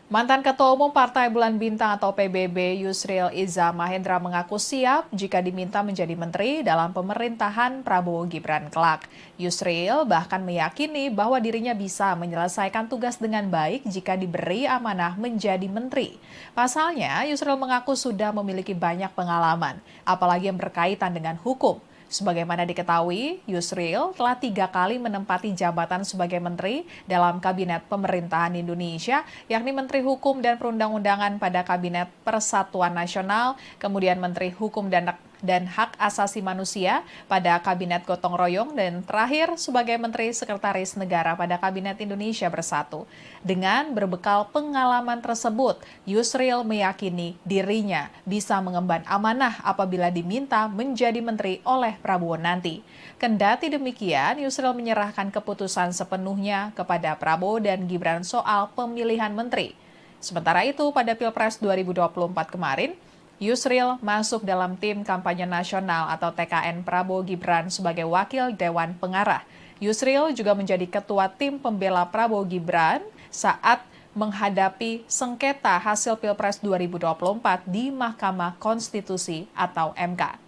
Mantan Ketua Umum Partai Bulan Bintang atau PBB Yusril Iza Mahendra mengaku siap jika diminta menjadi menteri dalam pemerintahan Prabowo Gibran kelak. Yusril bahkan meyakini bahwa dirinya bisa menyelesaikan tugas dengan baik jika diberi amanah menjadi menteri. Pasalnya, Yusril mengaku sudah memiliki banyak pengalaman, apalagi yang berkaitan dengan hukum. Sebagaimana diketahui, Yusril telah 3 kali menempati jabatan sebagai menteri dalam Kabinet Pemerintahan Indonesia, yakni Menteri Hukum dan Perundang-undangan pada Kabinet Persatuan Nasional, kemudian Menteri Hukum dan dan Hak Asasi Manusia pada Kabinet Gotong Royong dan terakhir sebagai Menteri Sekretaris Negara pada Kabinet Indonesia Bersatu. Dengan berbekal pengalaman tersebut, Yusril meyakini dirinya bisa mengemban amanah apabila diminta menjadi menteri oleh Prabowo nanti. Kendati demikian, Yusril menyerahkan keputusan sepenuhnya kepada Prabowo dan Gibran soal pemilihan menteri. Sementara itu, pada Pilpres 2024 kemarin, Yusril masuk dalam tim kampanye nasional atau TKN Prabowo Gibran sebagai wakil Dewan Pengarah. Yusril juga menjadi ketua tim pembela Prabowo Gibran saat menghadapi sengketa hasil Pilpres 2024 di Mahkamah Konstitusi atau MK.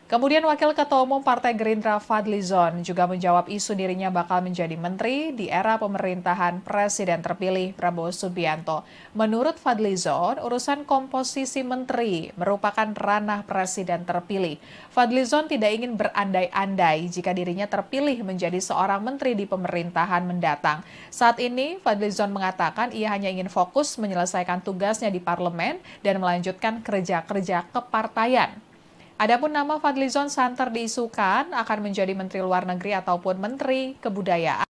Kemudian Wakil Ketua Umum Partai Gerindra Fadlizon juga menjawab isu dirinya bakal menjadi menteri di era pemerintahan Presiden terpilih Prabowo Subianto. Menurut Fadlizon, urusan komposisi menteri merupakan ranah Presiden terpilih. Fadlizon tidak ingin berandai-andai jika dirinya terpilih menjadi seorang menteri di pemerintahan mendatang. Saat ini, Fadlizon mengatakan ia hanya ingin fokus menyelesaikan tugasnya di parlemen dan melanjutkan kerja-kerja kepartaian. Adapun nama Fadlizon santer diisukan akan menjadi Menteri Luar Negeri ataupun Menteri Kebudayaan.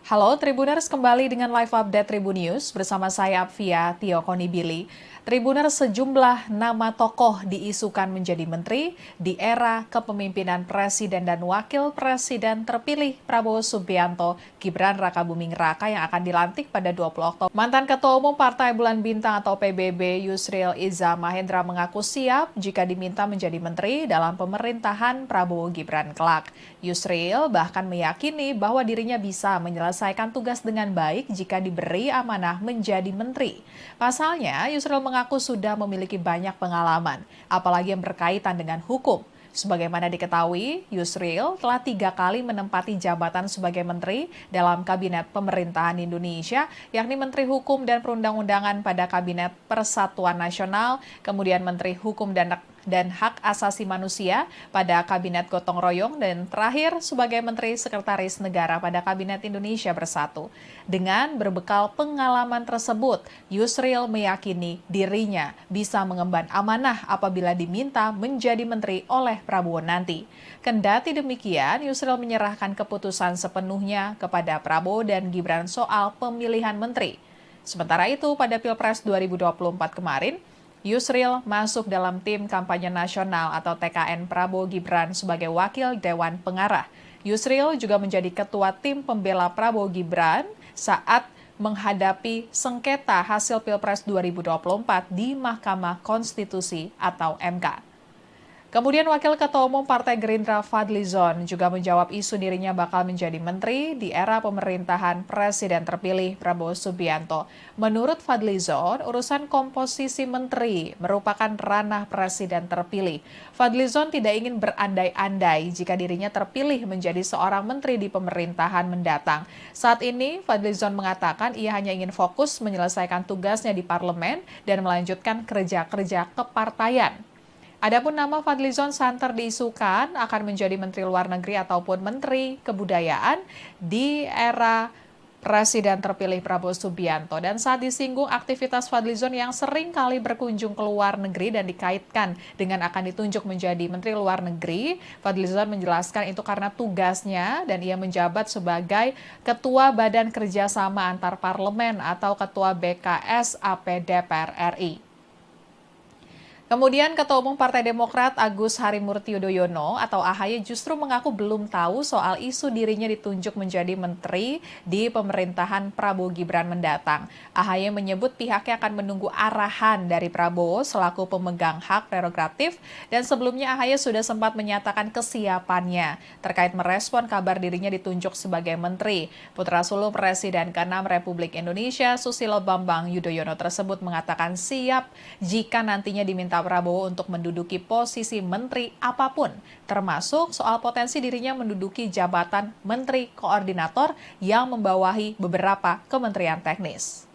Halo Tribuners, kembali dengan live update Tribun News bersama saya Apvia Tio Konibili. Tribuners, sejumlah nama tokoh diisukan menjadi menteri di era kepemimpinan Presiden dan Wakil Presiden terpilih Prabowo Subianto, Gibran Rakabuming Raka yang akan dilantik pada 20 Oktober. Mantan Ketua Umum Partai Bulan Bintang atau PBB Yusril Iza Mahendra mengaku siap jika diminta menjadi menteri dalam pemerintahan Prabowo Gibran kelak. Yusril bahkan meyakini bahwa dirinya bisa menyelesaikan tugas dengan baik jika diberi amanah menjadi menteri. Pasalnya, Yusril mengaku sudah memiliki banyak pengalaman, apalagi yang berkaitan dengan hukum. Sebagaimana diketahui, Yusril telah 3 kali menempati jabatan sebagai menteri dalam Kabinet Pemerintahan Indonesia, yakni Menteri Hukum dan Perundang-undangan pada Kabinet Persatuan Nasional, kemudian Menteri Hukum dan Hak Asasi Manusia pada Kabinet Gotong Royong, dan terakhir sebagai Menteri Sekretaris Negara pada Kabinet Indonesia Bersatu. Dengan berbekal pengalaman tersebut, Yusril meyakini dirinya bisa mengemban amanah apabila diminta menjadi menteri oleh Prabowo nanti. Kendati demikian, Yusril menyerahkan keputusan sepenuhnya kepada Prabowo dan Gibran soal pemilihan menteri. Sementara itu, pada Pilpres 2024 kemarin, Yusril masuk dalam tim kampanye nasional atau TKN Prabowo Gibran sebagai wakil Dewan Pengarah. Yusril juga menjadi ketua tim pembela Prabowo Gibran saat menghadapi sengketa hasil Pilpres 2024 di Mahkamah Konstitusi atau MK. Kemudian Wakil Ketua Umum Partai Gerindra Fadlizon juga menjawab isu dirinya bakal menjadi menteri di era pemerintahan Presiden terpilih Prabowo Subianto. Menurut Fadlizon, urusan komposisi menteri merupakan ranah Presiden terpilih. Fadlizon tidak ingin berandai-andai jika dirinya terpilih menjadi seorang menteri di pemerintahan mendatang. Saat ini, Fadlizon mengatakan ia hanya ingin fokus menyelesaikan tugasnya di parlemen dan melanjutkan kerja-kerja kepartaian. Adapun nama Fadlizon santer diisukan akan menjadi Menteri Luar Negeri ataupun Menteri Kebudayaan di era Presiden terpilih Prabowo Subianto. Dan saat disinggung aktivitas Fadlizon yang sering kali berkunjung ke luar negeri dan dikaitkan dengan akan ditunjuk menjadi Menteri Luar Negeri, Fadlizon menjelaskan itu karena tugasnya dan ia menjabat sebagai Ketua Badan Kerjasama Antar Parlemen atau Ketua BKS AP DPR RI. Kemudian Ketua Umum Partai Demokrat Agus Harimurti Yudhoyono atau AHY justru mengaku belum tahu soal isu dirinya ditunjuk menjadi menteri di pemerintahan Prabowo Gibran mendatang. AHY menyebut pihaknya akan menunggu arahan dari Prabowo selaku pemegang hak prerogatif, dan sebelumnya AHY sudah sempat menyatakan kesiapannya terkait merespon kabar dirinya ditunjuk sebagai menteri. Putra sulung Presiden ke-6 Republik Indonesia Susilo Bambang Yudhoyono tersebut mengatakan siap jika nantinya diminta meminta Prabowo untuk menduduki posisi menteri apapun, termasuk soal potensi dirinya menduduki jabatan menteri koordinator yang membawahi beberapa kementerian teknis.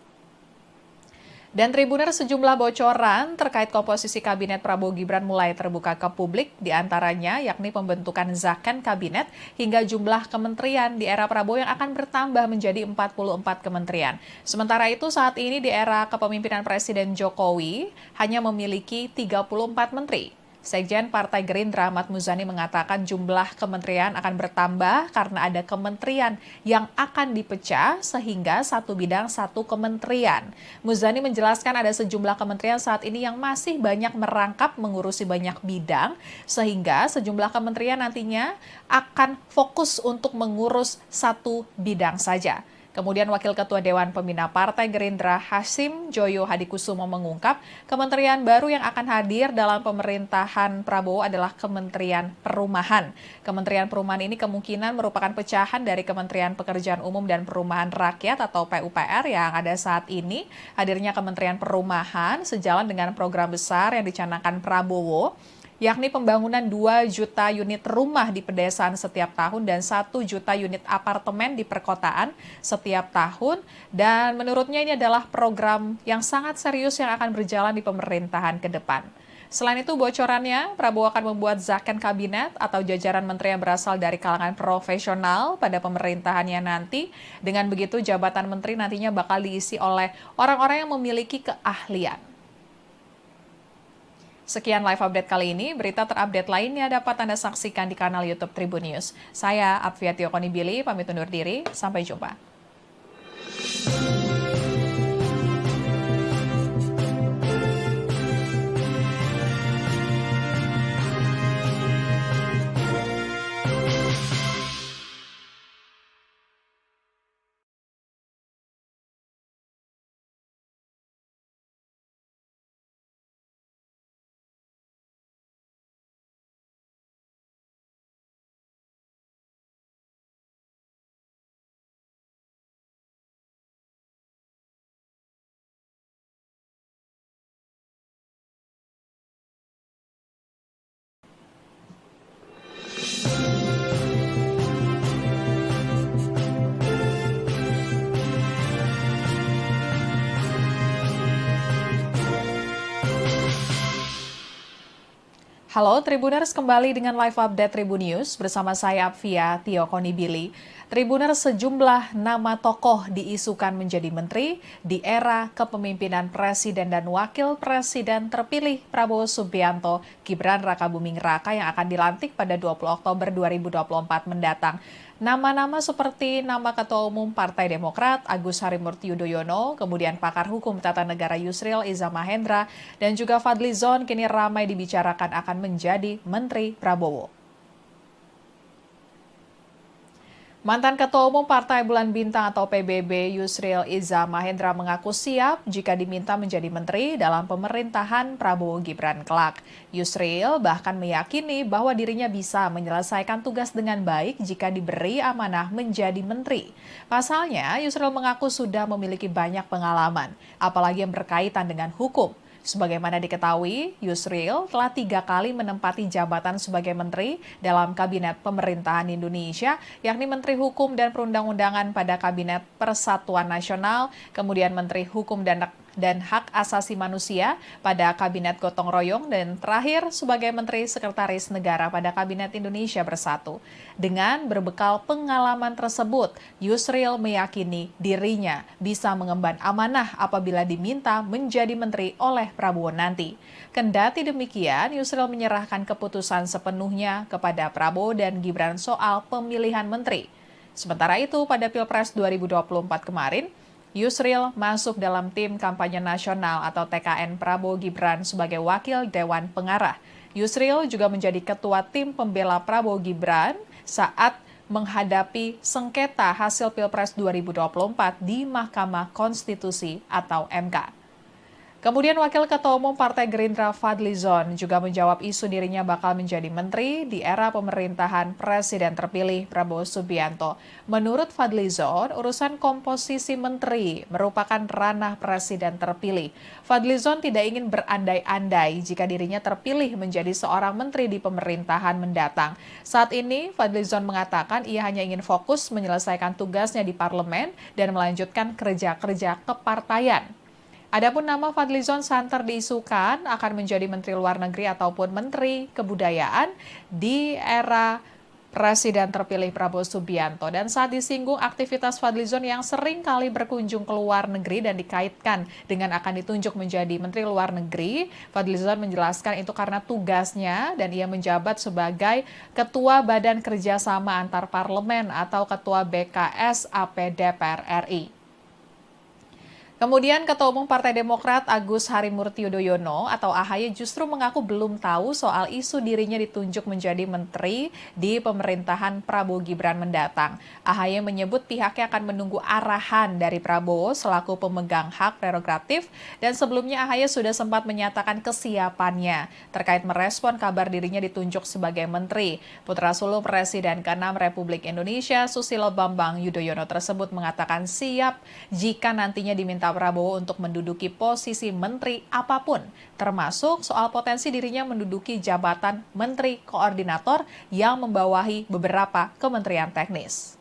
Dan Tribuners, sejumlah bocoran terkait komposisi kabinet Prabowo Gibran mulai terbuka ke publik, diantaranya yakni pembentukan zakon kabinet hingga jumlah kementerian di era Prabowo yang akan bertambah menjadi 44 kementerian. Sementara itu saat ini di era kepemimpinan Presiden Jokowi hanya memiliki 34 menteri. Sekjen Partai Gerindra Ahmad Muzani mengatakan jumlah kementerian akan bertambah karena ada kementerian yang akan dipecah sehingga satu bidang satu kementerian. Muzani menjelaskan ada sejumlah kementerian saat ini yang masih banyak merangkap mengurusi banyak bidang sehingga sejumlah kementerian nantinya akan fokus untuk mengurus satu bidang saja. Kemudian Wakil Ketua Dewan Pembina Partai Gerindra Hasyim Joyo Hadikusumo mengungkap kementerian baru yang akan hadir dalam pemerintahan Prabowo adalah Kementerian Perumahan. Kementerian Perumahan ini kemungkinan merupakan pecahan dari Kementerian Pekerjaan Umum dan Perumahan Rakyat atau PUPR yang ada saat ini. Hadirnya Kementerian Perumahan sejalan dengan program besar yang dicanangkan Prabowo, yakni pembangunan 2 juta unit rumah di pedesaan setiap tahun dan 1 juta unit apartemen di perkotaan setiap tahun. Dan menurutnya ini adalah program yang sangat serius yang akan berjalan di pemerintahan ke depan. Selain itu bocorannya, Prabowo akan membuat zakon kabinet atau jajaran menteri yang berasal dari kalangan profesional pada pemerintahannya nanti. Dengan begitu jabatan menteri nantinya bakal diisi oleh orang-orang yang memiliki keahlian. Sekian live update kali ini, berita terupdate lainnya dapat Anda saksikan di kanal YouTube Tribun News. Saya Apvia Tiokonibili, pamit undur diri, sampai jumpa. Halo Tribuners, kembali dengan live update Tribun News bersama saya Apvia Tiokonibili. Tribuners, sejumlah nama tokoh diisukan menjadi menteri di era kepemimpinan Presiden dan Wakil Presiden terpilih Prabowo Subianto, Gibran Rakabuming Raka yang akan dilantik pada 20 Oktober 2024 mendatang. Nama-nama seperti nama Ketua Umum Partai Demokrat Agus Harimurti Yudhoyono, kemudian pakar hukum tata negara Yusril Iza Mahendra, dan juga Fadly Zon kini ramai dibicarakan akan menjadi Menteri Prabowo. Mantan Ketua Umum Partai Bulan Bintang atau PBB Yusril Iza Mahendra mengaku siap jika diminta menjadi menteri dalam pemerintahan Prabowo Gibran kelak. Yusril bahkan meyakini bahwa dirinya bisa menyelesaikan tugas dengan baik jika diberi amanah menjadi menteri. Pasalnya, Yusril mengaku sudah memiliki banyak pengalaman, apalagi yang berkaitan dengan hukum. Sebagaimana diketahui, Yusril telah 3 kali menempati jabatan sebagai menteri dalam Kabinet Pemerintahan Indonesia, yakni Menteri Hukum dan Perundang-undangan pada Kabinet Persatuan Nasional, kemudian Menteri Hukum dan Hak Asasi Manusia pada Kabinet Gotong Royong, dan terakhir sebagai Menteri Sekretaris Negara pada Kabinet Indonesia Bersatu. Dengan berbekal pengalaman tersebut, Yusril meyakini dirinya bisa mengemban amanah apabila diminta menjadi menteri oleh Prabowo nanti. Kendati demikian, Yusril menyerahkan keputusan sepenuhnya kepada Prabowo dan Gibran soal pemilihan menteri. Sementara itu, pada Pilpres 2024 kemarin, Yusril masuk dalam tim kampanye nasional atau TKN Prabowo Gibran sebagai wakil Dewan Pengarah. Yusril juga menjadi ketua tim pembela Prabowo Gibran saat menghadapi sengketa hasil Pilpres 2024 di Mahkamah Konstitusi atau MK. Kemudian Wakil Ketua Umum Partai Gerindra Fadlizon juga menjawab isu dirinya bakal menjadi menteri di era pemerintahan Presiden terpilih Prabowo Subianto. Menurut Fadlizon, urusan komposisi menteri merupakan ranah Presiden terpilih. Fadlizon tidak ingin berandai-andai jika dirinya terpilih menjadi seorang menteri di pemerintahan mendatang. Saat ini, Fadlizon mengatakan ia hanya ingin fokus menyelesaikan tugasnya di parlemen dan melanjutkan kerja-kerja kepartaian. Adapun nama Fadlizon santer diisukan akan menjadi Menteri Luar Negeri ataupun Menteri Kebudayaan di era Presiden terpilih Prabowo Subianto. Dan saat disinggung aktivitas Fadlizon yang sering kali berkunjung ke luar negeri dan dikaitkan dengan akan ditunjuk menjadi Menteri Luar Negeri, Fadlizon menjelaskan itu karena tugasnya dan ia menjabat sebagai Ketua Badan Kerjasama Antar Parlemen atau Ketua BKS AP DPR RI. Kemudian Ketua Umum Partai Demokrat Agus Harimurti Yudhoyono atau AHY justru mengaku belum tahu soal isu dirinya ditunjuk menjadi menteri di pemerintahan Prabowo Gibran mendatang. AHY menyebut pihaknya akan menunggu arahan dari Prabowo selaku pemegang hak prerogatif dan sebelumnya AHY sudah sempat menyatakan kesiapannya terkait merespon kabar dirinya ditunjuk sebagai menteri. Putra sulung Presiden ke-6 Republik Indonesia Susilo Bambang Yudhoyono tersebut mengatakan siap jika nantinya diminta Prabowo untuk menduduki posisi menteri apapun, termasuk soal potensi dirinya menduduki jabatan menteri koordinator yang membawahi beberapa kementerian teknis.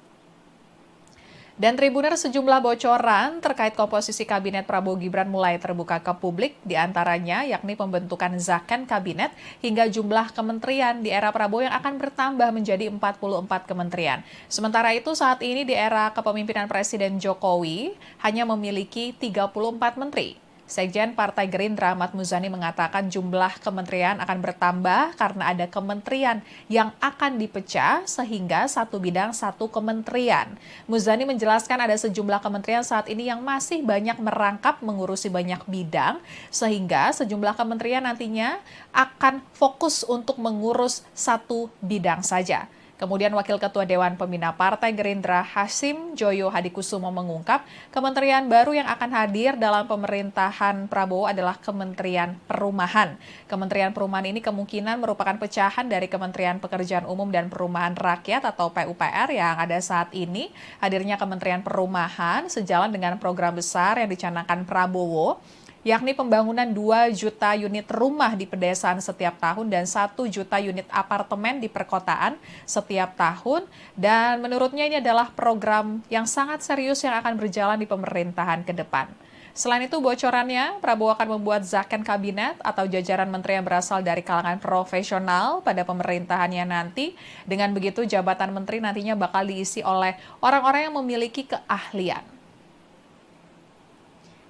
Dan Tribuner sejumlah bocoran terkait komposisi kabinet Prabowo Gibran mulai terbuka ke publik, diantaranya yakni pembentukan zakon kabinet hingga jumlah kementerian di era Prabowo yang akan bertambah menjadi 44 kementerian. Sementara itu saat ini di era kepemimpinan Presiden Jokowi hanya memiliki 34 menteri. Sekjen Partai Gerindra Ahmad Muzani mengatakan jumlah kementerian akan bertambah karena ada kementerian yang akan dipecah sehingga satu bidang satu kementerian. Muzani menjelaskan ada sejumlah kementerian saat ini yang masih banyak merangkap mengurusi banyak bidang sehingga sejumlah kementerian nantinya akan fokus untuk mengurus satu bidang saja. Kemudian Wakil Ketua Dewan Pembina Partai Gerindra Hasim Joyo Hadikusumo mengungkap kementerian baru yang akan hadir dalam pemerintahan Prabowo adalah Kementerian Perumahan. Kementerian Perumahan ini kemungkinan merupakan pecahan dari Kementerian Pekerjaan Umum dan Perumahan Rakyat atau PUPR yang ada saat ini. Hadirnya Kementerian Perumahan sejalan dengan program besar yang dicanangkan Prabowo, yakni pembangunan 2 juta unit rumah di pedesaan setiap tahun dan 1 juta unit apartemen di perkotaan setiap tahun. Dan menurutnya ini adalah program yang sangat serius yang akan berjalan di pemerintahan ke depan. Selain itu bocorannya, Prabowo akan membuat zakon kabinet atau jajaran menteri yang berasal dari kalangan profesional pada pemerintahannya nanti. Dengan begitu jabatan menteri nantinya bakal diisi oleh orang-orang yang memiliki keahlian.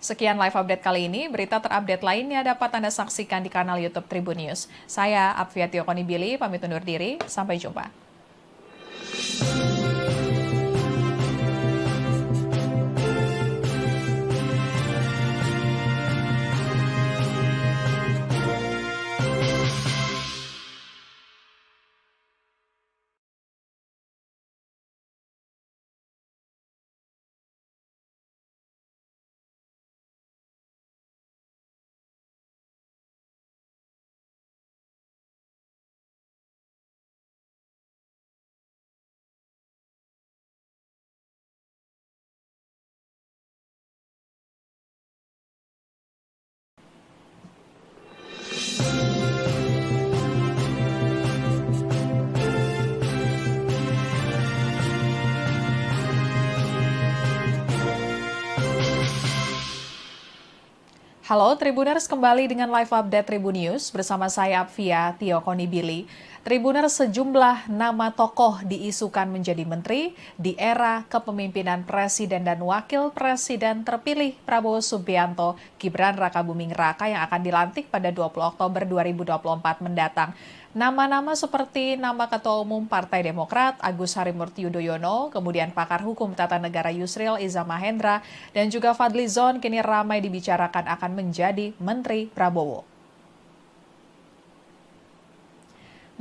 Sekian live update kali ini, berita terupdate lainnya dapat Anda saksikan di kanal YouTube Tribun News. Saya Apfiati Okonibili, pamit undur diri, sampai jumpa. Halo Tribuners, kembali dengan live update Tribun News bersama saya Apfiati Okonibili. Tribuners, sejumlah nama tokoh diisukan menjadi menteri di era kepemimpinan Presiden dan Wakil Presiden terpilih Prabowo Subianto, Gibran Rakabuming Raka yang akan dilantik pada 20 Oktober 2024 mendatang. Nama-nama seperti nama Ketua Umum Partai Demokrat Agus Harimurti Yudhoyono, kemudian pakar hukum tata negara Yusril Iza Mahendra, dan juga Fadlizon kini ramai dibicarakan akan menjadi Menteri Prabowo.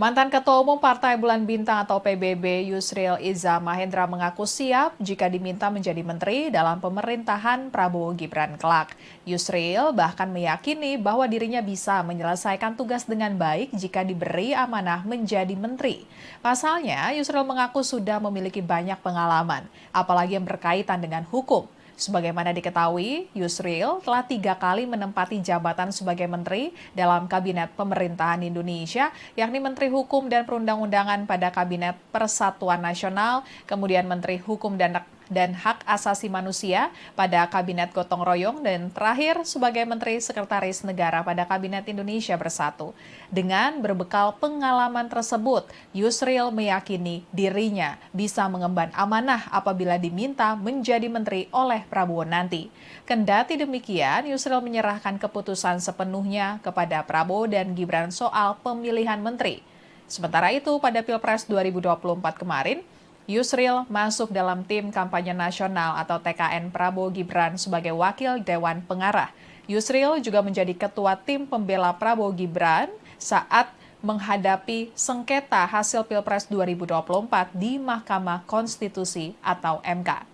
Mantan Ketua Umum Partai Bulan Bintang atau PBB Yusril Iza Mahendra mengaku siap jika diminta menjadi menteri dalam pemerintahan Prabowo Gibran kelak. Yusril bahkan meyakini bahwa dirinya bisa menyelesaikan tugas dengan baik jika diberi amanah menjadi menteri. Pasalnya, Yusril mengaku sudah memiliki banyak pengalaman, apalagi yang berkaitan dengan hukum. Sebagaimana diketahui, Yusril telah 3 kali menempati jabatan sebagai menteri dalam Kabinet Pemerintahan Indonesia, yakni Menteri Hukum dan Perundang-undangan pada Kabinet Persatuan Nasional, kemudian Menteri Hukum dan Hak Asasi Manusia pada Kabinet Gotong Royong, dan terakhir sebagai Menteri Sekretaris Negara pada Kabinet Indonesia Bersatu. Dengan berbekal pengalaman tersebut, Yusril meyakini dirinya bisa mengemban amanah apabila diminta menjadi menteri oleh Prabowo nanti. Kendati demikian, Yusril menyerahkan keputusan sepenuhnya kepada Prabowo dan Gibran soal pemilihan menteri. Sementara itu, pada Pilpres 2024 kemarin, Yusril masuk dalam tim kampanye nasional atau TKN Prabowo Gibran sebagai wakil Dewan Pengarah. Yusril juga menjadi ketua tim pembela Prabowo Gibran saat menghadapi sengketa hasil Pilpres 2024 di Mahkamah Konstitusi atau MK.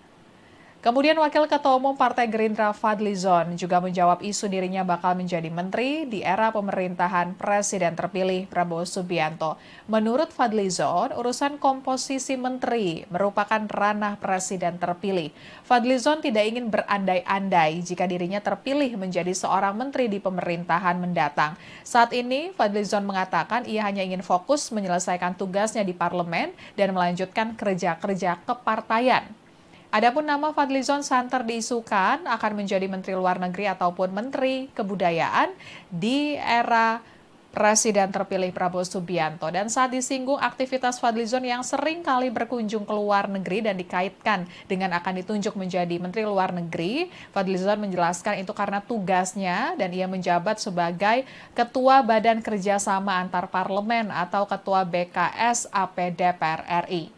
Kemudian Wakil Ketua Umum Partai Gerindra Fadlizon juga menjawab isu dirinya bakal menjadi menteri di era pemerintahan Presiden terpilih Prabowo Subianto. Menurut Fadlizon, urusan komposisi menteri merupakan ranah Presiden terpilih. Fadlizon tidak ingin berandai-andai jika dirinya terpilih menjadi seorang menteri di pemerintahan mendatang. Saat ini, Fadlizon mengatakan ia hanya ingin fokus menyelesaikan tugasnya di parlemen dan melanjutkan kerja-kerja kepartaian. Adapun nama Fadlizon santer diisukan akan menjadi Menteri Luar Negeri ataupun Menteri Kebudayaan di era Presiden terpilih Prabowo Subianto. Dan saat disinggung aktivitas Fadlizon yang sering kali berkunjung ke luar negeri dan dikaitkan dengan akan ditunjuk menjadi Menteri Luar Negeri, Fadlizon menjelaskan itu karena tugasnya dan ia menjabat sebagai Ketua Badan Kerjasama Antar Parlemen atau Ketua BKS AP DPR RI.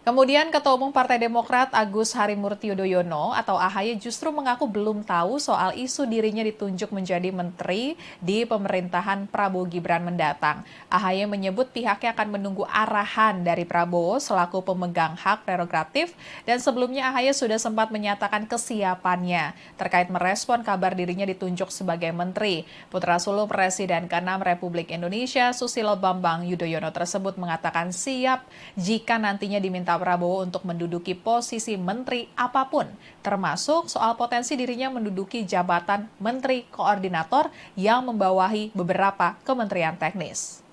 Kemudian Ketua Umum Partai Demokrat Agus Harimurti Yudhoyono atau AHY justru mengaku belum tahu soal isu dirinya ditunjuk menjadi menteri di pemerintahan Prabowo Gibran mendatang. AHY menyebut pihaknya akan menunggu arahan dari Prabowo selaku pemegang hak prerogatif, dan sebelumnya AHY sudah sempat menyatakan kesiapannya terkait merespon kabar dirinya ditunjuk sebagai menteri. Putra sulung Presiden ke-6 Republik Indonesia Susilo Bambang Yudhoyono tersebut mengatakan siap jika nantinya diminta Prabowo untuk menduduki posisi menteri apapun, termasuk soal potensi dirinya menduduki jabatan menteri koordinator yang membawahi beberapa kementerian teknis.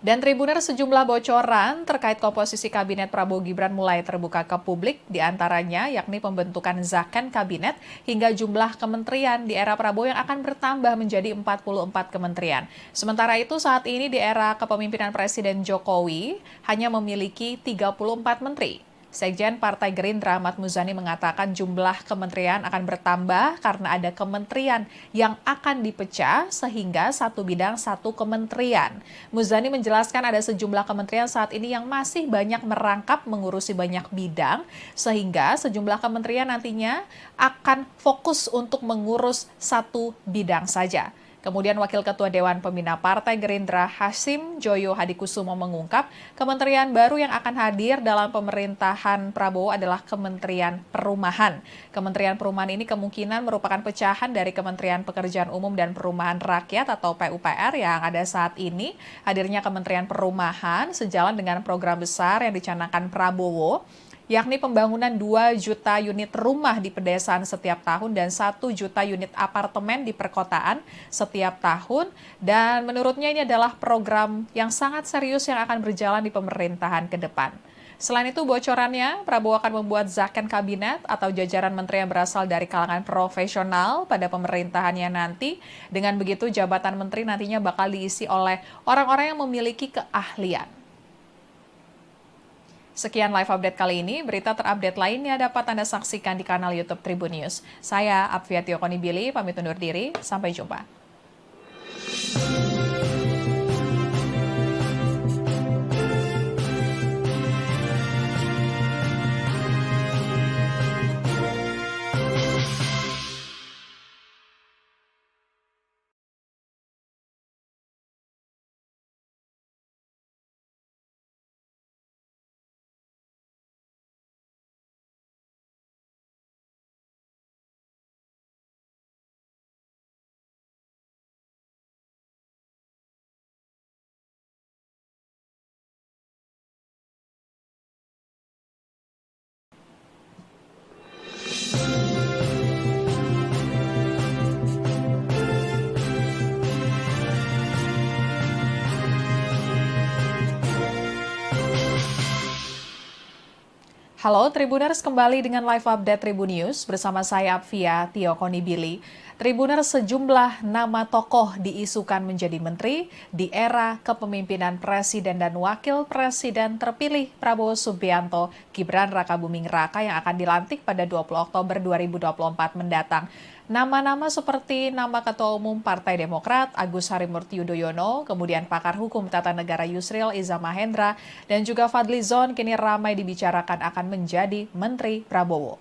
Dan Tribuner, sejumlah bocoran terkait komposisi kabinet Prabowo Gibran mulai terbuka ke publik, diantaranya yakni pembentukan zakon kabinet hingga jumlah kementerian di era Prabowo yang akan bertambah menjadi 44 kementerian. Sementara itu saat ini di era kepemimpinan Presiden Jokowi hanya memiliki 34 menteri. Sekjen Partai Gerindra Ahmad Muzani mengatakan jumlah kementerian akan bertambah karena ada kementerian yang akan dipecah sehingga satu bidang satu kementerian. Muzani menjelaskan ada sejumlah kementerian saat ini yang masih banyak merangkap mengurusi banyak bidang sehingga sejumlah kementerian nantinya akan fokus untuk mengurus satu bidang saja. Kemudian Wakil Ketua Dewan Pembina Partai Gerindra Hasim Joyo Hadikusumo mengungkap kementerian baru yang akan hadir dalam pemerintahan Prabowo adalah Kementerian Perumahan. Kementerian Perumahan ini kemungkinan merupakan pecahan dari Kementerian Pekerjaan Umum dan Perumahan Rakyat atau PUPR yang ada saat ini. Hadirnya Kementerian Perumahan sejalan dengan program besar yang dicanangkan Prabowo, yakni pembangunan 2 juta unit rumah di pedesaan setiap tahun dan 1 juta unit apartemen di perkotaan setiap tahun. Dan menurutnya ini adalah program yang sangat serius yang akan berjalan di pemerintahan ke depan. Selain itu bocorannya, Prabowo akan membuat zakon kabinet atau jajaran menteri yang berasal dari kalangan profesional pada pemerintahannya nanti. Dengan begitu jabatan menteri nantinya bakal diisi oleh orang-orang yang memiliki keahlian. Sekian live update kali ini, berita terupdate lainnya dapat Anda saksikan di kanal YouTube Tribun News. Saya Apfiatio Konibili, pamit undur diri, sampai jumpa. Halo Tribuners, kembali dengan live update Tribun News bersama saya Apvia Tio Konibili. Tribuners, sejumlah nama tokoh diisukan menjadi menteri di era kepemimpinan Presiden dan Wakil Presiden terpilih Prabowo Subianto, Gibran Rakabuming Raka yang akan dilantik pada 20 Oktober 2024 mendatang. Nama-nama seperti nama Ketua Umum Partai Demokrat Agus Harimurti Yudhoyono, kemudian pakar hukum tata negara Yusril Iza Mahendra, dan juga Fadlizon kini ramai dibicarakan akan menjadi Menteri Prabowo.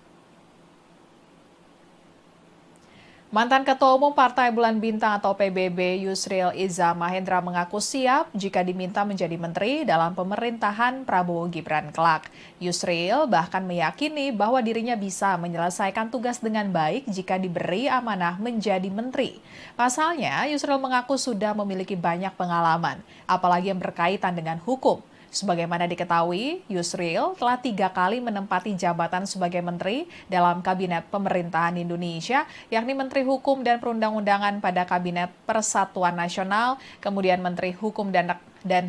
Mantan Ketua Umum Partai Bulan Bintang atau PBB Yusril Iza Mahendra mengaku siap jika diminta menjadi menteri dalam pemerintahan Prabowo Gibran kelak. Yusril bahkan meyakini bahwa dirinya bisa menyelesaikan tugas dengan baik jika diberi amanah menjadi menteri. Pasalnya, Yusril mengaku sudah memiliki banyak pengalaman, apalagi yang berkaitan dengan hukum. Sebagaimana diketahui, Yusril telah 3 kali menempati jabatan sebagai menteri dalam Kabinet Pemerintahan Indonesia, yakni Menteri Hukum dan Perundang-undangan pada Kabinet Persatuan Nasional, kemudian Menteri Hukum dan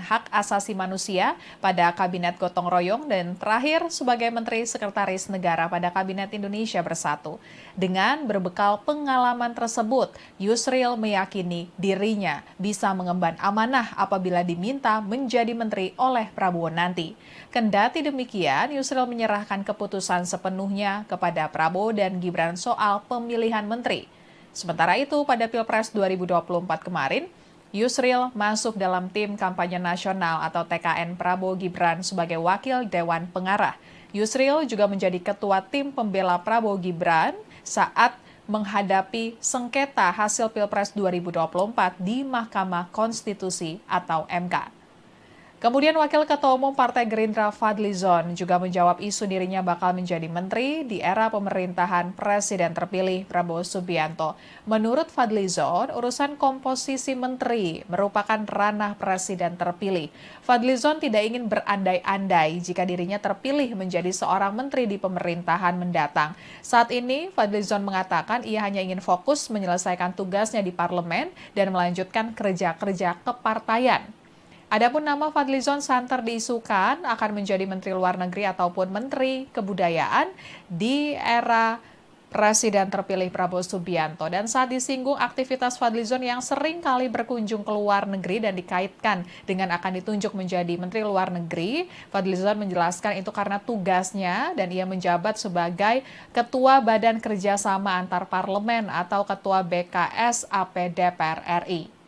Hak Asasi Manusia pada Kabinet Gotong Royong, dan terakhir sebagai Menteri Sekretaris Negara pada Kabinet Indonesia Bersatu. Dengan berbekal pengalaman tersebut, Yusril meyakini dirinya bisa mengemban amanah apabila diminta menjadi menteri oleh Prabowo nanti. Kendati demikian, Yusril menyerahkan keputusan sepenuhnya kepada Prabowo dan Gibran soal pemilihan menteri. Sementara itu, pada Pilpres 2024 kemarin, Yusril masuk dalam tim kampanye nasional atau TKN Prabowo Gibran sebagai wakil Dewan Pengarah. Yusril juga menjadi ketua tim pembela Prabowo Gibran saat menghadapi sengketa hasil Pilpres 2024 di Mahkamah Konstitusi atau MK. Kemudian Wakil Ketua Umum Partai Gerindra Fadlizon juga menjawab isu dirinya bakal menjadi menteri di era pemerintahan Presiden terpilih Prabowo Subianto. Menurut Fadlizon, urusan komposisi menteri merupakan ranah Presiden terpilih. Fadlizon tidak ingin berandai-andai jika dirinya terpilih menjadi seorang menteri di pemerintahan mendatang. Saat ini, Fadlizon mengatakan ia hanya ingin fokus menyelesaikan tugasnya di parlemen dan melanjutkan kerja-kerja kepartaian. Adapun nama Fadlizon santer diisukan akan menjadi Menteri Luar Negeri ataupun Menteri Kebudayaan di era Presiden terpilih Prabowo Subianto. Dan saat disinggung aktivitas Fadlizon yang sering kali berkunjung ke luar negeri dan dikaitkan dengan akan ditunjuk menjadi Menteri Luar Negeri, Fadlizon menjelaskan itu karena tugasnya dan ia menjabat sebagai Ketua Badan Kerjasama Antar Parlemen atau Ketua BKS AP DPR RI.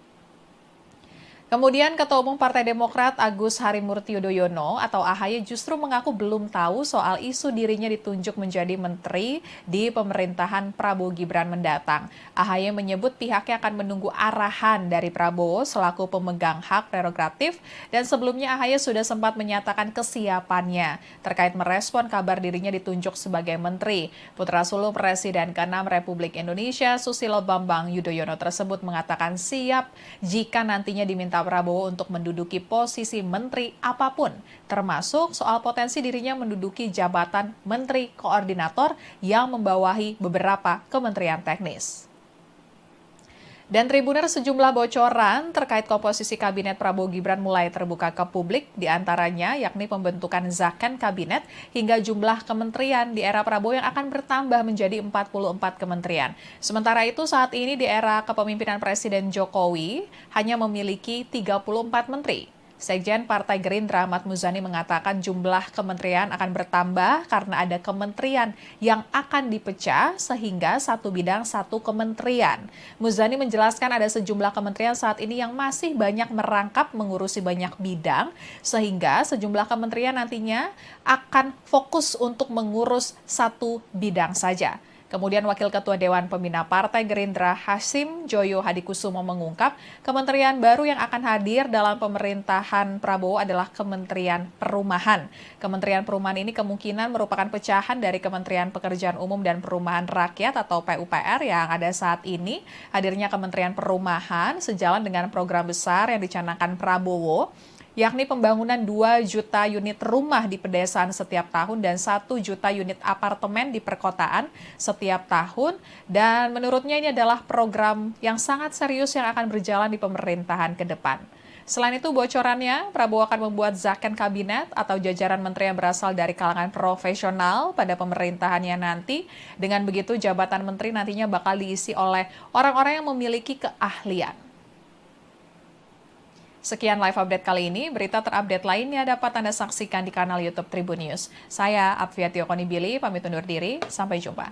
Kemudian Ketua Umum Partai Demokrat Agus Harimurti Yudhoyono atau AHY justru mengaku belum tahu soal isu dirinya ditunjuk menjadi menteri di pemerintahan Prabowo Gibran mendatang. AHY menyebut pihaknya akan menunggu arahan dari Prabowo selaku pemegang hak prerogatif, dan sebelumnya AHY sudah sempat menyatakan kesiapannya terkait merespon kabar dirinya ditunjuk sebagai menteri. Putra sulung Presiden ke-6 Republik Indonesia Susilo Bambang Yudhoyono tersebut mengatakan siap jika nantinya diminta Prabowo untuk menduduki posisi menteri apapun, termasuk soal potensi dirinya menduduki jabatan menteri koordinator yang membawahi beberapa kementerian teknis. Dan Tribuner, sejumlah bocoran terkait komposisi kabinet Prabowo Gibran mulai terbuka ke publik, diantaranya yakni pembentukan zakon kabinet hingga jumlah kementerian di era Prabowo yang akan bertambah menjadi 44 kementerian. Sementara itu saat ini di era kepemimpinan Presiden Jokowi hanya memiliki 34 menteri. Sekjen Partai Gerindra Ahmad Muzani mengatakan jumlah kementerian akan bertambah karena ada kementerian yang akan dipecah sehingga satu bidang satu kementerian. Muzani menjelaskan ada sejumlah kementerian saat ini yang masih banyak merangkap mengurusi banyak bidang sehingga sejumlah kementerian nantinya akan fokus untuk mengurus satu bidang saja. Kemudian Wakil Ketua Dewan Pembina Partai Gerindra Hasim Joyo Hadikusumo mengungkap kementerian baru yang akan hadir dalam pemerintahan Prabowo adalah Kementerian Perumahan. Kementerian Perumahan ini kemungkinan merupakan pecahan dari Kementerian Pekerjaan Umum dan Perumahan Rakyat atau PUPR yang ada saat ini. Hadirnya Kementerian Perumahan sejalan dengan program besar yang dicanangkan Prabowo, yakni pembangunan 2 juta unit rumah di pedesaan setiap tahun dan 1 juta unit apartemen di perkotaan setiap tahun. Dan menurutnya ini adalah program yang sangat serius yang akan berjalan di pemerintahan ke depan. Selain itu, bocorannya, Prabowo akan membuat zakon kabinet atau jajaran menteri yang berasal dari kalangan profesional pada pemerintahannya nanti. Dengan begitu, jabatan menteri nantinya bakal diisi oleh orang-orang yang memiliki keahlian. Sekian live update kali ini, berita terupdate lainnya dapat Anda saksikan di kanal YouTube Tribun News. Saya Apvia Tiokonibili, pamit undur diri, sampai jumpa.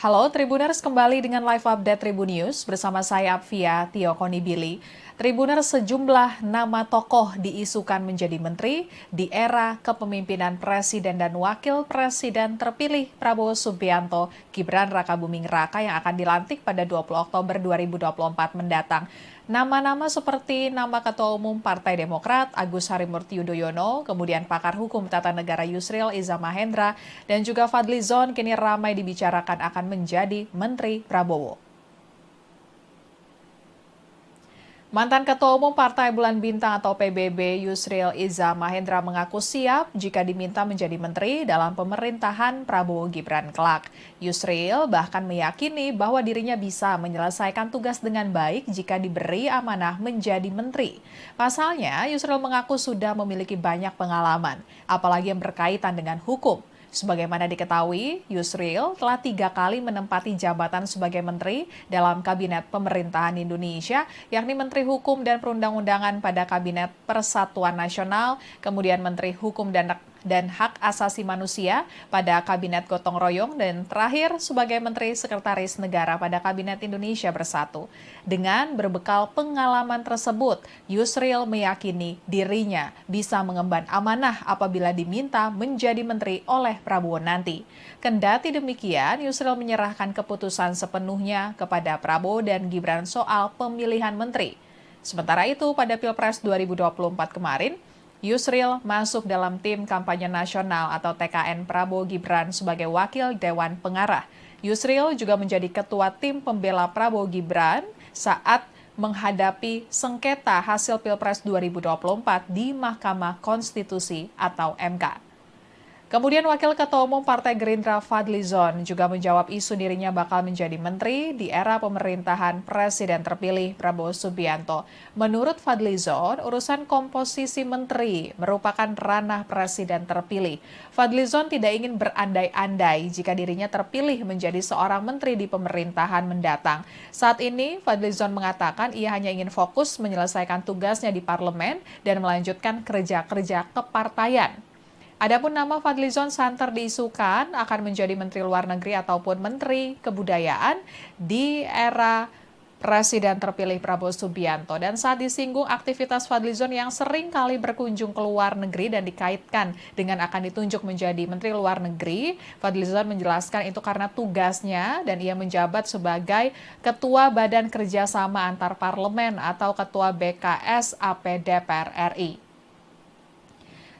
Halo Tribuners, kembali dengan live update Tribun News bersama saya Apvia Tiokonibili. Tribuners, sejumlah nama tokoh diisukan menjadi menteri di era kepemimpinan Presiden dan Wakil Presiden terpilih Prabowo Subianto, Gibran Rakabuming Raka yang akan dilantik pada 20 Oktober 2024 mendatang. Nama-nama seperti nama Ketua Umum Partai Demokrat Agus Harimurti Yudhoyono, kemudian pakar hukum tata negara Yusril Iza Mahendra, dan juga Fadlizon kini ramai dibicarakan akan menjadi Menteri Prabowo. Mantan Ketua Umum Partai Bulan Bintang atau PBB Yusril Iza Mahendra mengaku siap jika diminta menjadi menteri dalam pemerintahan Prabowo Gibran kelak. Yusril bahkan meyakini bahwa dirinya bisa menyelesaikan tugas dengan baik jika diberi amanah menjadi menteri. Pasalnya, Yusril mengaku sudah memiliki banyak pengalaman, apalagi yang berkaitan dengan hukum. Sebagaimana diketahui, Yusril telah 3 kali menempati jabatan sebagai menteri dalam Kabinet Pemerintahan Indonesia, yakni Menteri Hukum dan Perundang-undangan pada Kabinet Persatuan Nasional, kemudian Menteri Hukum dan Hak Asasi Manusia pada Kabinet Gotong Royong, dan terakhir sebagai Menteri Sekretaris Negara pada Kabinet Indonesia Bersatu. Dengan berbekal pengalaman tersebut, Yusril meyakini dirinya bisa mengemban amanah apabila diminta menjadi menteri oleh Prabowo nanti. Kendati demikian, Yusril menyerahkan keputusan sepenuhnya kepada Prabowo dan Gibran soal pemilihan menteri. Sementara itu, pada Pilpres 2024 kemarin, Yusril masuk dalam tim kampanye nasional atau TKN Prabowo Gibran sebagai wakil Dewan Pengarah. Yusril juga menjadi ketua tim pembela Prabowo Gibran saat menghadapi sengketa hasil Pilpres 2024 di Mahkamah Konstitusi atau MK. Kemudian Wakil Ketua Umum Partai Gerindra Fadlizon juga menjawab isu dirinya bakal menjadi menteri di era pemerintahan Presiden terpilih Prabowo Subianto. Menurut Fadlizon, urusan komposisi menteri merupakan ranah Presiden terpilih. Fadlizon tidak ingin berandai-andai jika dirinya terpilih menjadi seorang menteri di pemerintahan mendatang. Saat ini, Fadlizon mengatakan ia hanya ingin fokus menyelesaikan tugasnya di parlemen dan melanjutkan kerja-kerja kepartaian. Adapun nama Fadlizon santer diisukan akan menjadi Menteri Luar Negeri ataupun Menteri Kebudayaan di era Presiden terpilih Prabowo Subianto. Dan saat disinggung aktivitas Fadlizon yang sering kali berkunjung ke luar negeri dan dikaitkan dengan akan ditunjuk menjadi Menteri Luar Negeri, Fadlizon menjelaskan itu karena tugasnya dan ia menjabat sebagai Ketua Badan Kerjasama Antar Parlemen atau Ketua BKS AP DPR RI.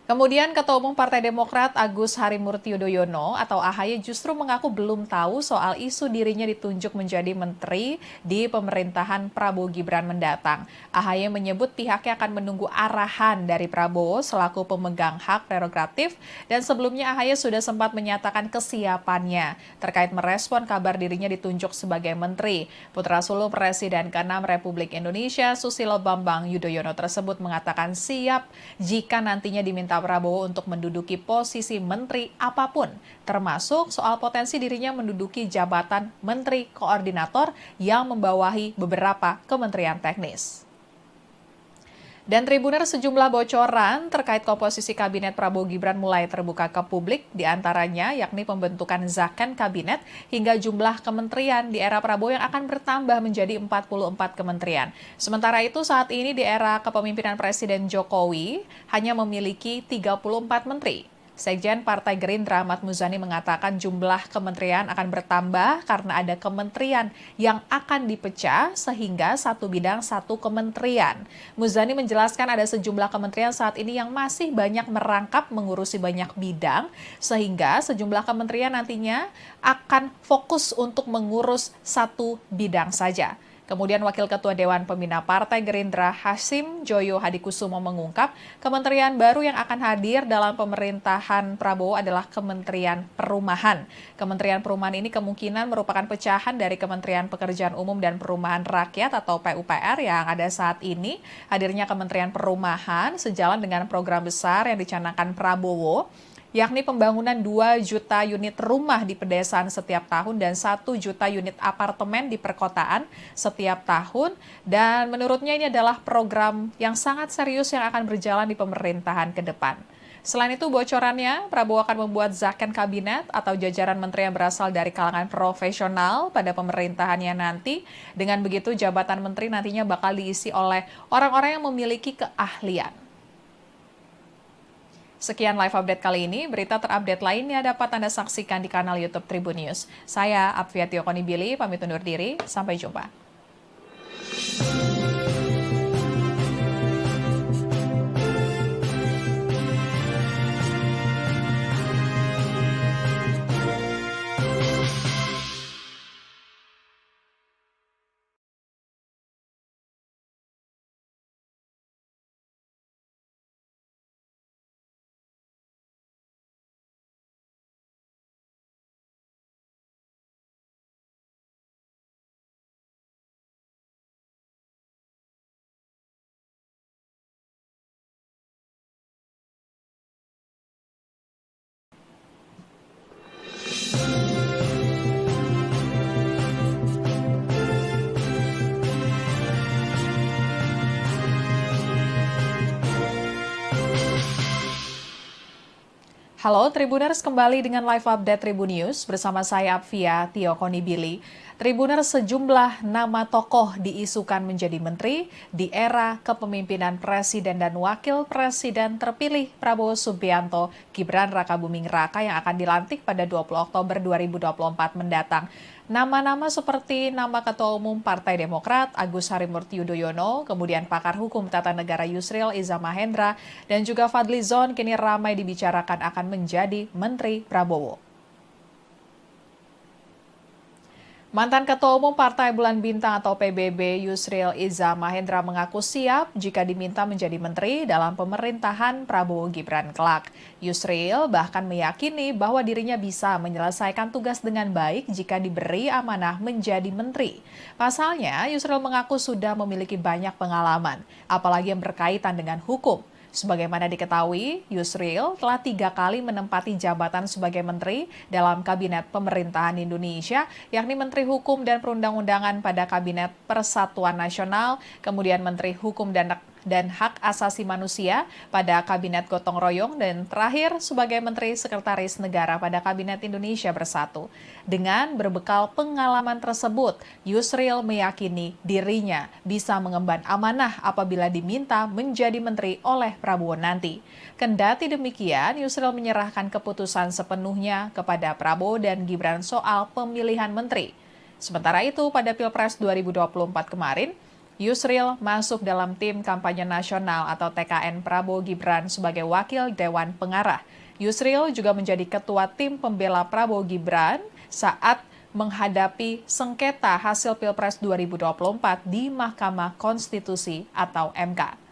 Kemudian Ketua Umum Partai Demokrat Agus Harimurti Yudhoyono atau AHY justru mengaku belum tahu soal isu dirinya ditunjuk menjadi menteri di pemerintahan Prabowo Gibran mendatang. AHY menyebut pihaknya akan menunggu arahan dari Prabowo selaku pemegang hak prerogatif, dan sebelumnya AHY sudah sempat menyatakan kesiapannya terkait merespon kabar dirinya ditunjuk sebagai menteri. Putra sulung Presiden ke-6 Republik Indonesia Susilo Bambang Yudhoyono tersebut mengatakan siap jika nantinya diminta Prabowo untuk menduduki posisi menteri apapun, termasuk soal potensi dirinya menduduki jabatan menteri koordinator yang membawahi beberapa kementerian teknis. Dan Tribuners, sejumlah bocoran terkait komposisi kabinet Prabowo Gibran mulai terbuka ke publik, diantaranya yakni pembentukan zakon kabinet hingga jumlah kementerian di era Prabowo yang akan bertambah menjadi 44 kementerian. Sementara itu saat ini di era kepemimpinan Presiden Jokowi hanya memiliki 34 menteri. Sekjen Partai Gerindra Ahmad Muzani mengatakan jumlah kementerian akan bertambah karena ada kementerian yang akan dipecah sehingga satu bidang satu kementerian. Muzani menjelaskan ada sejumlah kementerian saat ini yang masih banyak merangkap mengurusi banyak bidang sehingga sejumlah kementerian nantinya akan fokus untuk mengurus satu bidang saja. Kemudian Wakil Ketua Dewan Pembina Partai Gerindra Hasim Joyo Hadikusumo mengungkap kementerian baru yang akan hadir dalam pemerintahan Prabowo adalah Kementerian Perumahan. Kementerian Perumahan ini kemungkinan merupakan pecahan dari Kementerian Pekerjaan Umum dan Perumahan Rakyat atau PUPR yang ada saat ini. Hadirnya Kementerian Perumahan sejalan dengan program besar yang dicanangkan Prabowo, yakni pembangunan 2 juta unit rumah di pedesaan setiap tahun dan 1 juta unit apartemen di perkotaan setiap tahun. Dan menurutnya ini adalah program yang sangat serius yang akan berjalan di pemerintahan ke depan. Selain itu bocorannya, Prabowo akan membuat zakon kabinet atau jajaran menteri yang berasal dari kalangan profesional pada pemerintahannya nanti. Dengan begitu jabatan menteri nantinya bakal diisi oleh orang-orang yang memiliki keahlian. Sekian live update kali ini, berita terupdate lainnya dapat Anda saksikan di kanal YouTube Tribun News. Saya Apvia Tiokonibili, pamit undur diri, sampai jumpa. Halo Tribuners, kembali dengan live update Tribun News bersama saya Apvia Tiokonibili. Tribuners, sejumlah nama tokoh diisukan menjadi menteri di era kepemimpinan Presiden dan Wakil Presiden terpilih Prabowo Subianto, Gibran Rakabuming Raka yang akan dilantik pada 20 Oktober 2024 mendatang. Nama-nama seperti nama Ketua Umum Partai Demokrat Agus Harimurti Yudhoyono, kemudian pakar hukum tata negara Yusril Iza Mahendra, dan juga Fadlizon kini ramai dibicarakan akan menjadi Menteri Prabowo. Mantan Ketua Umum Partai Bulan Bintang atau PBB Yusril Iza Mahendra mengaku siap jika diminta menjadi menteri dalam pemerintahan Prabowo Gibran kelak. Yusril bahkan meyakini bahwa dirinya bisa menyelesaikan tugas dengan baik jika diberi amanah menjadi menteri. Pasalnya, Yusril mengaku sudah memiliki banyak pengalaman, apalagi yang berkaitan dengan hukum. Sebagaimana diketahui, Yusril telah 3 kali menempati jabatan sebagai menteri dalam Kabinet Pemerintahan Indonesia, yakni Menteri Hukum dan Perundang-undangan pada Kabinet Persatuan Nasional, kemudian Menteri Hukum dan Hak Asasi Manusia pada Kabinet Gotong Royong, dan terakhir sebagai Menteri Sekretaris Negara pada Kabinet Indonesia Bersatu. Dengan berbekal pengalaman tersebut, Yusril meyakini dirinya bisa mengemban amanah apabila diminta menjadi menteri oleh Prabowo nanti. Kendati demikian, Yusril menyerahkan keputusan sepenuhnya kepada Prabowo dan Gibran soal pemilihan menteri. Sementara itu, pada Pilpres 2024 kemarin, Yusril masuk dalam tim kampanye nasional atau TKN Prabowo Gibran sebagai wakil Dewan Pengarah. Yusril juga menjadi ketua tim pembela Prabowo Gibran saat menghadapi sengketa hasil Pilpres 2024 di Mahkamah Konstitusi atau MK.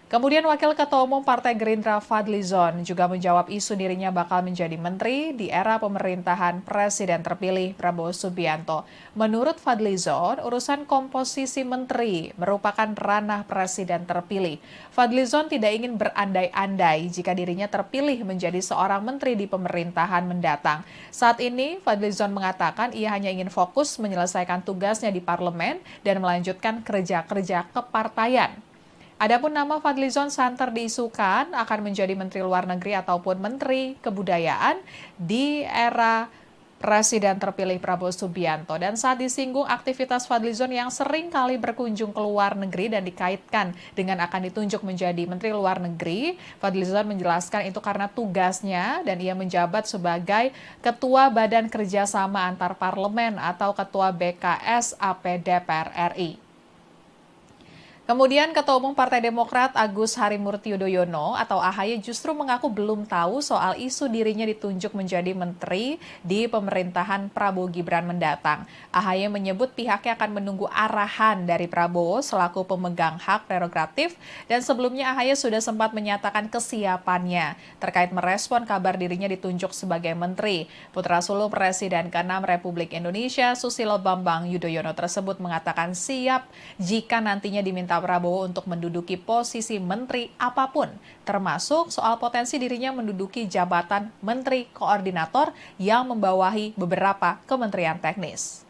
Kemudian Wakil Ketua Umum Partai Gerindra Fadlizon juga menjawab isu dirinya bakal menjadi menteri di era pemerintahan Presiden terpilih Prabowo Subianto. Menurut Fadlizon, urusan komposisi menteri merupakan ranah Presiden terpilih. Fadlizon tidak ingin berandai-andai jika dirinya terpilih menjadi seorang menteri di pemerintahan mendatang. Saat ini, Fadlizon mengatakan ia hanya ingin fokus menyelesaikan tugasnya di parlemen dan melanjutkan kerja-kerja kepartaian. Adapun nama Fadlizon santer diisukan akan menjadi Menteri Luar Negeri ataupun Menteri Kebudayaan di era Presiden terpilih Prabowo Subianto. Dan saat disinggung aktivitas Fadlizon yang sering kali berkunjung ke luar negeri dan dikaitkan dengan akan ditunjuk menjadi Menteri Luar Negeri, Fadlizon menjelaskan itu karena tugasnya dan ia menjabat sebagai Ketua Badan Kerjasama Antar Parlemen atau Ketua BKS AP DPR RI. Kemudian Ketua Umum Partai Demokrat Agus Harimurti Yudhoyono atau AHY justru mengaku belum tahu soal isu dirinya ditunjuk menjadi menteri di pemerintahan Prabowo Gibran mendatang. AHY menyebut pihaknya akan menunggu arahan dari Prabowo selaku pemegang hak prerogatif dan sebelumnya AHY sudah sempat menyatakan kesiapannya terkait merespon kabar dirinya ditunjuk sebagai menteri. Putra sulung Presiden ke-6 Republik Indonesia Susilo Bambang Yudhoyono tersebut mengatakan siap jika nantinya diminta Prabowo untuk menduduki posisi menteri apapun, termasuk soal potensi dirinya menduduki jabatan menteri koordinator yang membawahi beberapa kementerian teknis.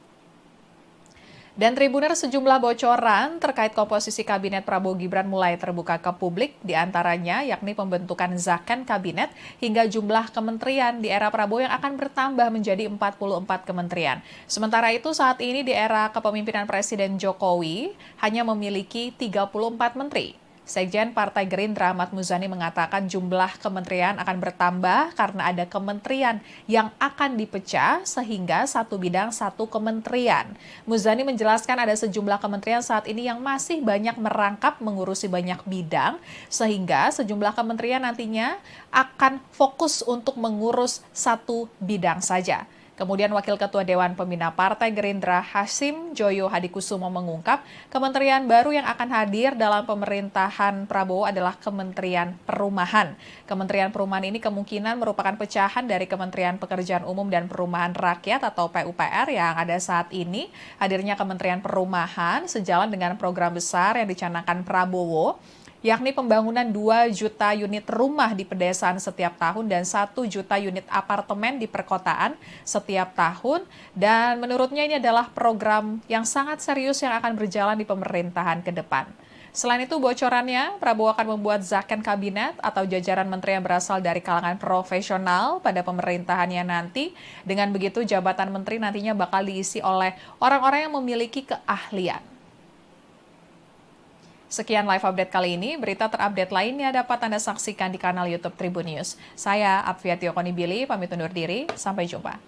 Dan Tribuner sejumlah bocoran terkait komposisi kabinet Prabowo Gibran mulai terbuka ke publik, diantaranya yakni pembentukan zakon kabinet hingga jumlah kementerian di era Prabowo yang akan bertambah menjadi 44 kementerian. Sementara itu saat ini di era kepemimpinan Presiden Jokowi hanya memiliki 34 menteri. Sekjen Partai Gerindra Ahmad Muzani mengatakan jumlah kementerian akan bertambah karena ada kementerian yang akan dipecah sehingga satu bidang satu kementerian. Muzani menjelaskan ada sejumlah kementerian saat ini yang masih banyak merangkap mengurusi banyak bidang sehingga sejumlah kementerian nantinya akan fokus untuk mengurus satu bidang saja. Kemudian Wakil Ketua Dewan Pembina Partai Gerindra Hasim Joyo Hadikusumo mengungkap kementerian baru yang akan hadir dalam pemerintahan Prabowo adalah Kementerian Perumahan. Kementerian Perumahan ini kemungkinan merupakan pecahan dari Kementerian Pekerjaan Umum dan Perumahan Rakyat atau PUPR yang ada saat ini. Hadirnya Kementerian Perumahan sejalan dengan program besar yang dicanangkan Prabowo, yakni pembangunan 2 juta unit rumah di pedesaan setiap tahun dan 1 juta unit apartemen di perkotaan setiap tahun. Dan menurutnya ini adalah program yang sangat serius yang akan berjalan di pemerintahan ke depan. Selain itu bocorannya, Prabowo akan membuat zakon kabinet atau jajaran menteri yang berasal dari kalangan profesional pada pemerintahannya nanti. Dengan begitu jabatan menteri nantinya bakal diisi oleh orang-orang yang memiliki keahlian. Sekian live update kali ini, berita terupdate lainnya dapat Anda saksikan di kanal YouTube Tribun News. Saya Apvia Tiokonibili, pamit undur diri, sampai jumpa.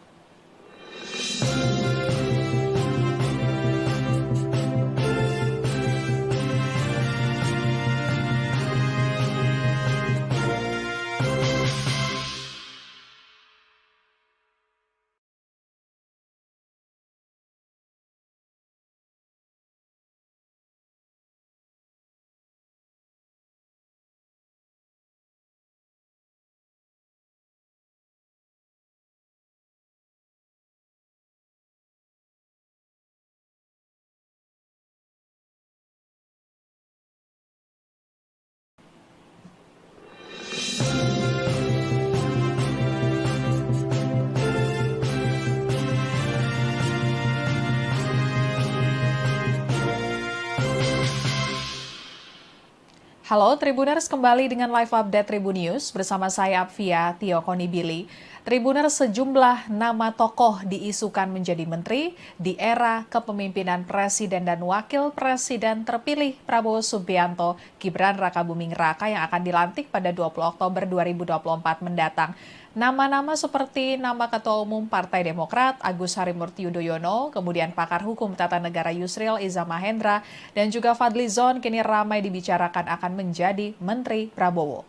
Halo Tribuners, kembali dengan live update Tribun News bersama saya Apvia Tiokonibili. Tribuners, sejumlah nama tokoh diisukan menjadi menteri di era kepemimpinan Presiden dan Wakil Presiden terpilih Prabowo Subianto, Gibran Rakabuming Raka yang akan dilantik pada 20 Oktober 2024 mendatang. Nama-nama seperti nama Ketua Umum Partai Demokrat Agus Harimurti Yudhoyono, kemudian pakar hukum tata negara Yusril Iza Mahendra, dan juga Fadlizon kini ramai dibicarakan akan menjadi Menteri Prabowo.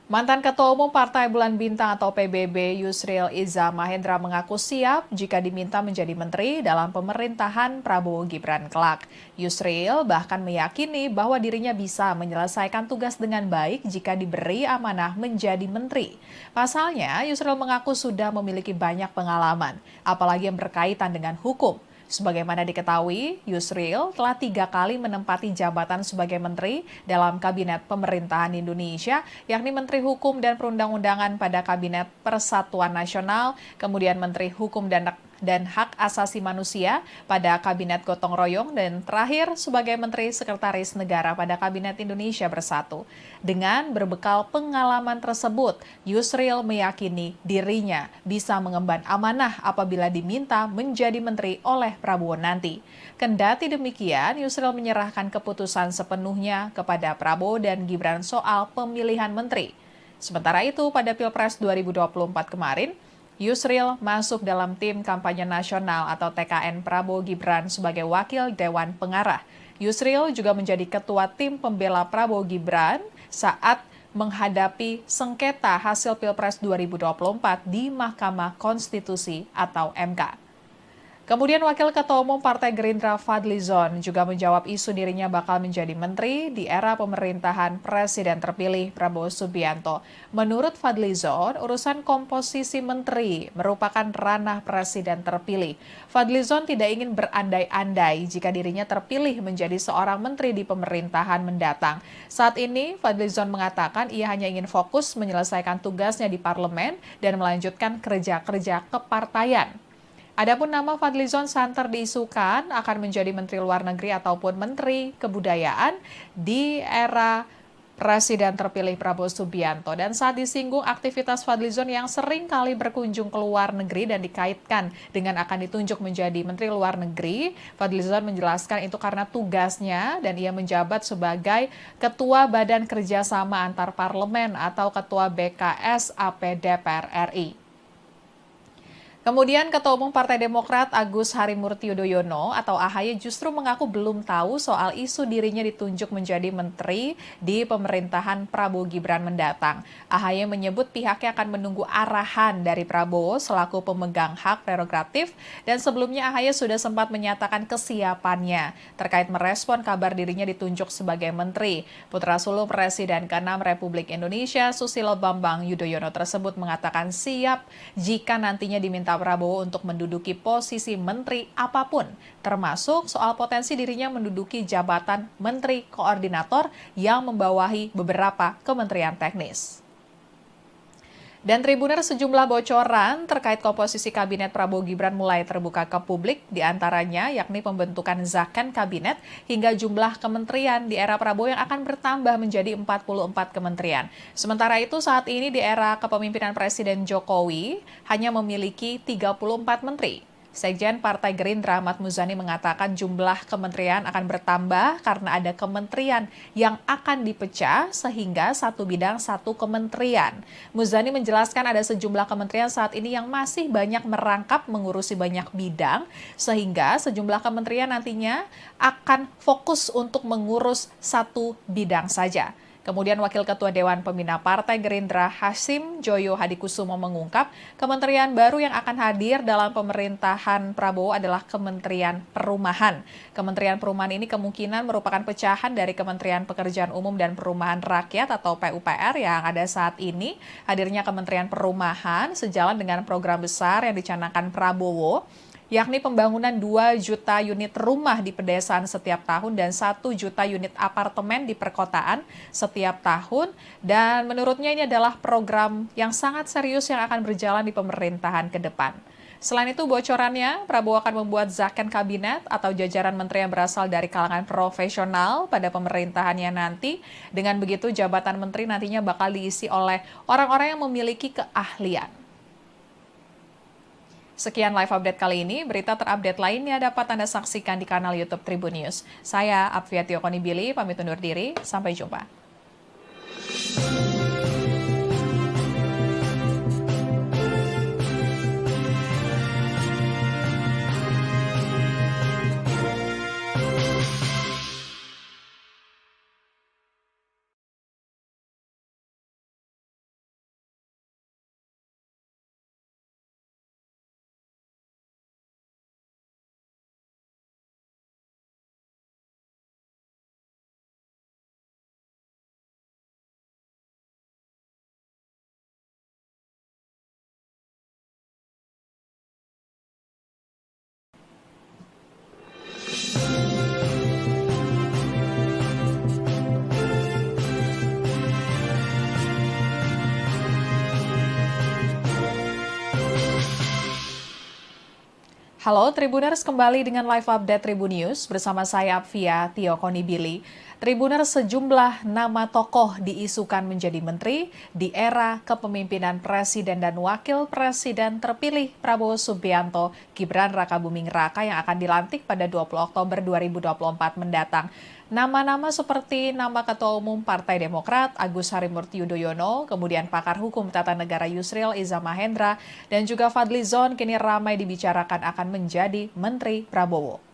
Mantan Ketua Umum Partai Bulan Bintang atau PBB Yusril Iza Mahendra mengaku siap jika diminta menjadi menteri dalam pemerintahan Prabowo Gibran kelak. Yusril bahkan meyakini bahwa dirinya bisa menyelesaikan tugas dengan baik jika diberi amanah menjadi menteri. Pasalnya, Yusril mengaku sudah memiliki banyak pengalaman, apalagi yang berkaitan dengan hukum. Sebagaimana diketahui, Yusril telah 3 kali menempati jabatan sebagai menteri dalam Kabinet Pemerintahan Indonesia, yakni Menteri Hukum dan Perundang-undangan pada Kabinet Persatuan Nasional, kemudian Menteri Hukum dan dan Hak Asasi Manusia pada Kabinet Gotong Royong dan terakhir sebagai Menteri Sekretaris Negara pada Kabinet Indonesia Bersatu. Dengan berbekal pengalaman tersebut, Yusril meyakini dirinya bisa mengemban amanah apabila diminta menjadi menteri oleh Prabowo nanti. Kendati demikian, Yusril menyerahkan keputusan sepenuhnya kepada Prabowo dan Gibran soal pemilihan menteri. Sementara itu, pada Pilpres 2024 kemarin, Yusril masuk dalam tim kampanye nasional atau TKN Prabowo Gibran sebagai wakil Dewan Pengarah. Yusril juga menjadi ketua tim pembela Prabowo Gibran saat menghadapi sengketa hasil Pilpres 2024 di Mahkamah Konstitusi atau MK. Kemudian Wakil Ketua Umum Partai Gerindra Fadlizon juga menjawab isu dirinya bakal menjadi menteri di era pemerintahan Presiden terpilih Prabowo Subianto. Menurut Fadlizon, urusan komposisi menteri merupakan ranah Presiden terpilih. Fadlizon tidak ingin berandai-andai jika dirinya terpilih menjadi seorang menteri di pemerintahan mendatang. Saat ini, Fadlizon mengatakan ia hanya ingin fokus menyelesaikan tugasnya di parlemen dan melanjutkan kerja-kerja kepartaian. Adapun nama Fadlizon santer diisukan akan menjadi Menteri Luar Negeri ataupun Menteri Kebudayaan di era Presiden terpilih Prabowo Subianto. Dan saat disinggung aktivitas Fadlizon yang sering kali berkunjung ke luar negeri dan dikaitkan dengan akan ditunjuk menjadi Menteri Luar Negeri, Fadlizon menjelaskan itu karena tugasnya dan ia menjabat sebagai Ketua Badan Kerjasama Antar Parlemen atau Ketua BKS AP DPR RI. Kemudian Ketua Umum Partai Demokrat Agus Harimurti Yudhoyono atau AHY justru mengaku belum tahu soal isu dirinya ditunjuk menjadi menteri di pemerintahan Prabowo Gibran mendatang. AHY menyebut pihaknya akan menunggu arahan dari Prabowo selaku pemegang hak prerogatif dan sebelumnya AHY sudah sempat menyatakan kesiapannya terkait merespon kabar dirinya ditunjuk sebagai menteri. Putra sulung Presiden ke-6 Republik Indonesia Susilo Bambang Yudhoyono tersebut mengatakan siap jika nantinya diminta Prabowo untuk menduduki posisi menteri apapun, termasuk soal potensi dirinya menduduki jabatan menteri koordinator yang membawahi beberapa kementerian teknis. Dan Tribuner sejumlah bocoran terkait komposisi kabinet Prabowo Gibran mulai terbuka ke publik, diantaranya yakni pembentukan zakon kabinet hingga jumlah kementerian di era Prabowo yang akan bertambah menjadi 44 kementerian. Sementara itu saat ini di era kepemimpinan Presiden Jokowi hanya memiliki 34 menteri. Sekjen Partai Gerindra Ahmad Muzani mengatakan jumlah kementerian akan bertambah karena ada kementerian yang akan dipecah sehingga satu bidang satu kementerian. Muzani menjelaskan ada sejumlah kementerian saat ini yang masih banyak merangkap mengurusi banyak bidang sehingga sejumlah kementerian nantinya akan fokus untuk mengurus satu bidang saja. Kemudian Wakil Ketua Dewan Pembina Partai Gerindra Hasim Joyo Hadikusumo mengungkap kementerian baru yang akan hadir dalam pemerintahan Prabowo adalah Kementerian Perumahan. Kementerian Perumahan ini kemungkinan merupakan pecahan dari Kementerian Pekerjaan Umum dan Perumahan Rakyat atau PUPR yang ada saat ini. Hadirnya Kementerian Perumahan sejalan dengan program besar yang dicanangkan Prabowo, yakni pembangunan 2 juta unit rumah di pedesaan setiap tahun dan 1 juta unit apartemen di perkotaan setiap tahun. Dan menurutnya ini adalah program yang sangat serius yang akan berjalan di pemerintahan ke depan. Selain itu bocorannya, Prabowo akan membuat zakon kabinet atau jajaran menteri yang berasal dari kalangan profesional pada pemerintahannya nanti. Dengan begitu jabatan menteri nantinya bakal diisi oleh orang-orang yang memiliki keahlian. Sekian live update kali ini, berita terupdate lainnya dapat Anda saksikan di kanal YouTube Tribun News. Saya Apfiatio Konibili, pamit undur diri, sampai jumpa. Halo Tribuners, kembali dengan live update Tribun News bersama saya Apvia Tio Konibili. Tribuners, sejumlah nama tokoh diisukan menjadi menteri di era kepemimpinan Presiden dan Wakil Presiden terpilih Prabowo Subianto, Gibran Rakabuming Raka yang akan dilantik pada 20 Oktober 2024 mendatang. Nama-nama seperti nama Ketua Umum Partai Demokrat Agus Harimurti Yudhoyono, kemudian pakar hukum tata negara Yusril Iza Mahendra, dan juga Fadlizon kini ramai dibicarakan akan menjadi Menteri Prabowo.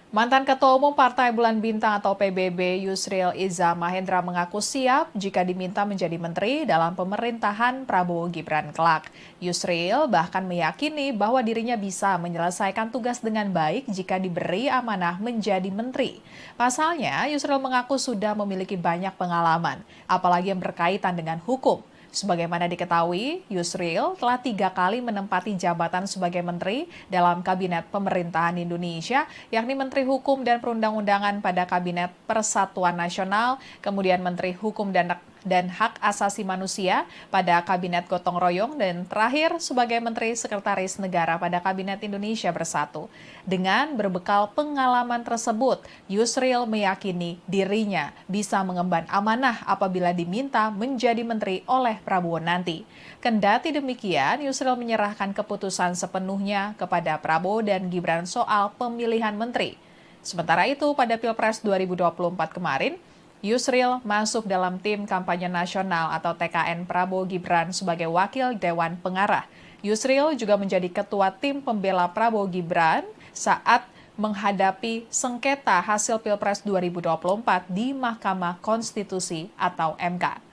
Mantan Ketua Umum Partai Bulan Bintang atau PBB Yusril Iza Mahendra mengaku siap jika diminta menjadi menteri dalam pemerintahan Prabowo Gibran kelak. Yusril bahkan meyakini bahwa dirinya bisa menyelesaikan tugas dengan baik jika diberi amanah menjadi menteri. Pasalnya, Yusril mengaku sudah memiliki banyak pengalaman, apalagi yang berkaitan dengan hukum. Sebagaimana diketahui, Yusril telah 3 kali menempati jabatan sebagai menteri dalam Kabinet Pemerintahan Indonesia, yakni Menteri Hukum dan Perundang-undangan pada Kabinet Persatuan Nasional, kemudian Menteri Hukum dan Hak Asasi Manusia pada Kabinet Gotong Royong, dan terakhir sebagai Menteri Sekretaris Negara pada Kabinet Indonesia Bersatu. Dengan berbekal pengalaman tersebut, Yusril meyakini dirinya bisa mengemban amanah apabila diminta menjadi menteri oleh Prabowo nanti. Kendati demikian, Yusril menyerahkan keputusan sepenuhnya kepada Prabowo dan Gibran soal pemilihan menteri. Sementara itu, pada Pilpres 2024 kemarin, Yusril masuk dalam tim kampanye nasional atau TKN Prabowo Gibran sebagai wakil Dewan Pengarah. Yusril juga menjadi ketua tim pembela Prabowo Gibran saat menghadapi sengketa hasil Pilpres 2024 di Mahkamah Konstitusi atau MK.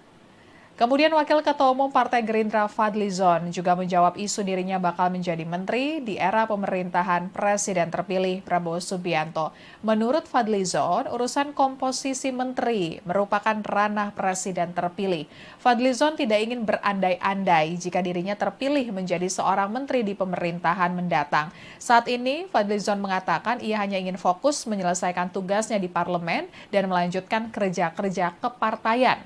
Kemudian Wakil Ketua Umum Partai Gerindra Fadlizon juga menjawab isu dirinya bakal menjadi menteri di era pemerintahan Presiden terpilih Prabowo Subianto. Menurut Fadlizon, urusan komposisi menteri merupakan ranah Presiden terpilih. Fadlizon tidak ingin berandai-andai jika dirinya terpilih menjadi seorang menteri di pemerintahan mendatang. Saat ini, Fadlizon mengatakan ia hanya ingin fokus menyelesaikan tugasnya di parlemen dan melanjutkan kerja-kerja kepartaian.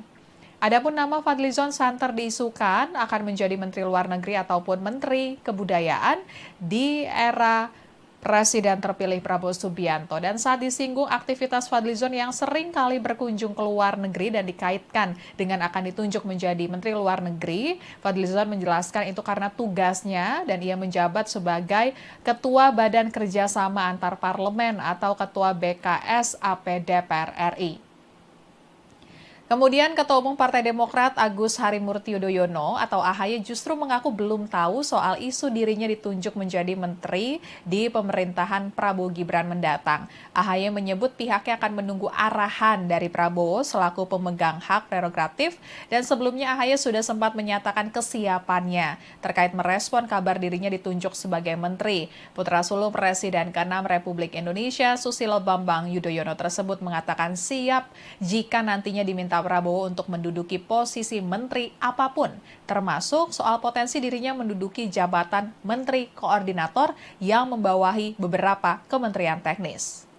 Adapun nama Fadlizon santer diisukan akan menjadi Menteri Luar Negeri ataupun Menteri Kebudayaan di era Presiden terpilih Prabowo Subianto. Dan saat disinggung aktivitas Fadlizon yang sering kali berkunjung ke luar negeri dan dikaitkan dengan akan ditunjuk menjadi Menteri Luar Negeri, Fadlizon menjelaskan itu karena tugasnya dan ia menjabat sebagai Ketua Badan Kerjasama Antar Parlemen atau Ketua BKS AP DPR RI. Kemudian Ketua Umum Partai Demokrat Agus Harimurti Yudhoyono atau AHY justru mengaku belum tahu soal isu dirinya ditunjuk menjadi menteri di pemerintahan Prabowo Gibran mendatang. AHY menyebut pihaknya akan menunggu arahan dari Prabowo selaku pemegang hak prerogatif, dan sebelumnya AHY sudah sempat menyatakan kesiapannya terkait merespon kabar dirinya ditunjuk sebagai menteri. Putra sulung Presiden ke-6 Republik Indonesia Susilo Bambang Yudhoyono tersebut mengatakan siap jika nantinya diminta Prabowo untuk menduduki posisi menteri apapun, termasuk soal potensi dirinya menduduki jabatan menteri koordinator yang membawahi beberapa kementerian teknis.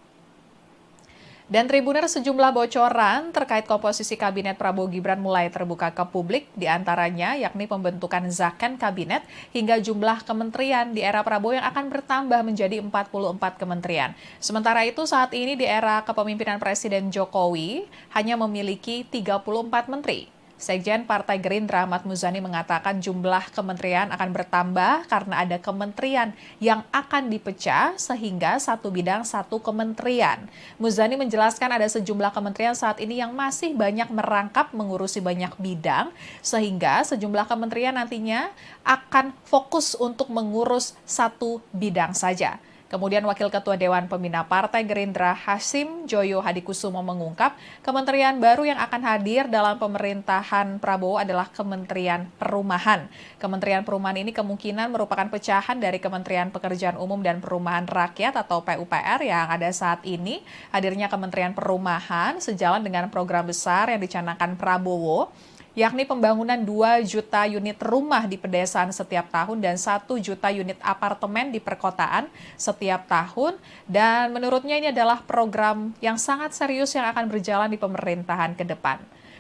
Dan Tribuner, sejumlah bocoran terkait komposisi kabinet Prabowo Gibran mulai terbuka ke publik, diantaranya yakni pembentukan zakon kabinet hingga jumlah kementerian di era Prabowo yang akan bertambah menjadi 44 kementerian. Sementara itu saat ini di era kepemimpinan Presiden Jokowi hanya memiliki 34 menteri. Sekjen Partai Gerindra Ahmad Muzani mengatakan jumlah kementerian akan bertambah karena ada kementerian yang akan dipecah sehingga satu bidang satu kementerian. Muzani menjelaskan ada sejumlah kementerian saat ini yang masih banyak merangkap mengurusi banyak bidang sehingga sejumlah kementerian nantinya akan fokus untuk mengurus satu bidang saja. Kemudian Wakil Ketua Dewan Pembina Partai Gerindra Hasim Joyo Hadikusumo mengungkap kementerian baru yang akan hadir dalam pemerintahan Prabowo adalah Kementerian Perumahan. Kementerian Perumahan ini kemungkinan merupakan pecahan dari Kementerian Pekerjaan Umum dan Perumahan Rakyat atau PUPR yang ada saat ini. Hadirnya Kementerian Perumahan sejalan dengan program besar yang dicanangkan Prabowo, yakni pembangunan 2 juta unit rumah di pedesaan setiap tahun dan 1 juta unit apartemen di perkotaan setiap tahun. Dan menurutnya ini adalah program yang sangat serius yang akan berjalan di pemerintahan ke depan.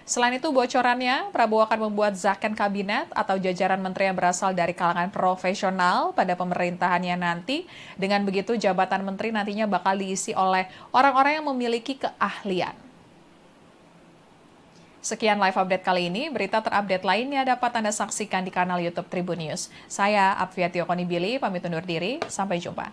Selain itu, bocorannya, Prabowo akan membuat zakon kabinet atau jajaran menteri yang berasal dari kalangan profesional pada pemerintahannya nanti. Dengan begitu, jabatan menteri nantinya bakal diisi oleh orang-orang yang memiliki keahlian. Sekian live update kali ini, berita terupdate lainnya dapat Anda saksikan di kanal YouTube Tribun News. Saya Apvia Tiokonibili, pamit undur diri, sampai jumpa.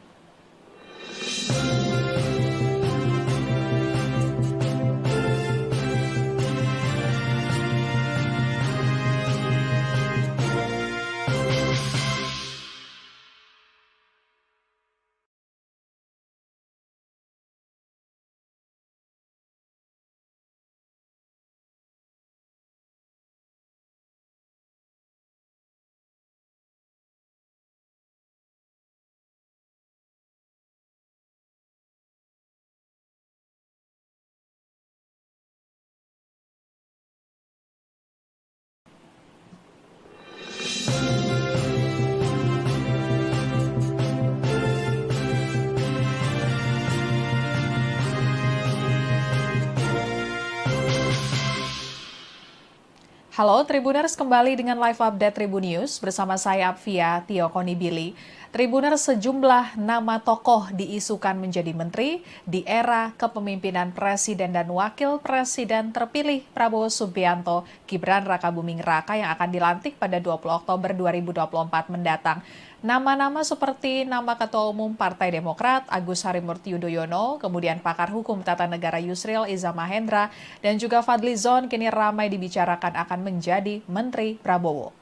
Halo Tribuners, kembali dengan live update Tribun News bersama saya Apvia Tiokonibili. Tribuners, sejumlah nama tokoh diisukan menjadi menteri di era kepemimpinan Presiden dan Wakil Presiden terpilih Prabowo Subianto, Gibran Rakabuming Raka yang akan dilantik pada 20 Oktober 2024 mendatang. Nama-nama seperti nama Ketua Umum Partai Demokrat Agus Harimurti Yudhoyono, kemudian pakar hukum tata negara Yusril Iza Mahendra, dan juga Fadlizon kini ramai dibicarakan akan menjadi Menteri Prabowo.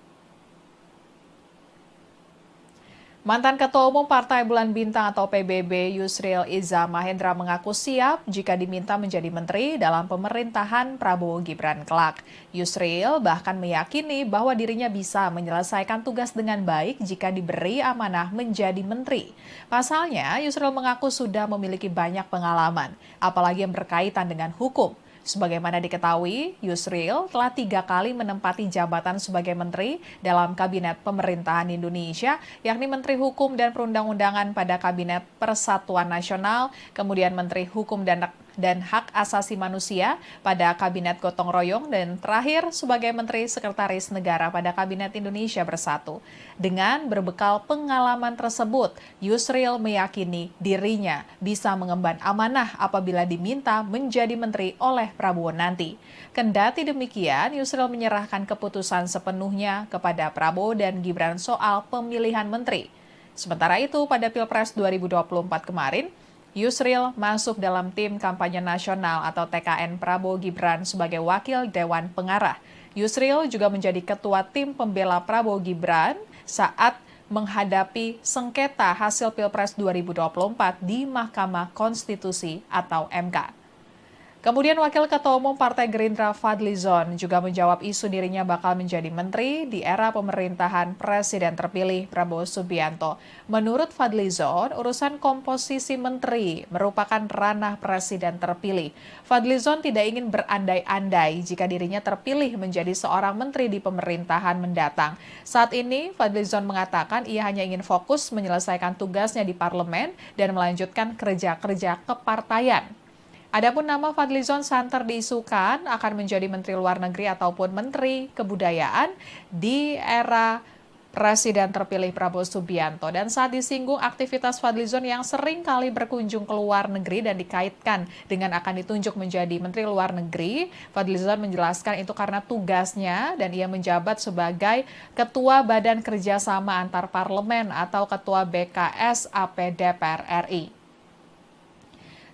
Mantan Ketua Umum Partai Bulan Bintang atau PBB Yusril Iza Mahendra mengaku siap jika diminta menjadi menteri dalam pemerintahan Prabowo Gibran kelak. Yusril bahkan meyakini bahwa dirinya bisa menyelesaikan tugas dengan baik jika diberi amanah menjadi menteri. Pasalnya, Yusril mengaku sudah memiliki banyak pengalaman, apalagi yang berkaitan dengan hukum. Sebagaimana diketahui, Yusril telah 3 kali menempati jabatan sebagai menteri dalam Kabinet Pemerintahan Indonesia, yakni Menteri Hukum dan Perundang-undangan pada Kabinet Persatuan Nasional, kemudian Menteri Hukum dan Hak Asasi Manusia pada Kabinet Gotong Royong, dan terakhir sebagai Menteri Sekretaris Negara pada Kabinet Indonesia Bersatu. Dengan berbekal pengalaman tersebut, Yusril meyakini dirinya bisa mengemban amanah apabila diminta menjadi menteri oleh Prabowo nanti. Kendati demikian, Yusril menyerahkan keputusan sepenuhnya kepada Prabowo dan Gibran soal pemilihan menteri. Sementara itu, pada Pilpres 2024 kemarin, Yusril masuk dalam tim kampanye nasional atau TKN Prabowo Gibran sebagai wakil Dewan Pengarah. Yusril juga menjadi ketua tim pembela Prabowo Gibran saat menghadapi sengketa hasil Pilpres 2024 di Mahkamah Konstitusi atau MK. Kemudian Wakil Ketua Umum Partai Gerindra Fadlizon juga menjawab isu dirinya bakal menjadi menteri di era pemerintahan Presiden terpilih Prabowo Subianto. Menurut Fadlizon, urusan komposisi menteri merupakan ranah Presiden terpilih. Fadlizon tidak ingin berandai-andai jika dirinya terpilih menjadi seorang menteri di pemerintahan mendatang. Saat ini, Fadlizon mengatakan ia hanya ingin fokus menyelesaikan tugasnya di parlemen dan melanjutkan kerja-kerja kepartaian. Adapun nama Fadlizon santer diisukan akan menjadi Menteri Luar Negeri ataupun Menteri Kebudayaan di era Presiden terpilih Prabowo Subianto. Dan saat disinggung aktivitas Fadlizon yang sering kali berkunjung ke luar negeri dan dikaitkan dengan akan ditunjuk menjadi Menteri Luar Negeri, Fadlizon menjelaskan itu karena tugasnya dan ia menjabat sebagai Ketua Badan Kerjasama Antar Parlemen atau Ketua BKS AP DPR RI.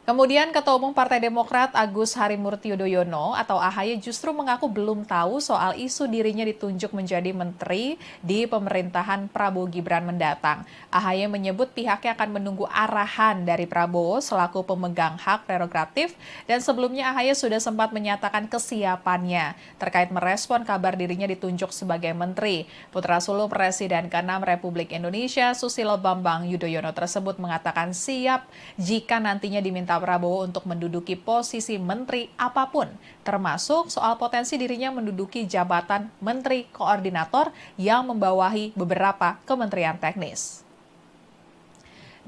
Kemudian Ketua Umum Partai Demokrat Agus Harimurti Yudhoyono atau AHY justru mengaku belum tahu soal isu dirinya ditunjuk menjadi menteri di pemerintahan Prabowo Gibran mendatang. AHY menyebut pihaknya akan menunggu arahan dari Prabowo selaku pemegang hak prerogatif, dan sebelumnya AHY sudah sempat menyatakan kesiapannya terkait merespon kabar dirinya ditunjuk sebagai menteri. Putra sulung Presiden ke-6 Republik Indonesia Susilo Bambang Yudhoyono tersebut mengatakan siap jika nantinya diminta Prabowo untuk menduduki posisi menteri apapun, termasuk soal potensi dirinya menduduki jabatan menteri koordinator yang membawahi beberapa kementerian teknis.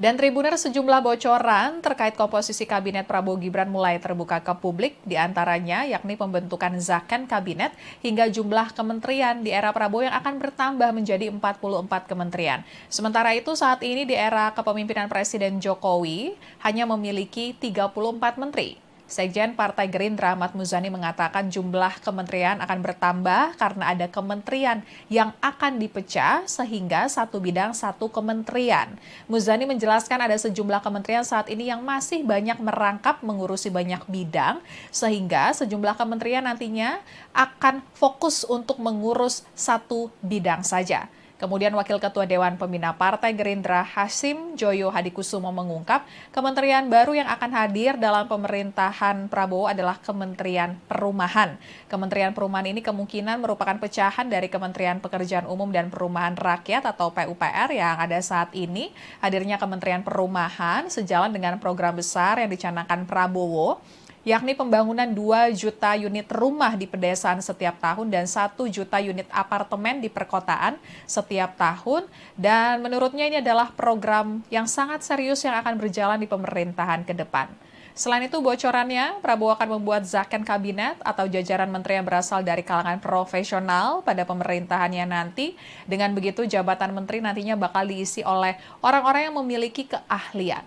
Dan Tribuners, sejumlah bocoran terkait komposisi kabinet Prabowo Gibran mulai terbuka ke publik, diantaranya yakni pembentukan zakon kabinet hingga jumlah kementerian di era Prabowo yang akan bertambah menjadi 44 kementerian. Sementara itu saat ini di era kepemimpinan Presiden Jokowi hanya memiliki 34 menteri. Sekjen Partai Gerindra Ahmad Muzani mengatakan jumlah kementerian akan bertambah karena ada kementerian yang akan dipecah sehingga satu bidang satu kementerian. Muzani menjelaskan ada sejumlah kementerian saat ini yang masih banyak merangkap mengurusi banyak bidang sehingga sejumlah kementerian nantinya akan fokus untuk mengurus satu bidang saja. Kemudian Wakil Ketua Dewan Pembina Partai Gerindra Hasyim Joyo Hadikusumo mengungkap kementerian baru yang akan hadir dalam pemerintahan Prabowo adalah Kementerian Perumahan. Kementerian Perumahan ini kemungkinan merupakan pecahan dari Kementerian Pekerjaan Umum dan Perumahan Rakyat atau PUPR yang ada saat ini. Hadirnya Kementerian Perumahan sejalan dengan program besar yang dicanangkan Prabowo, yakni pembangunan 2 juta unit rumah di pedesaan setiap tahun dan 1 juta unit apartemen di perkotaan setiap tahun. Dan menurutnya ini adalah program yang sangat serius yang akan berjalan di pemerintahan ke depan. Selain itu bocorannya, Prabowo akan membuat zakon kabinet atau jajaran menteri yang berasal dari kalangan profesional pada pemerintahannya nanti. Dengan begitu jabatan menteri nantinya bakal diisi oleh orang-orang yang memiliki keahlian.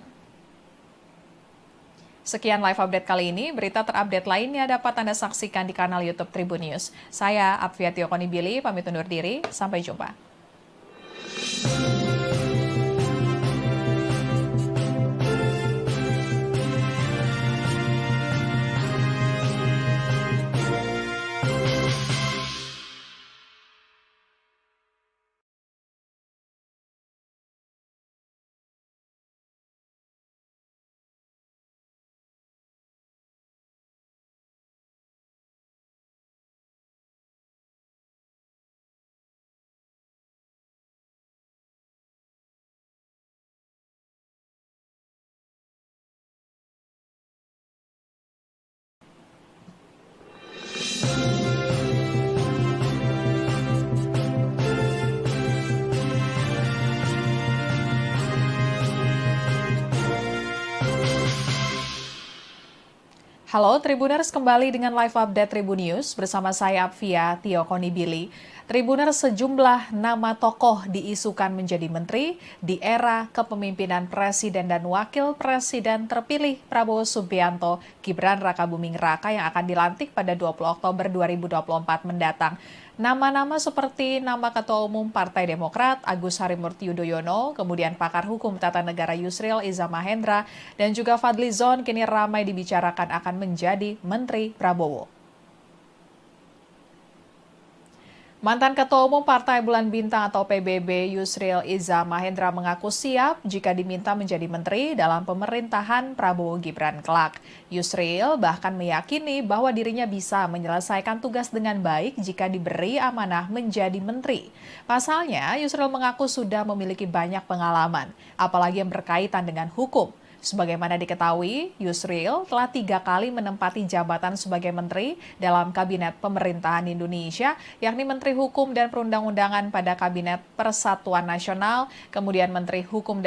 Sekian live update kali ini, berita terupdate lainnya dapat Anda saksikan di kanal YouTube Tribun News. Saya Apvia Tiokonibili, pamit undur diri, sampai jumpa. Halo Tribuners, kembali dengan live update Tribun News bersama saya Apvia Tiokonibili. Tribuners, sejumlah nama tokoh diisukan menjadi menteri di era kepemimpinan Presiden dan Wakil Presiden terpilih Prabowo Subianto, Gibran Rakabuming Raka yang akan dilantik pada 20 Oktober 2024 mendatang. Nama-nama seperti nama Ketua Umum Partai Demokrat Agus Harimurti Yudhoyono, kemudian pakar hukum tata negara Yusril Iza Mahendra, dan juga Fadlizon kini ramai dibicarakan akan menjadi Menteri Prabowo. Mantan Ketua Umum Partai Bulan Bintang atau PBB Yusril Iza Mahendra mengaku siap jika diminta menjadi menteri dalam pemerintahan Prabowo Gibran kelak. Yusril bahkan meyakini bahwa dirinya bisa menyelesaikan tugas dengan baik jika diberi amanah menjadi menteri. Pasalnya, Yusril mengaku sudah memiliki banyak pengalaman, apalagi yang berkaitan dengan hukum. Sebagaimana diketahui, Yusril telah 3 kali menempati jabatan sebagai menteri dalam Kabinet Pemerintahan Indonesia, yakni Menteri Hukum dan Perundang-undangan pada Kabinet Persatuan Nasional, kemudian Menteri Hukum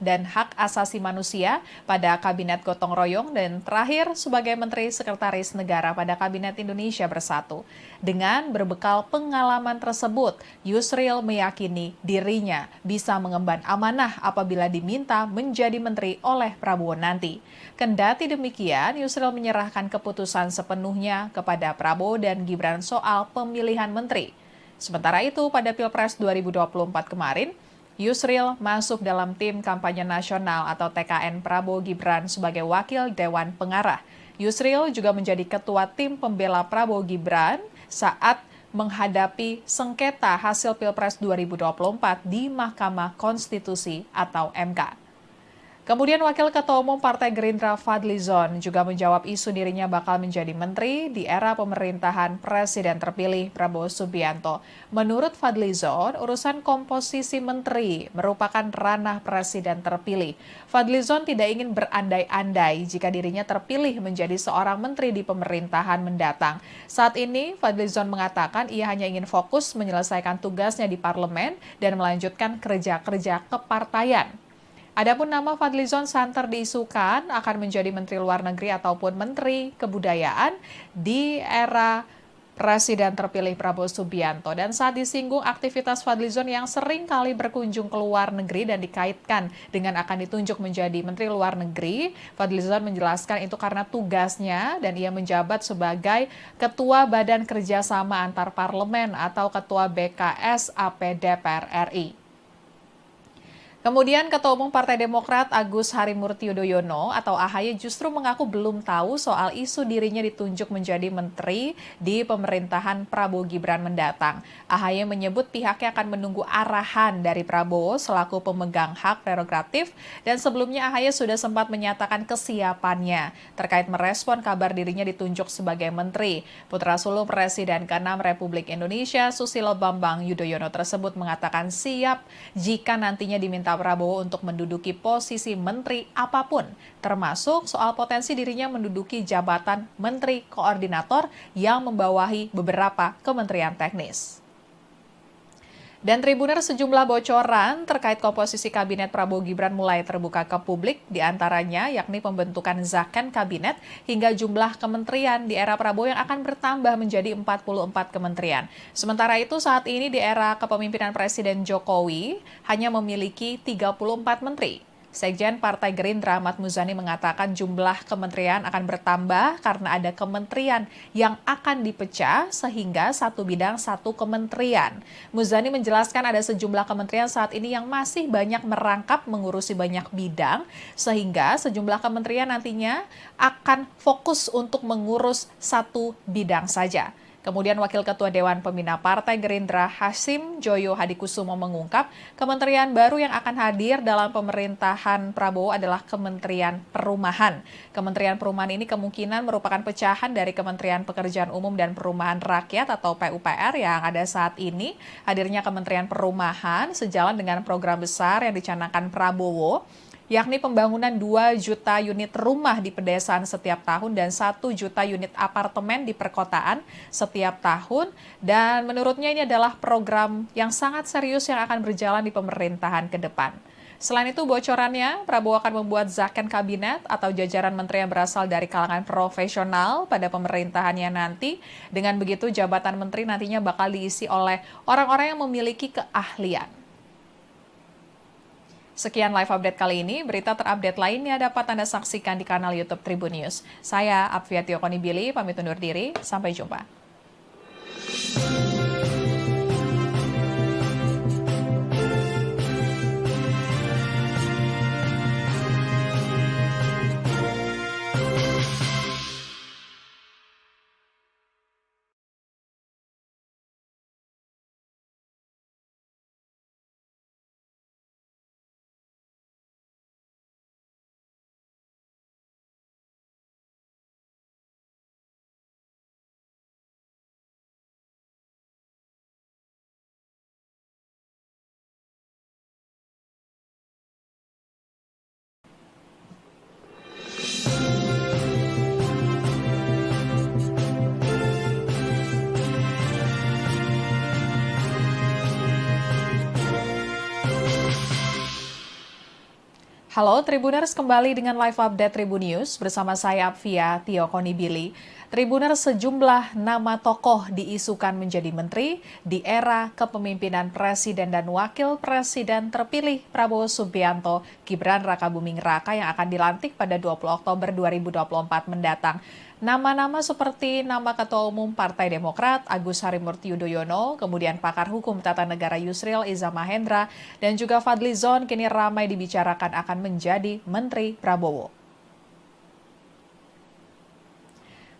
dan Hak Asasi Manusia pada Kabinet Gotong Royong, dan terakhir sebagai Menteri Sekretaris Negara pada Kabinet Indonesia Bersatu. Dengan berbekal pengalaman tersebut, Yusril meyakini dirinya bisa mengemban amanah apabila diminta menjadi menteri oleh Prabowo nanti. Kendati demikian, Yusril menyerahkan keputusan sepenuhnya kepada Prabowo dan Gibran soal pemilihan menteri. Sementara itu, pada Pilpres 2024 kemarin, Yusril masuk dalam tim kampanye nasional atau TKN Prabowo Gibran sebagai wakil Dewan Pengarah. Yusril juga menjadi ketua tim pembela Prabowo Gibran saat menghadapi sengketa hasil Pilpres 2024 di Mahkamah Konstitusi atau MK. Kemudian Wakil Ketua Umum Partai Gerindra Fadlizon juga menjawab isu dirinya bakal menjadi menteri di era pemerintahan Presiden terpilih Prabowo Subianto. Menurut Fadlizon, urusan komposisi menteri merupakan ranah Presiden terpilih. Fadlizon tidak ingin berandai-andai jika dirinya terpilih menjadi seorang menteri di pemerintahan mendatang. Saat ini, Fadlizon mengatakan ia hanya ingin fokus menyelesaikan tugasnya di parlemen dan melanjutkan kerja-kerja kepartaian. Adapun nama Fadlizon santer diisukan akan menjadi Menteri Luar Negeri ataupun Menteri Kebudayaan di era Presiden terpilih Prabowo Subianto. Dan saat disinggung aktivitas Fadlizon yang sering kali berkunjung ke luar negeri dan dikaitkan dengan akan ditunjuk menjadi Menteri Luar Negeri, Fadlizon menjelaskan itu karena tugasnya dan ia menjabat sebagai Ketua Badan Kerjasama Antar Parlemen atau Ketua BKS AP DPR RI. Kemudian Ketua Umum Partai Demokrat Agus Harimurti Yudhoyono atau AHY justru mengaku belum tahu soal isu dirinya ditunjuk menjadi menteri di pemerintahan Prabowo Gibran mendatang. AHY menyebut pihaknya akan menunggu arahan dari Prabowo selaku pemegang hak prerogatif dan sebelumnya AHY sudah sempat menyatakan kesiapannya terkait merespon kabar dirinya ditunjuk sebagai menteri. Putra sulung Presiden ke-6 Republik Indonesia Susilo Bambang Yudhoyono tersebut mengatakan siap jika nantinya diminta Prabowo untuk menduduki posisi menteri apapun, termasuk soal potensi dirinya menduduki jabatan menteri koordinator yang membawahi beberapa kementerian teknis. Dan Tribuners sejumlah bocoran terkait komposisi kabinet Prabowo Gibran mulai terbuka ke publik, diantaranya yakni pembentukan zakon kabinet hingga jumlah kementerian di era Prabowo yang akan bertambah menjadi 44 kementerian. Sementara itu saat ini di era kepemimpinan Presiden Jokowi hanya memiliki 34 menteri. Sekjen Partai Gerindra Ahmad Muzani mengatakan jumlah kementerian akan bertambah karena ada kementerian yang akan dipecah sehingga satu bidang satu kementerian. Muzani menjelaskan ada sejumlah kementerian saat ini yang masih banyak merangkap mengurusi banyak bidang sehingga sejumlah kementerian nantinya akan fokus untuk mengurus satu bidang saja. Kemudian Wakil Ketua Dewan Pembina Partai Gerindra Hasim Joyo Hadikusumo mengungkap kementerian baru yang akan hadir dalam pemerintahan Prabowo adalah Kementerian Perumahan. Kementerian Perumahan ini kemungkinan merupakan pecahan dari Kementerian Pekerjaan Umum dan Perumahan Rakyat atau PUPR yang ada saat ini. Hadirnya Kementerian Perumahan sejalan dengan program besar yang dicanangkan Prabowo, yakni pembangunan 2 juta unit rumah di pedesaan setiap tahun dan 1 juta unit apartemen di perkotaan setiap tahun. Dan menurutnya ini adalah program yang sangat serius yang akan berjalan di pemerintahan ke depan. Selain itu bocorannya, Prabowo akan membuat zakon kabinet atau jajaran menteri yang berasal dari kalangan profesional pada pemerintahannya nanti. Dengan begitu jabatan menteri nantinya bakal diisi oleh orang-orang yang memiliki keahlian. Sekian live update kali ini, berita terupdate lainnya dapat Anda saksikan di kanal YouTube Tribun News. Saya Apfiatio Konibili, pamit undur diri, sampai jumpa. Halo Tribuners, kembali dengan live update Tribun News bersama saya Apfiatio Konibili. Tribuners, sejumlah nama tokoh diisukan menjadi menteri di era kepemimpinan Presiden dan Wakil Presiden terpilih Prabowo Subianto, Gibran Rakabuming Raka yang akan dilantik pada 20 Oktober 2024 mendatang. Nama-nama seperti nama Ketua Umum Partai Demokrat Agus Harimurti Yudhoyono, kemudian pakar hukum tata negara Yusril Iza Mahendra, dan juga Fadlizon kini ramai dibicarakan akan menjadi Menteri Prabowo.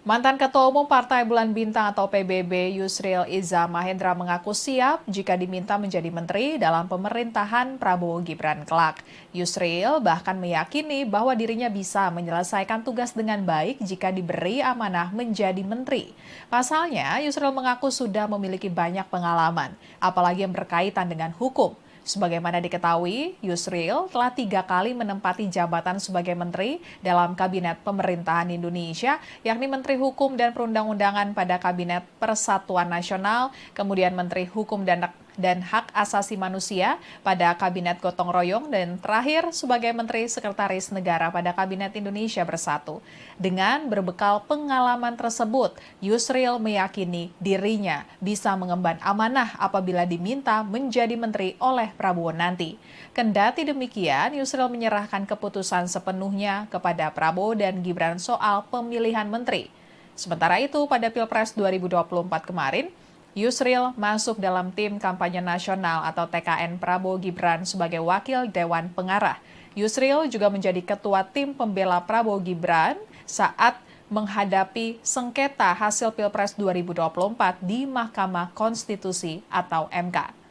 Mantan Ketua Umum Partai Bulan Bintang atau PBB Yusril Iza Mahendra mengaku siap jika diminta menjadi menteri dalam pemerintahan Prabowo Gibran kelak. Yusril bahkan meyakini bahwa dirinya bisa menyelesaikan tugas dengan baik jika diberi amanah menjadi menteri. Pasalnya, Yusril mengaku sudah memiliki banyak pengalaman, apalagi yang berkaitan dengan hukum. Sebagaimana diketahui, Yusril telah 3 kali menempati jabatan sebagai menteri dalam Kabinet Pemerintahan Indonesia, yakni Menteri Hukum dan Perundang-undangan pada Kabinet Persatuan Nasional, kemudian Menteri Hukum dan dan Hak Asasi Manusia pada Kabinet Gotong Royong dan terakhir sebagai Menteri Sekretaris Negara pada Kabinet Indonesia Bersatu. Dengan berbekal pengalaman tersebut, Yusril meyakini dirinya bisa mengemban amanah apabila diminta menjadi menteri oleh Prabowo nanti. Kendati demikian, Yusril menyerahkan keputusan sepenuhnya kepada Prabowo dan Gibran soal pemilihan menteri. Sementara itu, pada Pilpres 2024 kemarin, Yusril masuk dalam tim kampanye nasional atau TKN Prabowo Gibran sebagai wakil Dewan Pengarah. Yusril juga menjadi ketua tim pembela Prabowo Gibran saat menghadapi sengketa hasil Pilpres 2024 di Mahkamah Konstitusi atau MK.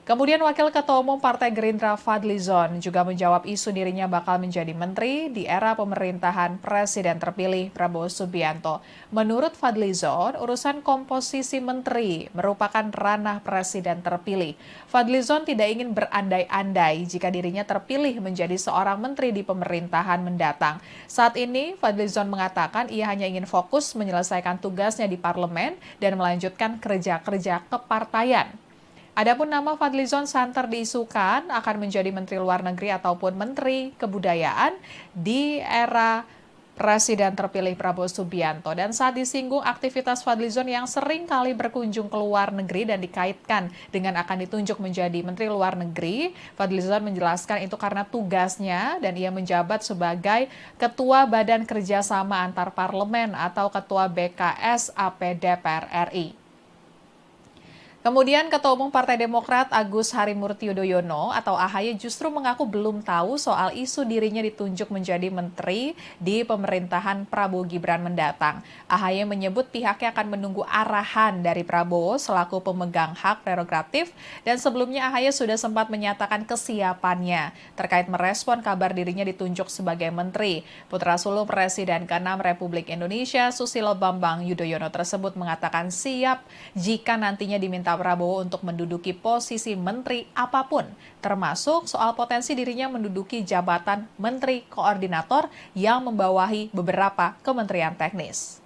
Kemudian Wakil Ketua Umum Partai Gerindra Fadlizon juga menjawab isu dirinya bakal menjadi menteri di era pemerintahan Presiden terpilih Prabowo Subianto. Menurut Fadlizon, urusan komposisi menteri merupakan ranah Presiden terpilih. Fadlizon tidak ingin berandai-andai jika dirinya terpilih menjadi seorang menteri di pemerintahan mendatang. Saat ini, Fadlizon mengatakan ia hanya ingin fokus menyelesaikan tugasnya di parlemen dan melanjutkan kerja-kerja kepartaian. Adapun nama Fadlizon santer diisukan akan menjadi Menteri Luar Negeri ataupun Menteri Kebudayaan di era Presiden terpilih Prabowo Subianto. Dan saat disinggung aktivitas Fadlizon yang sering kali berkunjung ke luar negeri dan dikaitkan dengan akan ditunjuk menjadi Menteri Luar Negeri, Fadlizon menjelaskan itu karena tugasnya dan ia menjabat sebagai Ketua Badan Kerjasama Antar Parlemen atau Ketua BKS AP DPR RI. Kemudian Ketua Umum Partai Demokrat Agus Harimurti Yudhoyono atau AHY justru mengaku belum tahu soal isu dirinya ditunjuk menjadi menteri di pemerintahan Prabowo Gibran mendatang. AHY menyebut pihaknya akan menunggu arahan dari Prabowo selaku pemegang hak prerogatif dan sebelumnya AHY sudah sempat menyatakan kesiapannya terkait merespon kabar dirinya ditunjuk sebagai menteri. Putra sulung Presiden ke-6 Republik Indonesia Susilo Bambang Yudhoyono tersebut mengatakan siap jika nantinya diminta Prabowo untuk menduduki posisi menteri apapun, termasuk soal potensi dirinya menduduki jabatan menteri koordinator yang membawahi beberapa kementerian teknis.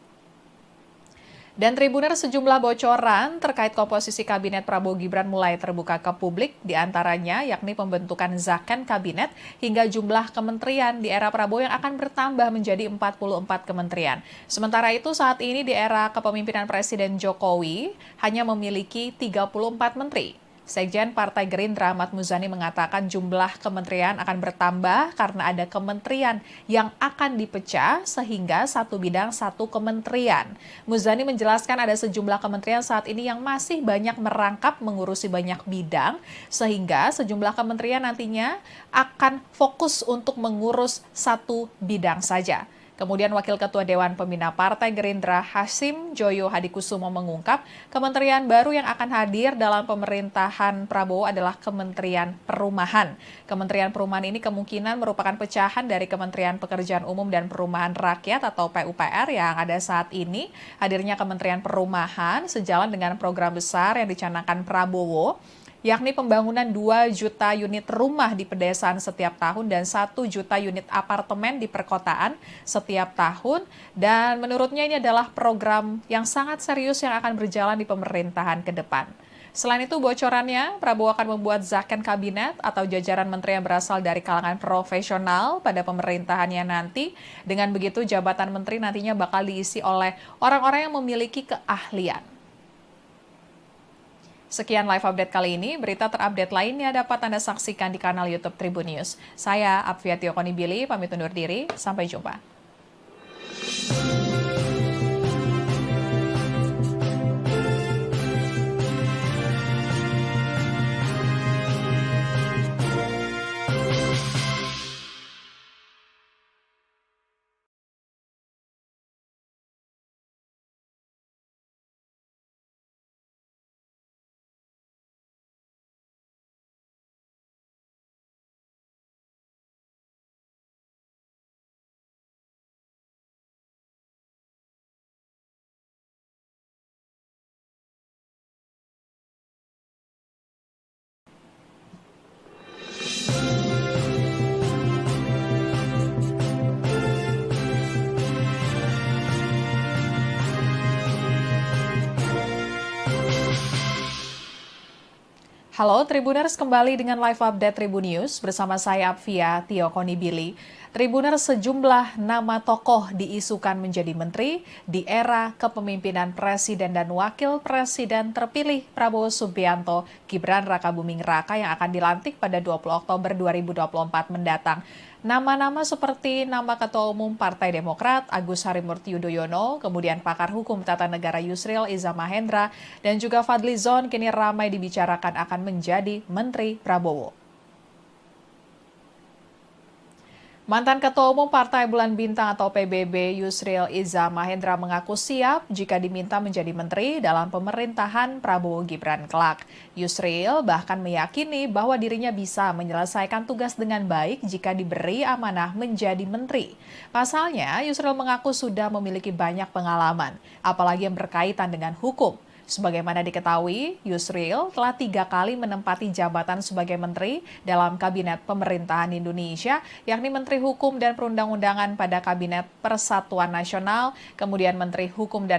Dan Tribuner sejumlah bocoran terkait komposisi kabinet Prabowo Gibran mulai terbuka ke publik, diantaranya yakni pembentukan zakon kabinet hingga jumlah kementerian di era Prabowo yang akan bertambah menjadi 44 kementerian. Sementara itu saat ini di era kepemimpinan Presiden Jokowi hanya memiliki 34 menteri. Sekjen Partai Gerindra Ahmad Muzani mengatakan jumlah kementerian akan bertambah karena ada kementerian yang akan dipecah sehingga satu bidang satu kementerian. Muzani menjelaskan ada sejumlah kementerian saat ini yang masih banyak merangkap mengurusi banyak bidang sehingga sejumlah kementerian nantinya akan fokus untuk mengurus satu bidang saja. Kemudian Wakil Ketua Dewan Pembina Partai Gerindra Hasim Joyo Hadikusumo mengungkap kementerian baru yang akan hadir dalam pemerintahan Prabowo adalah Kementerian Perumahan. Kementerian Perumahan ini kemungkinan merupakan pecahan dari Kementerian Pekerjaan Umum dan Perumahan Rakyat atau PUPR yang ada saat ini. Hadirnya Kementerian Perumahan sejalan dengan program besar yang dicanangkan Prabowo, yakni pembangunan 2 juta unit rumah di pedesaan setiap tahun dan 1 juta unit apartemen di perkotaan setiap tahun. Dan menurutnya ini adalah program yang sangat serius yang akan berjalan di pemerintahan ke depan. Selain itu bocorannya, Prabowo akan membuat zakon kabinet atau jajaran menteri yang berasal dari kalangan profesional pada pemerintahannya nanti. Dengan begitu jabatan menteri nantinya bakal diisi oleh orang-orang yang memiliki keahlian. Sekian live update kali ini, berita terupdate lainnya dapat Anda saksikan di kanal YouTube Tribun News. Saya Apfiati Okonibili, pamit undur diri, sampai jumpa. Halo Tribuners, kembali dengan live update Tribun News bersama saya Apvia Tio Konibili. Tribuners, sejumlah nama tokoh diisukan menjadi menteri di era kepemimpinan Presiden dan Wakil Presiden terpilih Prabowo Subianto, Gibran Rakabuming Raka yang akan dilantik pada 20 Oktober 2024 mendatang. Nama-nama seperti nama Ketua Umum Partai Demokrat Agus Harimurti Yudhoyono, kemudian pakar hukum tata negara Yusril Iza Mahendra, dan juga Fadlizon kini ramai dibicarakan akan menjadi Menteri Prabowo. Mantan Ketua Umum Partai Bulan Bintang atau PBB Yusril Iza Mahendra mengaku siap jika diminta menjadi menteri dalam pemerintahan Prabowo Gibran kelak. Yusril bahkan meyakini bahwa dirinya bisa menyelesaikan tugas dengan baik jika diberi amanah menjadi menteri. Pasalnya, Yusril mengaku sudah memiliki banyak pengalaman, apalagi yang berkaitan dengan hukum. Sebagaimana diketahui, Yusril telah 3 kali menempati jabatan sebagai menteri dalam Kabinet Pemerintahan Indonesia, yakni Menteri Hukum dan Perundang-undangan pada Kabinet Persatuan Nasional, kemudian Menteri Hukum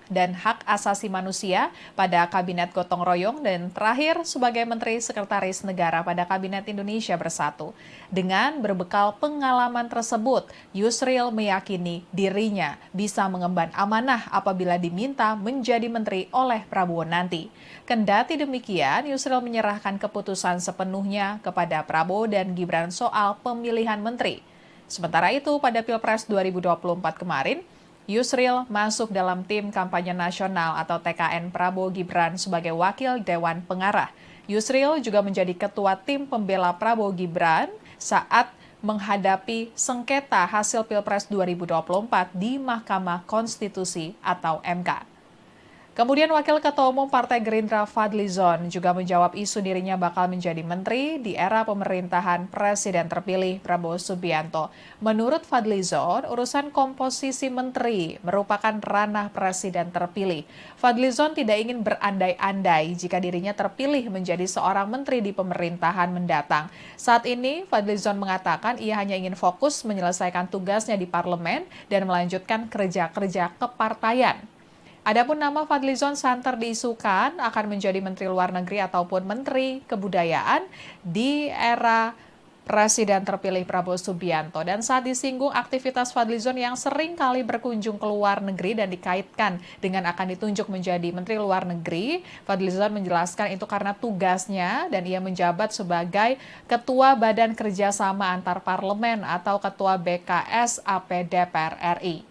dan Hak Asasi Manusia pada Kabinet Gotong Royong, dan terakhir sebagai Menteri Sekretaris Negara pada Kabinet Indonesia Bersatu. Dengan berbekal pengalaman tersebut, Yusril meyakini dirinya bisa mengemban amanah apabila diminta menjadi menteri oleh Prabowo nanti. Kendati demikian, Yusril menyerahkan keputusan sepenuhnya kepada Prabowo dan Gibran soal pemilihan menteri. Sementara itu, pada Pilpres 2024 kemarin, Yusril masuk dalam tim kampanye nasional atau TKN Prabowo Gibran sebagai wakil Dewan Pengarah. Yusril juga menjadi ketua tim pembela Prabowo Gibran saat menghadapi sengketa hasil Pilpres 2024 di Mahkamah Konstitusi atau MK. Kemudian Wakil Ketua Umum Partai Gerindra Fadlizon juga menjawab isu dirinya bakal menjadi menteri di era pemerintahan Presiden terpilih Prabowo Subianto. Menurut Fadlizon, urusan komposisi menteri merupakan ranah Presiden terpilih. Fadlizon tidak ingin berandai-andai jika dirinya terpilih menjadi seorang menteri di pemerintahan mendatang. Saat ini, Fadlizon mengatakan ia hanya ingin fokus menyelesaikan tugasnya di parlemen dan melanjutkan kerja-kerja kepartaian. Adapun nama Fadlizon santer diisukan akan menjadi Menteri Luar Negeri ataupun Menteri Kebudayaan di era Presiden terpilih Prabowo Subianto. Dan saat disinggung aktivitas Fadlizon yang sering kali berkunjung ke luar negeri dan dikaitkan dengan akan ditunjuk menjadi Menteri Luar Negeri, Fadlizon menjelaskan itu karena tugasnya dan ia menjabat sebagai Ketua Badan Kerjasama Antar Parlemen atau Ketua BKS AP DPR RI.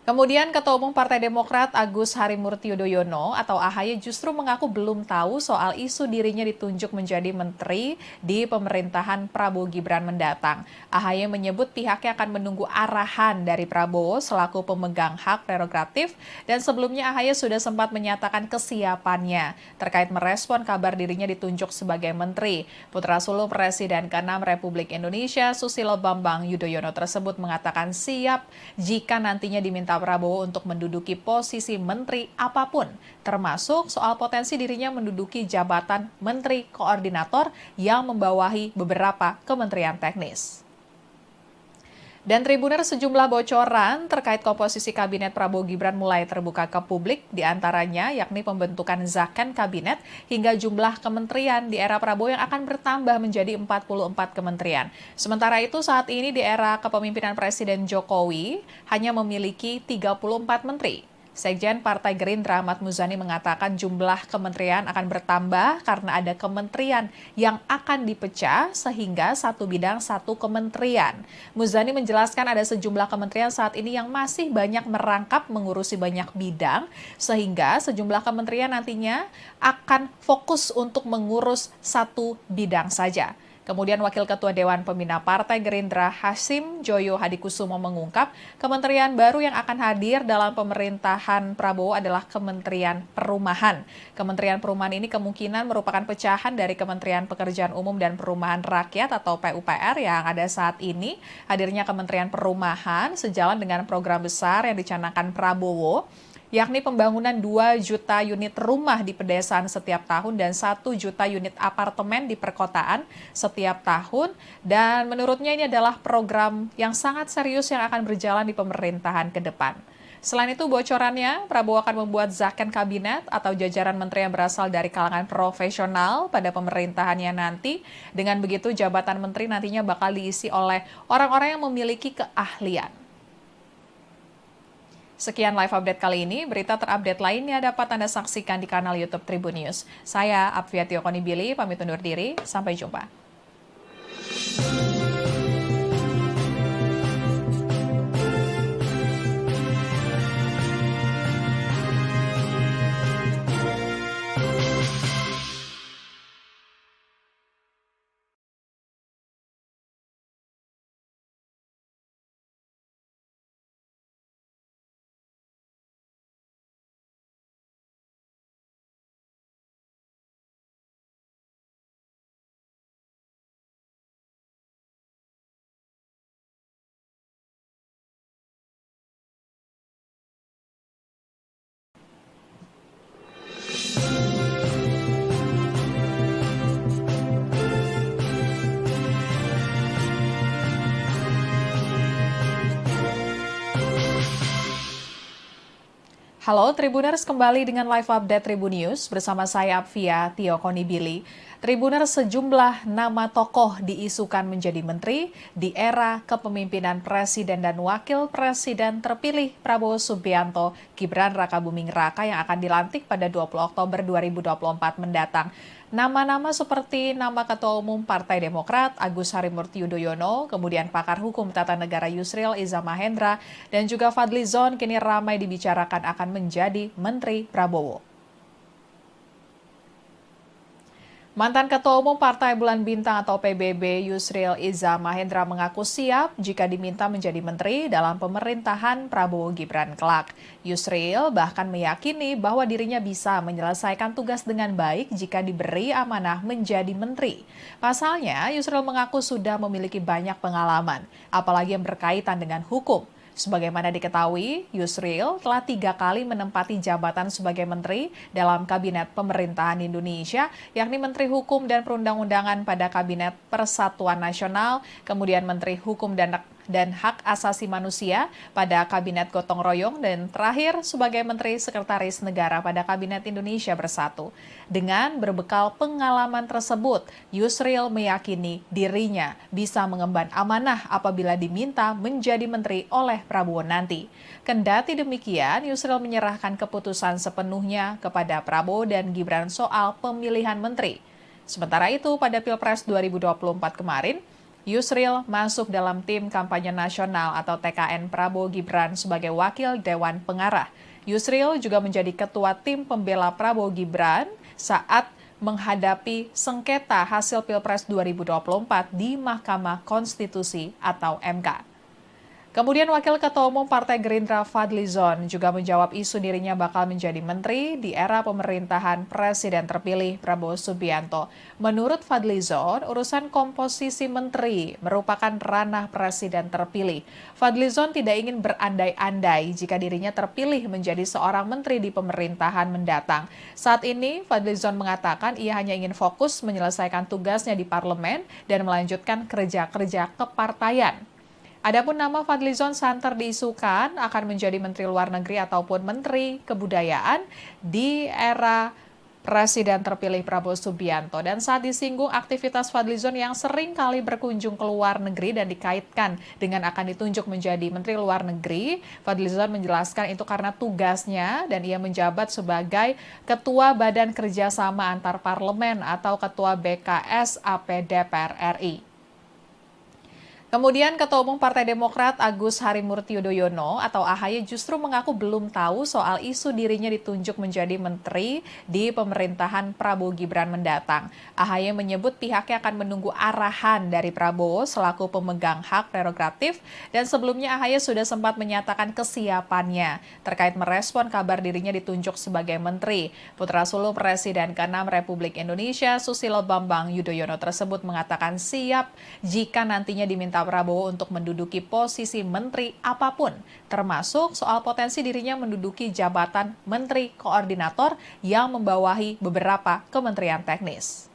Kemudian Ketua Umum Partai Demokrat Agus Harimurti Yudhoyono atau AHY justru mengaku belum tahu soal isu dirinya ditunjuk menjadi menteri di pemerintahan Prabowo Gibran mendatang. AHY menyebut pihaknya akan menunggu arahan dari Prabowo selaku pemegang hak prerogatif, dan sebelumnya AHY sudah sempat menyatakan kesiapannya terkait merespon kabar dirinya ditunjuk sebagai menteri. Putra sulung Presiden ke-6 Republik Indonesia Susilo Bambang Yudhoyono tersebut mengatakan siap jika nantinya diminta Prabowo untuk menduduki posisi menteri apapun, termasuk soal potensi dirinya menduduki jabatan menteri koordinator yang membawahi beberapa kementerian teknis. Dan Tribuner, sejumlah bocoran terkait komposisi Kabinet Prabowo Gibran mulai terbuka ke publik, diantaranya yakni pembentukan Zakon Kabinet hingga jumlah kementerian di era Prabowo yang akan bertambah menjadi 44 kementerian. Sementara itu saat ini di era kepemimpinan Presiden Jokowi hanya memiliki 34 menteri. Sekjen Partai Gerindra Ahmad Muzani mengatakan jumlah kementerian akan bertambah karena ada kementerian yang akan dipecah sehingga satu bidang satu kementerian. Muzani menjelaskan ada sejumlah kementerian saat ini yang masih banyak merangkap mengurusi banyak bidang sehingga sejumlah kementerian nantinya akan fokus untuk mengurus satu bidang saja. Kemudian Wakil Ketua Dewan Pembina Partai Gerindra Hasim Joyo Hadikusumo mengungkap kementerian baru yang akan hadir dalam pemerintahan Prabowo adalah Kementerian Perumahan. Kementerian Perumahan ini kemungkinan merupakan pecahan dari Kementerian Pekerjaan Umum dan Perumahan Rakyat atau PUPR yang ada saat ini. Hadirnya Kementerian Perumahan sejalan dengan program besar yang dicanangkan Prabowo, yakni pembangunan 2 juta unit rumah di pedesaan setiap tahun dan 1 juta unit apartemen di perkotaan setiap tahun. Dan menurutnya ini adalah program yang sangat serius yang akan berjalan di pemerintahan ke depan. Selain itu, bocorannya, Prabowo akan membuat zakon kabinet atau jajaran menteri yang berasal dari kalangan profesional pada pemerintahannya nanti. Dengan begitu, jabatan menteri nantinya bakal diisi oleh orang-orang yang memiliki keahlian. Sekian live update kali ini, berita terupdate lainnya dapat Anda saksikan di kanal YouTube Tribun News. Saya Apvia Tiokonibili, pamit undur diri, sampai jumpa. Halo Tribuners, kembali dengan live update Tribun News bersama saya Apvia Tiokonibili. Tribuners, sejumlah nama tokoh diisukan menjadi menteri di era kepemimpinan Presiden dan Wakil Presiden terpilih Prabowo Subianto, Gibran Rakabuming Raka yang akan dilantik pada 20 Oktober 2024 mendatang. Nama-nama seperti nama Ketua Umum Partai Demokrat Agus Harimurti Yudhoyono, kemudian pakar hukum tata negara Yusril Iza Mahendra, dan juga Fadlizon kini ramai dibicarakan akan menjadi Menteri Prabowo. Mantan Ketua Umum Partai Bulan Bintang atau PBB Yusril Iza Mahendra mengaku siap jika diminta menjadi menteri dalam pemerintahan Prabowo Gibran kelak. Yusril bahkan meyakini bahwa dirinya bisa menyelesaikan tugas dengan baik jika diberi amanah menjadi menteri. Pasalnya, Yusril mengaku sudah memiliki banyak pengalaman, apalagi yang berkaitan dengan hukum. Sebagaimana diketahui, Yusril telah 3 kali menempati jabatan sebagai menteri dalam Kabinet Pemerintahan Indonesia, yakni Menteri Hukum dan Perundang-undangan pada Kabinet Persatuan Nasional, kemudian Menteri Hukum dan Hak Asasi Manusia pada Kabinet Gotong Royong, dan terakhir sebagai Menteri Sekretaris Negara pada Kabinet Indonesia Bersatu. Dengan berbekal pengalaman tersebut, Yusril meyakini dirinya bisa mengemban amanah apabila diminta menjadi menteri oleh Prabowo nanti. Kendati demikian, Yusril menyerahkan keputusan sepenuhnya kepada Prabowo dan Gibran soal pemilihan menteri. Sementara itu, pada Pilpres 2024 kemarin, Yusril masuk dalam tim kampanye nasional atau TKN Prabowo Gibran sebagai wakil Dewan Pengarah. Yusril juga menjadi ketua tim pembela Prabowo Gibran saat menghadapi sengketa hasil Pilpres 2024 di Mahkamah Konstitusi atau MK. Kemudian Wakil Ketua Umum Partai Gerindra Fadlizon juga menjawab isu dirinya bakal menjadi menteri di era pemerintahan Presiden terpilih Prabowo Subianto. Menurut Fadlizon, urusan komposisi menteri merupakan ranah Presiden terpilih. Fadlizon tidak ingin berandai-andai jika dirinya terpilih menjadi seorang menteri di pemerintahan mendatang. Saat ini, Fadlizon mengatakan ia hanya ingin fokus menyelesaikan tugasnya di parlemen dan melanjutkan kerja-kerja kepartaian. Adapun nama Fadlizon santer diisukan akan menjadi Menteri Luar Negeri ataupun Menteri Kebudayaan di era Presiden terpilih Prabowo Subianto. Dan saat disinggung aktivitas Fadlizon yang sering kali berkunjung ke luar negeri dan dikaitkan dengan akan ditunjuk menjadi Menteri Luar Negeri, Fadlizon menjelaskan itu karena tugasnya dan ia menjabat sebagai Ketua Badan Kerjasama Antar Parlemen atau Ketua BKS AP DPR RI. Kemudian Ketua Umum Partai Demokrat Agus Harimurti Yudhoyono atau AHY justru mengaku belum tahu soal isu dirinya ditunjuk menjadi menteri di pemerintahan Prabowo Gibran mendatang. AHY menyebut pihaknya akan menunggu arahan dari Prabowo selaku pemegang hak prerogatif, dan sebelumnya AHY sudah sempat menyatakan kesiapannya terkait merespon kabar dirinya ditunjuk sebagai menteri. Putra sulung Presiden ke-6 Republik Indonesia Susilo Bambang Yudhoyono tersebut mengatakan siap jika nantinya diminta Prabowo untuk menduduki posisi menteri apapun, termasuk soal potensi dirinya menduduki jabatan menteri koordinator yang membawahi beberapa kementerian teknis.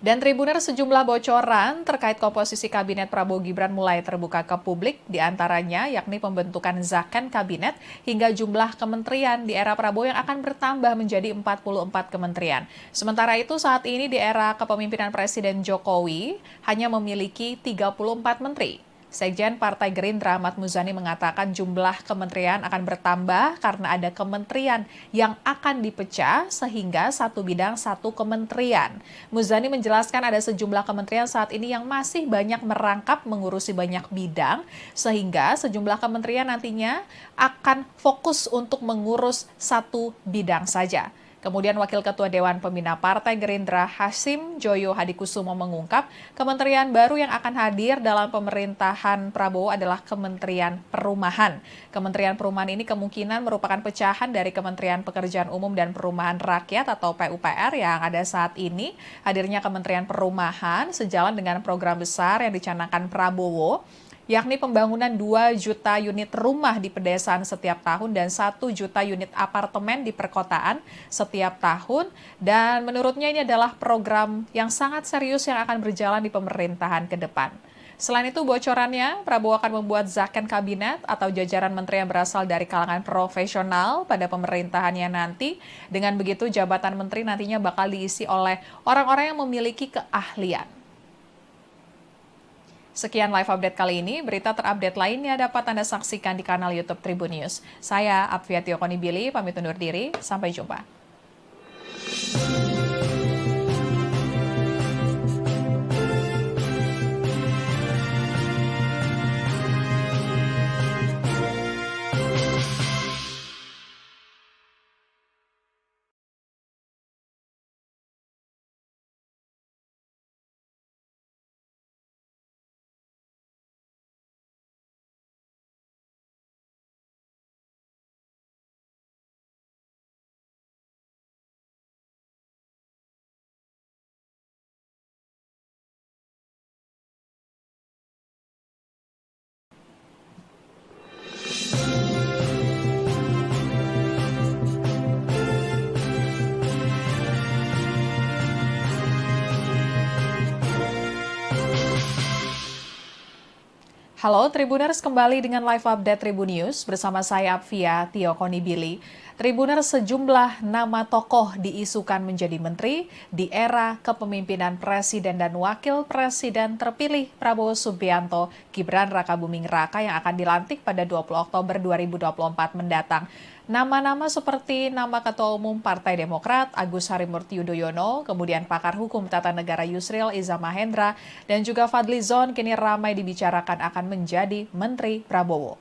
Dan Tribuner, sejumlah bocoran terkait komposisi kabinet Prabowo Gibran mulai terbuka ke publik, diantaranya yakni pembentukan zakon kabinet hingga jumlah kementerian di era Prabowo yang akan bertambah menjadi 44 kementerian. Sementara itu saat ini di era kepemimpinan Presiden Jokowi hanya memiliki 34 menteri. Sekjen Partai Gerindra Ahmad Muzani mengatakan jumlah kementerian akan bertambah karena ada kementerian yang akan dipecah sehingga satu bidang satu kementerian. Muzani menjelaskan ada sejumlah kementerian saat ini yang masih banyak merangkap mengurusi banyak bidang sehingga sejumlah kementerian nantinya akan fokus untuk mengurus satu bidang saja. Kemudian Wakil Ketua Dewan Pembina Partai Gerindra Hasim Joyo Hadikusumo mengungkap kementerian baru yang akan hadir dalam pemerintahan Prabowo adalah Kementerian Perumahan. Kementerian Perumahan ini kemungkinan merupakan pecahan dari Kementerian Pekerjaan Umum dan Perumahan Rakyat atau PUPR yang ada saat ini. Hadirnya Kementerian Perumahan sejalan dengan program besar yang dicanangkan Prabowo, yakni pembangunan 2 juta unit rumah di pedesaan setiap tahun dan 1 juta unit apartemen di perkotaan setiap tahun. Dan menurutnya ini adalah program yang sangat serius yang akan berjalan di pemerintahan ke depan. Selain itu bocorannya, Prabowo akan membuat zakon kabinet atau jajaran menteri yang berasal dari kalangan profesional pada pemerintahannya nanti. Dengan begitu jabatan menteri nantinya bakal diisi oleh orang-orang yang memiliki keahlian. Sekian live update kali ini, berita terupdate lainnya dapat Anda saksikan di kanal YouTube Tribun News. Saya Apvia Tiokonibili, pamit undur diri, sampai jumpa. Halo Tribuners, kembali dengan live update Tribun News bersama saya Apvia Tiokonibili. Tribuners, sejumlah nama tokoh diisukan menjadi menteri di era kepemimpinan Presiden dan Wakil Presiden terpilih Prabowo Subianto, Gibran Rakabuming Raka yang akan dilantik pada 20 Oktober 2024 mendatang. Nama-nama seperti nama Ketua Umum Partai Demokrat Agus Harimurti Yudhoyono, kemudian pakar hukum tata negara Yusril Iza Mahendra, dan juga Fadlizon kini ramai dibicarakan akan menjadi Menteri Prabowo.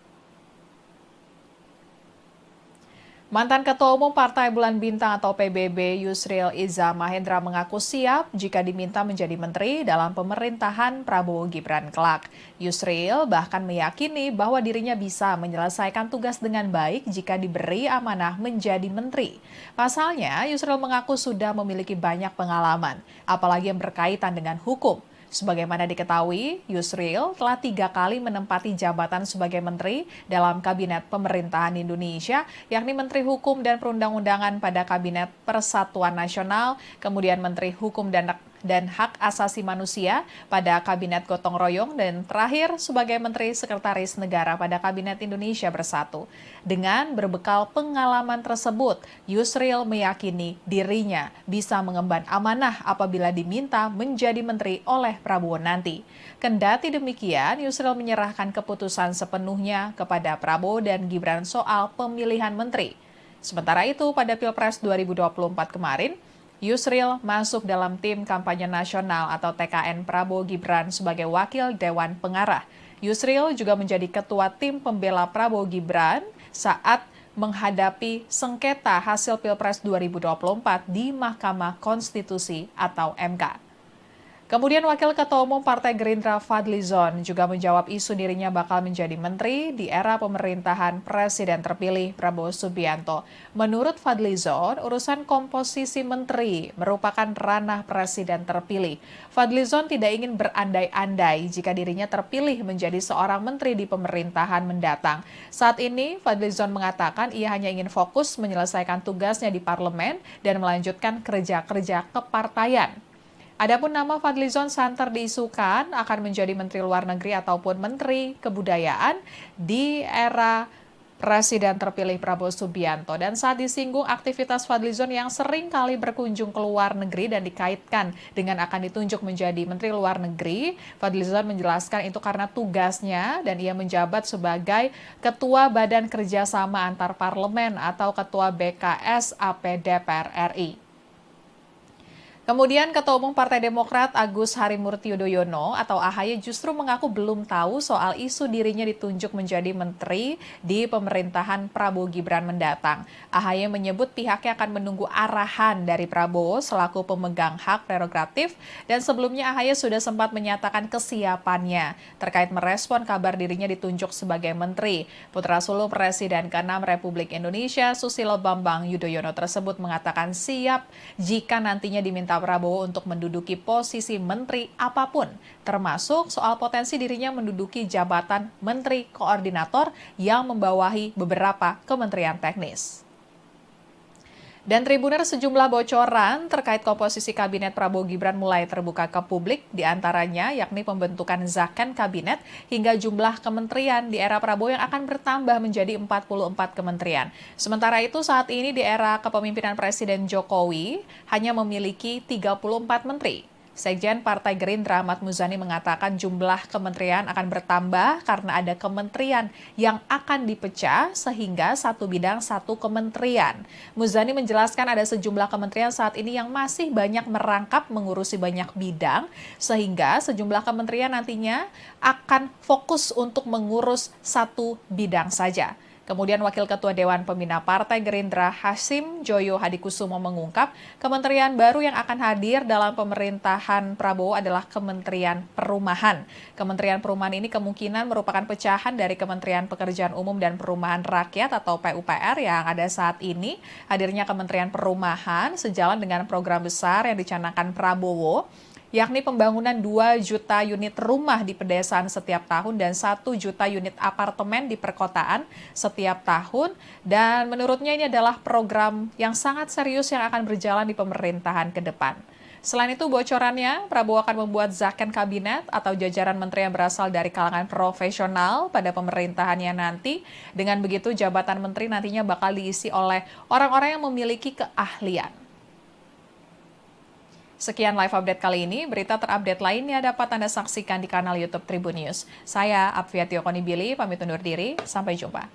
Mantan Ketua Umum Partai Bulan Bintang atau PBB Yusril Iza Mahendra mengaku siap jika diminta menjadi menteri dalam pemerintahan Prabowo Gibran kelak. Yusril bahkan meyakini bahwa dirinya bisa menyelesaikan tugas dengan baik jika diberi amanah menjadi menteri. Pasalnya, Yusril mengaku sudah memiliki banyak pengalaman, apalagi yang berkaitan dengan hukum. Sebagaimana diketahui, Yusril telah 3 kali menempati jabatan sebagai menteri dalam Kabinet Pemerintahan Indonesia, yakni Menteri Hukum dan Perundang-undangan pada Kabinet Persatuan Nasional, kemudian Menteri Hukum dan Hak Asasi Manusia pada Kabinet Gotong Royong, dan terakhir sebagai Menteri Sekretaris Negara pada Kabinet Indonesia Bersatu. Dengan berbekal pengalaman tersebut, Yusril meyakini dirinya bisa mengemban amanah apabila diminta menjadi menteri oleh Prabowo nanti. Kendati demikian, Yusril menyerahkan keputusan sepenuhnya kepada Prabowo dan Gibran soal pemilihan menteri. Sementara itu, pada Pilpres 2024 kemarin, Yusril masuk dalam tim kampanye nasional atau TKN Prabowo Gibran sebagai wakil Dewan Pengarah. Yusril juga menjadi ketua tim pembela Prabowo Gibran saat menghadapi sengketa hasil Pilpres 2024 di Mahkamah Konstitusi atau MK. Kemudian Wakil Ketua Umum Partai Gerindra Fadlizon juga menjawab isu dirinya bakal menjadi menteri di era pemerintahan Presiden terpilih Prabowo Subianto. Menurut Fadlizon, urusan komposisi menteri merupakan ranah Presiden terpilih. Fadlizon tidak ingin berandai-andai jika dirinya terpilih menjadi seorang menteri di pemerintahan mendatang. Saat ini, Fadlizon mengatakan ia hanya ingin fokus menyelesaikan tugasnya di parlemen dan melanjutkan kerja-kerja kepartaian. Adapun nama Fadlizon santer diisukan akan menjadi Menteri Luar Negeri ataupun Menteri Kebudayaan di era Presiden terpilih Prabowo Subianto. Dan saat disinggung aktivitas Fadlizon yang sering kali berkunjung ke luar negeri dan dikaitkan dengan akan ditunjuk menjadi Menteri Luar Negeri, Fadlizon menjelaskan itu karena tugasnya dan ia menjabat sebagai Ketua Badan Kerjasama Antar Parlemen atau Ketua BKS AP DPR RI. Kemudian Ketua Umum Partai Demokrat Agus Harimurti Yudhoyono atau AHY justru mengaku belum tahu soal isu dirinya ditunjuk menjadi menteri di pemerintahan Prabowo Gibran mendatang. AHY menyebut pihaknya akan menunggu arahan dari Prabowo selaku pemegang hak prerogatif dan sebelumnya AHY sudah sempat menyatakan kesiapannya terkait merespon kabar dirinya ditunjuk sebagai menteri. Putra sulung Presiden ke-6 Republik Indonesia Susilo Bambang Yudhoyono tersebut mengatakan siap jika nantinya diminta Prabowo untuk menduduki posisi menteri apapun, termasuk soal potensi dirinya menduduki jabatan menteri koordinator yang membawahi beberapa kementerian teknis. Dan Tribuners, sejumlah bocoran terkait komposisi kabinet Prabowo Gibran mulai terbuka ke publik, diantaranya yakni pembentukan zakon kabinet hingga jumlah kementerian di era Prabowo yang akan bertambah menjadi 44 kementerian. Sementara itu saat ini di era kepemimpinan Presiden Jokowi hanya memiliki 34 menteri. Sekjen Partai Gerindra Ahmad Muzani mengatakan jumlah kementerian akan bertambah karena ada kementerian yang akan dipecah sehingga satu bidang satu kementerian. Muzani menjelaskan ada sejumlah kementerian saat ini yang masih banyak merangkap mengurusi banyak bidang sehingga sejumlah kementerian nantinya akan fokus untuk mengurus satu bidang saja. Kemudian Wakil Ketua Dewan Pembina Partai Gerindra Hasim Joyo Hadikusumo mengungkap kementerian baru yang akan hadir dalam pemerintahan Prabowo adalah Kementerian Perumahan. Kementerian Perumahan ini kemungkinan merupakan pecahan dari Kementerian Pekerjaan Umum dan Perumahan Rakyat atau PUPR yang ada saat ini. Hadirnya Kementerian Perumahan sejalan dengan program besar yang dicanangkan Prabowo, yakni pembangunan 2 juta unit rumah di pedesaan setiap tahun dan 1 juta unit apartemen di perkotaan setiap tahun. Dan menurutnya ini adalah program yang sangat serius yang akan berjalan di pemerintahan ke depan. Selain itu bocorannya, Prabowo akan membuat zakon kabinet atau jajaran menteri yang berasal dari kalangan profesional pada pemerintahannya nanti. Dengan begitu jabatan menteri nantinya bakal diisi oleh orang-orang yang memiliki keahlian. Sekian live update kali ini, berita terupdate lainnya dapat Anda saksikan di kanal YouTube Tribun News. Saya Apvia Tiokonibili, pamit undur diri, sampai jumpa.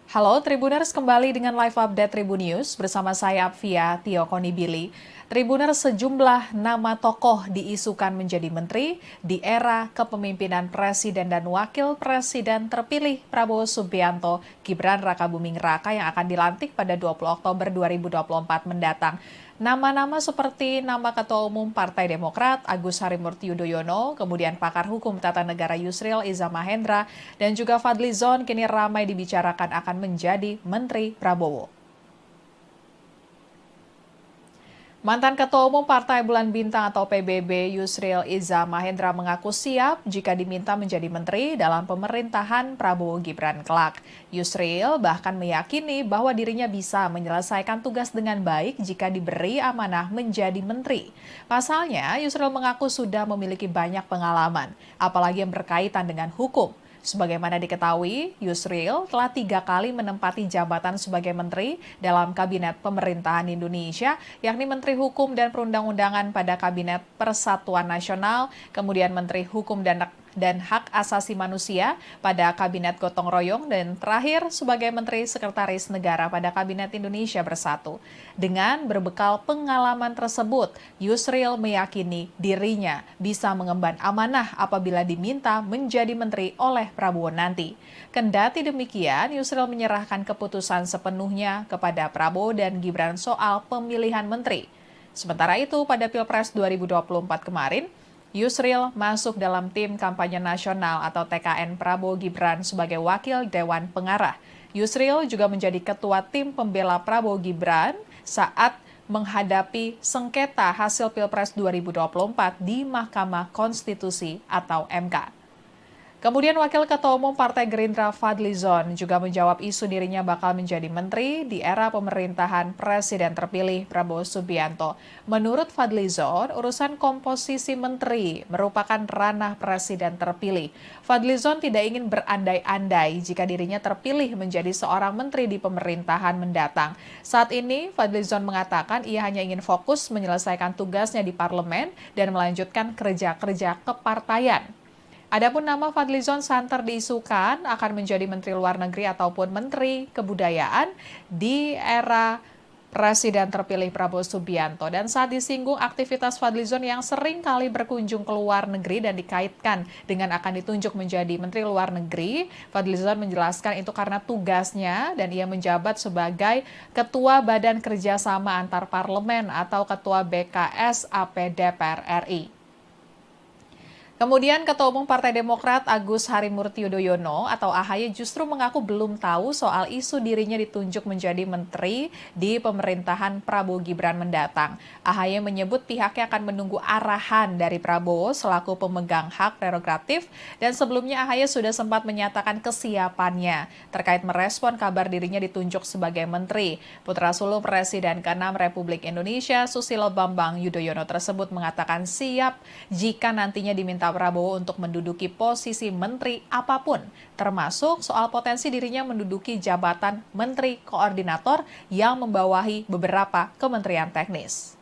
Halo Tribuners, kembali dengan live update Tribun News bersama saya Apvia Tiokonibili. Tribuners, sejumlah nama tokoh diisukan menjadi menteri di era kepemimpinan Presiden dan Wakil Presiden terpilih Prabowo Subianto, Gibran Rakabuming Raka yang akan dilantik pada 20 Oktober 2024 mendatang. Nama-nama seperti nama Ketua Umum Partai Demokrat Agus Harimurti Yudhoyono, kemudian pakar hukum tata negara Yusril Iza Mahendra, dan juga Fadlizon kini ramai dibicarakan akan menjadi Menteri Prabowo. Mantan Ketua Umum Partai Bulan Bintang atau PBB Yusril Iza Mahendra mengaku siap jika diminta menjadi menteri dalam pemerintahan Prabowo Gibran kelak. Yusril bahkan meyakini bahwa dirinya bisa menyelesaikan tugas dengan baik jika diberi amanah menjadi menteri. Pasalnya, Yusril mengaku sudah memiliki banyak pengalaman, apalagi yang berkaitan dengan hukum. Sebagaimana diketahui, Yusril telah 3 kali menempati jabatan sebagai menteri dalam Kabinet Pemerintahan Indonesia, yakni Menteri Hukum dan Perundang-undangan pada Kabinet Persatuan Nasional, kemudian Menteri Hukum dan dan Hak Asasi Manusia pada Kabinet Gotong Royong dan terakhir sebagai Menteri Sekretaris Negara pada Kabinet Indonesia Bersatu. Dengan berbekal pengalaman tersebut, Yusril meyakini dirinya bisa mengemban amanah apabila diminta menjadi menteri oleh Prabowo nanti. Kendati demikian, Yusril menyerahkan keputusan sepenuhnya kepada Prabowo dan Gibran soal pemilihan menteri. Sementara itu, pada Pilpres 2024 kemarin, Yusril masuk dalam tim kampanye nasional atau TKN Prabowo Gibran sebagai wakil Dewan Pengarah. Yusril juga menjadi ketua tim pembela Prabowo Gibran saat menghadapi sengketa hasil Pilpres 2024 di Mahkamah Konstitusi atau MK. Kemudian Wakil Ketua Umum Partai Gerindra Fadlizon juga menjawab isu dirinya bakal menjadi menteri di era pemerintahan Presiden terpilih Prabowo Subianto. Menurut Fadlizon, urusan komposisi menteri merupakan ranah Presiden terpilih. Fadlizon tidak ingin berandai-andai jika dirinya terpilih menjadi seorang menteri di pemerintahan mendatang. Saat ini, Fadlizon mengatakan ia hanya ingin fokus menyelesaikan tugasnya di parlemen dan melanjutkan kerja-kerja kepartaian. Adapun nama Fadlizon santer diisukan akan menjadi Menteri Luar Negeri ataupun Menteri Kebudayaan di era Presiden terpilih Prabowo Subianto. Dan saat disinggung aktivitas Fadlizon yang sering kali berkunjung ke luar negeri dan dikaitkan dengan akan ditunjuk menjadi Menteri Luar Negeri, Fadlizon menjelaskan itu karena tugasnya dan ia menjabat sebagai Ketua Badan Kerjasama Antar Parlemen atau Ketua BKS AP DPR RI. Kemudian Ketua Umum Partai Demokrat Agus Harimurti Yudhoyono atau AHY justru mengaku belum tahu soal isu dirinya ditunjuk menjadi menteri di pemerintahan Prabowo Gibran mendatang. AHY menyebut pihaknya akan menunggu arahan dari Prabowo selaku pemegang hak prerogatif dan sebelumnya AHY sudah sempat menyatakan kesiapannya terkait merespon kabar dirinya ditunjuk sebagai menteri. Putra sulung Presiden ke-6 Republik Indonesia Susilo Bambang Yudhoyono tersebut mengatakan siap jika nantinya diminta Prabowo untuk menduduki posisi menteri apapun, termasuk soal potensi dirinya menduduki jabatan menteri koordinator yang membawahi beberapa kementerian teknis.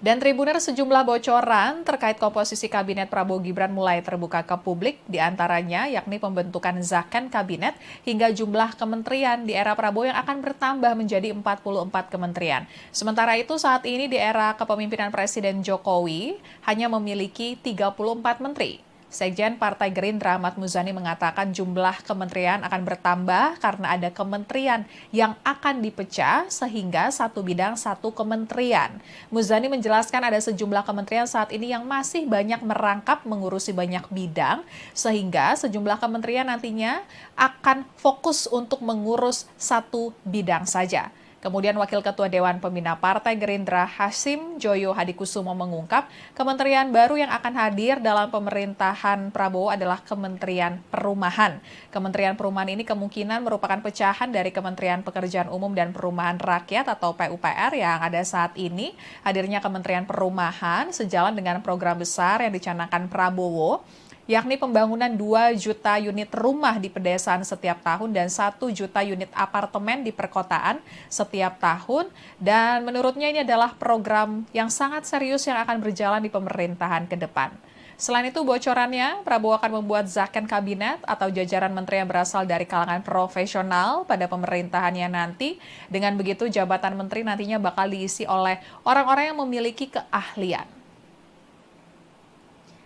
Dan Tribuner sejumlah bocoran terkait komposisi kabinet Prabowo Gibran mulai terbuka ke publik, diantaranya yakni pembentukan zakon kabinet hingga jumlah kementerian di era Prabowo yang akan bertambah menjadi 44 kementerian. Sementara itu saat ini di era kepemimpinan Presiden Jokowi hanya memiliki 34 menteri. Sekjen Partai Gerindra Ahmad Muzani mengatakan jumlah kementerian akan bertambah karena ada kementerian yang akan dipecah sehingga satu bidang satu kementerian. Muzani menjelaskan ada sejumlah kementerian saat ini yang masih banyak merangkap mengurusi banyak bidang sehingga sejumlah kementerian nantinya akan fokus untuk mengurus satu bidang saja. Kemudian Wakil Ketua Dewan Pembina Partai Gerindra Hasim Joyo Hadikusumo mengungkap kementerian baru yang akan hadir dalam pemerintahan Prabowo adalah Kementerian Perumahan. Kementerian Perumahan ini kemungkinan merupakan pecahan dari Kementerian Pekerjaan Umum dan Perumahan Rakyat atau PUPR yang ada saat ini. Hadirnya Kementerian Perumahan sejalan dengan program besar yang dicanangkan Prabowo, yakni pembangunan 2 juta unit rumah di pedesaan setiap tahun dan 1 juta unit apartemen di perkotaan setiap tahun. Dan menurutnya ini adalah program yang sangat serius yang akan berjalan di pemerintahan ke depan. Selain itu bocorannya, Prabowo akan membuat zakon kabinet atau jajaran menteri yang berasal dari kalangan profesional pada pemerintahannya nanti. Dengan begitu jabatan menteri nantinya bakal diisi oleh orang-orang yang memiliki keahlian.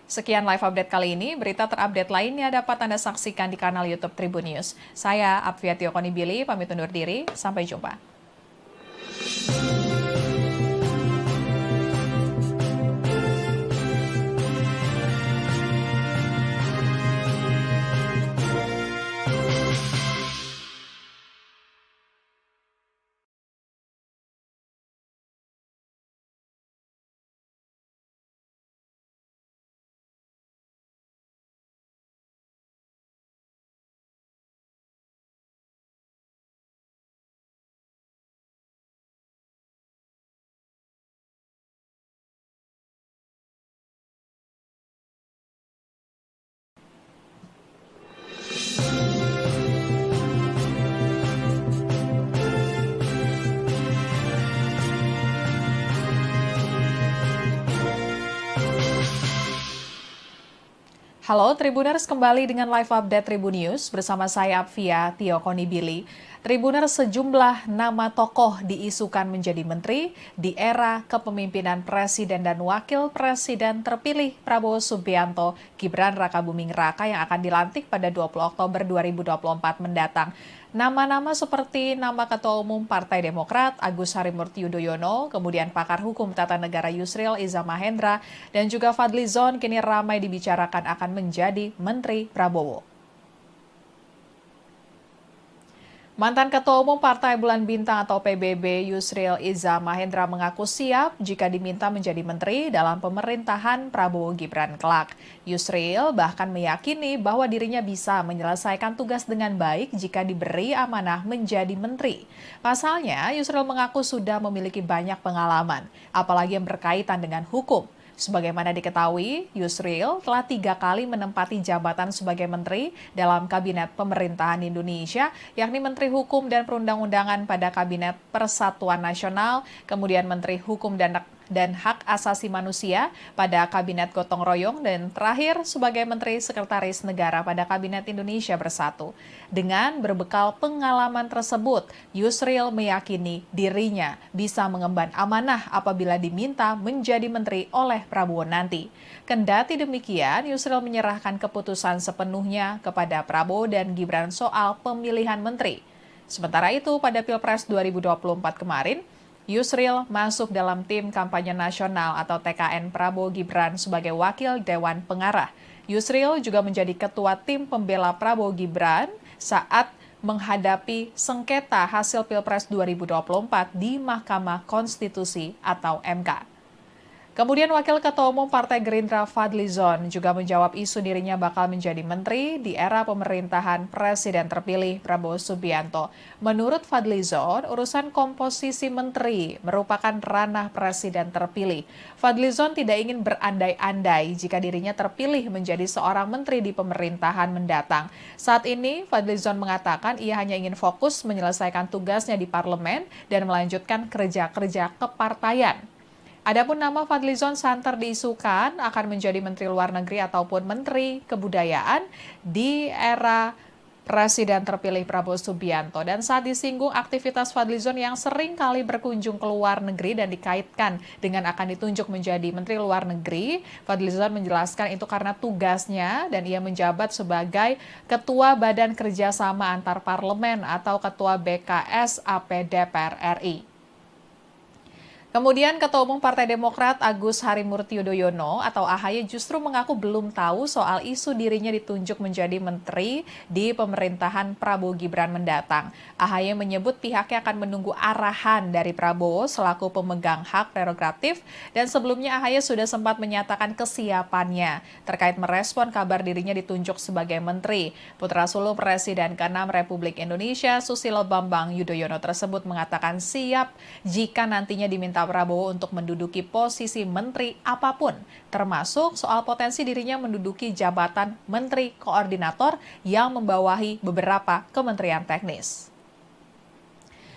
Sekian live update kali ini, berita terupdate lainnya dapat Anda saksikan di kanal YouTube Tribun News. Saya Apviati Okonibili, pamit undur diri, sampai jumpa. Halo Tribuners, kembali dengan live update Tribun News bersama saya Apvia Tio Konibili. Tribuners, sejumlah nama tokoh diisukan menjadi menteri di era kepemimpinan Presiden dan Wakil Presiden terpilih Prabowo Subianto, Gibran Rakabuming Raka yang akan dilantik pada 20 Oktober 2024 mendatang. Nama-nama seperti nama Ketua Umum Partai Demokrat Agus Harimurti Yudhoyono, kemudian pakar hukum tata negara Yusril Iza Mahendra, dan juga Fadlizon kini ramai dibicarakan akan menjadi Menteri Prabowo. Mantan Ketua Umum Partai Bulan Bintang atau PBB Yusril Iza Mahendra mengaku siap jika diminta menjadi menteri dalam pemerintahan Prabowo Gibran kelak. Yusril bahkan meyakini bahwa dirinya bisa menyelesaikan tugas dengan baik jika diberi amanah menjadi menteri. Pasalnya, Yusril mengaku sudah memiliki banyak pengalaman, apalagi yang berkaitan dengan hukum. Sebagaimana diketahui, Yusril telah 3 kali menempati jabatan sebagai menteri dalam Kabinet Pemerintahan Indonesia, yakni Menteri Hukum dan Perundang-undangan pada Kabinet Persatuan Nasional, kemudian Menteri Hukum dan Hak Asasi Manusia pada Kabinet Gotong Royong, dan terakhir sebagai Menteri Sekretaris Negara pada Kabinet Indonesia Bersatu. Dengan berbekal pengalaman tersebut, Yusril meyakini dirinya bisa mengemban amanah apabila diminta menjadi menteri oleh Prabowo nanti. Kendati demikian, Yusril menyerahkan keputusan sepenuhnya kepada Prabowo dan Gibran soal pemilihan menteri. Sementara itu, pada Pilpres 2024 kemarin, Yusril masuk dalam tim kampanye nasional atau TKN Prabowo Gibran sebagai wakil Dewan Pengarah. Yusril juga menjadi ketua tim pembela Prabowo Gibran saat menghadapi sengketa hasil Pilpres 2024 di Mahkamah Konstitusi atau MK. Kemudian Wakil Ketua Umum Partai Gerindra Fadlizon juga menjawab isu dirinya bakal menjadi menteri di era pemerintahan Presiden terpilih Prabowo Subianto. Menurut Fadlizon, urusan komposisi menteri merupakan ranah Presiden terpilih. Fadlizon tidak ingin berandai-andai jika dirinya terpilih menjadi seorang menteri di pemerintahan mendatang. Saat ini, Fadlizon mengatakan ia hanya ingin fokus menyelesaikan tugasnya di parlemen dan melanjutkan kerja-kerja kepartaian. Adapun nama Fadlizon santer diisukan akan menjadi Menteri Luar Negeri ataupun Menteri Kebudayaan di era Presiden terpilih Prabowo Subianto. Dan saat disinggung aktivitas Fadlizon yang sering kali berkunjung ke luar negeri dan dikaitkan dengan akan ditunjuk menjadi Menteri Luar Negeri, Fadlizon menjelaskan itu karena tugasnya dan ia menjabat sebagai Ketua Badan Kerjasama Antar Parlemen atau Ketua BKS AP DPR RI. Kemudian Ketua Umum Partai Demokrat Agus Harimurti Yudhoyono atau AHY justru mengaku belum tahu soal isu dirinya ditunjuk menjadi menteri di pemerintahan Prabowo Gibran mendatang. AHY menyebut pihaknya akan menunggu arahan dari Prabowo selaku pemegang hak prerogatif, dan sebelumnya AHY sudah sempat menyatakan kesiapannya terkait merespon kabar dirinya ditunjuk sebagai menteri. Putra sulung Presiden ke-6 Republik Indonesia Susilo Bambang Yudhoyono tersebut mengatakan siap jika nantinya diminta Prabowo untuk menduduki posisi menteri apapun, termasuk soal potensi dirinya menduduki jabatan menteri koordinator yang membawahi beberapa kementerian teknis.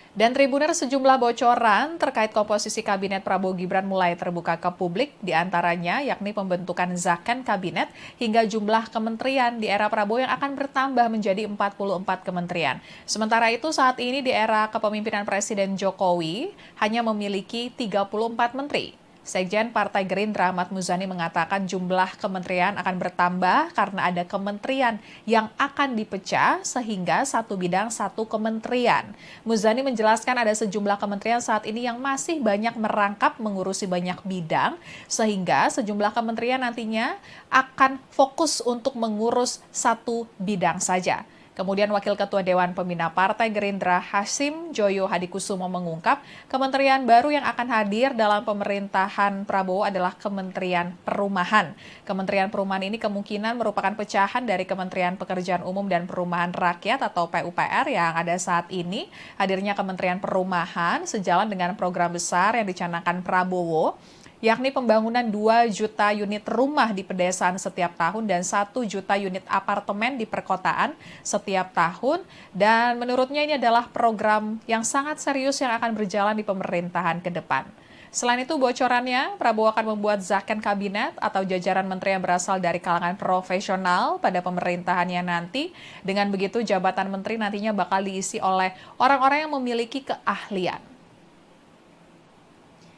Dan Tribuner, sejumlah bocoran terkait komposisi Kabinet Prabowo Gibran mulai terbuka ke publik, diantaranya yakni pembentukan Zakon Kabinet hingga jumlah kementerian di era Prabowo yang akan bertambah menjadi 44 kementerian. Sementara itu saat ini di era kepemimpinan Presiden Jokowi hanya memiliki 34 menteri. Sekjen Partai Gerindra Ahmad Muzani mengatakan jumlah kementerian akan bertambah karena ada kementerian yang akan dipecah sehingga satu bidang satu kementerian. Muzani menjelaskan ada sejumlah kementerian saat ini yang masih banyak merangkap mengurusi banyak bidang sehingga sejumlah kementerian nantinya akan fokus untuk mengurus satu bidang saja. Kemudian Wakil Ketua Dewan Pembina Partai Gerindra Hasim Joyo Hadikusumo mengungkap kementerian baru yang akan hadir dalam pemerintahan Prabowo adalah Kementerian Perumahan. Kementerian Perumahan ini kemungkinan merupakan pecahan dari Kementerian Pekerjaan Umum dan Perumahan Rakyat atau PUPR yang ada saat ini. Hadirnya Kementerian Perumahan sejalan dengan program besar yang dicanangkan Prabowo, yakni pembangunan 2 juta unit rumah di pedesaan setiap tahun dan 1 juta unit apartemen di perkotaan setiap tahun. Dan menurutnya ini adalah program yang sangat serius yang akan berjalan di pemerintahan ke depan. Selain itu, bocorannya, Prabowo akan membuat zakon kabinet atau jajaran menteri yang berasal dari kalangan profesional pada pemerintahannya nanti. Dengan begitu, jabatan menteri nantinya bakal diisi oleh orang-orang yang memiliki keahlian.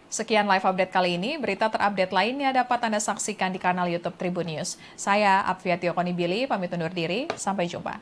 Sekian live update kali ini, berita terupdate lainnya dapat Anda saksikan di kanal YouTube Tribun News. Saya Apfiatio Konibili, pamit undur diri, sampai jumpa.